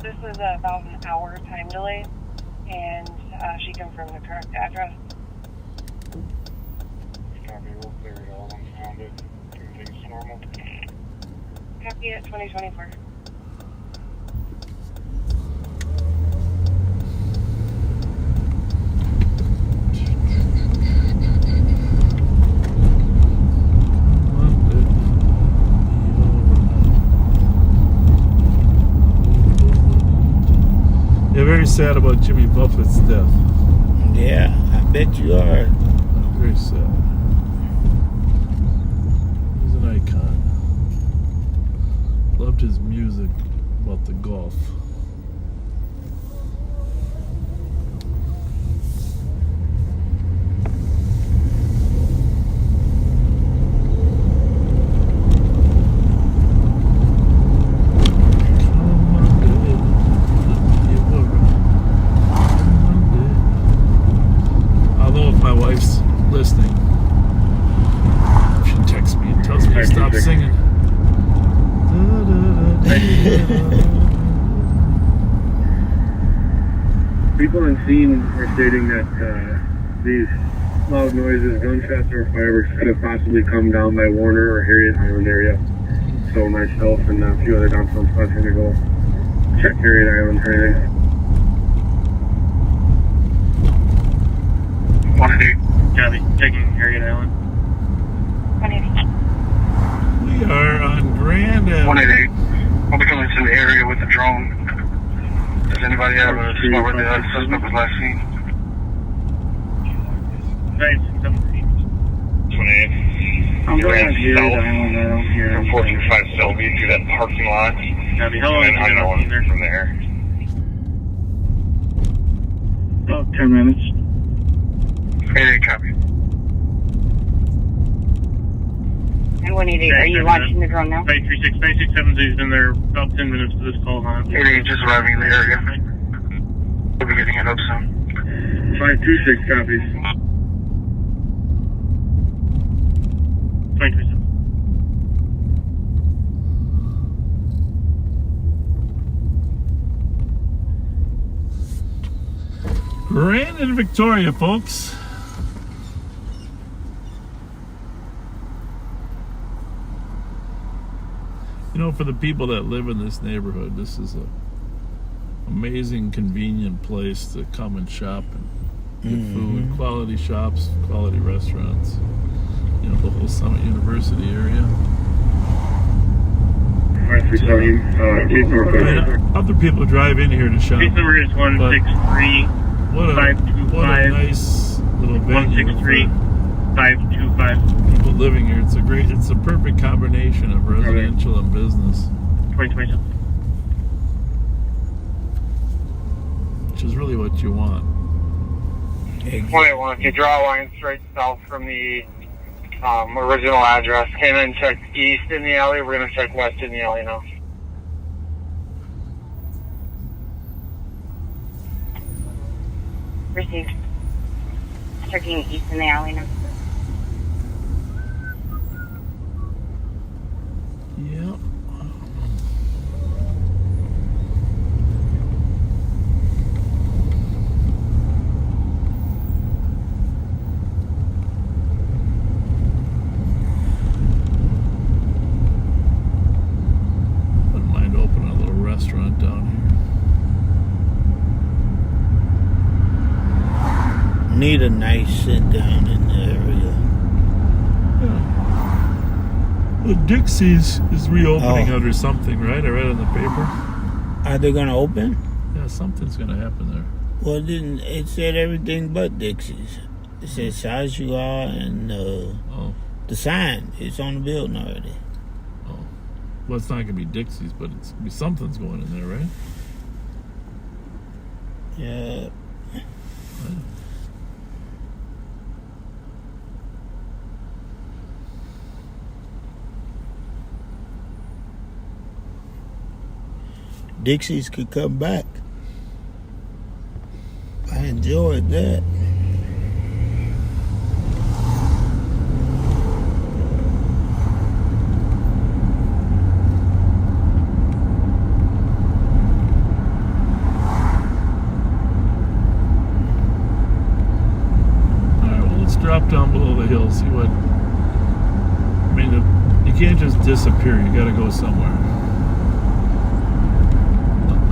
This is about an hour time delay, and she confirmed the correct address. Copy, we'll clear it all once found it. Everything's normal. Copy at 2024. Yeah, very sad about Jimmy Buffett's death. Yeah, I bet you are. Very sad. He's an icon. Loved his music about the golf. Come listening. She texts me and tells me to stop singing. People on scene are stating that these loud noises, gunshots, or fireworks could have possibly come down by Warner or Harriet Island area. So myself and a few other downtown spots are going to go check Harriet Island today. 188. Copy. Checking Harriet Island. 188. We are on Grand Avenue. 188. I'll be coming to the area with the drone. Does anybody have a spot where the suspect was last seen? 28. I'm going to Harriet south Island now here. from 425 Selby through that parking lot. Copy. How long And have then you unknown been there? from there. About 10 minutes. 88, copy. And 188, are you launching the drone now? 536, 967 has been there about 10 minutes for this call, huh? 88, just arriving in the area. We'll be getting it up soon. 526 copies. 527. Grand and Victoria, folks. You know, for the people that live in this neighborhood, this is a amazing, convenient place to come and shop and get food, quality shops, quality restaurants. You know, the whole Summit University area. Other people drive in here to shop. Case number is 163 What a 525 nice little venue. 163 525. People living here. It's a perfect combination of residential and business. 2027. Which is really what you want. 21, if you draw a line straight south from the original address, came in and checked east in the alley, we're going to check west in the alley now. Received. Checking east in the alley now. Yep. Wouldn't mind opening a little restaurant down here. Need a nice sit down in the area. The Dixie's is reopening under something, right? I read in the paper. Are they gonna open? Yeah, something's gonna happen there. Well, didn't it said everything but Dixie's? It said Sajua and the sign. It's on the building already. Oh, well, it's not gonna be Dixie's, but something's going in there, right? Yeah. Dixie's could come back. I enjoyed that. Alright, well, let's drop down below the hill, see what. I mean, you can't just disappear, you gotta go somewhere.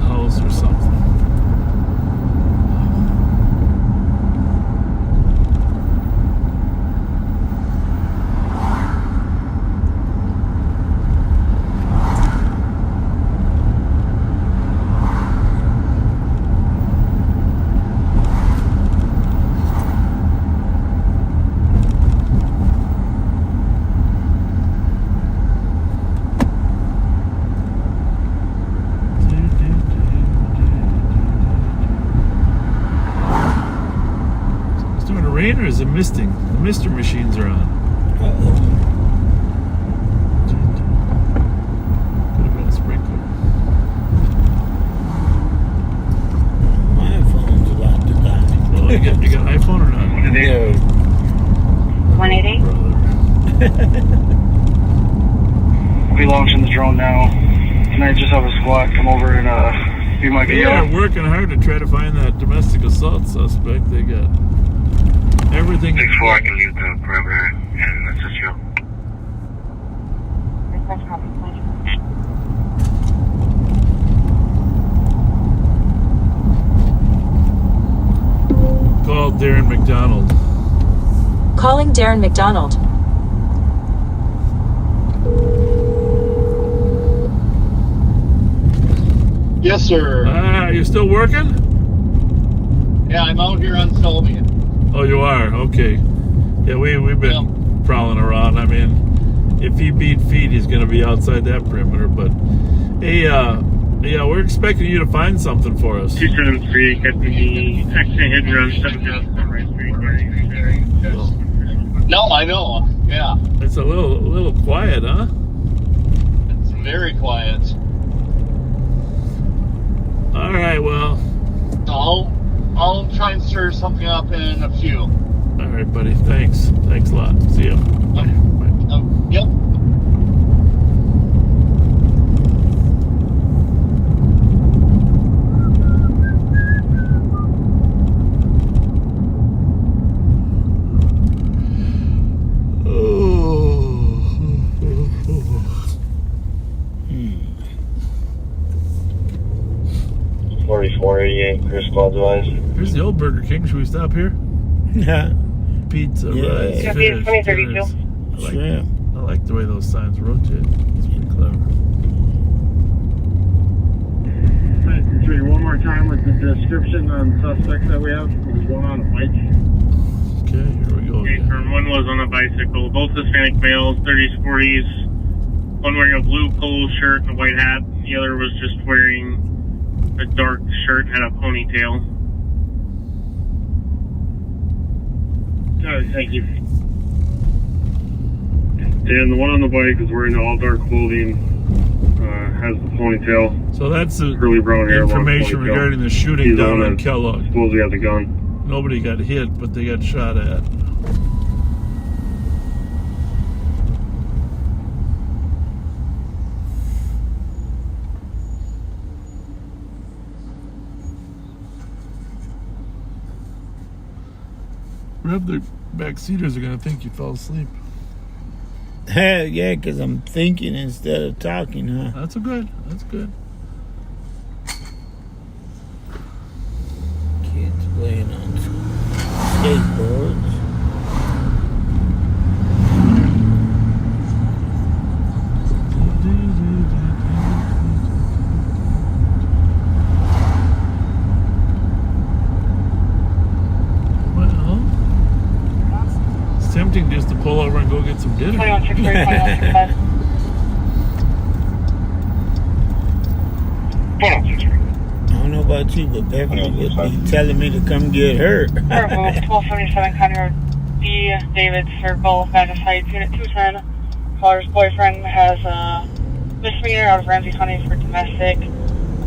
House or something. Rain or is it misting? The mister machines are on. Could have been a sprinkler. My phone's about to die. Oh, you got an iPhone or not? No. 188. Be launching the drone now. Can I just have a squad come over and be my They are working hard to try to find that domestic assault suspect. They got everything. 6-4, I can leave the perimeter and assist you. Call Darren McDonald. Calling Darren McDonald. Yes, sir. You still working? Yeah, I'm out here on Selby. Oh, you are? Okay. Yeah, we've been prowling around. I mean, if he beat feet, he's going to be outside that perimeter. But, hey, yeah, we're expecting you to find something for us. 273, got the accident hit and run 7th Sunrise Street. No, I know. Yeah. It's a little quiet, huh? It's very quiet. All right, well. I'll try and stir something up in a few. All right, buddy. Thanks. Thanks a lot. See ya. Bye. Yep. Chris squad's advised. Here's the old Burger King. Should we stop here? Yeah. Pizza, rice, fish, 2032. I like the way those signs rotate. It's pretty clever. One more time with the description on suspects that we have. There's one on a bike. Okay, here we go. Okay, one was on a bicycle. Both Hispanic males, 30s, 40s. One wearing a blue polo shirt and a white hat. The other was just wearing a dark shirt and had a ponytail. Alright, thank you. And the one on the bike is wearing all dark clothing, has the ponytail. So that's the curly brown hair, information regarding the shooting down in Kellogg. Supposedly had the gun. Nobody got hit, but they got shot at. Rev, the backseaters are going to think you fell asleep. Yeah, because I'm thinking instead of talking, huh? That's good. That's good. Kids playing on skateboards. Tempting just to pull over and go get some dinner. I don't know about you, but Beverly would be telling me to come get her. 1277 Conroe D. David Circle, Magnified Unit 210. Caller's boyfriend has a misdemeanor out of Ramsey County for domestic.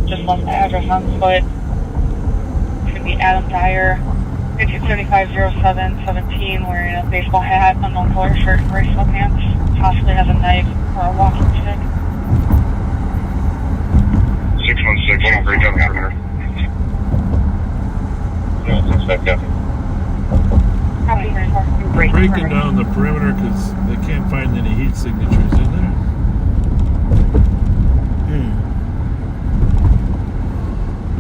Just left the address on foot. It's going to be Adam Dyer. 1975-07-17, wearing a baseball hat, unknown color shirt, and gray sweatpants. Possibly has a knife or a walking stick. 616, one great down the perimeter. Yeah, suspect death. Breaking down the perimeter because they can't find any heat signatures in there.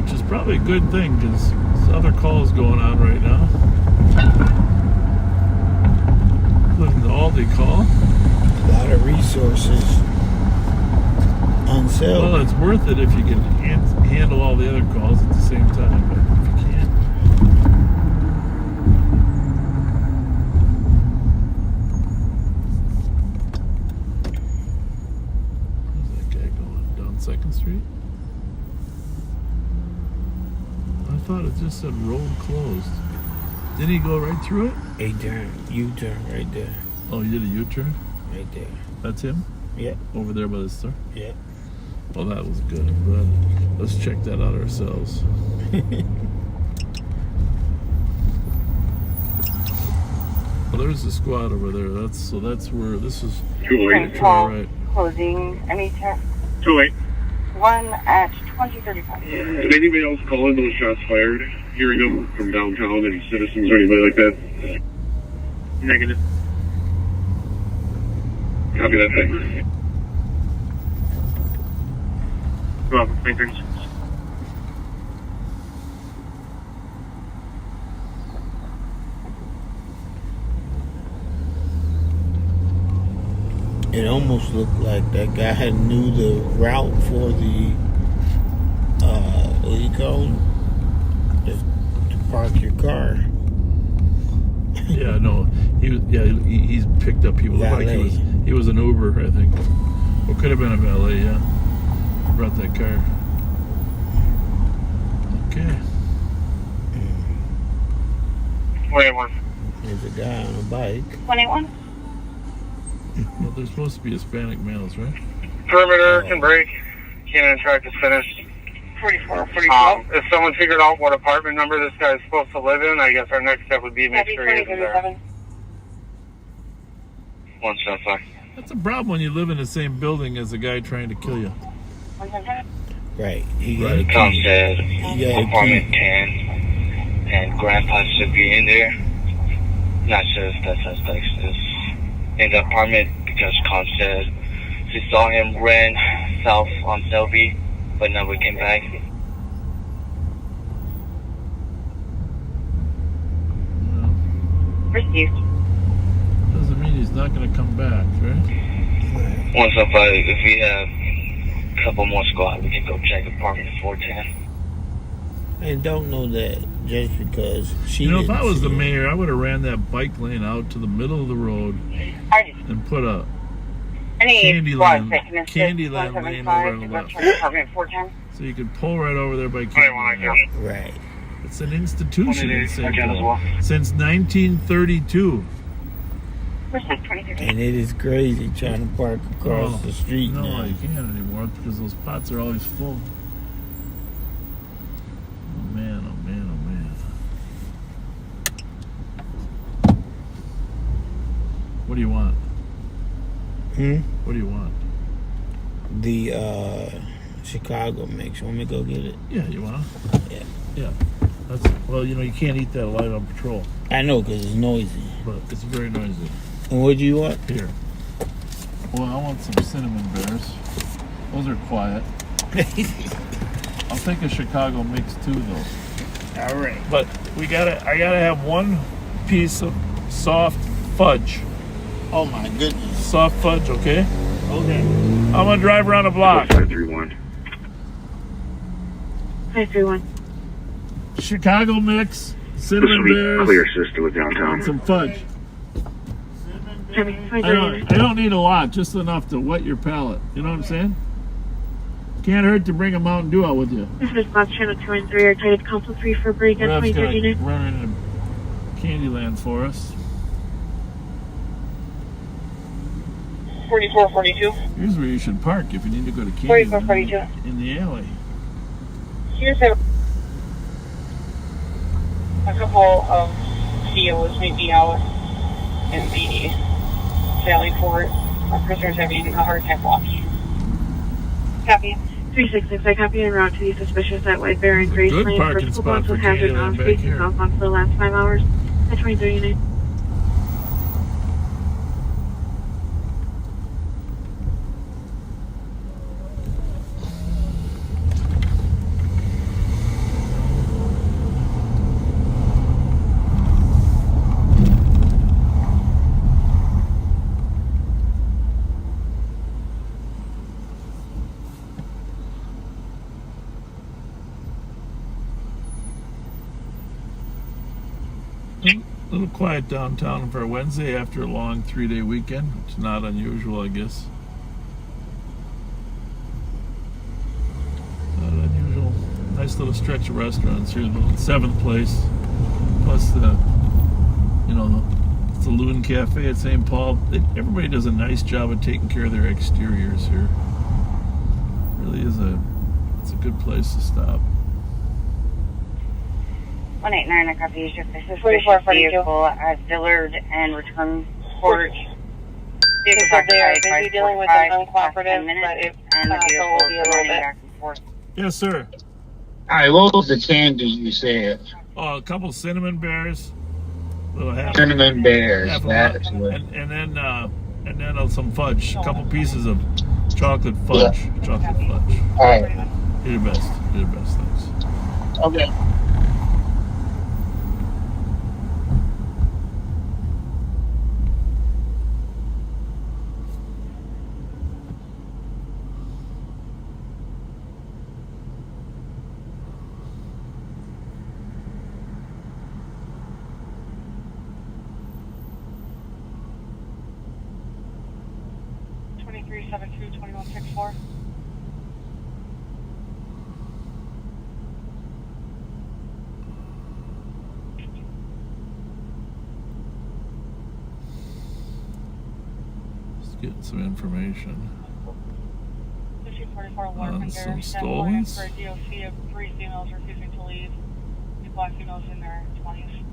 Which is probably a good thing because there's other calls going on right now. Including the Aldi call. A lot of resources on sale. Well, it's worth it if you can handle all the other calls at the same time, but if you can't. Where's that guy going? Down 2nd Street? I thought it just said road closed. Didn't he go right through it? A turn, U-turn right there. Oh, you did a U-turn? Right there. That's him? Yeah. Over there by the store? Yeah. Well, that was good. But let's check that out ourselves. Well, there's a squad over there. That's where this is. 208. To our right. Closing any test. 208. 1 at 2035. Did anybody else call in those shots fired? Hearing them from downtown and citizens or anybody like that? Negative. Copy that, thanks. Well, 2036. It almost looked like that guy knew the route for the what do you call them? To park your car. Yeah, no, he's picked up people. Like he was an Uber, I think. Or could have been a valet. Yeah, brought that car. Okay. There's a guy on a bike. 181. Well, there's supposed to be Hispanic males, right? Perimeter can break. Cannon track is finished. 44, 44. If someone figured out what apartment number this guy is supposed to live in, I guess our next step would be make sure he isn't there. 175. That's a problem when you live in the same building as a guy trying to kill you. 175. Right. He got a Tom key. said He got a apartment key. 10 and grandpa should be in there. Not sure if that suspect is in the apartment because Con said she saw him ran south on Selby but never came back. Received. Doesn't mean he's not going to come back, right? 175, if we have a couple more squad, we can go check apartment 410. And don't know that just because she. You know, if I was the didn't see mayor, I would have ran that bike lane out to the middle of the road and put a Candyland lane over on the left. Apartment 410. So you could pull right over there by Candyland. Right. It's an institution in St. Paul since 1932. And it is crazy trying to park across the street no, now. you can't anymore because those spots are always full. Oh man, oh man, oh man. What do you want? What do you want? The Chicago mix. Want me to go get it? Yeah, you want? Yeah. Yeah. Well, you know, you can't eat that alive on patrol. I know because it's noisy. But it's very noisy. And what do you want? Here. Well, I want some cinnamon bears. Those are quiet. I'll take a Chicago mix too, though. All right. But I gotta have one piece of soft fudge. Oh my goodness. Soft fudge, okay? Okay. I'm gonna drive around the block. 531. 531. Chicago mix, This cinnamon will be bears, clear system with downtown. and some fudge. I don't need a lot, just enough to wet your palate. You know what I'm saying? Can't hurt to bring a Mountain Dew out with you. This is Box Channel 2 and 3. Our title council 3 for break at Rev's gonna 2039. run into Candyland for us. 4442. Here's where you should park if you need to go to 4442. Candyland. In the alley. Here's a couple of COs maybe out in the Valley Fort. Prisoners having a hard time walking. Copy. 366, I copy en route to the suspicious at White Bear and Grace good Lane parking for school spot bus for with hazard Candyland miles back facing here. southbound for the last 5 hours at 2039. A little quiet downtown for a Wednesday after a long 3-day weekend. It's not unusual, I guess. Not unusual. Nice little stretch of restaurants here. The 7th Place, plus the Loon Cafe at St. Paul. Everybody does a nice job of taking care of their exteriors here. Really is it's a good place to stop. 189, I copy you. Shift the suspicious vehicle at Dillard and return port. They said they are busy dealing with an uncooperative, but it and the vehicle will be a little bit. back and forth. Yes, sir. All right, what was the candy you said? Oh, a couple cinnamon bears. Little half. Cinnamon bears. Half That's and what. and then some fudge. A couple pieces of chocolate fudge. Yeah. Chocolate fudge. All right. You're the best. You're the best. Thanks. Okay. Getting some information. 1544 some stolens. For a DOC of 3 females refusing to leave. 2 black females in their 20s.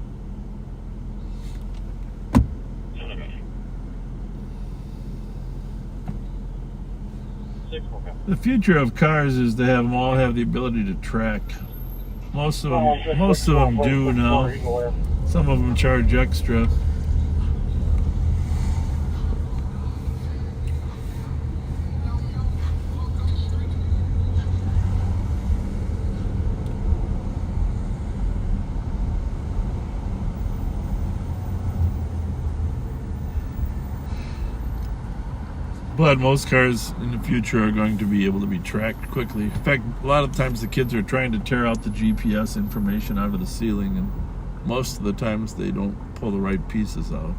The future of cars is to have them all have the ability to track. Most of them do now. Some of them charge extra. But most cars in the future are going to be able to be tracked quickly. In fact, a lot of times the kids are trying to tear out the GPS information out of the ceiling, and most of the times they don't pull the right pieces out.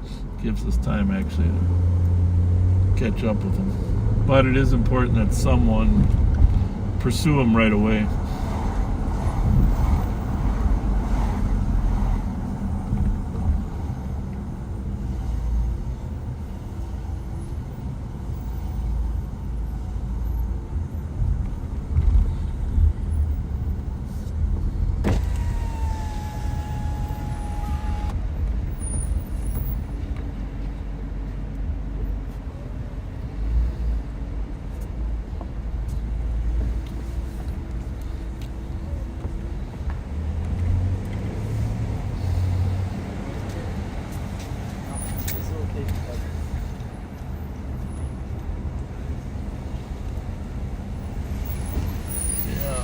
It gives us time actually to catch up with them. But it is important that someone pursue them right away.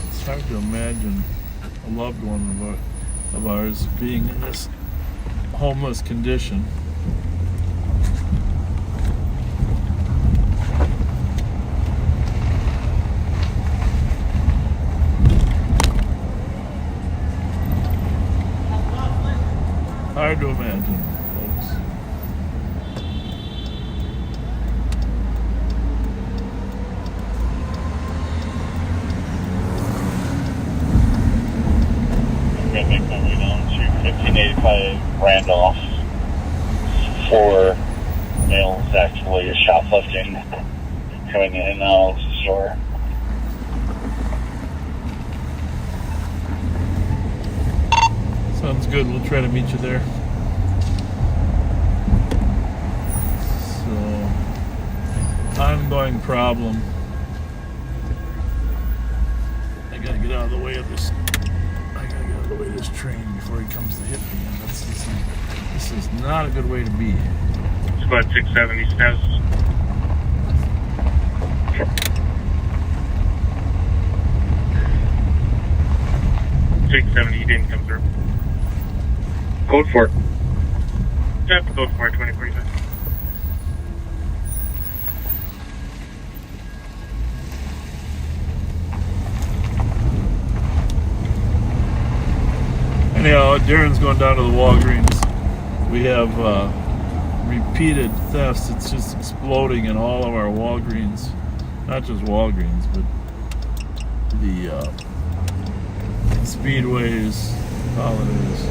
It's hard to imagine a loved one of ours being in this homeless condition. Hard to imagine, folks. We're going to make my way down to 1585 Randolph. 4 males actually shoplifting, coming in and out of the store. Sounds good. We'll try to meet you there. So, ongoing problem. I gotta get out of the way of this. I gotta get out of the way of this train before he comes to hit me. And this is not a good way to be. It's about 670 steps. He didn't come through. Code 4. Yep, code 4, 2045. Anyhow, Darren's going down to the Walgreens. We have repeated thefts. It's just exploding in all of our Walgreens. Not just Walgreens, but the Speedways, Holidays.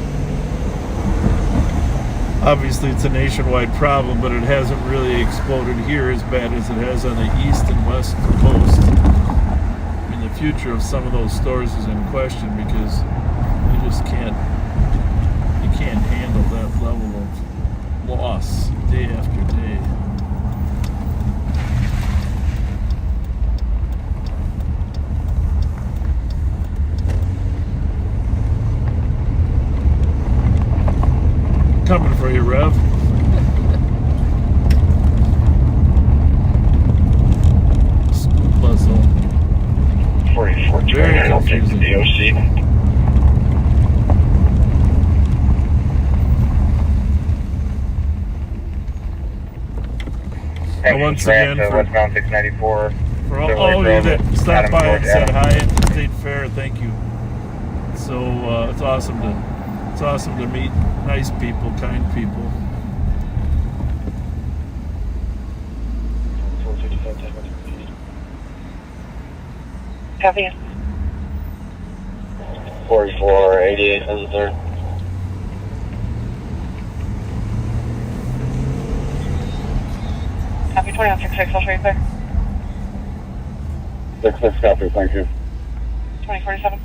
Obviously, it's a nationwide problem, but it hasn't really exploded here as bad as it has on the east and west coast. In the future of some of those stores is in question because you just can't handle that level of loss day after day. Coming for you, Rev. School bus home. 44, Very I'll take the confusing. DOC. Once again, westbound 694. For all of you that stopped by and said hi at the State Fair, thank you. So it's awesome to meet nice people, kind people. Copy. 44, 88, as a third. Copy 2166, I'll show you clear. 66, copy, thank you. 2047.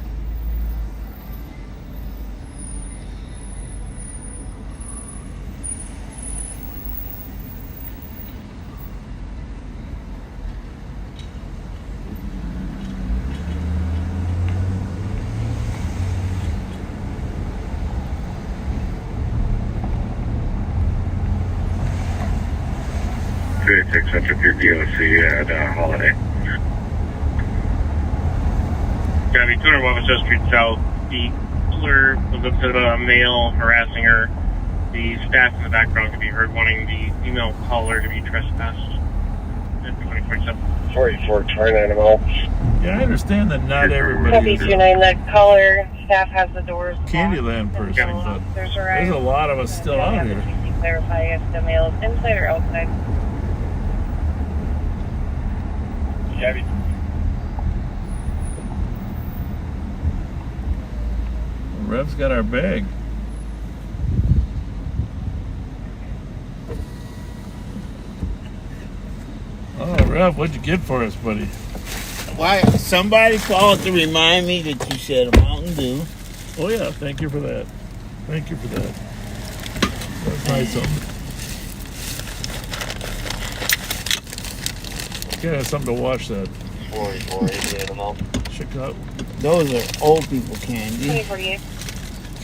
I took your DOC at Holiday. Gabby, 200 West Street South. The caller was upset about a male harassing her. The staff in the background could be heard wanting the female caller to be trespassed. At 2047. 44, 29 mile. Yeah, I understand that not everybody Copy is 29, the caller, staff has the doors. Candyland person, but There's there's a lot of us still out here. Clarify if the male is inside or outside. Gabby. Rev's got our bag. Oh, Rev, what'd you get for us, buddy? Why? Somebody called to remind me that you said a Mountain Dew. Oh yeah, thank you for that. Thank you for that. That's nice of them. Yeah, something to wash that. 44, 88 mile. Check out. Those are old people candy. 2048.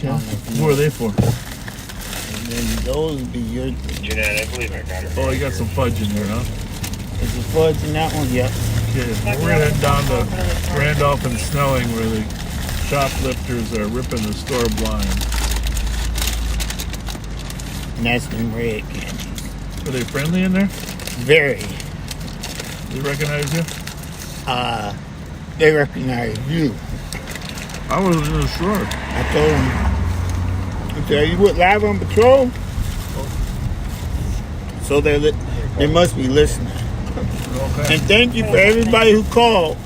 Yeah. Who are they for? And then those would be your. Jeanette, I believe I got her. Oh, you got some fudge in there, huh? Is the fudge in that one? Yep. Okay, we're gonna head down to Randolph and Snelling where the shoplifters are ripping the store blind. And that's them red candies. Are they friendly in there? Very. They recognize you? They recognize you. I wasn't even sure. I told them. I tell you what, live on patrol. So they must be listening. Okay. And thank you for everybody who called.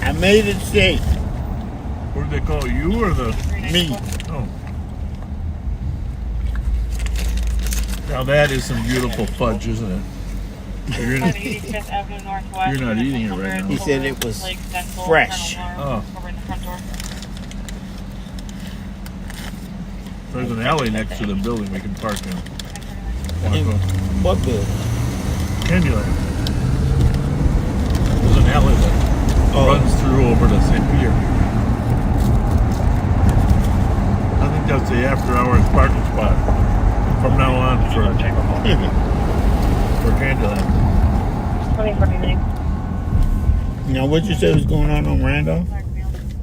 I made it safe. What did they call you or the me? Oh. Now that is some beautiful fudge, isn't it? You're not eating it right now. He said it was fresh. Oh. There's an alley next to the building we can park in. What building? Candyland. There's an alley that runs through over to St. Peter. I think that's the after-hours parking spot from now on for Candyland. 2049. Now, what you said was going on Randolph?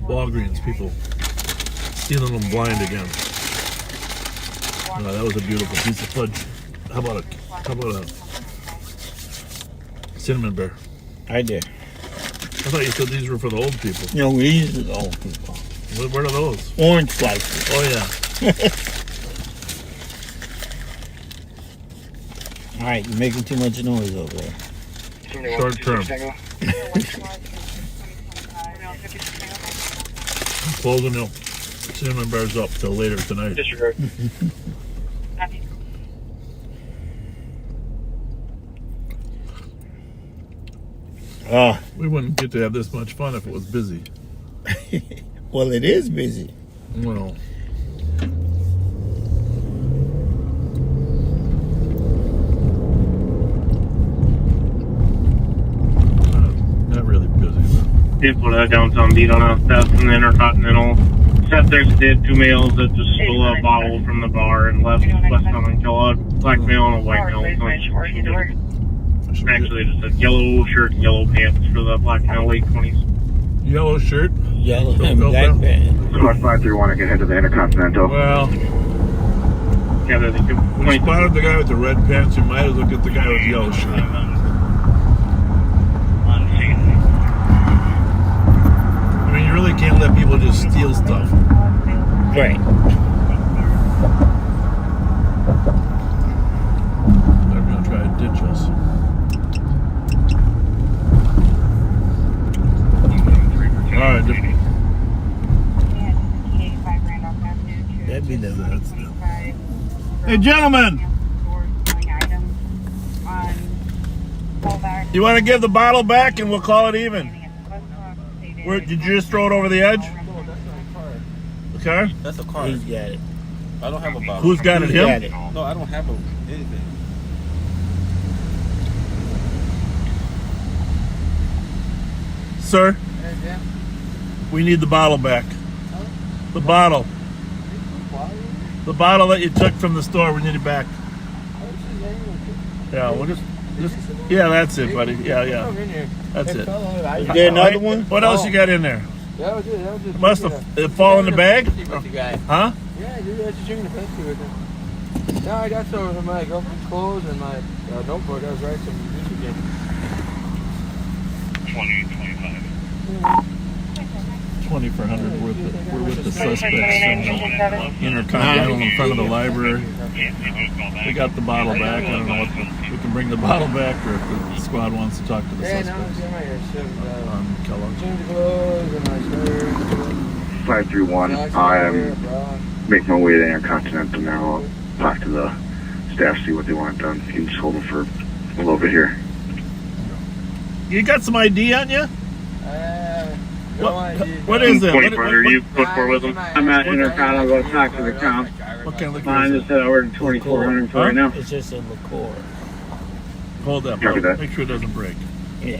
Walgreens people stealing them blind again. That was a beautiful piece of fudge. How about a cinnamon bear? I did. I thought you said these were for the old people. No, these are the old people. What are those? Orange slices. Oh yeah. All right, you're making too much noise over there. Short term. I'm closing the cinnamon bears up till later tonight. Disregard. We wouldn't get to have this much fun if it was busy. Well, it is busy. Well, not really busy. Did put a downtown beat on a theft from the Intercontinental. Except there's two males that just stole a bottle from the bar and left on Kellogg. Black male and a white male. Actually, just a yellow shirt and yellow pants for the black male, late 20s. Yellow shirt? Yellow and black pants. Squad 531, I can head to the Intercontinental. Well, yeah, when you spotted the guy with the red pants, you might as well get the guy with the yellow shirt. I mean, you really can't let people just steal stuff. Right. They're going to try to ditch us. All right. That'd be the... Hey, gentlemen. You want to give the bottle back and we'll call it even? Did you just throw it over the edge? No, that's not a car. Okay. That's a car. He's got it. I don't have a bottle. Who's got it? He's Him? got it. No, I don't have anything. Sir, we need the bottle back. The bottle. The bottle that you took from the store, we need it back. Yeah, we'll just yeah, that's it, buddy. Yeah. That's it. Is there another one? What else you got in there? That was it. That was just. Must have it fall in the bag? Huh? Yeah, dude, I was just drinking the Pepsi with him. No, I got some of my girlfriend's clothes and my notebook. I was writing some music in. 20 for 100. We're with the suspects in Intercontinental in front of the library. We got the bottle back. I don't know if we can bring the bottle back or if the squad wants to talk to the suspects. Kellogg. Change the clothes and my shirt. 531, I am making my way to Intercontinental now. I'll talk to the staff, see what they want done. You can just hold them for a little bit here. You got some ID on you? No idea. What is it? 2400, you put four with them? I'm at Intercon. I'll go talk to the comp. What kind of liquor Mine is just said I ordered 2400 for right now. It's just a liqueur. Hold that, Copy bro. that. Make sure it doesn't break. Yeah.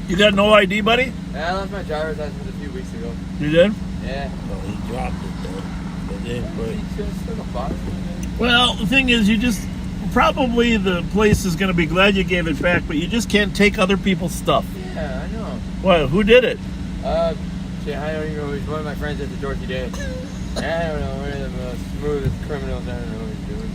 You got no ID, buddy? Yeah, I left my driver's license a few weeks ago. You did? Yeah. Oh, he dropped it though. But then break. Well, the thing is, you just probably the place is going to be glad you gave it back, but you just can't take other people's stuff. Yeah, I know. What? Who did it? Shit, I don't even know. He's one of my friends at the Dorothy Day. I don't know. One of the most smoothest criminals. I don't know what he's doing.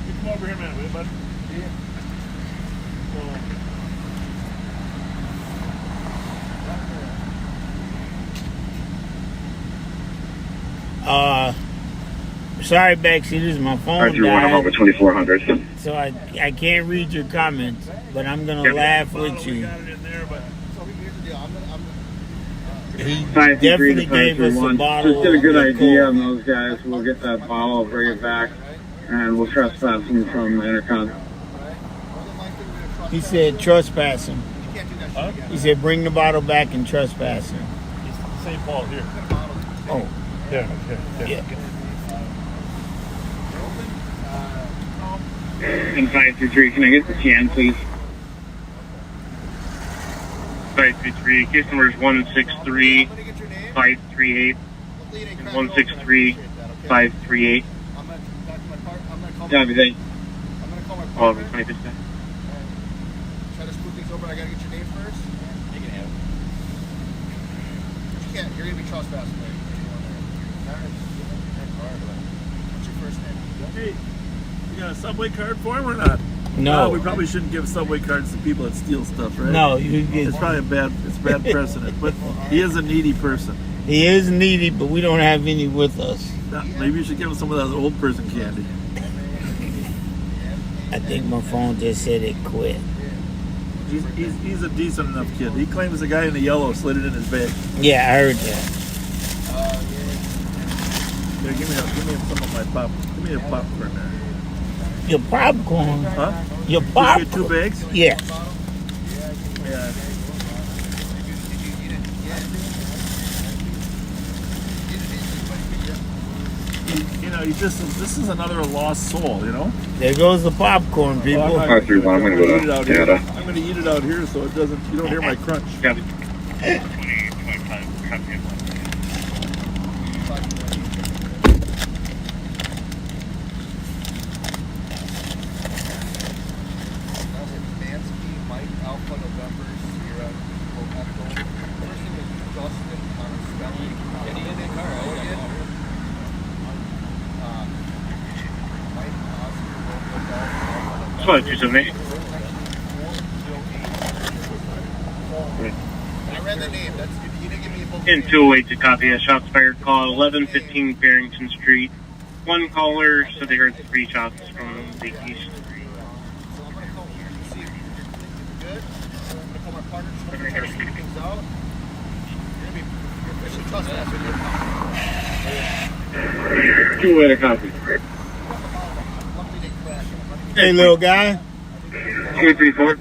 You come over here a minute, will you, bud? Sorry, backseaters, my phone 531, I'm over died, 2400. so I can't read your comments, but I'm gonna laugh with you. He definitely gave us a bottle. Just get a good of idea liqueur. on those guys. We'll get that bottle, bring it back, and we'll trespass them from Intercon. He said trespass him. Huh? He said bring the bottle back and trespass him. It's St. Paul here. Oh, Yeah. yeah. And 523, can I get the can, please? 523, case number is 163-538 and 163-538. Copy that. All of them, 25th. Try to smooth things over. I gotta get your name first. You can have it. But you can't. You're gonna be trespassing later. What's your first name? Hey, you got a Subway card for him or not? No. We probably shouldn't give Subway cards to people that steal stuff, right? No, you get. It's probably bad precedent, but he is a needy person. He is needy, but we don't have any with us. Maybe you should give him some of that old person candy. I think my phone just said it quit. He's a decent enough kid. He claims the guy in the yellow slid it in his bag. Yeah, I heard that. Here, give me some of my pop. Give me a popcorn there. Your popcorn? Huh? Your Just popcorn? get 2 bags? Yeah. Yeah. You know, this is another lost soul, you know? There goes the popcorn, people. I'm I'm gonna go to Canada. I'm going to eat it out here so you don't hear my crunch. Flight 278. I read the name. You didn't give me a full In 208 to copy a shots fired call 1115 Barrington Street. One caller said they heard 3 shots from the east. Two way to copy. Hey, little guy. 234.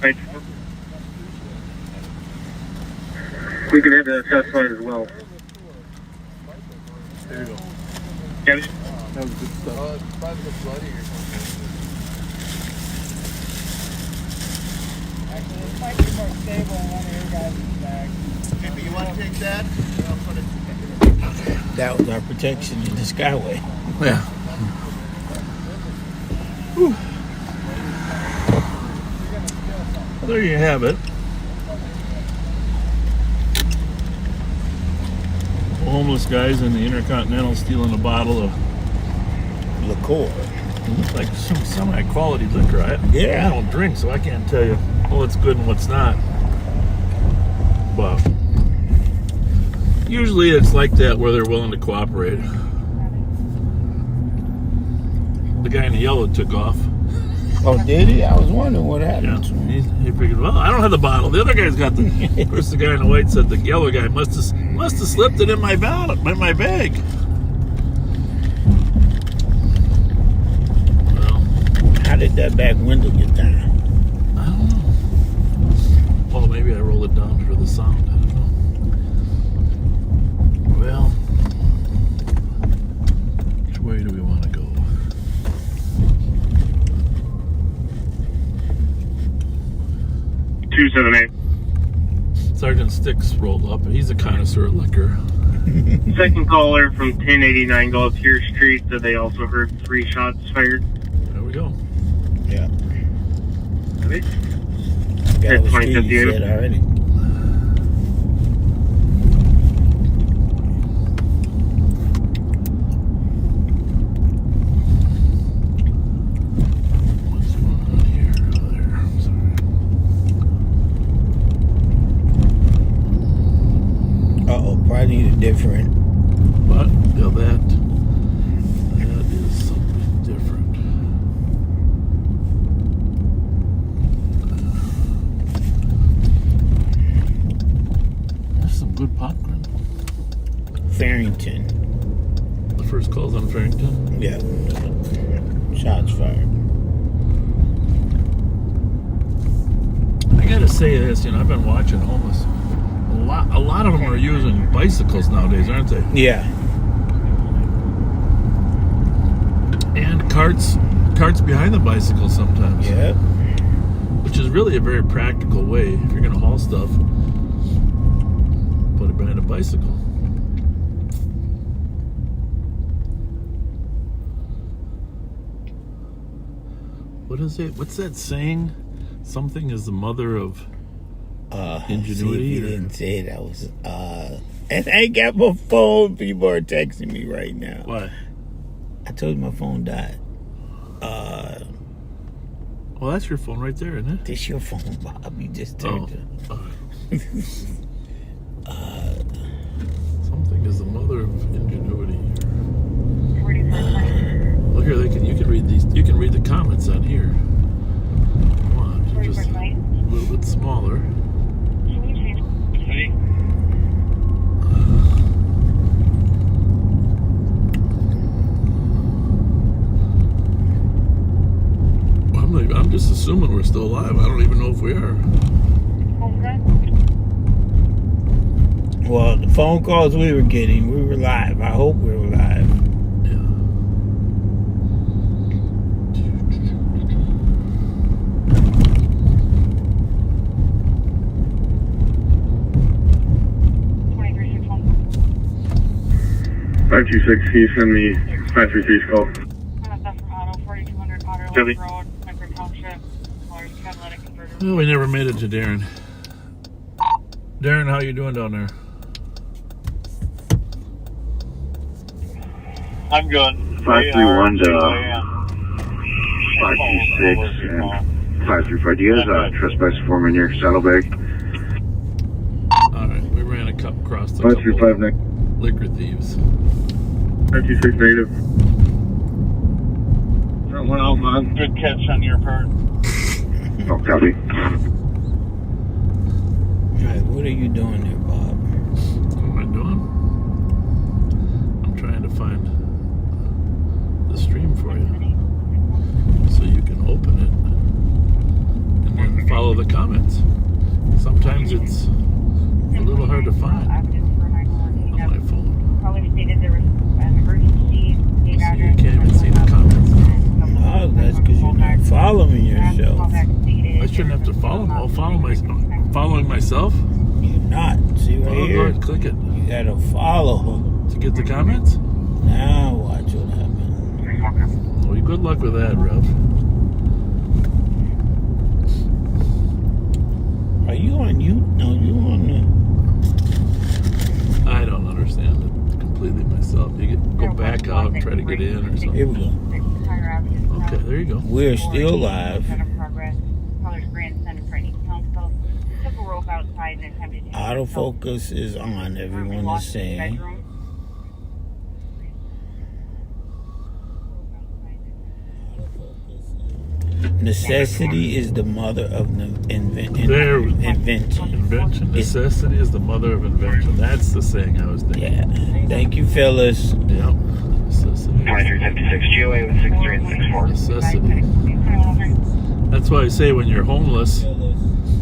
Right. We can have that shot fired as well. There you go. Yeah. That was good stuff. It's probably the bloody or something. Actually, this might be more stable on one of your guys' back. Maybe you want to take that? I'll put it. That was our protection in the Skyway. Yeah. Whew. Well, there you have it. Homeless guys in the Intercontinental stealing a bottle of liqueur. It looks like some semi-quality liquor. I don't drink, so I can't tell you what's good and what's not. But usually it's like that where they're willing to cooperate. The guy in the yellow took off. Oh, did he? I was wondering what happened to him. He figured, well, I don't have the bottle. The other guy's got the. Of course, the guy in the white said the yellow guy must have slipped it in my bag. Well, how did that back window get down? I don't know. Well, maybe I rolled it down for the sound. I don't know. Well, which way do we want to go? 278. Sergeant Sticks rolled up. He's a connoisseur of liquor. Second caller from 1089 Gaultier Street said they also heard 3 shots fired. There we go. Yeah. At 2058. Said already. I need a different. But yeah, that is something different. There's some good popcorn. Farrington. The first call's on Farrington? Yeah. Shots fired. I gotta say this, I've been watching homeless. A lot of them are using bicycles nowadays, aren't they? Yeah. And carts behind the bicycle sometimes. Yeah. Which is really a very practical way if you're going to haul stuff. Put it behind a bicycle. What is it? What's that saying? Something is the mother of ingenuity. See, if you didn't say it, I was and I ain't got my phone. People are texting me right now. Why? I told you my phone died. Well, that's your phone right there, isn't it? This your phone, Bob. You just turned it. Something is the mother of ingenuity. Look here, you can read these. You can read the comments on here. Come on, just a little bit smaller. just assuming we're still alive. I don't even know if we are. Well, the phone calls we were getting, we were live. I hope we were live. Yeah. Five 2-6, can you send me 533's call? Copy. Well, we never made it to Darren. Darren, how you doing down there? I'm good. 531 to 526 and 535. Do you guys trespass for me near Saddlebag? Alright, we ran across the 535 next. liquor thieves. 526 negative. That went out, man. Good catch on your part. Oh, copy. Alright, what are you doing there, Bob? What am I doing? I'm trying to find the stream for you so you can open it and then follow the comments. Sometimes it's a little hard to find on my phone. So you can't even see the comments. Oh, that's because you're not following yourself. I shouldn't have to follow. I'll follow following myself. You're not. See right Oh, here? go ahead, click it. You gotta follow. To get the comments? Now watch what happens. Well, good luck with that, Rev. Are you on you? No, you on I don't understand it completely myself. You go back out and try to get in or something. Here we go. Okay, there you go. We're still live. Autofocus is on, everyone is saying. Necessity is the mother of invention. Necessity is the mother of invention. That's the saying I was thinking. Yeah. Thank you, Phyllis. Yep. Necessity. 2356 GOA with 63 and 64. Necessity. That's why I say when you're homeless,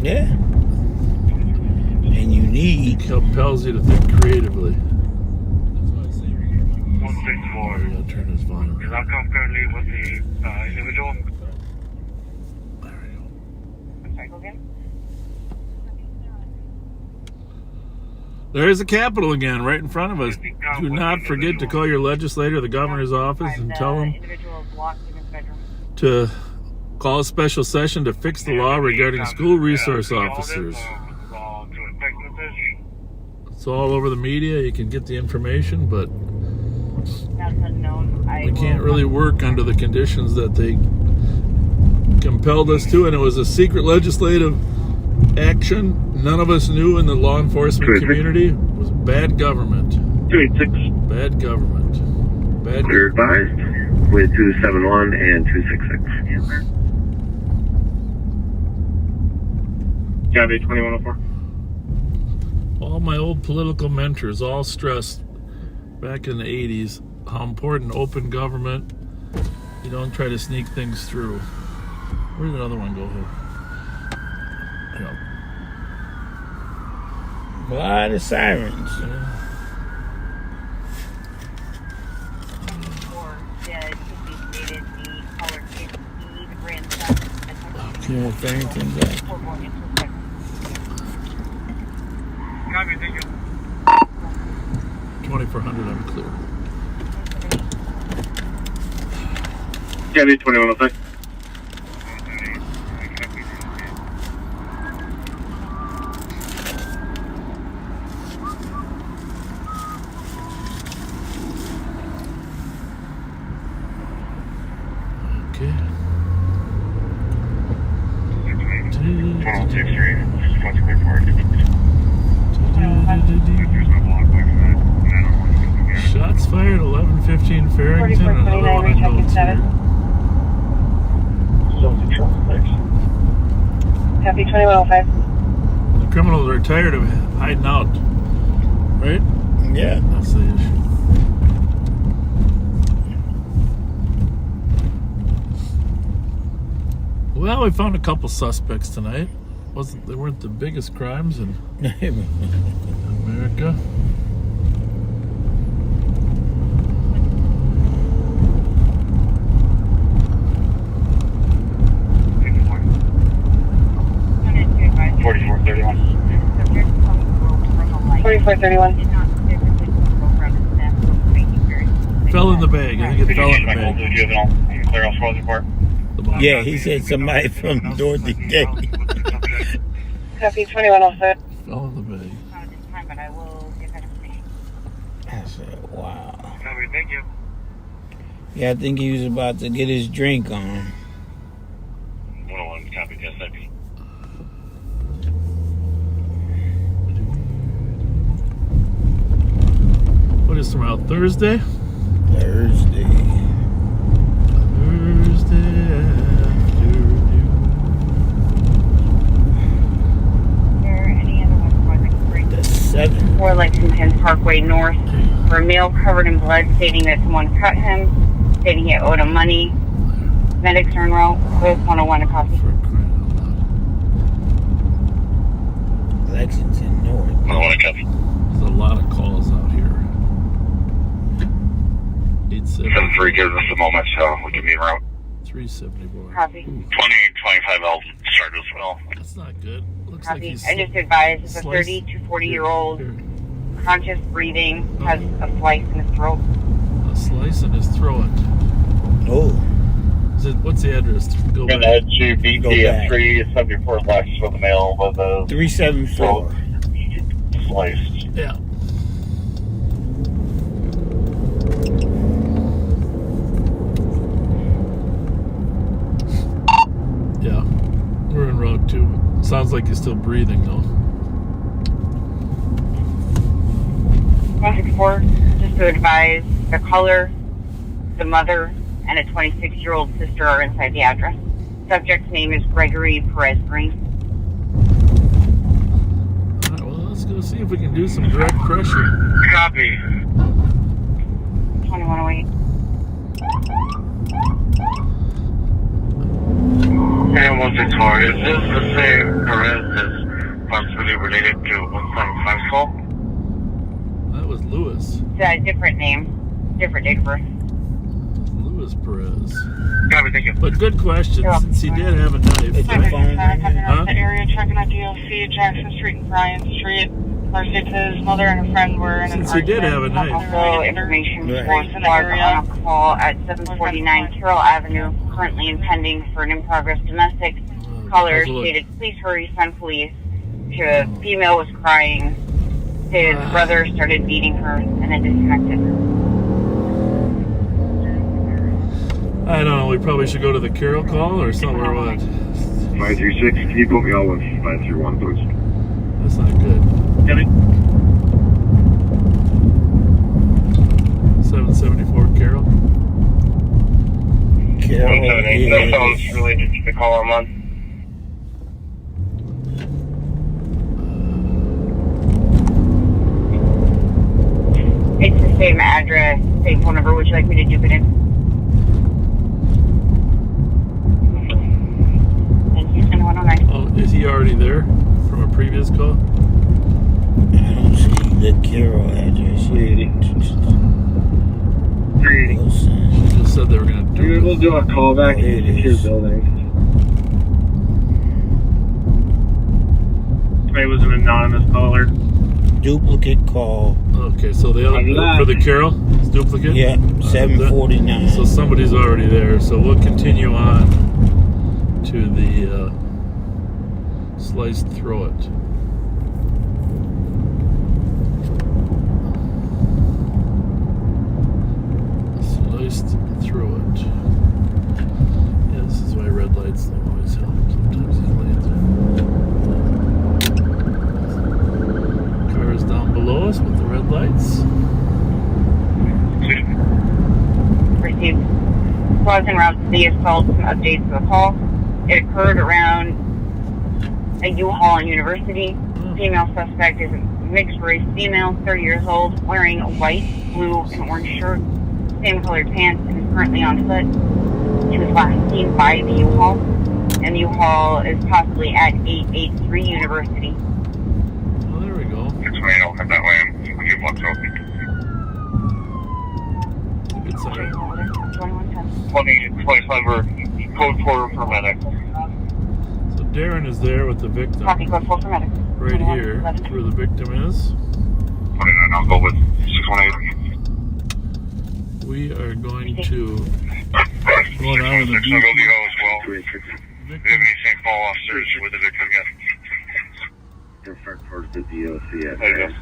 yeah, and you need, it compels you to think creatively. 164. I gotta turn this volume. Is that currently with the individual? There is a Capitol again, right in front of us. Do not forget to call your legislator, the governor's office, and tell them to call a special session to fix the law regarding school resource officers. It's all over the media. You can get the information, but we can't really work under the conditions that they compelled us to, and it was a secret legislative action. None of us knew in the law enforcement community. It was bad government. 286. Bad government. Bad Clear advised with 271 and 266. Copy, 2104. All my old political mentors all stressed back in the 80s how important open government. You don't try to sneak things through. Where did the other one go here? Yeah. a lot of sirens. Okay, Farrington's up. Copy, thank you. 2400, I'm clear. Copy, 2105. Okay. Shots fired, 1115 Farrington, and another one in Notes here. Copy, 2105. The criminals are tired of hiding out, right? Yeah. That's the issue. Well, we found a couple suspects tonight. They weren't the biggest crimes in America. Fell in the bag. I think it fell in the bag. Yeah, he said somebody from Dorothy Day. Copy 2106. Fell in the bag. I said, wow. Thank you. Yeah, I think he was about to get his drink on. 101, copy, SIP. What is tomorrow? Thursday? Thursday afternoon. The 7th. 4 Lexington Parkway North, for a male covered in blood, stating that someone cut him, stating he owed him money. Medics are en route. Both 101 to copy. Lexington North. 101, copy. There's a lot of calls out here. 7-3 gives us a moment, so we can be en route. 370 boy. Copy. 20-25 L start as well. That's not good. Looks Copy. like he's I just advised it's a 30 to 40-year-old, conscious breathing, has a slice in his throat. a slice in his throat. Oh. What's the address? Go back. Head to BT at 374 Lex with a male with a 374. Sliced. Yeah. Yeah. We're en route too. Sounds like he's still breathing though. 164, just to advise, the caller, the mother, and a 26-year-old sister are inside the address. Subject's name is Gregory Perez Green. Alright, well, let's go see if we can do some direct pressure. Copy. 2108. And 164, is this the same Perez that's possibly related to 175 call? That was Lewis. It's a different name, different date of birth. Lewis Perez. Copy, thank you. But good question, since he did have a knife. It's a phone. The area checking on DLC, Jackson Street and Bryan Street. Thursday, his mother and a friend were in Since an he did argument. have a knife. Also, information Right. was In the area. on a call at 749 Carroll Avenue, currently impending for an in-progress domestic. Caller how's it look? stated, please hurry, send police. The female was crying. His brother started beating her and then disconnected. I don't know, we probably should go to the Carroll call or something or what? 536, can you put me on with 531, please? That's not good. Got it. 774 Carroll. Carol No is phones related to the call I'm on. It's the same address, same phone number. Would you like me to dupe it in? Thank you, 109. Oh, is he already there from a previous call? I don't see the Carol address. 380. Wilson. They just said they were going to do We'll it. do a callback There in it the secure is. building. Somebody was an anonymous caller. Duplicate call. Okay, so the other for the Carroll is duplicate? Yeah, 749. So somebody's already there. So we'll continue on to the sliced throat. Sliced throat. Yeah, this is why red lights don't always help. Sometimes these lanes are. Cars down below us with the red lights. Received. Was en route to the assault. Some updates to the call. It occurred around a U-Haul on University. Female suspect is a mixed race female, 30 years old, wearing a white, blue, and orange shirt, same colored pants, and is currently on foot. She was last seen by the U-Haul. and U-Haul is possibly at 883 University. Oh, there we go. 618, I'll head that way. I'm a few blocks out. Good sign. 2025 code 4 for medic. So Darren is there with the victim. Copy, code 4 for medic. Right here, where the victim is. 29, I'll go with 618. We are going to go down to the I'll go to the O as well. Do you have any St. Paul officers with the victim yet? Confirm towards the DOC at There you go.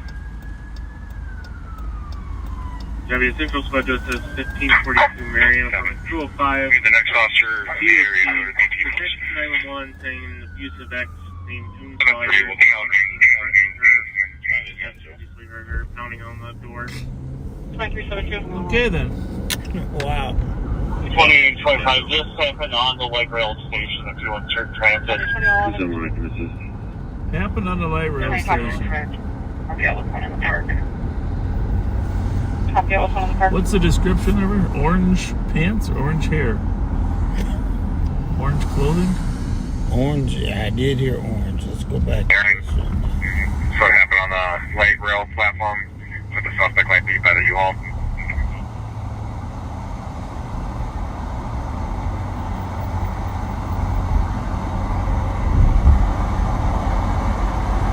Gabby, Central Squad just says 1542 Marion, 205. The next officer in the area go to DT. 911 saying an abusive ex named June 7-3 will be out. threatening her. Yes, obviously heard her pounding on the door. 2372. Okay then. Wow. 2025, this happened on the light rail station if you want to transit. Happened on the light rail station. What's the description of her? Orange pants, orange hair, orange clothing. Orange. I did hear orange. Let's go back. So it happened on the light rail platform, but the suspect might be by the U-Haul.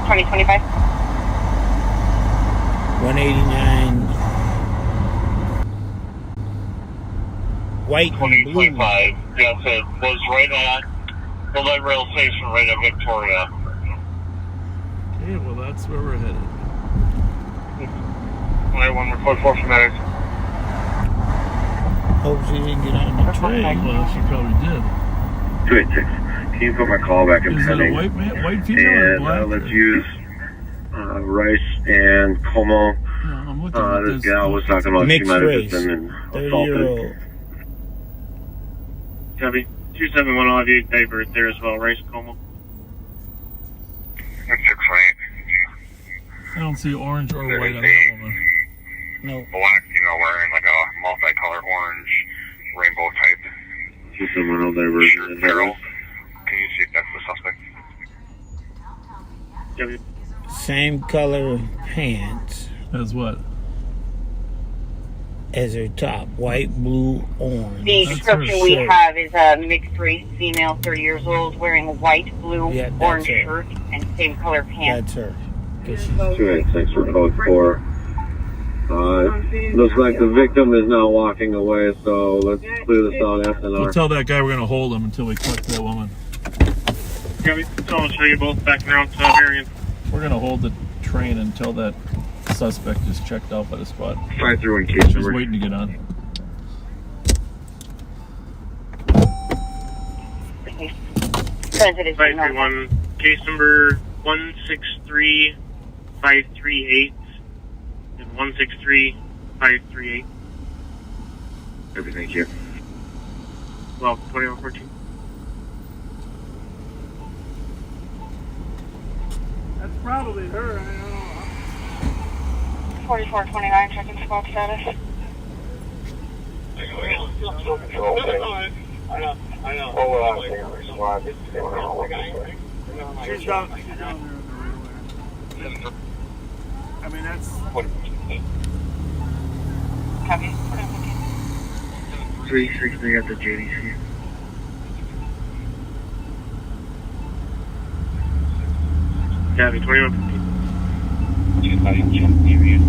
$20.25. 189. White and blue. 2025, yes, it was right at the light rail station, right at Victoria. Okay, well that's where we're headed. Alright, one more code 4 for medics. Hope she didn't get on the train. Well, she probably did. 286. Can you put my call back in Is it a pending? white man, white female, or And black? let's use Rice and Como. I'm looking at This gal was talking about she Mixed might have race. just been 30-year-old. assaulted. Gabby, 271 will have you divert there as well, Rice Como. 618. I don't see orange or There white is on that woman. No. Black female wearing like a multicolor orange rainbow type Just someone else diversion. shirt barrel. Can you see if that's the suspect? Gabby, Same color pants As what? as her top. White, blue, orange. The That's description her we shirt. have is a mixed race female, 30 years old, wearing a white, blue, Yeah, that's orange her. shirt and same color pants. That's her. 'Cause she's 286 for code 4. Looks like the victim is now walking away, so let's clear this out after We'll tell that guy we're gonna hold him until we collect that woman. Gabby, I'll show you both back around to Marion. We're gonna hold the train until that suspect is checked out by the squad. 531 case She's waiting to get on. Transit is 531, case number 163538 and 163538. Everything here. Well, 2114. That's probably her. I don't know. 4429, checking squad status. I know. She's down there in the railway. I mean, that's. Copy. 363 at the JDC. Gabby, 2115. 2115.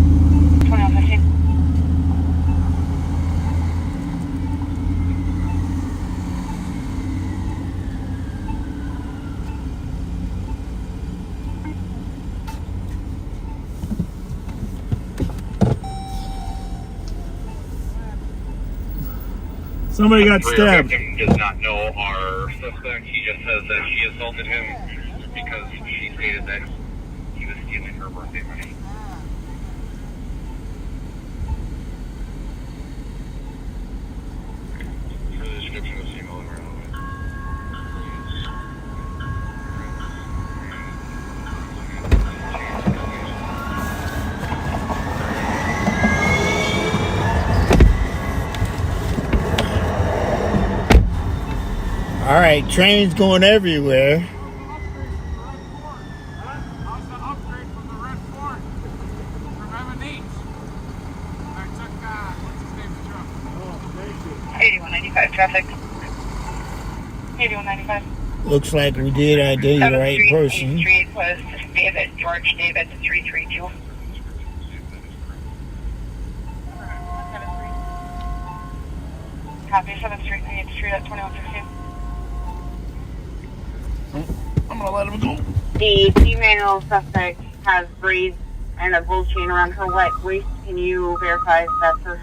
Somebody got stabbed. The victim does not know our suspect. He just says that she assaulted him because she stated that he was stealing her birthday money. For the description of the female around. All right, trains going everywhere. How's the upgrade from the red Ford from M&H? I took, what's his name's truck? Oh, thank you. 8195 traffic. 8195. Looks like we did ID the right person. Street was David, George David 332. Copy 7th Street, 8th Street at 2116. I'm gonna let him go. The female suspect has braids and a gold chain around her waist. Can you verify if that's her?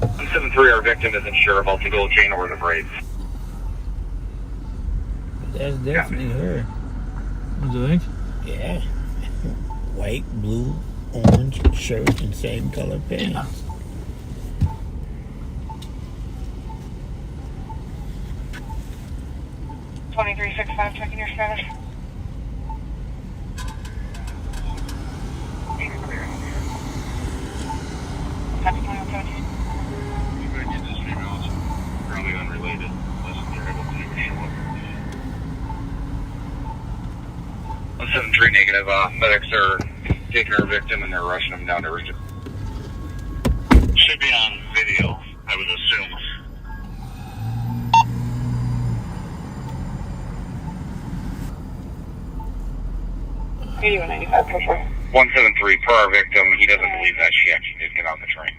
173, our victim isn't sure about the gold chain or the braids. That's definitely her. What do you think? Yeah. White, blue, orange shirt and same color pants. Yeah. 2365, checking your status. Copy 2117. Probably unrelated, unless they're able to show up. 173 negative. Medics are taking our victim and they're rushing him down to urgent. Should be on video, I would assume. pressure. 173 per our victim. He doesn't believe that she actually did get on the train.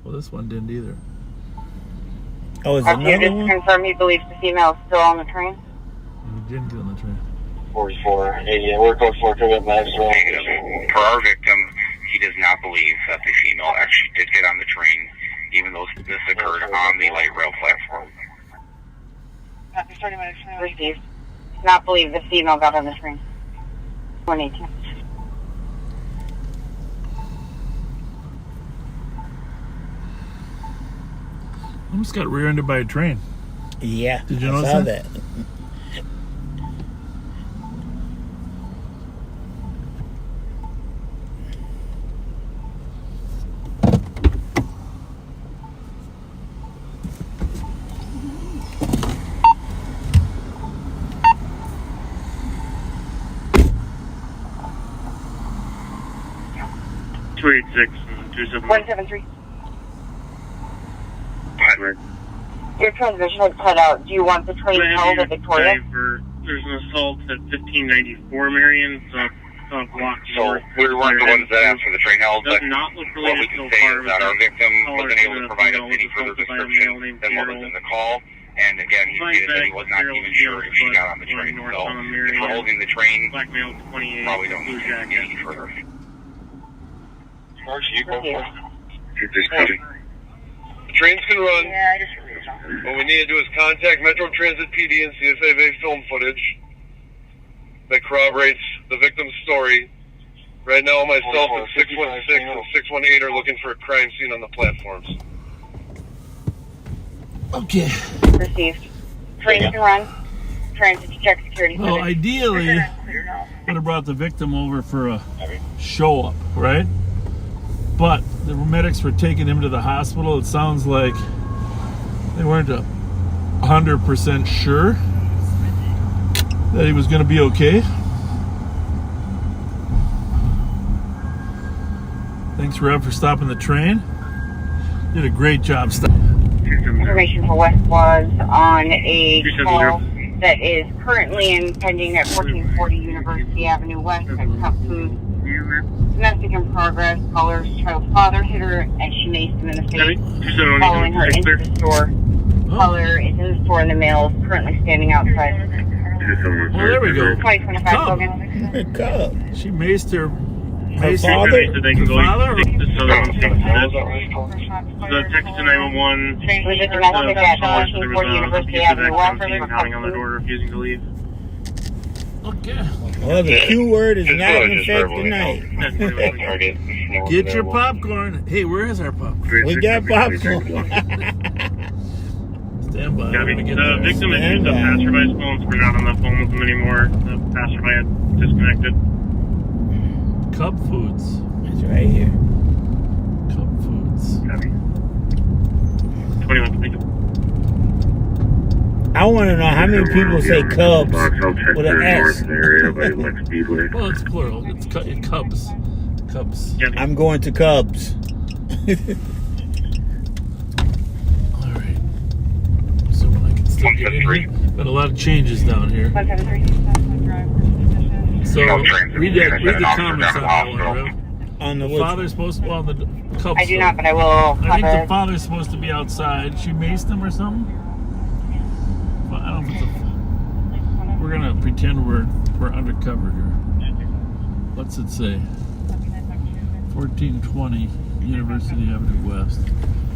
Well, this one didn't either. Oh, is Have you another just one? confirmed he believes the female is still on the train? He didn't get on the train. 44. Yeah, we're code 4 to Maxwell. Negative. Per our victim, he does not believe that the female actually did get on the train, even though this occurred on the light rail platform. Copy 30 minutes. Received. Does not believe the female got on the train. 118. Almost got rear-ended by a train. Yeah. Did you I notice saw that? that? and 173. Your transmission had cut out. Do you want the train held at Victoria? There's an assault at 1594 Marion, so block north. We weren't the ones that asked for the train held, but not look what we can say is that our victim wasn't able to provide us any further description than what was in the call. And again, he stated that he was not even sure if she got on the train. So if we're holding the train, probably don't need to get any further. The trains can run. Yeah, I just What we need to do is contact Metro Transit PD and see if they have film footage that corroborates the victim's story. Right now, myself and 616 and 618 are looking for a crime scene on the platforms. Okay. Received. Train can run. Transit to check security. Well, footage. ideally, would have brought the victim over for a show-up, right? But the medics were taking him to the hospital. It sounds like they weren't 100% sure that he was going to be okay. Thanks, Rev, for stopping the train. Did a great job stopping. Information for West was on a call that is currently impending at 1440 University Avenue West at Cup Food. Domestic in progress. Caller's child's father hit her and she maced him in the face, following her into the store. Caller is in the store and the male is currently standing outside. Well, there we go. 2025 Logan. Cub. She maced her father? The text to 911. Was it domestic at 1440 University Avenue West? Pounding on the door, refusing to leave. Okay. Well, the Q word is not in effect tonight. Get your popcorn. Hey, where is our popcorn? We got popcorn. Stand by. The victim had used a passerby's phone, so we're not on the phone with him anymore. The passerby had disconnected. Cub Foods. It's right here. Cub Foods. I want to know how many people say Cubs with an S. Well, it's plural. It's Cubs. Cubs. I'm going to Cubs. All right. So when I can still get in here, been a lot of changes down here. So read the comments on that one, Rev. On the father's supposed to, well, the Cubs. I do not, but I will. I think the father's supposed to be outside. She maced him or something. Well, I don't know if it's we're gonna pretend we're undercover here. What's it say? 1420 University Avenue West.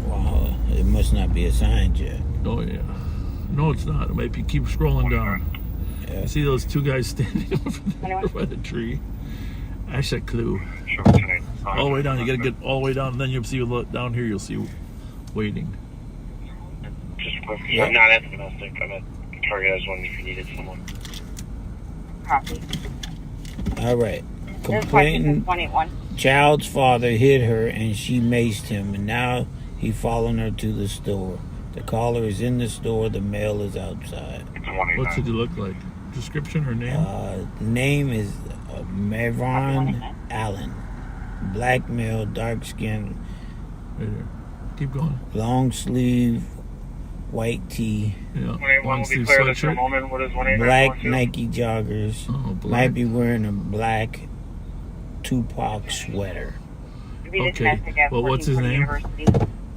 Wow, it must not be assigned yet. Oh yeah. No, it's not. It might be. Keep scrolling down. Yeah. You see those two guys standing over there by the tree? That's a clue. All the way down. You gotta get all the way down, and then you'll see down here. You'll see waiting. I'm not at the domestic. I'm at Target. I was wondering if you needed someone. Copy. All right. Complaining. Child's father hit her and she maced him, and now he following her to the store. The caller is in the store. The mail is outside. What's it look like? Description or name? Name is Mavron Allen. Black male, dark skin. Right here. Keep going. Long sleeve, white tee. Yeah. Long sleeve sweatshirt. Black Nike joggers. Oh, black. Might be wearing a black Tupac sweater. Okay. Well, what's his name?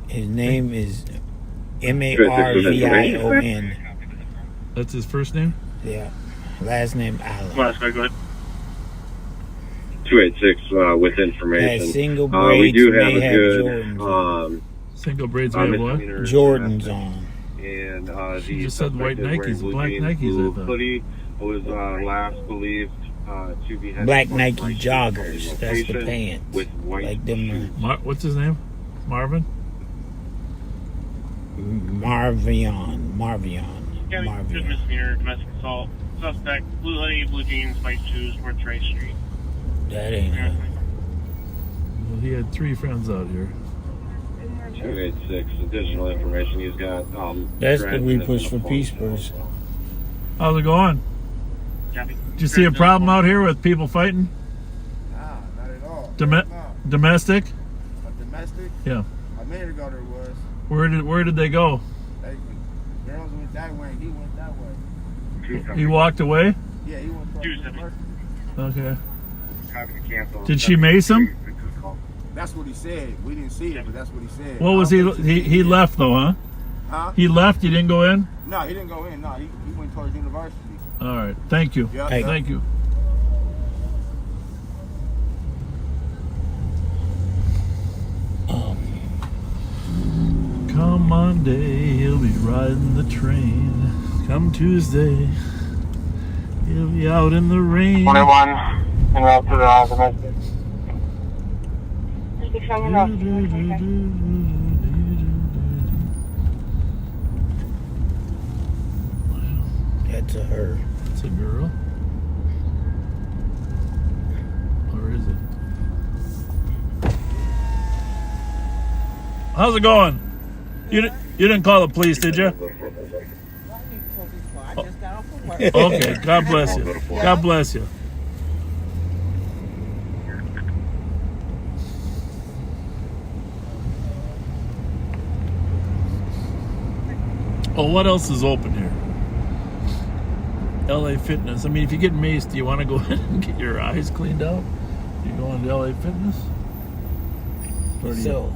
His name is Marvion. That's his first name? Yeah. Last name Allen. Last guy, go ahead. 286 with information. Single braids we do have may a have good Jordans. Single braids may have what? Jordans on. And you just said white Nikes, black Nikes. I thought. Hoodie was last believed to be black Nike joggers. That's the pants. With white like them. What's his name? Marvin. Marvion. Good misdemeanor, domestic assault. Suspect, blue hoodie, blue jeans, white shoes, North Rice Street. That ain't it. Well, he had 3 friends out here. 286 additional information. He's got. That's the we push for peace person. How's it going? Did you see a problem out here with people fighting? Nah, not at all. Domestic? Domestic? Yeah. A minute ago there was. Where did they go? Girls went that way, he went that way. He walked away? Yeah, he went across. Okay. Did she mace him? That's what he said. We didn't see it, but that's what he said. What was he left though, huh? Huh? He left, you didn't go in? No, he didn't go in. No, he went towards university. All right. Thank you. Yep, hey, thank you. Come Monday, he'll be riding the train. Come Tuesday, he'll be out in the rain. 21, en route to the domestic. That's a her. It's a girl. Or is it? How's it going? You didn't call the police, did you? Okay, God bless you. God bless you. Oh, what else is open here? LA Fitness. I mean, if you get maced, do you want to go in and get your eyes cleaned out? Do you go into LA Fitness?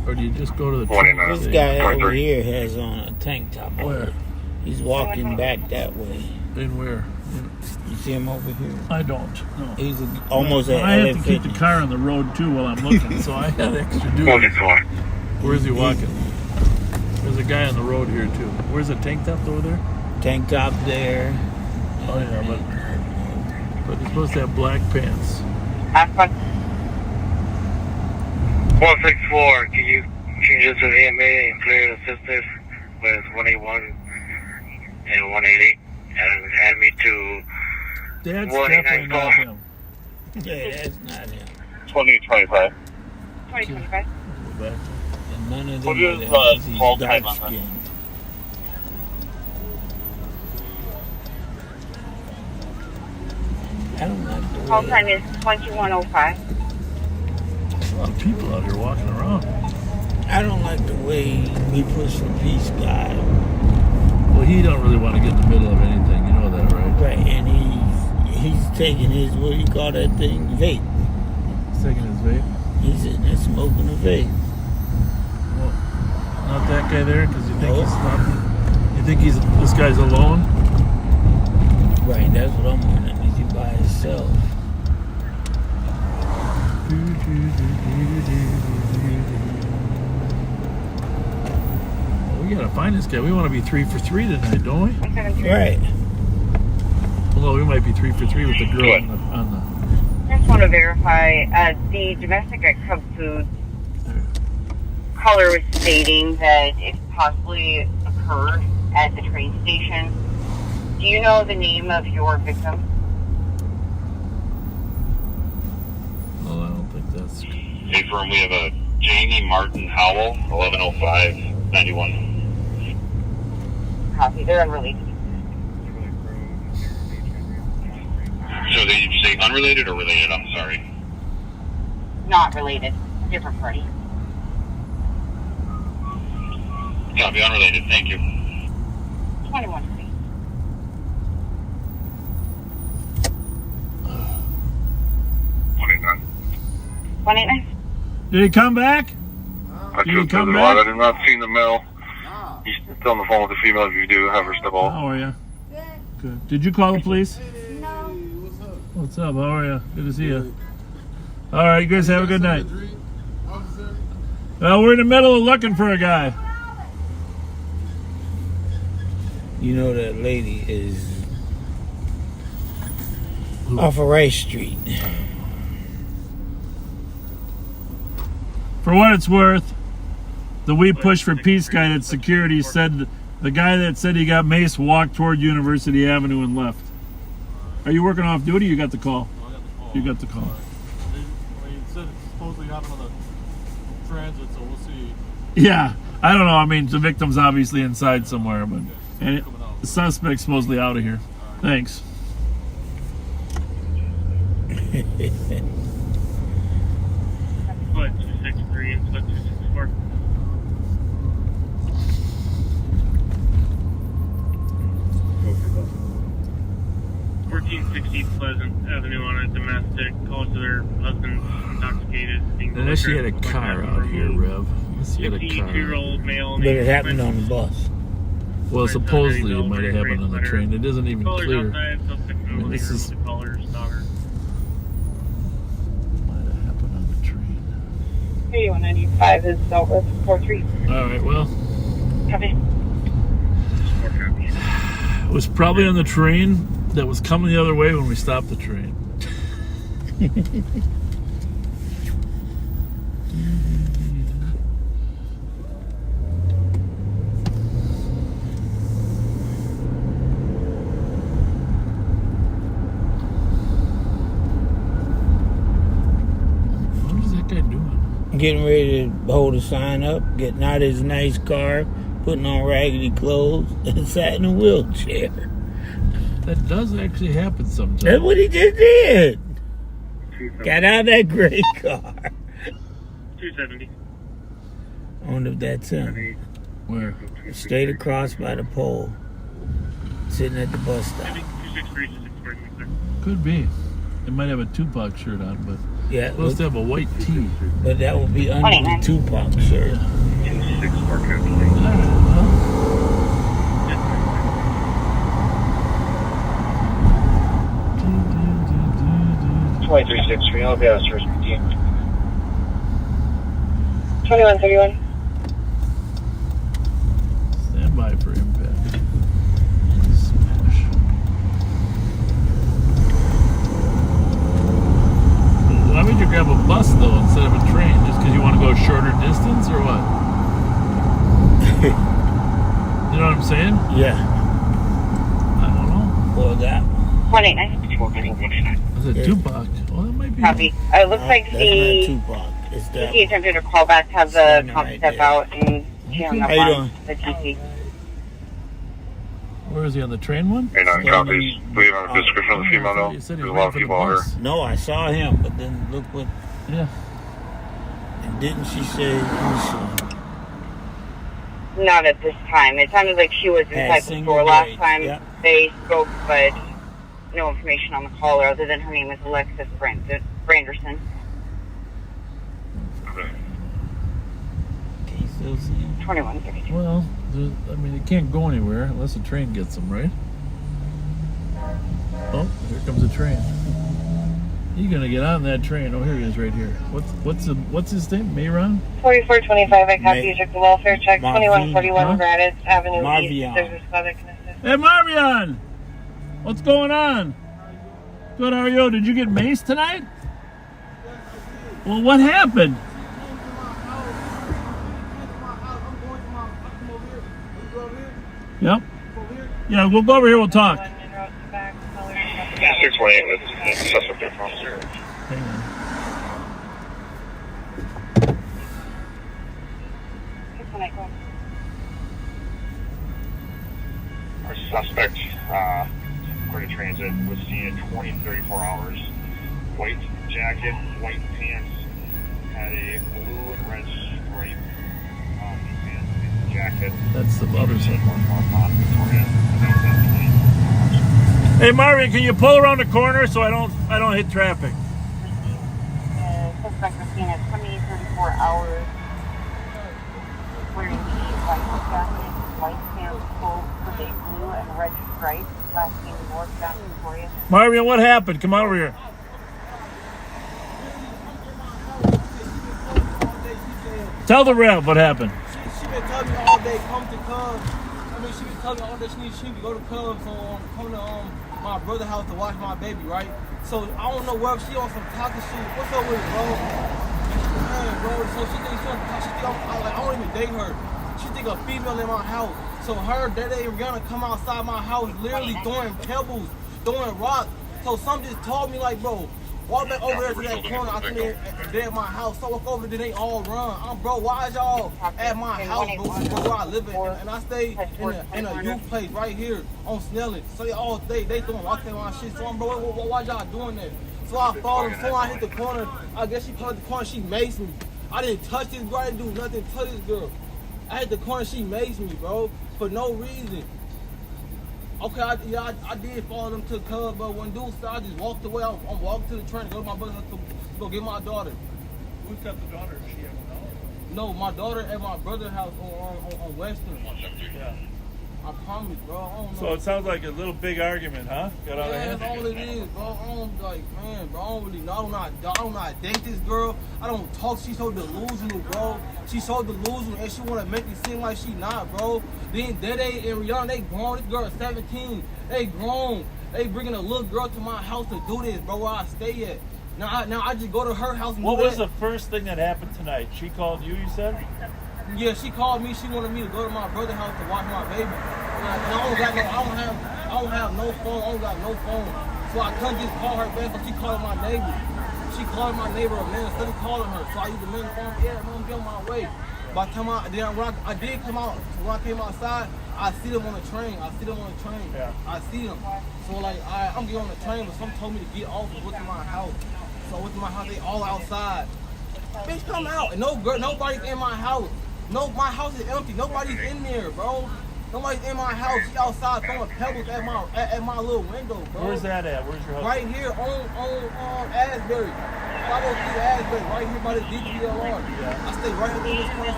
Or do you just go to the This guy over here has on a tank top. Where? He's walking back that way. In where? You see him over here? I don't. No. He's almost at I LA have to keep the car on the road too while I'm looking, so I got extra duty. Where's he walking? There's a guy on the road here too. Where's the tank top over there? Tank top there. Oh yeah, but he's supposed to have black pants. 164, can you change it to AMA and clear the system with 181 and 180 and add me to That's 189 definitely not him. Yeah, that's not him. 2025. 2025. And none of them What are is them, 'cause he's call dark time on that? skinned. I don't like the Call way. time is 2105. There's a lot of people out here walking around. I don't like the way we push the peace guy. Well, he don't really want to get in the middle of anything. You know that, right? Right, and he's taking his, what do you call that thing? Vape. He's taking his vape. He's sitting there smoking a vape. Well, not that guy there, because you think he's not. You think this guy's alone? Right, that's what I'm wondering. Is he by himself? We gotta find this guy. We want to be 3 for 3 tonight, don't we? Right. Although we might be 3 for 3 with the girl on the. I just want to verify the domestic at Cub Foods caller was stating that it possibly occurred at the train station. Do you know the name of your victim? Well, I don't think that's. Hey, firm, we have a Jamie Martin Howell, 1105-91. Copy. They're unrelated. So did you say unrelated or related? I'm sorry. Not related. Different party. Copy, unrelated. Thank you. 21. 189. Did he come back? I just come back? I did not see the mail. He's still on the phone with the female. If you do, have her step off. How are you? Good. Did you call the police? No. What's up? How are you? Good to see you. All right, you guys have a good night. Well, we're in the middle of looking for a guy. You know that lady is off of Rice Street. For what it's worth, the We Push for Peace guy at security said the guy that said he got maced walked toward University Avenue and left. Are you working off duty? You got the call. You got the call. It said it's supposedly happened on the transit, so we'll see. Yeah, I don't know. I mean, the victim's obviously inside somewhere, but the suspect's supposedly out of here. Thanks. Split 263 and split 264. Pleasant Avenue on a domestic. Calls to their husband intoxicated. Unless she had a car out here, Rev. Unless she had a car. 52-year-old male. But it happened on the bus. Well, supposedly it might have happened on the train. It isn't even clear. I mean, this is. Caller's daughter. Might have happened on the train. 8195 is dealt with 43. All right, well. Copy. It was probably on the train that was coming the other way when we stopped the train. What is that guy doing? Getting ready to hold a sign up, getting out of his nice car, putting on raggedy clothes, and sat in a wheelchair. That does actually happen sometimes. That's what he just did. Got out of that gray car. 270. I wonder if that's him. Where? Straight across by the pole. Sitting at the bus stop. 263, 264. Could be. It might have a Tupac shirt on, but yeah, supposed to have a white tee. But that would be under the Tupac shirt. 264 currently. All right, well. 2363, I'll be out of service with you. 2131. Stand by for impact. Smash. Why would you grab a bus though instead of a train? Just because you want to go a shorter distance or what? You know what I'm saying? Yeah. I don't know. Or that. 189. Was it Tupac? Well, that might be. Copy. It looks like That's not Tupac. It's that. he attempted to call back, have the cop step out, and she hung up How you on doing? the TC. Where is he, on the train one? Hey, 9 copies. We have a description of the female now. There's a lot of people out here. No, I saw him, but then look what. Yeah. And didn't she say who she? Not at this time. It sounded like she was inside the store last time they spoke, but no information on the caller other than her name is Alexis Branderson. Okay. Can you still see him? 2132. Well, I mean, it can't go anywhere unless a train gets them, right? Oh, here comes a train. You're gonna get on that train. Oh, here he is, right here. What's his name? Mayron? 4425. I copy. Check the welfare check. 2141 Granite Avenue Marvion. East. There's a Southern Assist. Hey, Marvion! What's going on? Good, how are you? Did you get maced tonight? Well, what happened? Yep. Yeah, we'll go over here. We'll talk. 618. That's suspect there from here. Hang on. Our suspect, according to transit, was seen in 20 to 34 hours. White jacket, white pants, had a blue and red stripe on the pants and jacket. That's the other side. Hey, Marvin, can you pull around the corner so I don't hit traffic? Suspect was seen at 20 to 34 hours wearing the white jacket, white pants, full with a blue and red stripe, last name North down Victoria. Marvin, what happened? Come on over here. Tell the Rev what happened. She been telling me all day, come to Cubs. I mean, she been telling me all day she need to go to Cubs, come to my brother's house to watch my baby, right? So I don't know where she on some talking shit. What's up with it, bro? Man, bro. So she think I don't even date her. She think a female in my house. So her, Dede, and Rihanna come outside my house, literally throwing pebbles, throwing rocks. So some just told me like, bro, walk back over there to that corner. I think they're at my house. So I walk over there, they all run. Bro, why is y'all at my house, bro, where I live at? And I stay in a youth place right here on Snelling. So they throwing rocks at my shit. So I'm, bro, why y'all doing that? So I followed them. So I hit the corner. I guess she came to the corner. She maced me. I didn't touch this girl. I didn't do nothing to this girl. I hit the corner. She maced me, bro, for no reason. Okay, I did follow them to the Cubs, but when dude started, I just walked away. I'm walking to the train to go to my brother's house to go get my daughter. Who's got the daughter? Is she at home? No, my daughter at my brother's house on Western. Yeah. I promise, bro. I don't know. So it sounds like a little big argument, huh? Got out of hand? That's all it is, bro. I don't, like, man, bro, I don't really know. I don't not date this girl. I don't talk. She's so delusional, bro. She's so delusional, and she want to make it seem like she not, bro. Then Dede and Rihanna, they grown. This girl is 17. They grown. They bringing a little girl to my house to do this, bro, where I stay at. Now I just go to her house and What do was that. the first thing that happened tonight? She called you said? Yeah, she called me. She wanted me to go to my brother's house to watch my baby. And I don't have no phone. I don't got no phone. So I couldn't just call her back. So she called my neighbor. She called my neighbor a man instead of calling her. So I used to man the phone. Yeah, I'm get on my way. By the time I did come out, when I came outside, I see them on the train. Yeah. I see them. So like, I'm getting on the train, but some told me to get off and go to my house. So I went to my house. They all outside. Bitch, come out. And nobody's in my house. No, my house is empty. Nobody's in there, bro. Nobody's in my house. She outside throwing pebbles at my little window, bro. Where's that at? Where's your house? Right here on Asbury. 503 Asbury, right here by the DTLR. Yeah. I stay right here in this place.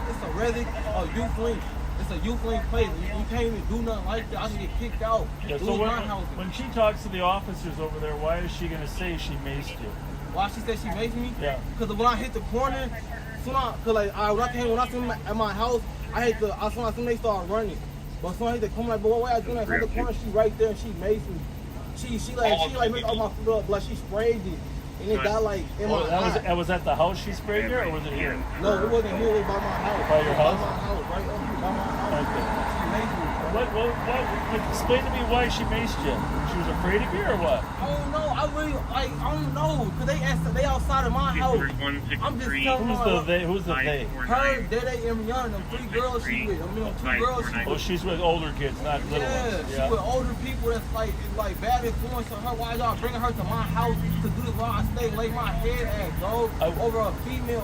It's a resi, a youth link. It's a youth link place. You can't even do nothing like that. I can get kicked out. Yeah, so when she talks to the officers over there, why is she going to say she maced you? Why she said she maced me? Yeah. Because when I hit the corner, when I seen them at my house, I seen they started running. But soon I hit the corner, like, but what way I doing that? Hit the corner, she right there and she maced me. She made all my foot up, like she sprayed it. And it got like in my eye. Was that the house she sprayed you, or was it here? No, it wasn't here. It was by my house. By your house? By my house, right up here, by my house. What, explain to me why she maced you. She was afraid of you or what? I don't know. I don't know. Cause they outside of my house. I'm just telling Who's the they? Her, Dede, and Rihanna, them 3 girls she with. I mean, 2 girls she with. Oh, she's with older kids, not little ones. Yeah, she with older people that's like bad influence on her. Why y'all bringing her to my house to do this while I stay lay my head at, bro? Over a female,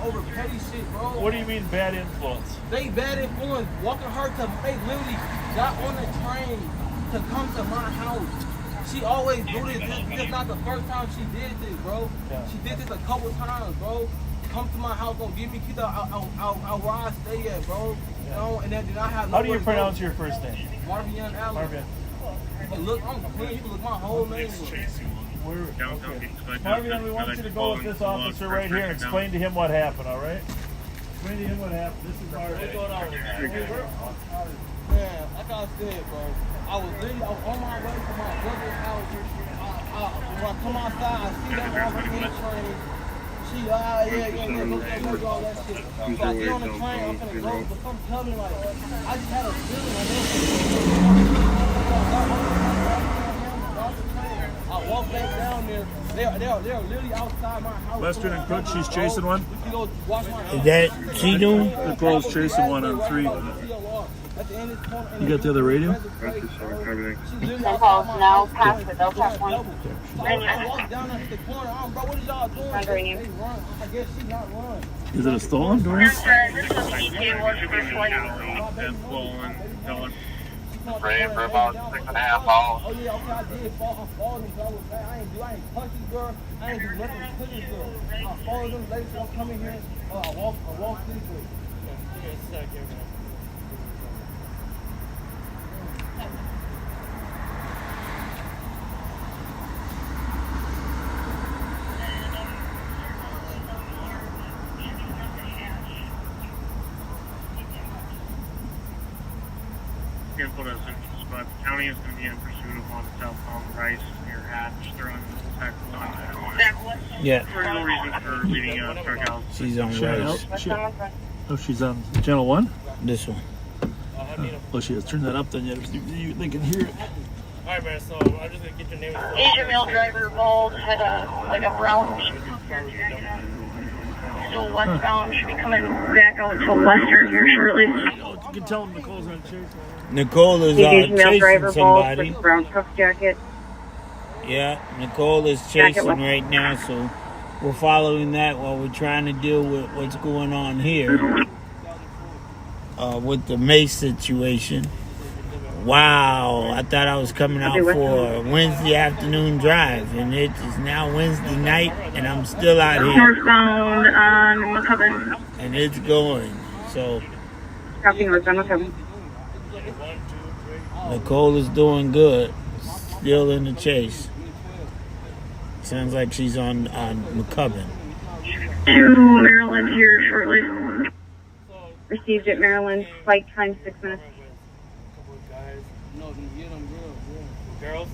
over petty shit, bro. What do you mean bad influence? They bad influence. Walking her to, they literally got on the train to come to my house. She always do this. This not the first time she did this, bro. Yeah. She did this a couple times, bro. Come to my house, don't give me keep out where I stay at, bro. You know, and then I have. How do you pronounce your first name? Marvin Allen. Marvin. But look, I'm clean. You can look my whole name. Marvin, we want you to go with this officer right here and explain to him what happened. All right? Explain to him what happened. This is Marvin. Man, like I said, bro, I was on my way to my brother's house. When I come outside, I see that walking in the train. She, go do all that shit. So I get on the train, I'm gonna go, but come tell me, like, I just had a feeling I walked back down there. They're literally outside my house. Western and Cook, she's chasing one. Is that she doing? The girl's chasing one on 3. You got the other radio? Calls now past the Delta 1. I walked down there to the corner. Bro, what is y'all doing? They run. I guess she not run. Is it a stolen door? This was ETA was first flight. Ran for about 6.5 hours. Oh yeah, okay, I did fall. I followed them, but I ain't punch this girl. I ain't do nothing to this girl. I followed them, ladies, I'm coming here. I walked through this girl. But the county is going to be in pursuit of one southbound Rice near Hatch. They're on back one. Yeah. For no reason for leading Stark out. She's on Rice. Oh, she's on channel 1? This one. Oh, she has turned that up then yet. They can hear it. Alright, man, so I'm just going to get your name. Asian male driver, bald, had a brown. Still westbound, should be coming back out to Western here shortly. You can tell them Nicole's on chase. Nicole is chasing somebody. Brown cuff jacket. Yeah, Nicole is chasing right now, so we're following that while we're trying to deal with what's going on here with the mace situation. Wow, I thought I was coming out for a Wednesday afternoon drive, and it is now Wednesday night, and I'm still out here. Northbound on McCubbin. And it's going, so. Copy northbound McCubbin. Nicole is doing good, still in the chase. Sounds like she's on McCubbin. To Maryland here shortly. Received at Maryland, flight time 6 minutes. Girls?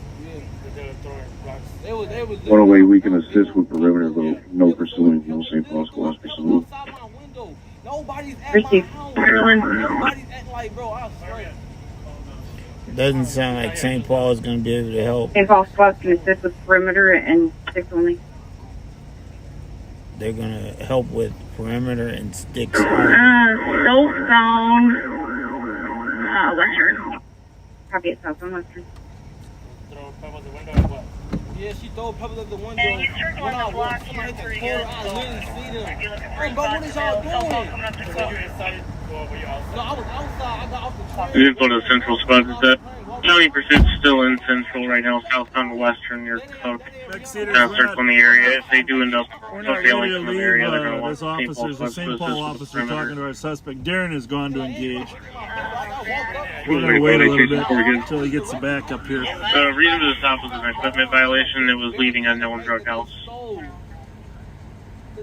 One way we can assist with perimeter, but no pursuing, no St. Paul squads pursuing. Received Maryland. Nobody's acting like, bro, I swear. Doesn't sound like St. Paul is going to be able to help. St. Paul squads can assist with perimeter and 6 only. They're going to help with perimeter and sticks. Southbound Western. Copy it, southbound Western. Throw pebbles the window or what? Yeah, she throw pebbles at the window. And you circle on the block here pretty good. I literally see them. Hey, bro, what is y'all doing? So you inside? Well, were you outside? No, I was outside. I got off the train. We did go to the central spot. Is that county pursuit's still in central right now, southbound Western near Cook. Circling the area. If they do end up failing from the area, they're going to want this officer's the St. Paul officer talking to our suspect. Darren has gone to engage. We're going to wait a little bit until he gets the back up here. The reason for the stop was an equipment violation. It was leaving a known drug house.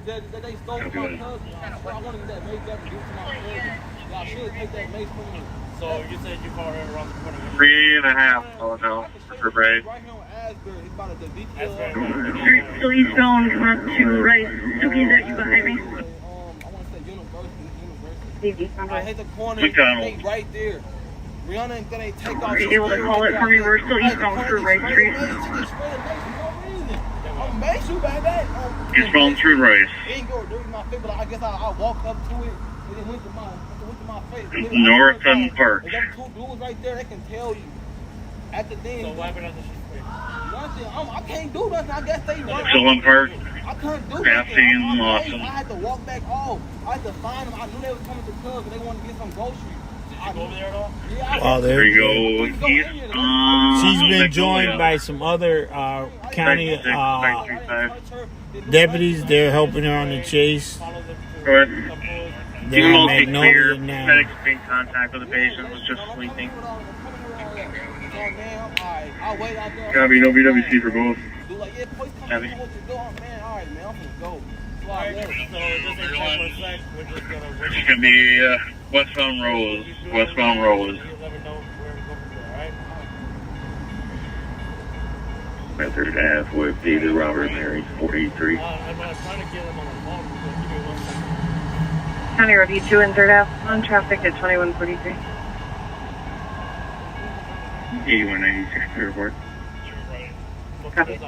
That they stole from my cousin. I wanted that mace back to give to my cousin. Y'all should take that mace from me. So you said you called her around the corner? 3.5. Oh no, for Bray. Right here on Asbury. It's about a DPL. So eastbound coming up to Rice. Stokey's at you behind me. I want to say I hit the corner. McDonald. They right there. Rihanna and then they take off. Are you able to call it for me? We're still eastbound through Wright Street. He's falling through Rice. It ain't go through my face, but I guess I walked up to it and it went to my face. North and Park. And them two dudes right there, they can tell you. At the thing. So why I can't do nothing. I guess they run. Sylvan Park. I couldn't do Passing nothing. Lawson. I had to walk back off. I had to find them. I knew they was coming to club and they wanted to get some groceries. Did you go over there at all? Yeah. Oh, There you go. She's been joined by some other county deputies. They're helping her on the chase. Go ahead. They're You on can clear. Magnolia now. Medics in contact with the patient was just sleeping. Copy, no BWC for both. Copy. It's gonna be westbound Rose. Westbound Rose. Third half with David Robert Mary 43. County Road E2 and 3rd Ave on traffic at 2143. 8196 clear report. Copy.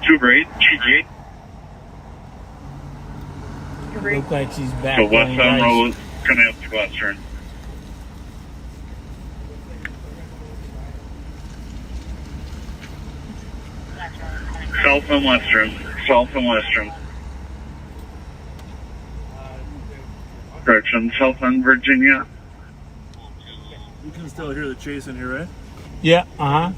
Super 8, GG8. Look like she's back. So on westbound Rice. Rose coming up to Western. South and Western. South and Western. Correction, South and Virginia. You can still hear the chase in here, right? Yeah, uh-huh.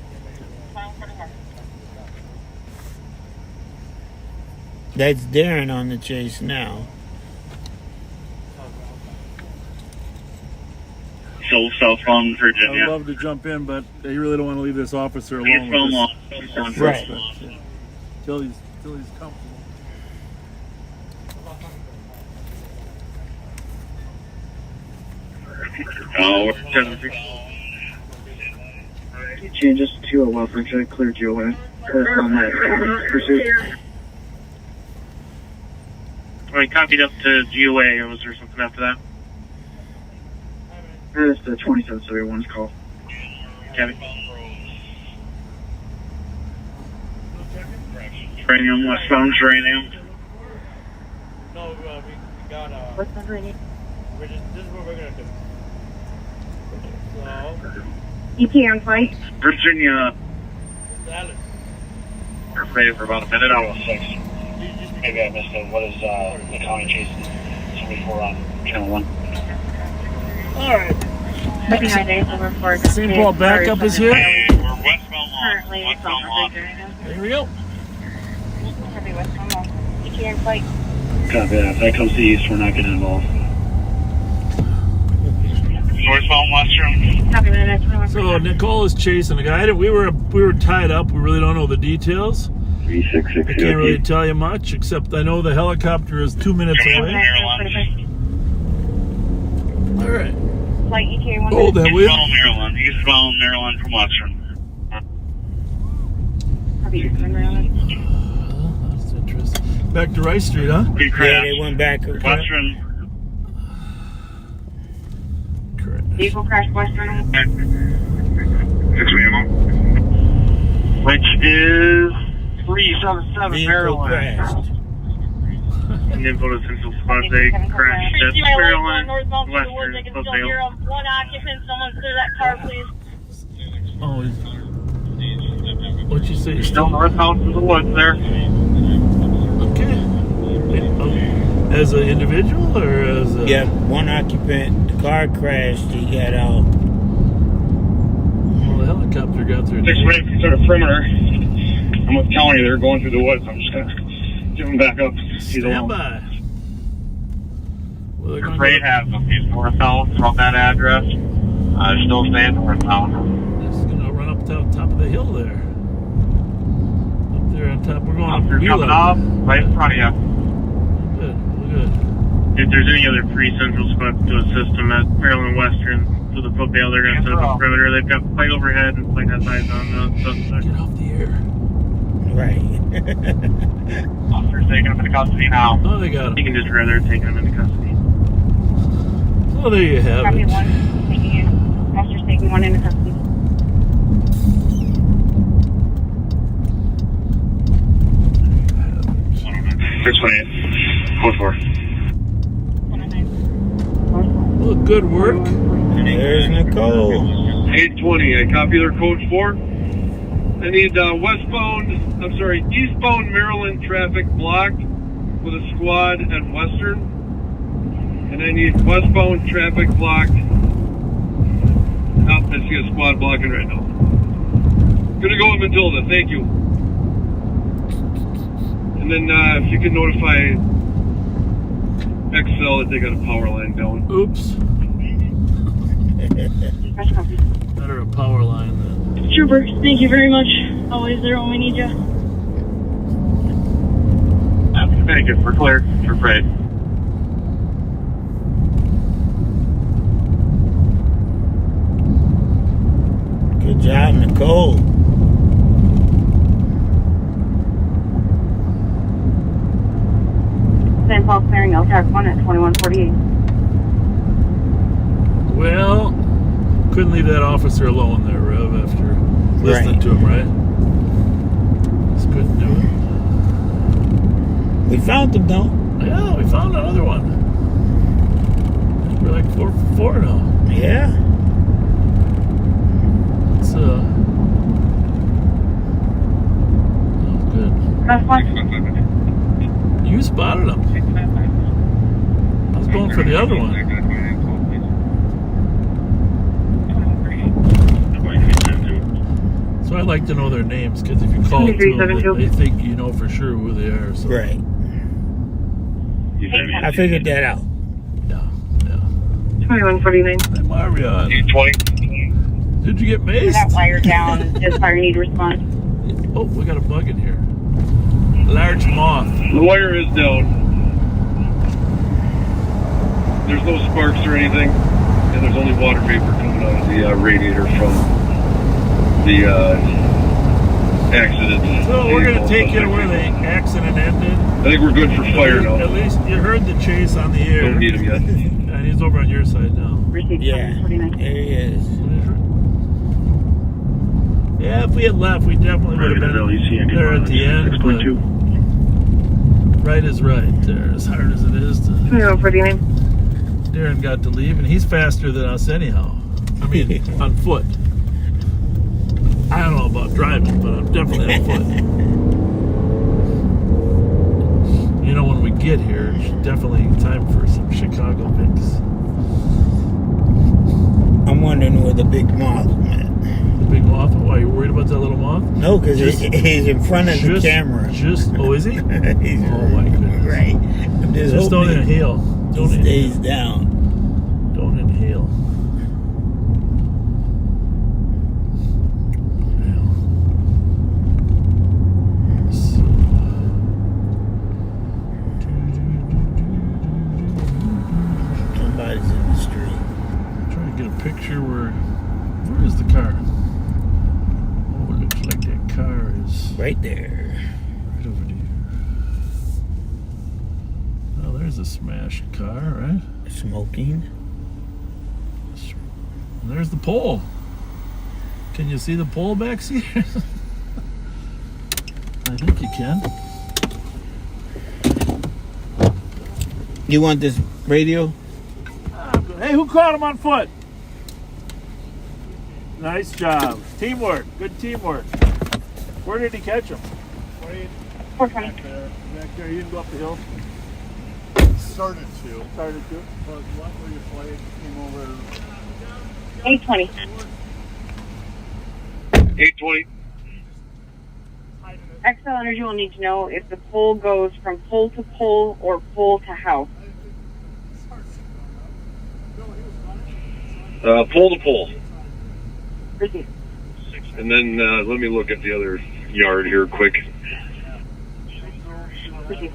That's Darren on the chase now. So southbound Virginia. I'd love to jump in, but they really don't want to leave this officer alone Eastbound with Long. this Right. suspect. Yeah. Till he's comfortable. Changes to a welfare check, clear GOA. On that pursuit. Alright, copied up to GOA, or was there something after that? That's the 2771's call. Copy. Uranium, westbound uranium. No, we got What's the name? this is what we're gonna do. So, EPM fight. Virginia. Alex. We're ready for about a minute. I was 6. Maybe I missed it. What is the county chasing somebody for on channel 1? Alright. Behind days over for St. Paul backup is here. We're westbound Long. Currently, Westbound Long. Here we go. Heavy westbound Long. EPM fight. Copy that. If that comes to the east, we're not getting involved. Northbound Western. Copy the next one. So Nicole is chasing the guy. We were tied up. We really don't know the details. 3660. I can't really tell you much, except I know the helicopter is 2 minutes away. All right. Flight ETA 1. Oh, that will. Eastbound Maryland from Western. Copy Eastbound Maryland. That's interesting. Back to Rice Street, huh? Yeah, they went back. Western. Vehicle crash Western. 6 ammo. Which is 377 Vehicle Maryland. crashed. And then put us into squad. They crashed at Maryland, Western, Hillsdale. One occupant, someone clear that car, please. Oh, what'd you say? Still northbound from the woods there. Okay. As an individual or as a... Yeah, one occupant. The car crashed. He got out. Well, the helicopter got through. 6 minutes to the perimeter. I'm with county. They're going through the woods. I'm just going to give them back up. Stand by. Well, Your freight has them. He's northbound from that address. Still staying northbound. It's going to run up to the top of the hill there. Up there on top. We're going up They're coming off right in front of you. Good. We're good. If there's any other free central squad to assist them at Maryland Western, with a foot bail. They're going to set up a perimeter. They've got flight overhead and flight has eyes on the suspect. Get off the air. Right. Officer's taking him into custody now. Oh, they got him. You can just rather taking him into custody. Oh, there you have Copy it. one. Taking you. Officer's taking one into custody. Code 4. Well, good work. There's Nicole. 820. I copy their code 4. I need eastbound Maryland traffic blocked with a squad at Western. And I need westbound traffic blocked. Oh, I see a squad blocking right now. Gonna go with Matilda, thank you. And then if you could notify XL that they got a power line down. Oops. Better a power line then. Trooper, thank you very much. Always there when we need you. Thank you. We're clear. We're afraid. Good job, Nicole. St. Paul clearing LTAC 1 at 2148. Well, couldn't leave that officer alone there, Rev, after listening to him, right? Just couldn't do it. We found him, though. Yeah, we found another one. We're like 4 for 4 now. Yeah. It's good. That's fine. You spotted him. I was going for the other one. So I like to know their names, because if you call it to them, they think you know for sure who they are. So. Right. I figured that out. Yeah. 2149. Hey, Marion. 820. Did you get maced? That wire down. Just fire need response. Oh, we got a bug in here. Large moth. The wire is down. There's no sparks or anything, and there's only water vapor coming out of the radiator from the accident. So we're going to take you to where the accident ended. I think we're good for fire now. At least you heard the chase on the air. Don't need him yet. And he's over on your side now. Yeah, there he is. Yeah, if we had left, we definitely would have been there at the end. 6.2. Right is right there, as hard as it is to... 2149. Darren got to leave, and he's faster than us anyhow. I mean, on foot. I don't know about driving, but I'm definitely on foot. You know, when we get here, it's definitely time for some Chicago mix. I'm wondering where the big moth went. The big moth? Why, are you worried about that little moth? No, because he's in front of the camera. Oh, is he? He's oh, my goodness. Right. I'm just don't inhale. He stays down. Don't inhale. Somebody's in the street. I'm trying to get a picture where is the car? Oh, it looks like that car is right there. Right over there. Oh, there's a smashed car, right? Smoking. And there's the pole. Can you see the pole back here? I think you can. You want this radio? Hey, who caught him on foot? Nice job. Teamwork. Good teamwork. Where did he catch him? Back there. Back there. You didn't go up the hill? Started to. But what were your flight? Came over. 820. 820. XL Energy will need to know if the pole goes from pole to pole or pole to house. Pole to pole. Proceed. And then let me look at the other yard here quick. Proceed.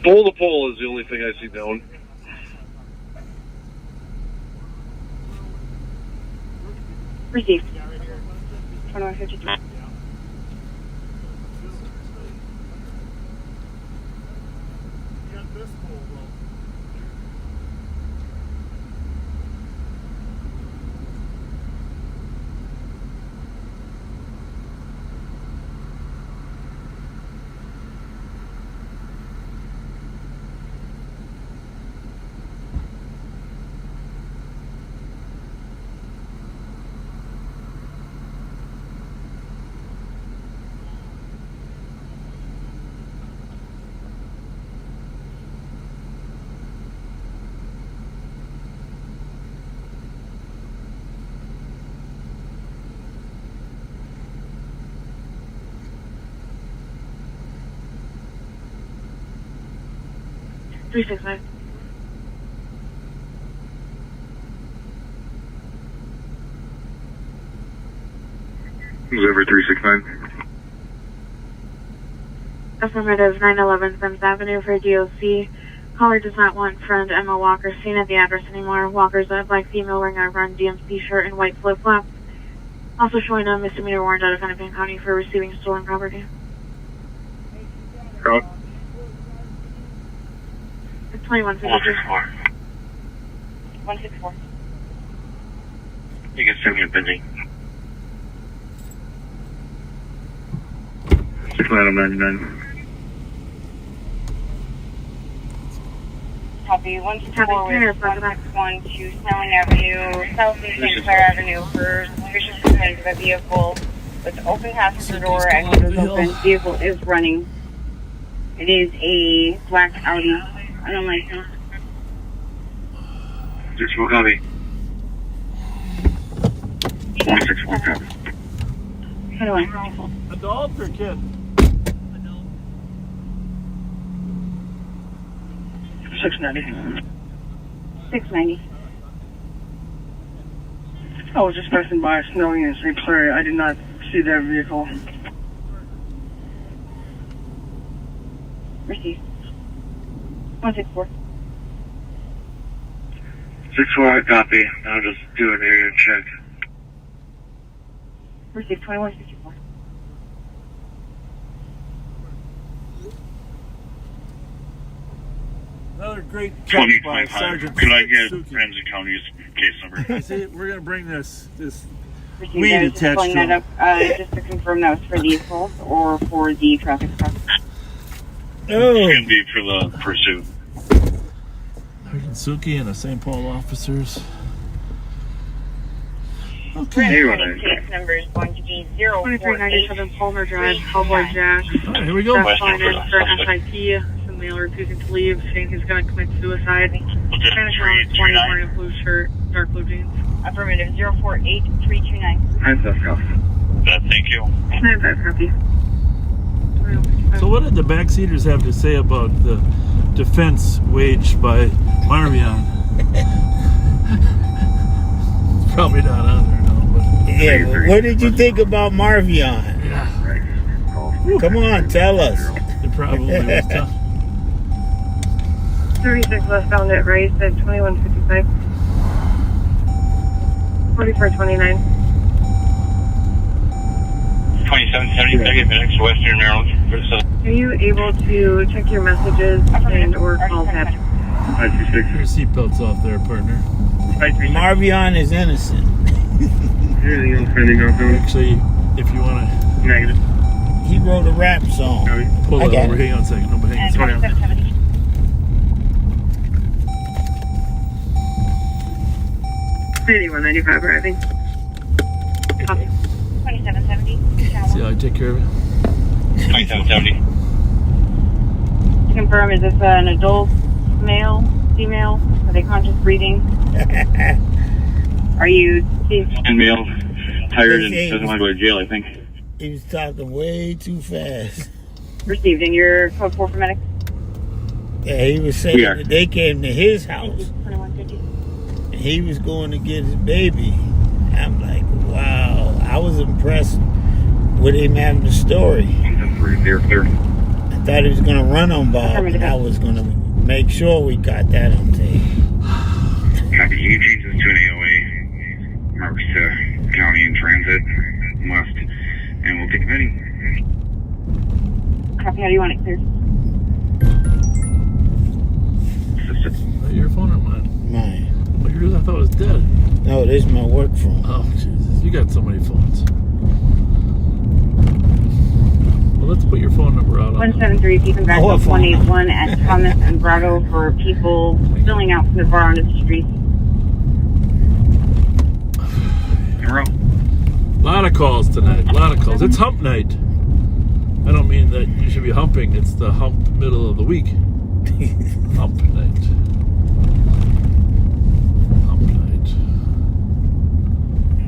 Pole to pole is the only thing I see down. Received. 2153. Three 6-5. Over 369. Affirmative 911 Sims Avenue for DOC. Caller does not want friend Emma Walker seen at the address anymore. Walker's a black female wearing a run DMC shirt and white flip-flops. Also showing a misdemeanor warrant out of Hennepin County for receiving stolen property. Road. It's 2153. 164. You can send me a busy. 6999. Copy 164 with 161 to Snelling Avenue, South and St. Clair Avenue for suspicious complaint of a vehicle with open passenger door and windows open. Vehicle is running. It is a black Audi. I don't like him. 64 copy. 161 copy. How do I? Adult or kid? 690. 690. I was just passing by Snelling and St. Clair. I did not see that vehicle. Received. 164. 64 copy. I'll just do an area check. Received 2154. Another great catch by Sergeant. Could I get Suki. Ramsey County's case number? See, we're gonna bring this Received. weed I was just attached pulling to that it. up just to confirm that was for the assault or for the traffic stop. It's going to be for the pursuit. Sergeant Suki and the St. Paul officers. Okay. Hey, Case number is going to be 2397 Palmer Drive, Cowboy Jack. All right, here we go. Just calling in for SIP. Some male refusing to leave, saying he's going to commit suicide. Spanish around 20, wearing a blue shirt, dark blue jeans. Affirmative 048329. I'm thank you. 95 copy. So what did the backseaters have to say about the defense waged by Marvion? It's probably not on there now, but Yeah, what did you think about Marvion? Come on, tell us. it probably was tough. 36 westbound at Rice at 2155. 4429. 2770 next to Western Maryland for the south. Are you able to check your messages and or calls happening? Your seatbelt's off there, partner. Marvion is innocent. Actually, if you want to... Negative. He wrote a rap song. Pull I it got over. it. Hang on a second. No, but hang on a second. 8195 arriving. Copy. 2770. See how I take care of it? 2770. To confirm, is this an adult, male, female? Are they conscious breathing? Are you... And male, tired and doesn't want to go to jail, I think. He was talking way too fast. Received in your code 4 for medic? Yeah, he was saying that they came to his house 2150. and he was going to get his baby. I'm like, wow. I was impressed with him having the story. They're clear. thought he was going to run on Bob, and I was going to make sure we got that on tape. Copy. You can change this to an AOA. Marks to county in transit. Must. And we'll take a meeting. Copy. How do you want it cleared? Your phone or mine? Mine. Oh, yours I thought was dead. No, this is my work phone. Oh, Jesus. You got so many phones. Well, let's put your phone number out. 173, keeping back up 181 at Thomas and Grotto for people spilling out from the bar onto the street. A lot of calls tonight. A lot of calls. It's hump night. I don't mean that you should be humping. It's the hump middle of the week. Hump night. Hump night.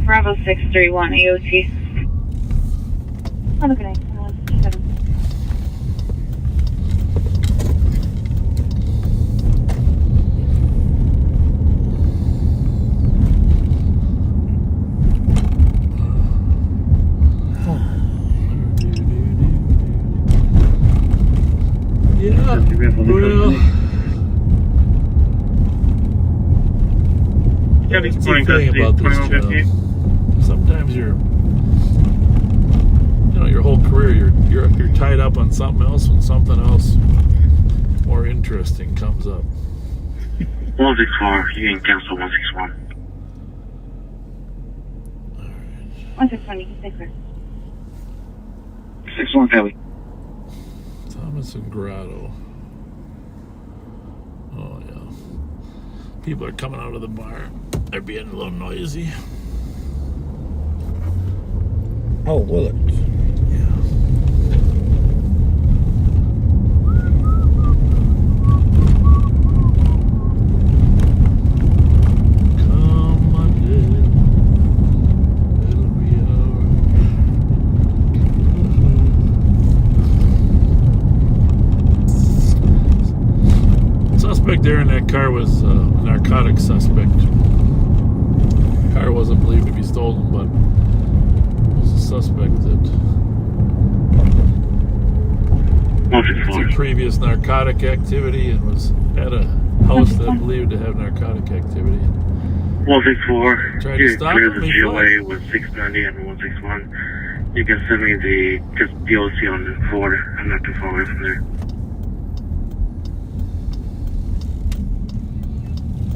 Bravo 631 AOT. Have a good night. Yeah, well, it's the thing about this job. Sometimes your whole career you're tied up on something else when something else more interesting comes up. 164, you can cancel 161. 161, you can stay clear. 61 Kelly. Thomas and Grotto. Oh, yeah. People are coming out of the bar. They're being a little noisy. Oh, Willards. There in that car was a narcotic suspect. The car wasn't believed to be stolen, but it was a suspect that had previous narcotic activity and was at a house that believed to have narcotic activity. 164, tried to stop clear him. the GLA with 690 and 161. You can send me the DOC on the border. I'm not too far away from there.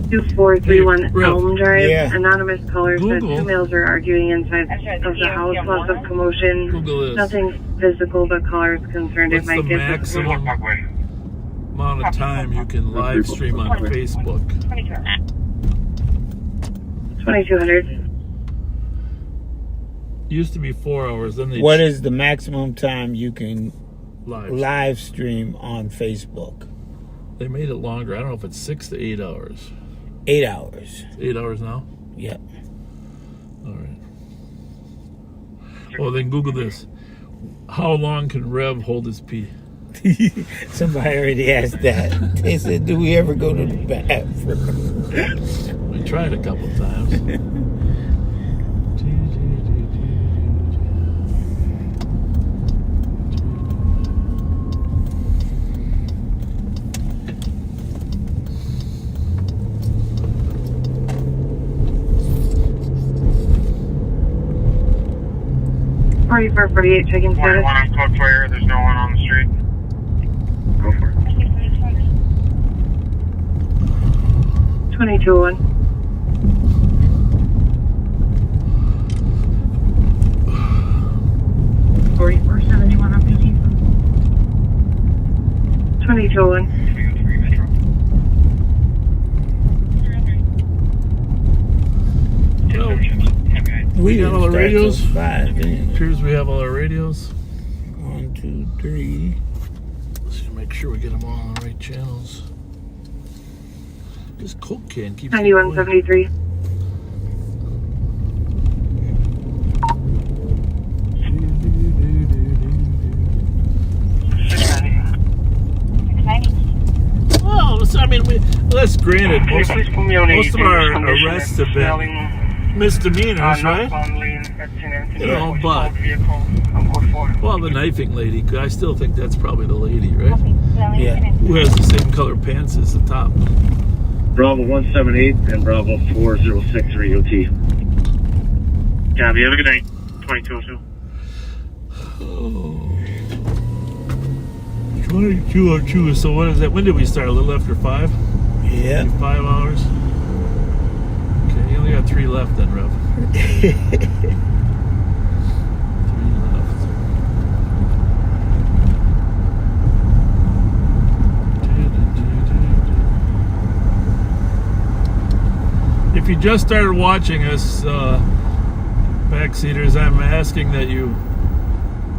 2431 Elm Drive. Yeah. Anonymous caller said Google. 2 males are arguing inside of the house. Lots of commotion. Google this. Nothing physical, but caller is concerned it What's the might get maximum amount of time you can live stream on Facebook? 2200. Used to be 4 hours. Then they What is the maximum time you can live live stream on Facebook? They made it longer. I don't know if it's 6 to 8 hours. 8 hours. 8 hours now? Yep. All right. Well, then Google this. How long can Rev hold his pee? Somebody already asked that. They said, do we ever go to the bathroom? We tried a couple times. For 48, checking status. 41 on code fire, there's no one on the street. Go for it. 2201. $44.71 on PT. 2201. We got all the radios. Appears Appears we have all our radios. 1, 2, 3. Let's just make sure we get them all on the right channels. This Coke can keeps 9173. Well, I mean, that's granted. Most of our arrests have been misdemeanors, right? You know, but Well, the knifing lady, I still think that's probably the lady, right? Yeah. Who has the same color pants as the top. Bravo 178 and Bravo 406 Radio T. Copy. Have a good night. 2202. Oh. 2202. So what is that? When did we start? A little after 5? Yeah. 5 hours? Okay, you only got 3 left then, Rev. 3 left. If you just started watching us, backseaters, I'm asking that you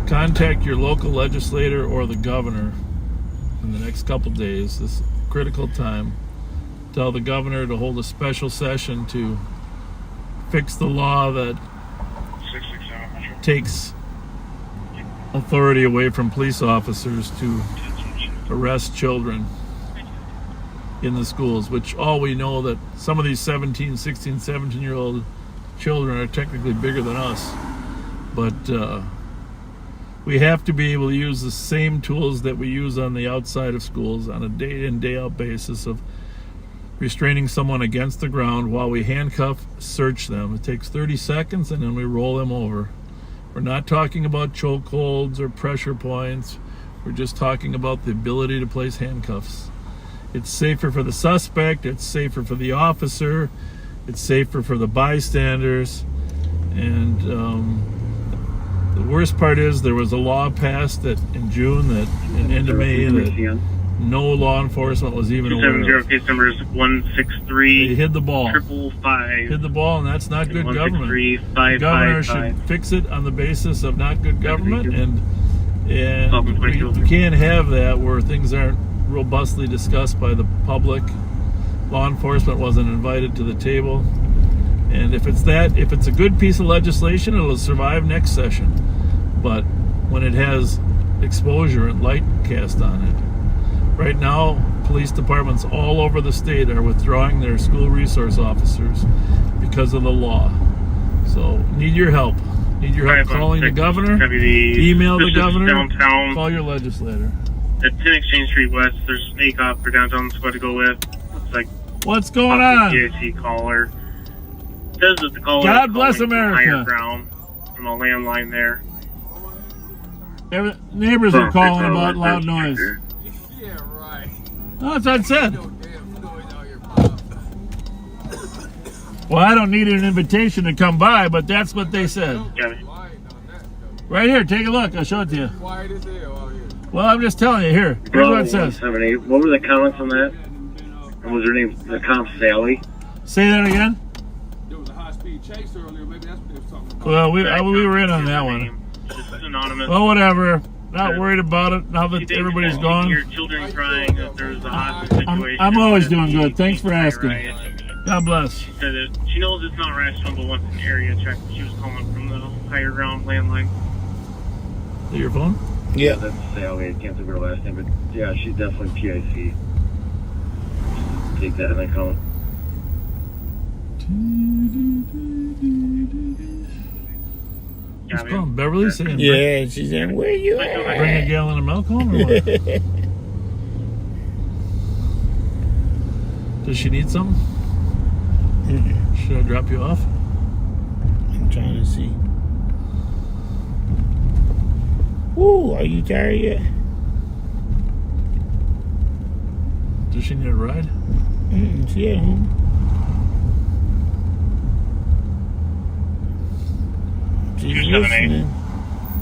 contact your local legislator or the governor in the next couple days, this critical time. Tell the governor to hold a special session to fix the law that takes authority away from police officers to arrest children in the schools, which all we know that some of these 17, 16, 17-year-old children are technically bigger than us. But we have to be able to use the same tools that we use on the outside of schools on a day-in, day-out basis of restraining someone against the ground while we handcuff, search them. It takes 30 seconds and then we roll them over. We're not talking about chokeholds or pressure points. We're just talking about the ability to place handcuffs. It's safer for the suspect, it's safer for the officer, it's safer for the bystanders, and the worst part is there was a law passed that in June, that in end of May, that no law enforcement was even aware of. Case number is 163. They hid the ball. 555. Hid the ball, and that's not good government. 163, The governor should fix it on the basis of not good government, and you can't have that where things aren't robustly discussed by the public. Law enforcement wasn't invited to the table, and if it's a good piece of legislation, it'll survive next session. But when it has exposure and light cast on it, right now police departments all over the state are withdrawing their school resource officers because of the law. So need your help. Need your help calling the governor, email the governor, downtown. Call your legislator. At 10 Exchange Street West, there's a snake off for downtown squad to go with. Looks like what's going on? PIC caller. Says that the caller God is bless calling from America. higher ground from a landline there. Neighbors are calling about loud noise. Yeah, right. No, that's what I said. Well, I don't need an invitation to come by, but that's what they said. Right here, take a look. I'll show it to you. Quiet as hell out here. Well, I'm just telling you. Here's what it says. 178. What were the comments on that? And was her name the comp Sally? Say that again. There was a high-speed chase earlier. Maybe that's what they was talking about. Well, we were in on that one. Just anonymous. Well, whatever. Not worried about it now that everybody's gone. Your children crying that there's a hostage situation. I'm always doing good. Thanks for asking. God bless. She said that she knows it's not rational, but wants an area check. She was calling from the higher ground landline. Is that your phone? Yeah, that's Sally. I can't think of her last name, but yeah, she's definitely PIC. Take that in account. Who's calling? Beverly saying, yeah, she's saying, where you at? Bring a gallon of milk home or what? Does she need something? Should I drop you off? I'm trying to see. Ooh, are you tired yet? Does she need a ride? She at home. She's listening.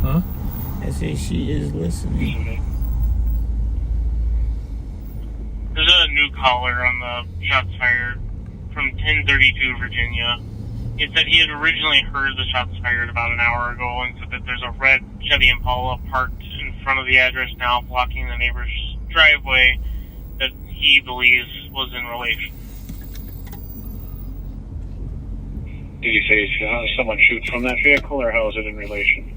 Huh? I say she is listening. There's a new caller on the shots fired from 1032 Virginia. He said he had originally heard the shots fired about an hour ago and said that there's a red Chevy Impala parked in front of the address now, blocking the neighbor's driveway that he believes was in relation. Did he say someone shoots from that vehicle, or how is it in relation?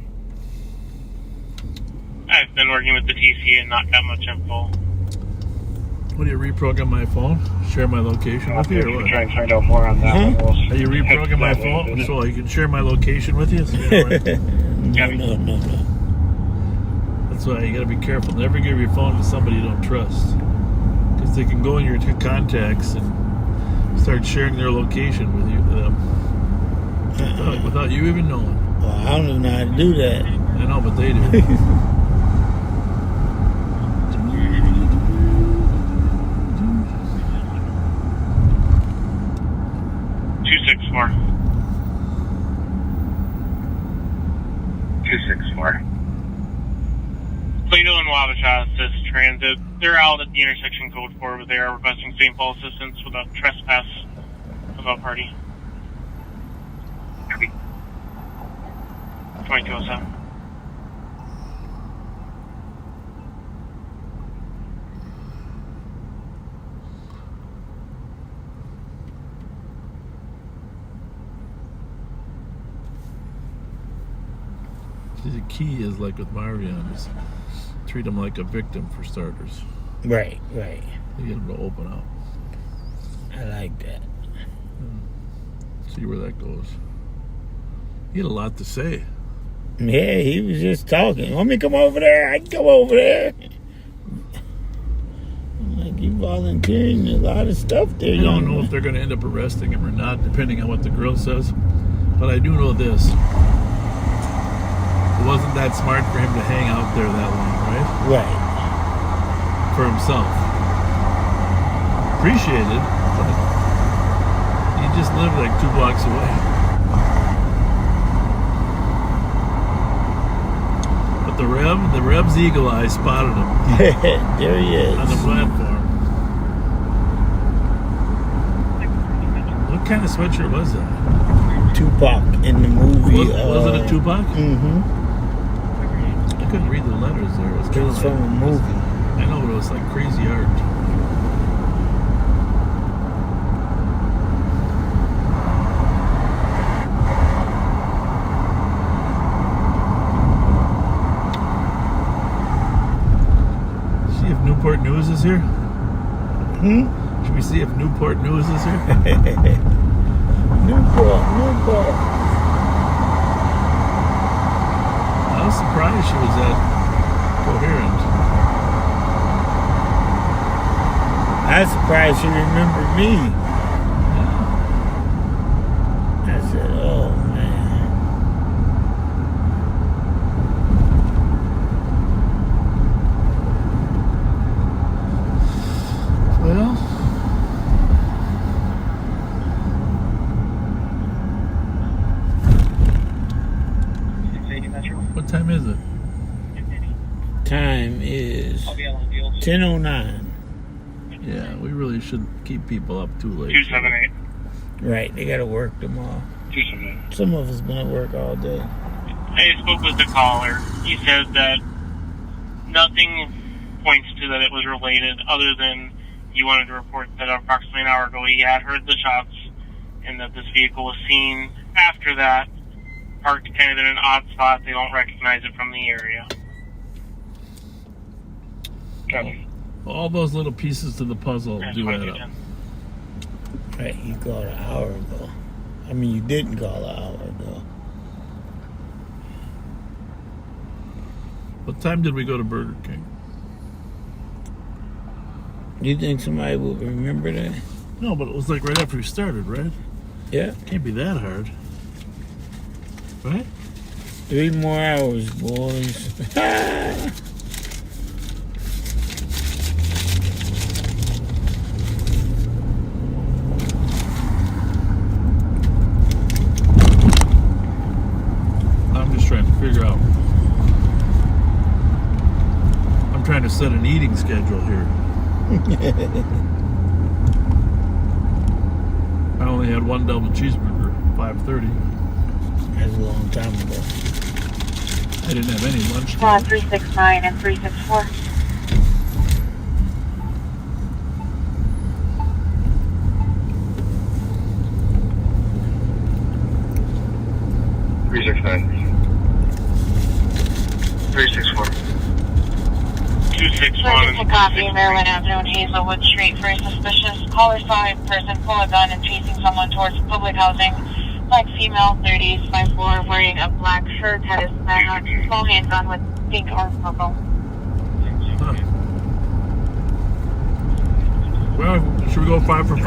I've been working with the TC and not got much info. What do you reprogram my phone? Share my location with you, or what? Try and find out more on that one. Are you reprogram my phone so I can share my location with you? So you know No. That's why you got to be careful. Never give your phone to somebody you don't trust, because they can go in your contacts and start sharing their location with you, without you even knowing. Well, I don't even know how to do that. I know, but they do. 264. 264. Plato and Wabasha says transit. They're out at the intersection code 4, but they are requesting St. Paul assistance with a trespass of a party. 2207. The key is like with Marion, is treat them like a victim for starters. Right. You get them to open up. I like that. See where that goes. He had a lot to say. Yeah, he was just talking. Want me to come over there? I can come over there. I'm like, you volunteering a lot of stuff there. I don't know if they're going to end up arresting him or not, depending on what the girl says. But I do know this. It wasn't that smart for him to hang out there that long, right? Right. For himself. Appreciated, but he just lived like 2 blocks away. But the Rev's eagle eye spotted him. There he is. On the platform. What kind of sweatshirt was that? Tupac in the movie. Was it a Tupac? Mm-hmm. I couldn't read the letters there. It was kind of from a movie. I know, but it was like crazy art. See if Newport News is here? Should we see if Newport News is here? Newport. I was surprised she was that coherent. I was surprised she remembered me. I said, oh, man. Well, what time is it? Time is 10:09. Yeah, we really shouldn't keep people up too late. 278. Right, they gotta work tomorrow. 278. Some of us been at work all day. I spoke with the caller. He said that nothing points to that it was related, other than he wanted to report that approximately an hour ago he had heard the shots and that this vehicle was seen after that, parked kind of in an odd spot. They don't recognize it from the area. All those little pieces to the puzzle do add up. Right, you called an hour ago. I mean, you didn't call an hour ago. What time did we go to Burger King? You think somebody would remember that? No, but it was like right after we started, right? Yeah. Can't be that hard. Right? 3 more hours, boys. I'm just trying to figure out. I'm trying to set an eating schedule here. I only had 1 double cheeseburger, 5:30. That's a long time ago. I didn't have any lunch. 369 and 364. Emergency copy, Maryland Avenue and Hazelwood Street. Very suspicious. Caller saw a person pull a gun and chasing someone towards public housing. Black female, 30s, 5'4", wearing a black shirt, had a small handgun with pink or purple. Well, should we go 5 for 5?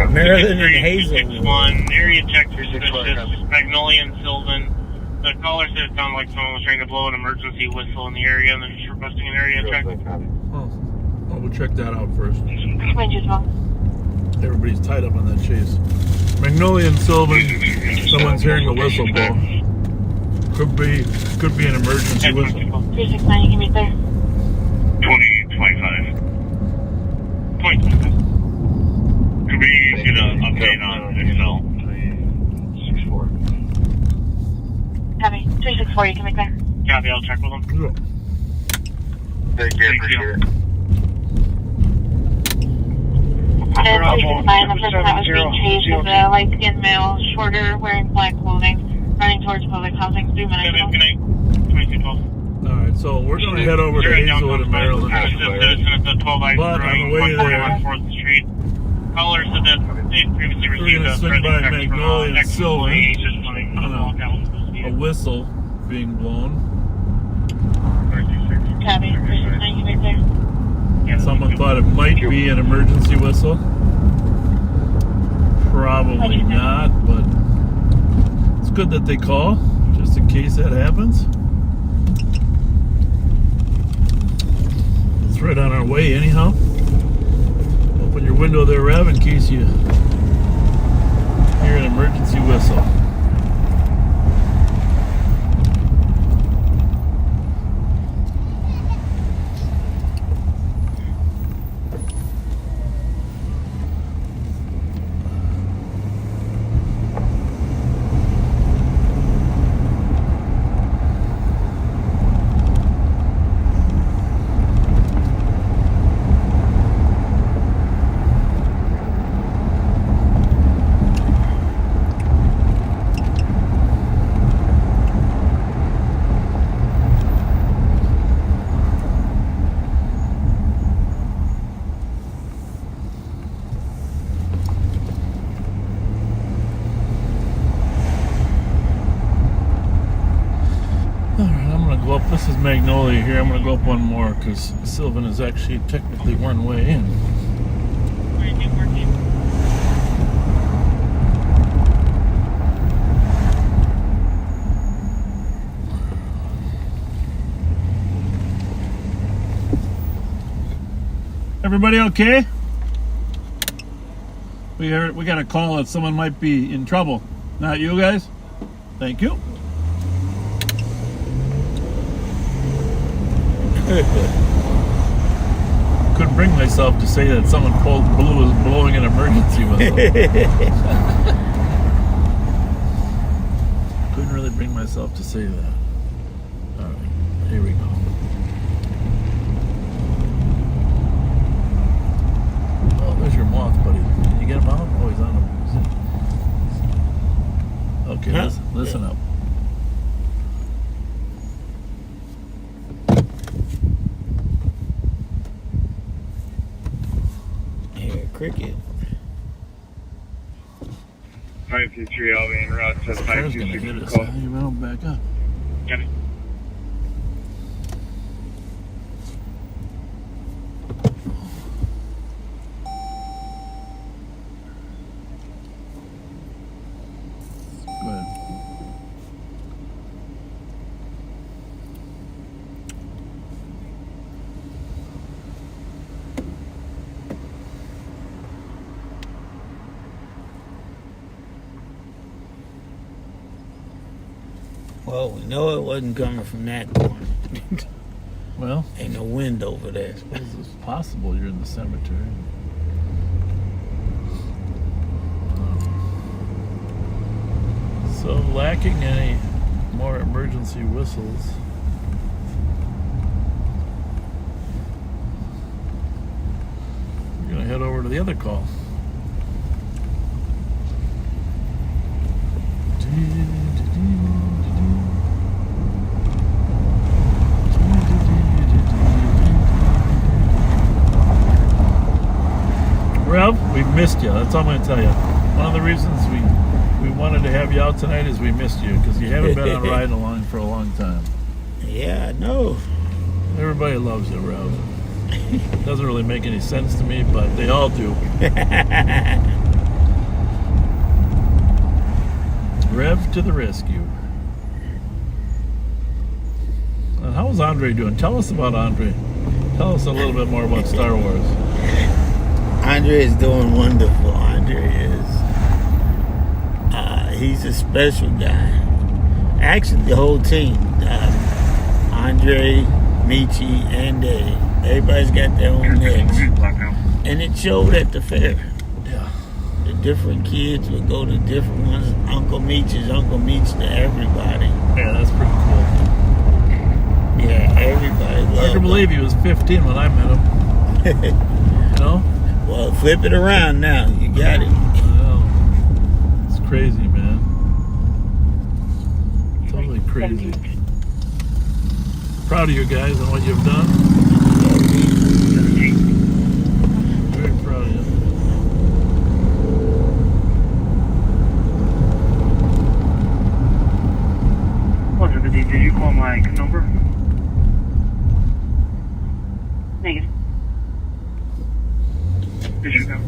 Maryland and Hazel. 261, area check suspicious. Magnolia and Sylvan. The caller said it sounded like someone was trying to blow an emergency whistle in the area and then just requesting an area check. Oh, we'll check that out first. Everybody's tied up on that chase. Magnolia and Sylvan, someone's hearing a whistle blow. Could be an emergency whistle. 369, you can meet there. 2025. 2025. Could we get an update on Excel? 364. Copy. 364, you can make there. Copy, I'll check with them. Yeah. Thank you. Appreciate it. And 369, the person that was being chased was a light-skinned male, shorter, wearing black clothing, running towards public housing 3 minutes ago. Good night. 2212. Alright, so we're going to head over to Hazelwood and Maryland. But on the way there, caller said that they previously we're received going to a swing by Magnolia and Sylvan on a whistle being blown. Copy. 369, you can make there. Someone thought it might be an emergency whistle. Probably not, but it's good that they call, just in case that happens. It's right on our way anyhow. Open your window there, Rev, in case you hear an emergency whistle. This is Magnolia here. I'm going to go up one more because Sylvan is actually technically one way in. Everybody okay? We got a call that someone might be in trouble. Not you guys? Thank you. Couldn't bring myself to say that someone was blowing an emergency whistle. Couldn't really bring myself to say that. Alright, here we go. Oh, there's your moth, buddy. Can you get him out? Oh, he's on him. Okay, listen up. Cricket. 523 Albion route to 526 call. You went back up. Got it. Go ahead. Well, we know it wasn't coming from that corner. Well, ain't no wind over there. I suppose it's possible you're in the cemetery. So, lacking any more emergency whistles. We're going to head over to the other call. Rev, we've missed you. That's all I'm going to tell you. One of the reasons we wanted to have you out tonight is we missed you because you haven't been on riding along for a long time. Yeah, I know. Everybody loves you, Rev. Doesn't really make any sense to me, but they all do. Rev to the rescue. And how's Andre doing? Tell us about Andre. Tell us a little bit more about Star Wars. Andre is doing wonderful. Andre is. He's a special guy. Actually, the whole team. Andre, Michi, and Dave. Everybody's got their own legs. And it showed at the fair. Yeah. The different kids would go to different ones. Uncle Meech is Uncle Meech to everybody. Yeah, that's pretty cool. Yeah, everybody loved Hard to believe he was 15 when I met him. You know? Well, flip it around now. You got it. Well, it's crazy, man. Totally crazy. Proud of you guys and what you've done. Very proud of you. Did you call my number? Negative.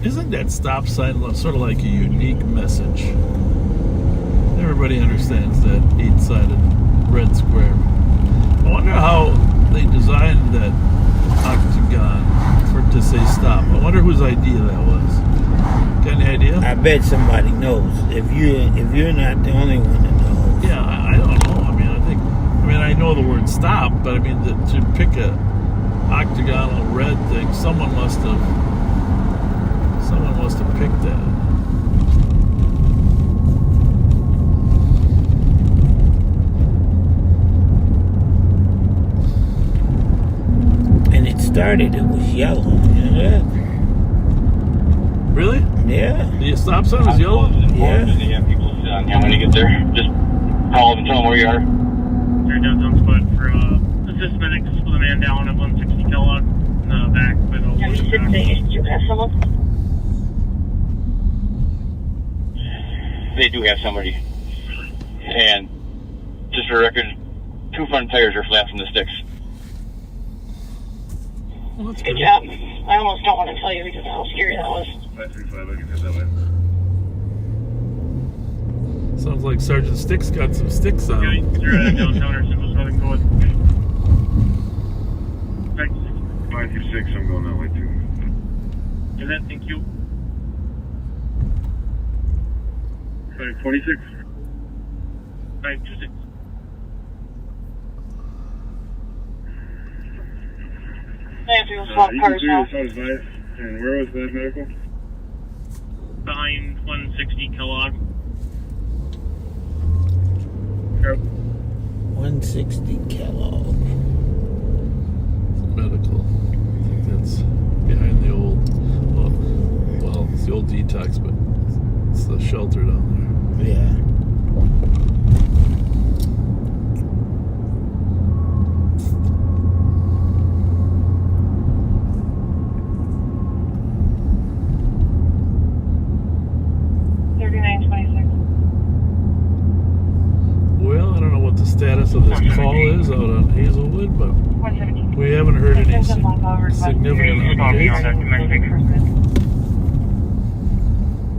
Isn't that stop sign sort of like a unique message? Everybody understands that 8-sided red square. I wonder how they designed that octagon to say stop. I wonder whose idea that was. Got any idea? I bet somebody knows. If you're not the only one that knows. Yeah, I don't know. I know the word stop, but I mean to pick a octagonal red thing, someone must have picked that. And it was yellow. You know that? Really? Yeah. The stop sign was yellow? Yeah. When you get there, just call them and tell them where you are. Downtown spot for assist medics for the man down at 160 Kellogg in the back. Did you have someone? They do have somebody. And just for the record, 2 front tires are flat from the sticks. Well, good job. I almost don't want to tell you because of how scary that was. 535, I can head that way. Sounds like Sergeant Sticks got some sticks on him. You're at downtown or Central Southern going. 526, I'm going that way too. Is that, thank you. 546. 526. You can clear this out advice. And where was that medical? Behind 160 Kellogg. 160 Kellogg. Medical. I think that's behind the old. Well, it's the old detox, but it's the shelter down there. Yeah. Status of this call is out on Hazelwood, but we haven't heard any significant updates.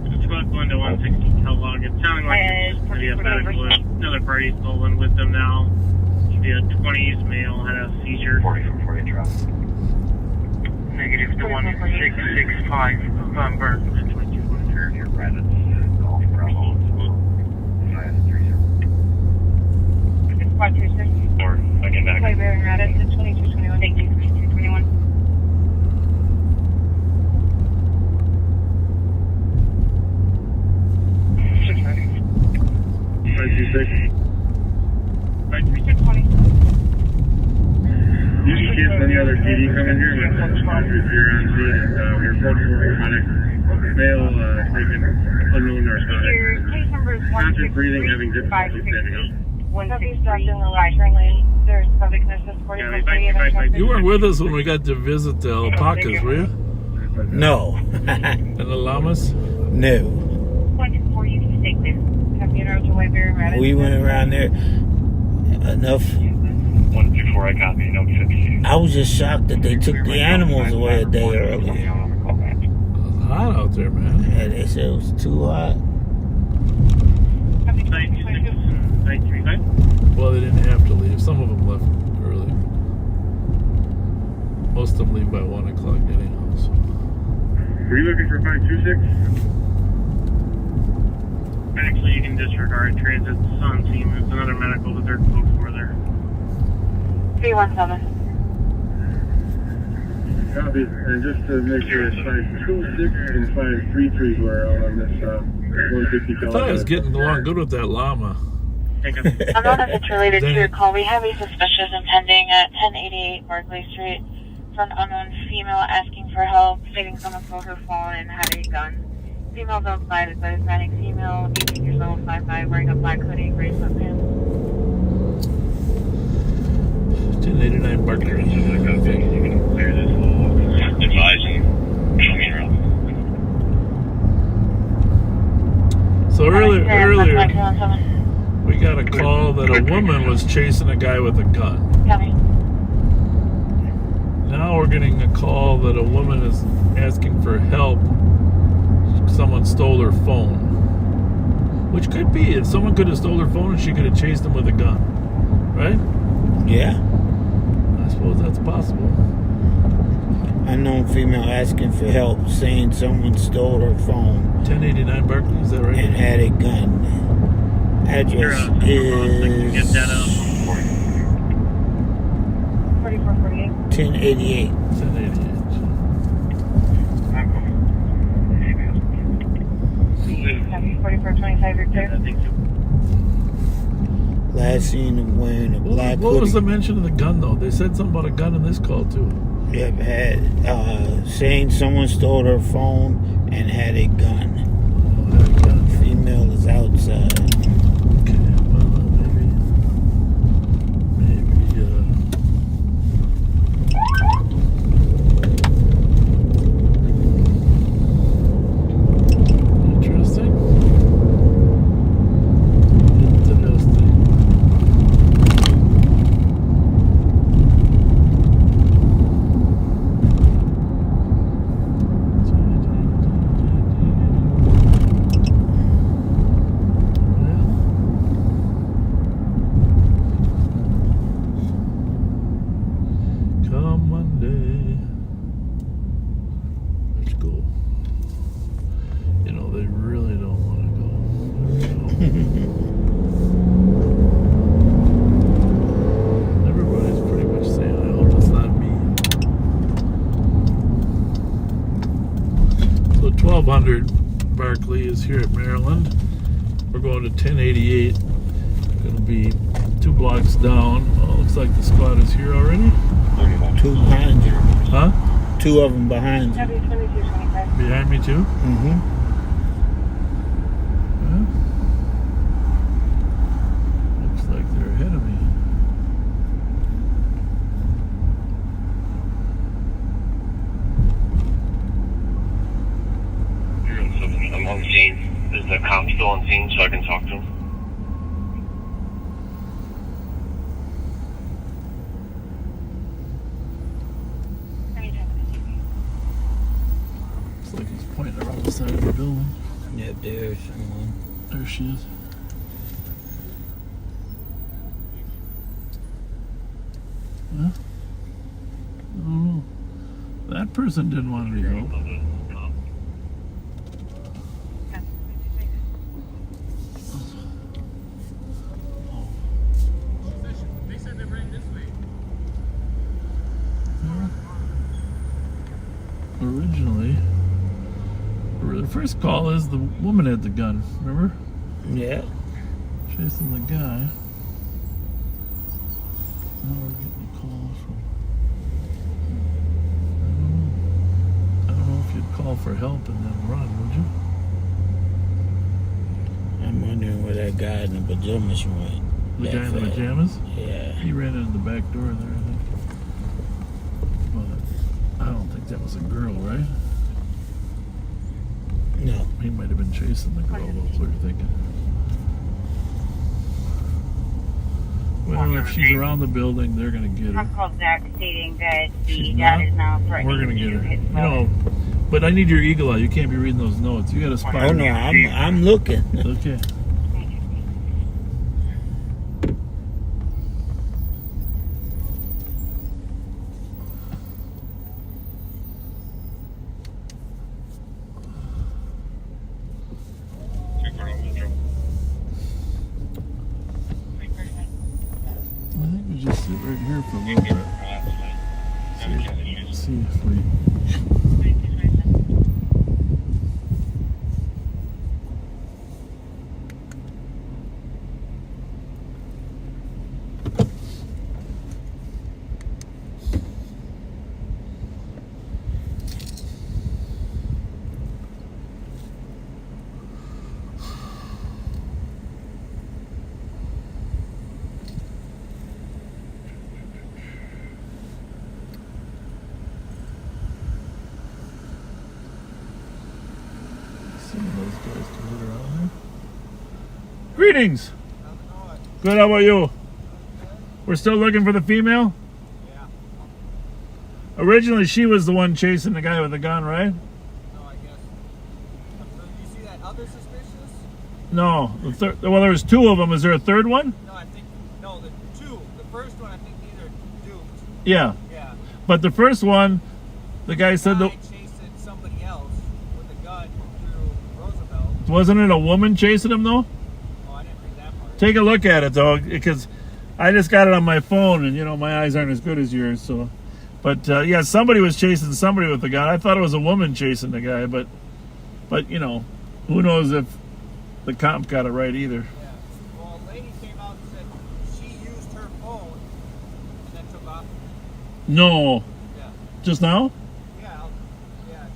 It's going to 160 Kellogg. It's sounding like it's pretty medical. Another party's stolen with them now. Should be a 20s male, had a seizure. 40 from 40 drop. Negative to 1665 Bumper. 22 here, Brandon. Golf Bravo. 526. Or again back. Play bearing routed to 2221. Thank you. 2221. You can get any other PD coming here. If you're on scene, we're reporting for paramedic. Male taking unknown narcotics. Case number is Conscious breathing, having difficulty standing up. 163 in the left lane. There's public nurses 40. You weren't with us when we got to visit the alpacas, were you? No. And the llamas? No. 124, you can stay clear. Have you know to Whiteberry Rabbit? We went around there enough 124, I copy. No 50. I was just shocked that they took the animals away a day early. It was hot out there, man. Yeah, they said it was too hot. Well, they didn't have to leave. Some of them left early. Most of them leave by 1 o'clock anyhow. So. Were you looking for 526? Actually, you can disregard transit's on scene. There's another medical, but they're close for there. 317. Copy. And just to make sure, it's 526 and 533 who are out on this 150 I thought I was getting along good with that llama. I'm not if it's related to your call. We have a suspicious impending at 1088 Barclay Street for an unknown female asking for help, stating someone stole her phone and had a gun. Female's outside, it's a Hispanic female, 18 years old, 5'5", wearing a black hoodie, gray sweatpants. 1089 Barclay. You can clear this whole advising. Show me around. So earlier, we got a call that a woman was chasing a guy with a gun. Now we're getting a call that a woman is asking for help. Someone stole her phone. Which could be. If someone could have stole her phone and she could have chased him with a gun. Right? Yeah. I suppose that's possible. Unknown female asking for help, saying someone stole her phone. 1089 Barclay, is that right? And had a gun. Address is 4448. 1088. 1088. Copy. 4425, you're clear. Last seen him wearing a black hoodie. What was the mention of the gun, though? They said something about a gun in this call, too. Yep, had saying someone stole her phone and had a gun. Female is outside. Okay, well, maybe, interesting. Come Monday. Let's go. You know, they really don't want to go. Everybody's pretty much saying, I hope it's not me. So 1200 Barclay is here at Maryland. We're going to 1088. Going to be 2 blocks down. Oh, looks like the squad is here already. 2 behind you. Huh? 2 of them behind you. Behind me too? Mm-hmm. Huh? Looks like they're ahead of me. I'm on scene. Is the cop still on scene so I can talk to him? Looks like he's pointing around the side of the building. Yeah, there's someone. There she is. Huh? I don't know. That person didn't want me to go. They said they ran this way. Originally, the first call is the woman had the gun, remember? Yeah. Chasing the guy. Now we're getting a call from... I don't know if you'd call for help and then run, would you? I'm wondering where that guy in the pajamas went. The guy in the pajamas? Yeah. He ran in the back door there, I think. But I don't think that was a girl, right? No. He might have been chasing the girl, that's what you're thinking. Well, if she's around the building, they're going to get her. I've called Zach stating that the She's dad not. is now We're threatening going to get to her. hit You know, but I need your eagle eye. You can't be reading those notes. You got to spot. Oh no, I'm looking. Okay. I think we just sit right here for a little bit. See if we. Some of those guys can get around there. Greetings. Good. How about you? We're still looking for the female. Yeah. Originally, she was the one chasing the guy with the gun, right? No, I guess. So you see that other suspicious? No. Well, there was two of them. Is there a third one? No, I think the two. The first one, I think these are duped. Yeah. Yeah. But the first one, the guy said that. Chasing somebody else with a gun through Roosevelt. Wasn't it a woman chasing him though? Oh, I didn't read that part. Take a look at it though, because I just got it on my phone, and you know my eyes aren't as good as yours. So, but yeah, somebody was chasing somebody with a gun. I thought it was a woman chasing the guy, but you know, who knows if the cop got it right either. Yeah. Well, a lady came out and said she used her phone and then took off. No. Yeah. Just now? Yeah.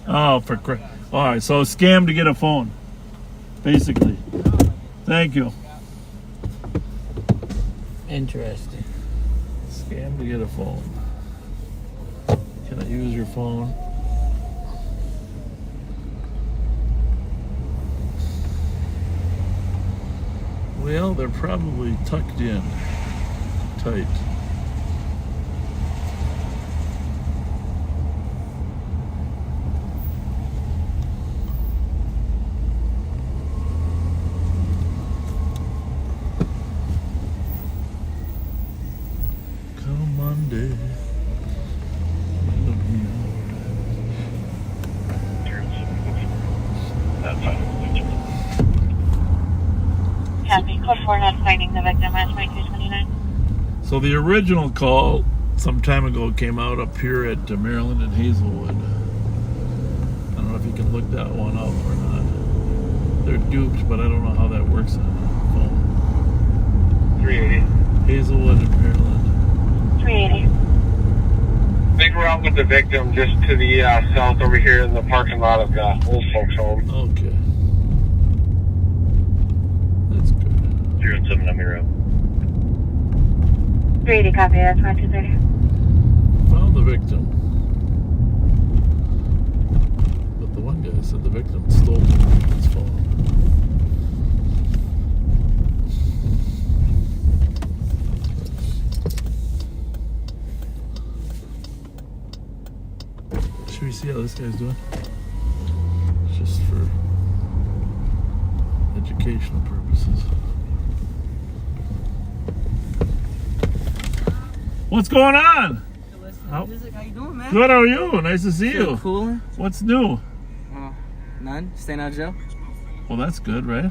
Oh, for crap! All right, so scam to get a phone, basically. Thank you. Interesting. Scam to get a phone. Can I use your phone? Well, they're probably tucked in tight. Come Monday. Happy code 4 not finding the victim at 2229. So the original call some time ago came out up here at Maryland and Hazelwood. I don't know if you can look that one up or not. They're duped, but I don't know how that works on the phone. 380. Hazelwood and Maryland. 380. I think we're out with the victim just to the south over here in the parking lot of the old folks home. Okay. 07 on me road. 380 copy, that's 2230. Found the victim. But the one guy said the victim stole his phone. Should we see how this guy's doing? Just for educational purposes. What's going on? How you doing, man? Good, how are you? Nice to see you. Cool. What's new? None. Staying out of jail. Well, that's good, right?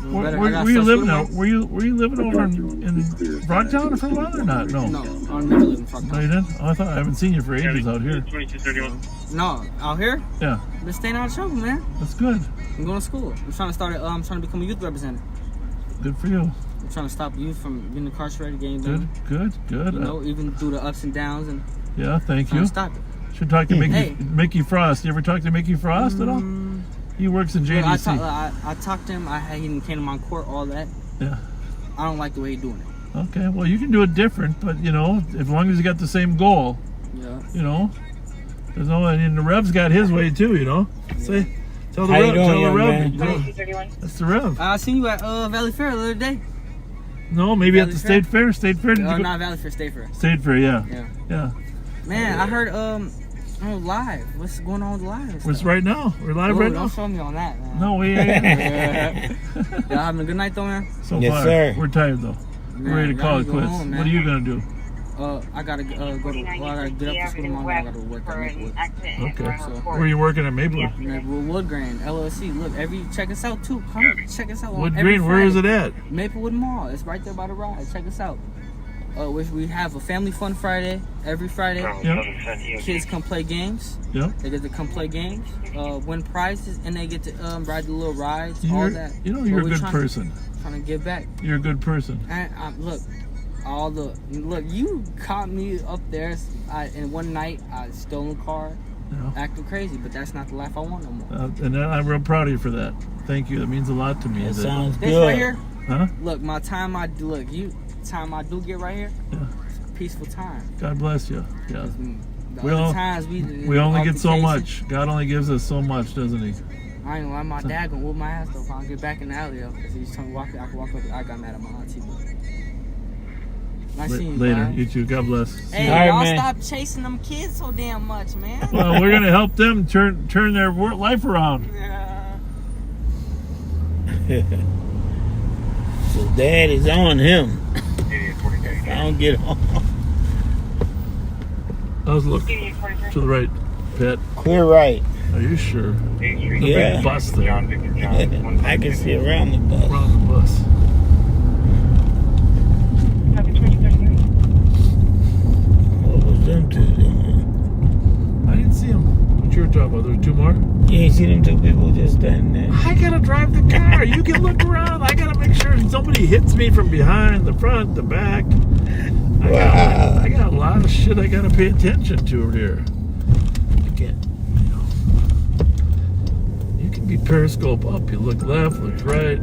Where you living now? Were you living over in Frogtown for a while or not? No. No, I never lived in Frogtown. No, you did? Oh, I thought I haven't seen you for ages out here. 2231. No, out here? Yeah. Been staying out of trouble, man. That's good. I'm going to school. I'm trying to start. I'm trying to become a youth representative. Good for you. I'm trying to stop youth from getting incarcerated, getting done. Good. You know, even through the ups and downs and. Yeah, thank you. Stop it. Should talk to Mickey Frost. You ever talk to Mickey Frost at all? He works in JDC. I talked to him. He came to my court, all that. Yeah. I don't like the way he's doing it. Okay, well, you can do it different, but, you know, as long as you got the same goal. Yeah. You know, there's no, and the Rev's got his way, too, you know. Say, tell the How Rev. you doing, Tell the young Rev. man? That's the Rev. I seen you at Valley Fair the other day. No, maybe at Valley the Fair? State Fair. State Fair? Did you go? Not Valley Fair, State Fair. State Fair, yeah. Yeah. Man, I heard live. What's going on with live? It's right now. We're live right now. Don't show me on that, man. No, we ain't. Y'all having a good night though, man? So Yes, far, sir. we're tired though. We're ready to call it quits. Home, What are you gonna do? I gotta go to. Well, I gotta get up to school tomorrow. I gotta work at Maplewood. Okay. So, Where are you working at Maplewood? Maplewood Wood Grain LLC. Look, check us out too. Come check us out. Wood every Grain, where is it Friday. at? Maplewood Mall. It's right there by the ride. Check us out. Which we have a family fun Friday every Friday. Yep. Kids come play games. Yep. They get to come play games, win prizes, and they get to ride the little rides. All that. You know, you're a good person. Trying to give back. You're a good person. And look, you caught me up there. And one night I stole a car, acting crazy. But that's not the life I want no more. And I'm real proud of you for that. Thank you. That means a lot to me. That sounds This good. right here. Huh? Look, time I do get right here, it's a peaceful time. God bless you. Yeah. We only get so much. God only gives us so much, doesn't he? I ain't gonna lie, my dad gonna whoop my ass though if I don't get back in the alley though, because he's trying to walk. I can walk up. I got mad at my auntie. Nice seeing you, Later. guys. You too. God bless. Hey, All right, y'all man. stop chasing them kids so damn much, man. Well, we're gonna help them turn their life around. So dad is on him. I don't get on. Let's look to the right, Pat. Clear right. Are you sure? The Yeah. big bus there. I can see around the bus. Around the bus. What was them two doing? I didn't see them. What you were talking about? There were two more? You ain't see them two people just standing there? I gotta drive the car. You can look around. I gotta make sure somebody hits me from behind, the front, the back. I got a lot of shit I gotta pay attention to here. I can't, you can be periscope up. You look left, look right.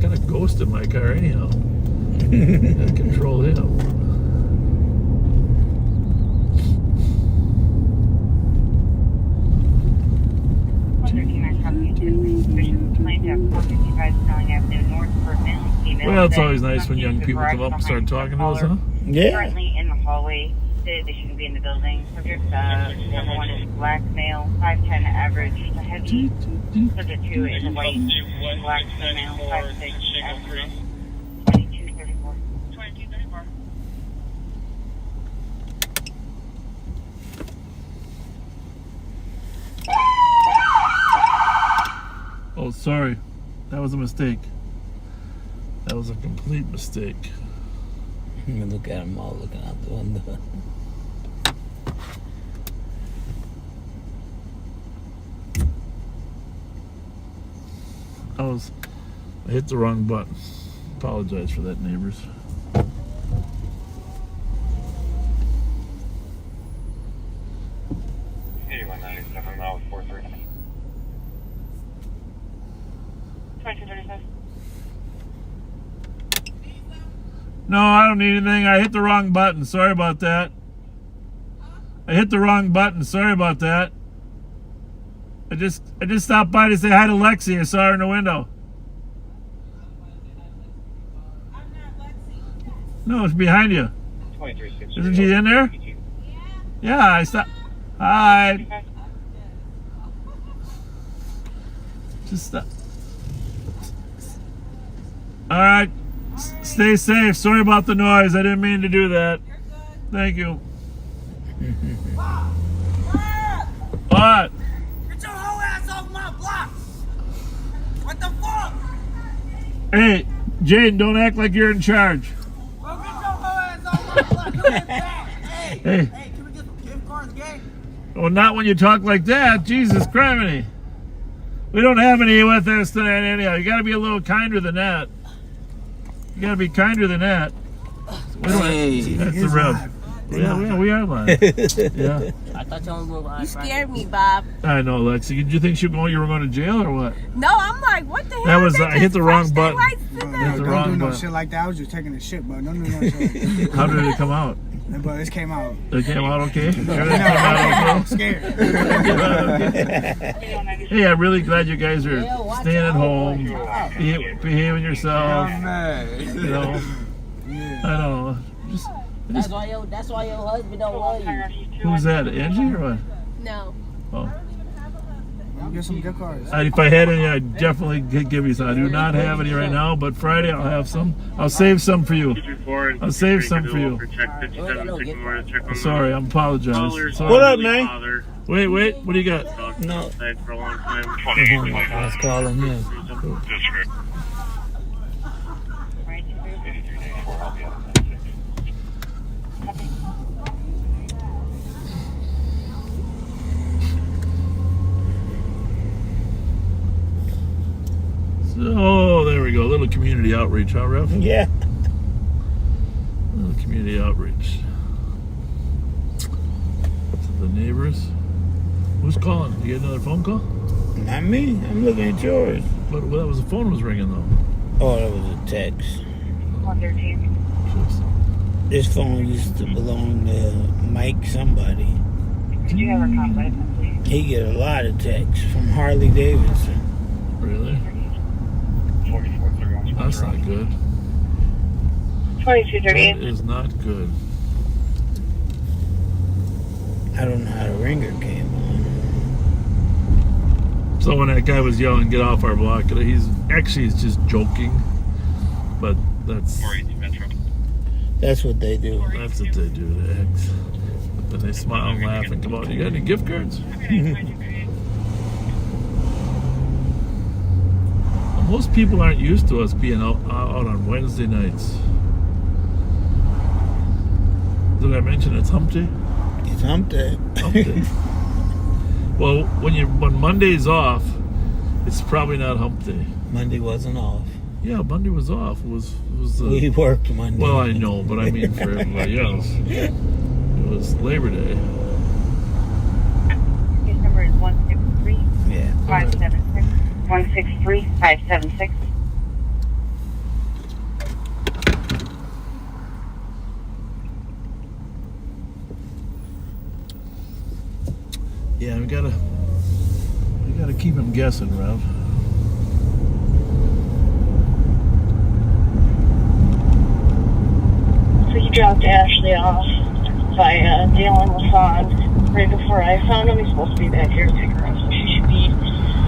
Got a ghost in my car anyhow. Gotta control him. Well, it's always nice when young people come up and start talking to us, huh? Yeah. Currently in the hallway. They shouldn't be in the building. Subject number 1 is black male, 5'10" average, heavy. Subject 2 is white, black female, 5'6" average. 2234. 2234. Oh, sorry. That was a mistake. That was a complete mistake. You look at them all looking out the window. I hit the wrong button. Apologize for that, neighbors. No, I don't need anything. I hit the wrong button. Sorry about that. I hit the wrong button. Sorry about that. I just stopped by to say hi to Lexi. I saw her in the window. No, it's behind you. Isn't she in there? Yeah, I stopped. Hi. Just stop. All right. Stay safe. Sorry about the noise. I didn't mean to do that. Thank you. What? Get your whole ass off my block! What the fuck? Hey, Jaden, don't act like you're in charge. Bro, get your whole ass off my block! Come back! Hey, can we get some gift cards, gang? Well, not when you talk like that. Jesus Christ. We don't have any with us tonight anyhow. You got to be a little kinder than that. You got to be kinder than that. Hey, that's the rev. Yeah, we are live. Yeah. I thought y'all were live. You scared me, Bob. I know, Lexi. Did you think you were going to jail or what? No, I'm like, what the hell? That was I hit the wrong button. Don't do no shit like that. I was just taking a shit, but no. How did it come out? But it came out. It came out okay? No, Sure, no, it came out I'm okay? scared. Hey, I'm really glad you guys are staying at home, behaving yourself. You know, I don't know. That's why your husband don't love you. Who's that? Angie or what? No. Oh. Get some gift cards. If I had any, I'd definitely give you some. I do not have any right now, but Friday I'll have some. I'll save some for you. I'll save some for you. Sorry, I apologize. Sorry. What up, man? Wait, what do you got? No. For a long time. I was calling him. Oh, there we go. Little community outreach, huh, Rev? Yeah. Little community outreach. To the neighbors. Who's calling? You get another phone call? Not me. I'm looking at yours. But that was the phone was ringing though. Oh, that was a text. 113. This phone used to belong to Mike somebody. Did you ever contact him, please? He get a lot of texts from Harley Davidson. Really? That's not good. 2238. That is not good. I don't know how the ringer came on. So when that guy was yelling, "Get off our block," he's just joking. But that's what they do. That's what they do. But they smile and laugh and come out. You got any gift cards? Most people aren't used to us being out on Wednesday nights. Did I mention it's hump day? It's hump day. Hump day. Well, when Monday's off, it's probably not hump day. Monday wasn't off. Yeah, Monday was off. We worked Monday. Well, I know, but I mean for everybody else. It was Labor Day. His number is 163 Yeah. 576 163 576. Yeah, we gotta keep him guessing, Rev. So you dropped Ashley off by Dale and Lasan right before I found him. He's supposed to be back here to pick her up, so she should be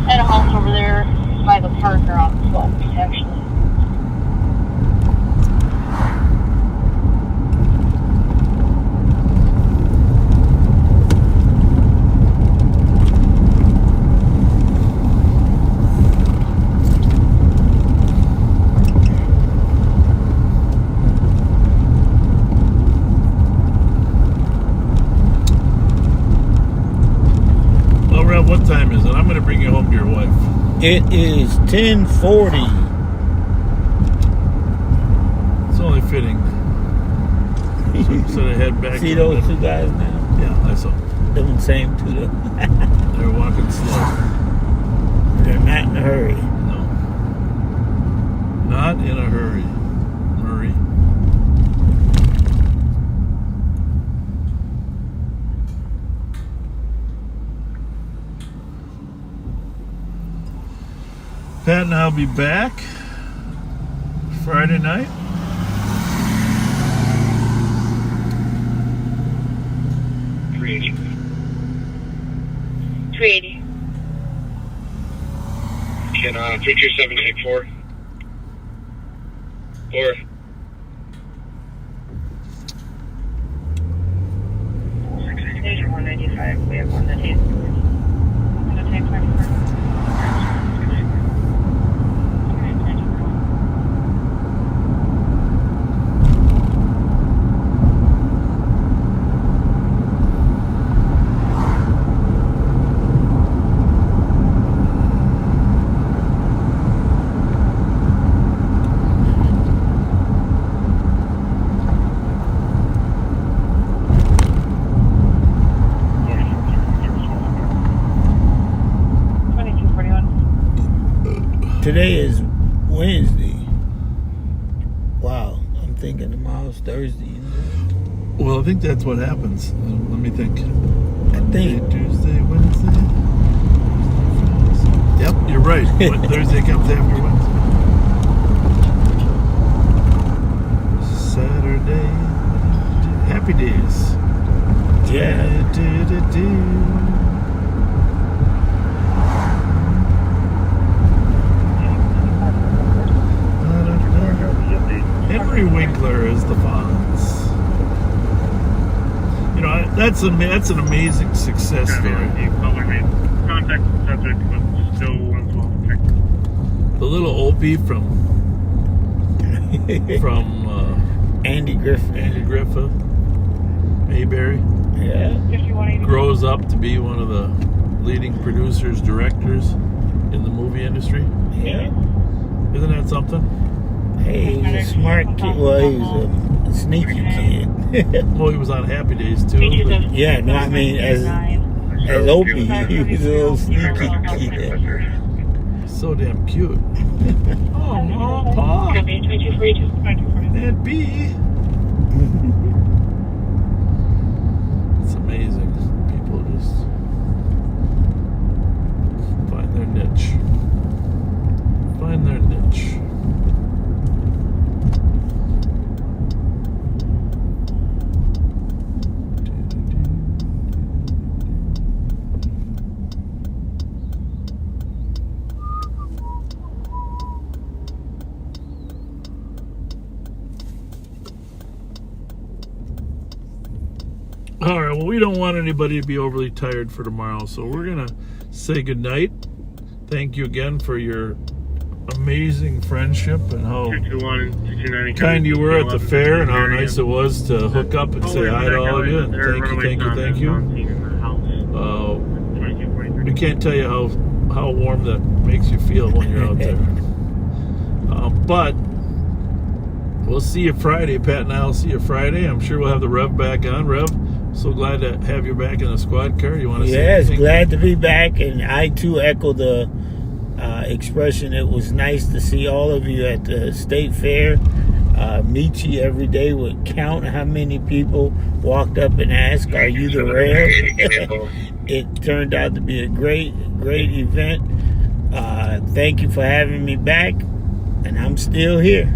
at a house over there by the park or on the slope, actually. What time is it? I'm going to bring you home to your wife. It is 10:40. It's only fitting. So they head back. See those two guys now? Yeah, I saw. Them same two. They're walking slow. They're not in a hurry. No. Not in a hurry. Murray. Pat and I'll be back Friday night. $380. Can 32784 or There's your 195. We have one that is. I'm going to take 24. Today is Wednesday. Wow, I'm thinking tomorrow's Thursday. You know? Well, I think that's what happens. Let me think. I think. Monday, Tuesday, Wednesday. Yep, you're right. Thursday comes after Wednesday. Saturday. Happy days. Yeah. Henry Winkler is the Fonz. You know, that's an amazing success story. Contact subject, but still wants to check. The little Opie from Andy Griffith. Mayberry. Yeah. Grows up to be one of the leading producers, directors in the movie industry. Yeah. Isn't that something? Hey, he was a smart kid. Well, he was a sneaky kid. Well, he was on Happy Days too. Yeah, no, I mean, as Opie, he was a little sneaky kid. So damn cute. Oh, Paul. That bee. It's amazing. People just find their niche. Find their niche. All right, well, we don't want anybody to be overly tired for tomorrow, so we're going to say goodnight. Thank you again for your amazing friendship and how kind you were at the fair and how nice it was to hook up and say hi to all of you. And thank you. We can't tell you how warm that makes you feel when you're out there. But we'll see you Friday. Pat and I will see you Friday. I'm sure we'll have the Rev back on. Rev, so glad to have you back in the squad car. You want to say anything? Yes, glad to be back, and I too echo the expression. It was nice to see all of you at the state fair. Meet you every day. Would count how many people walked up and asked, "Are you the Rev?" It turned out to be a great event. Thank you for having me back, and I'm still here.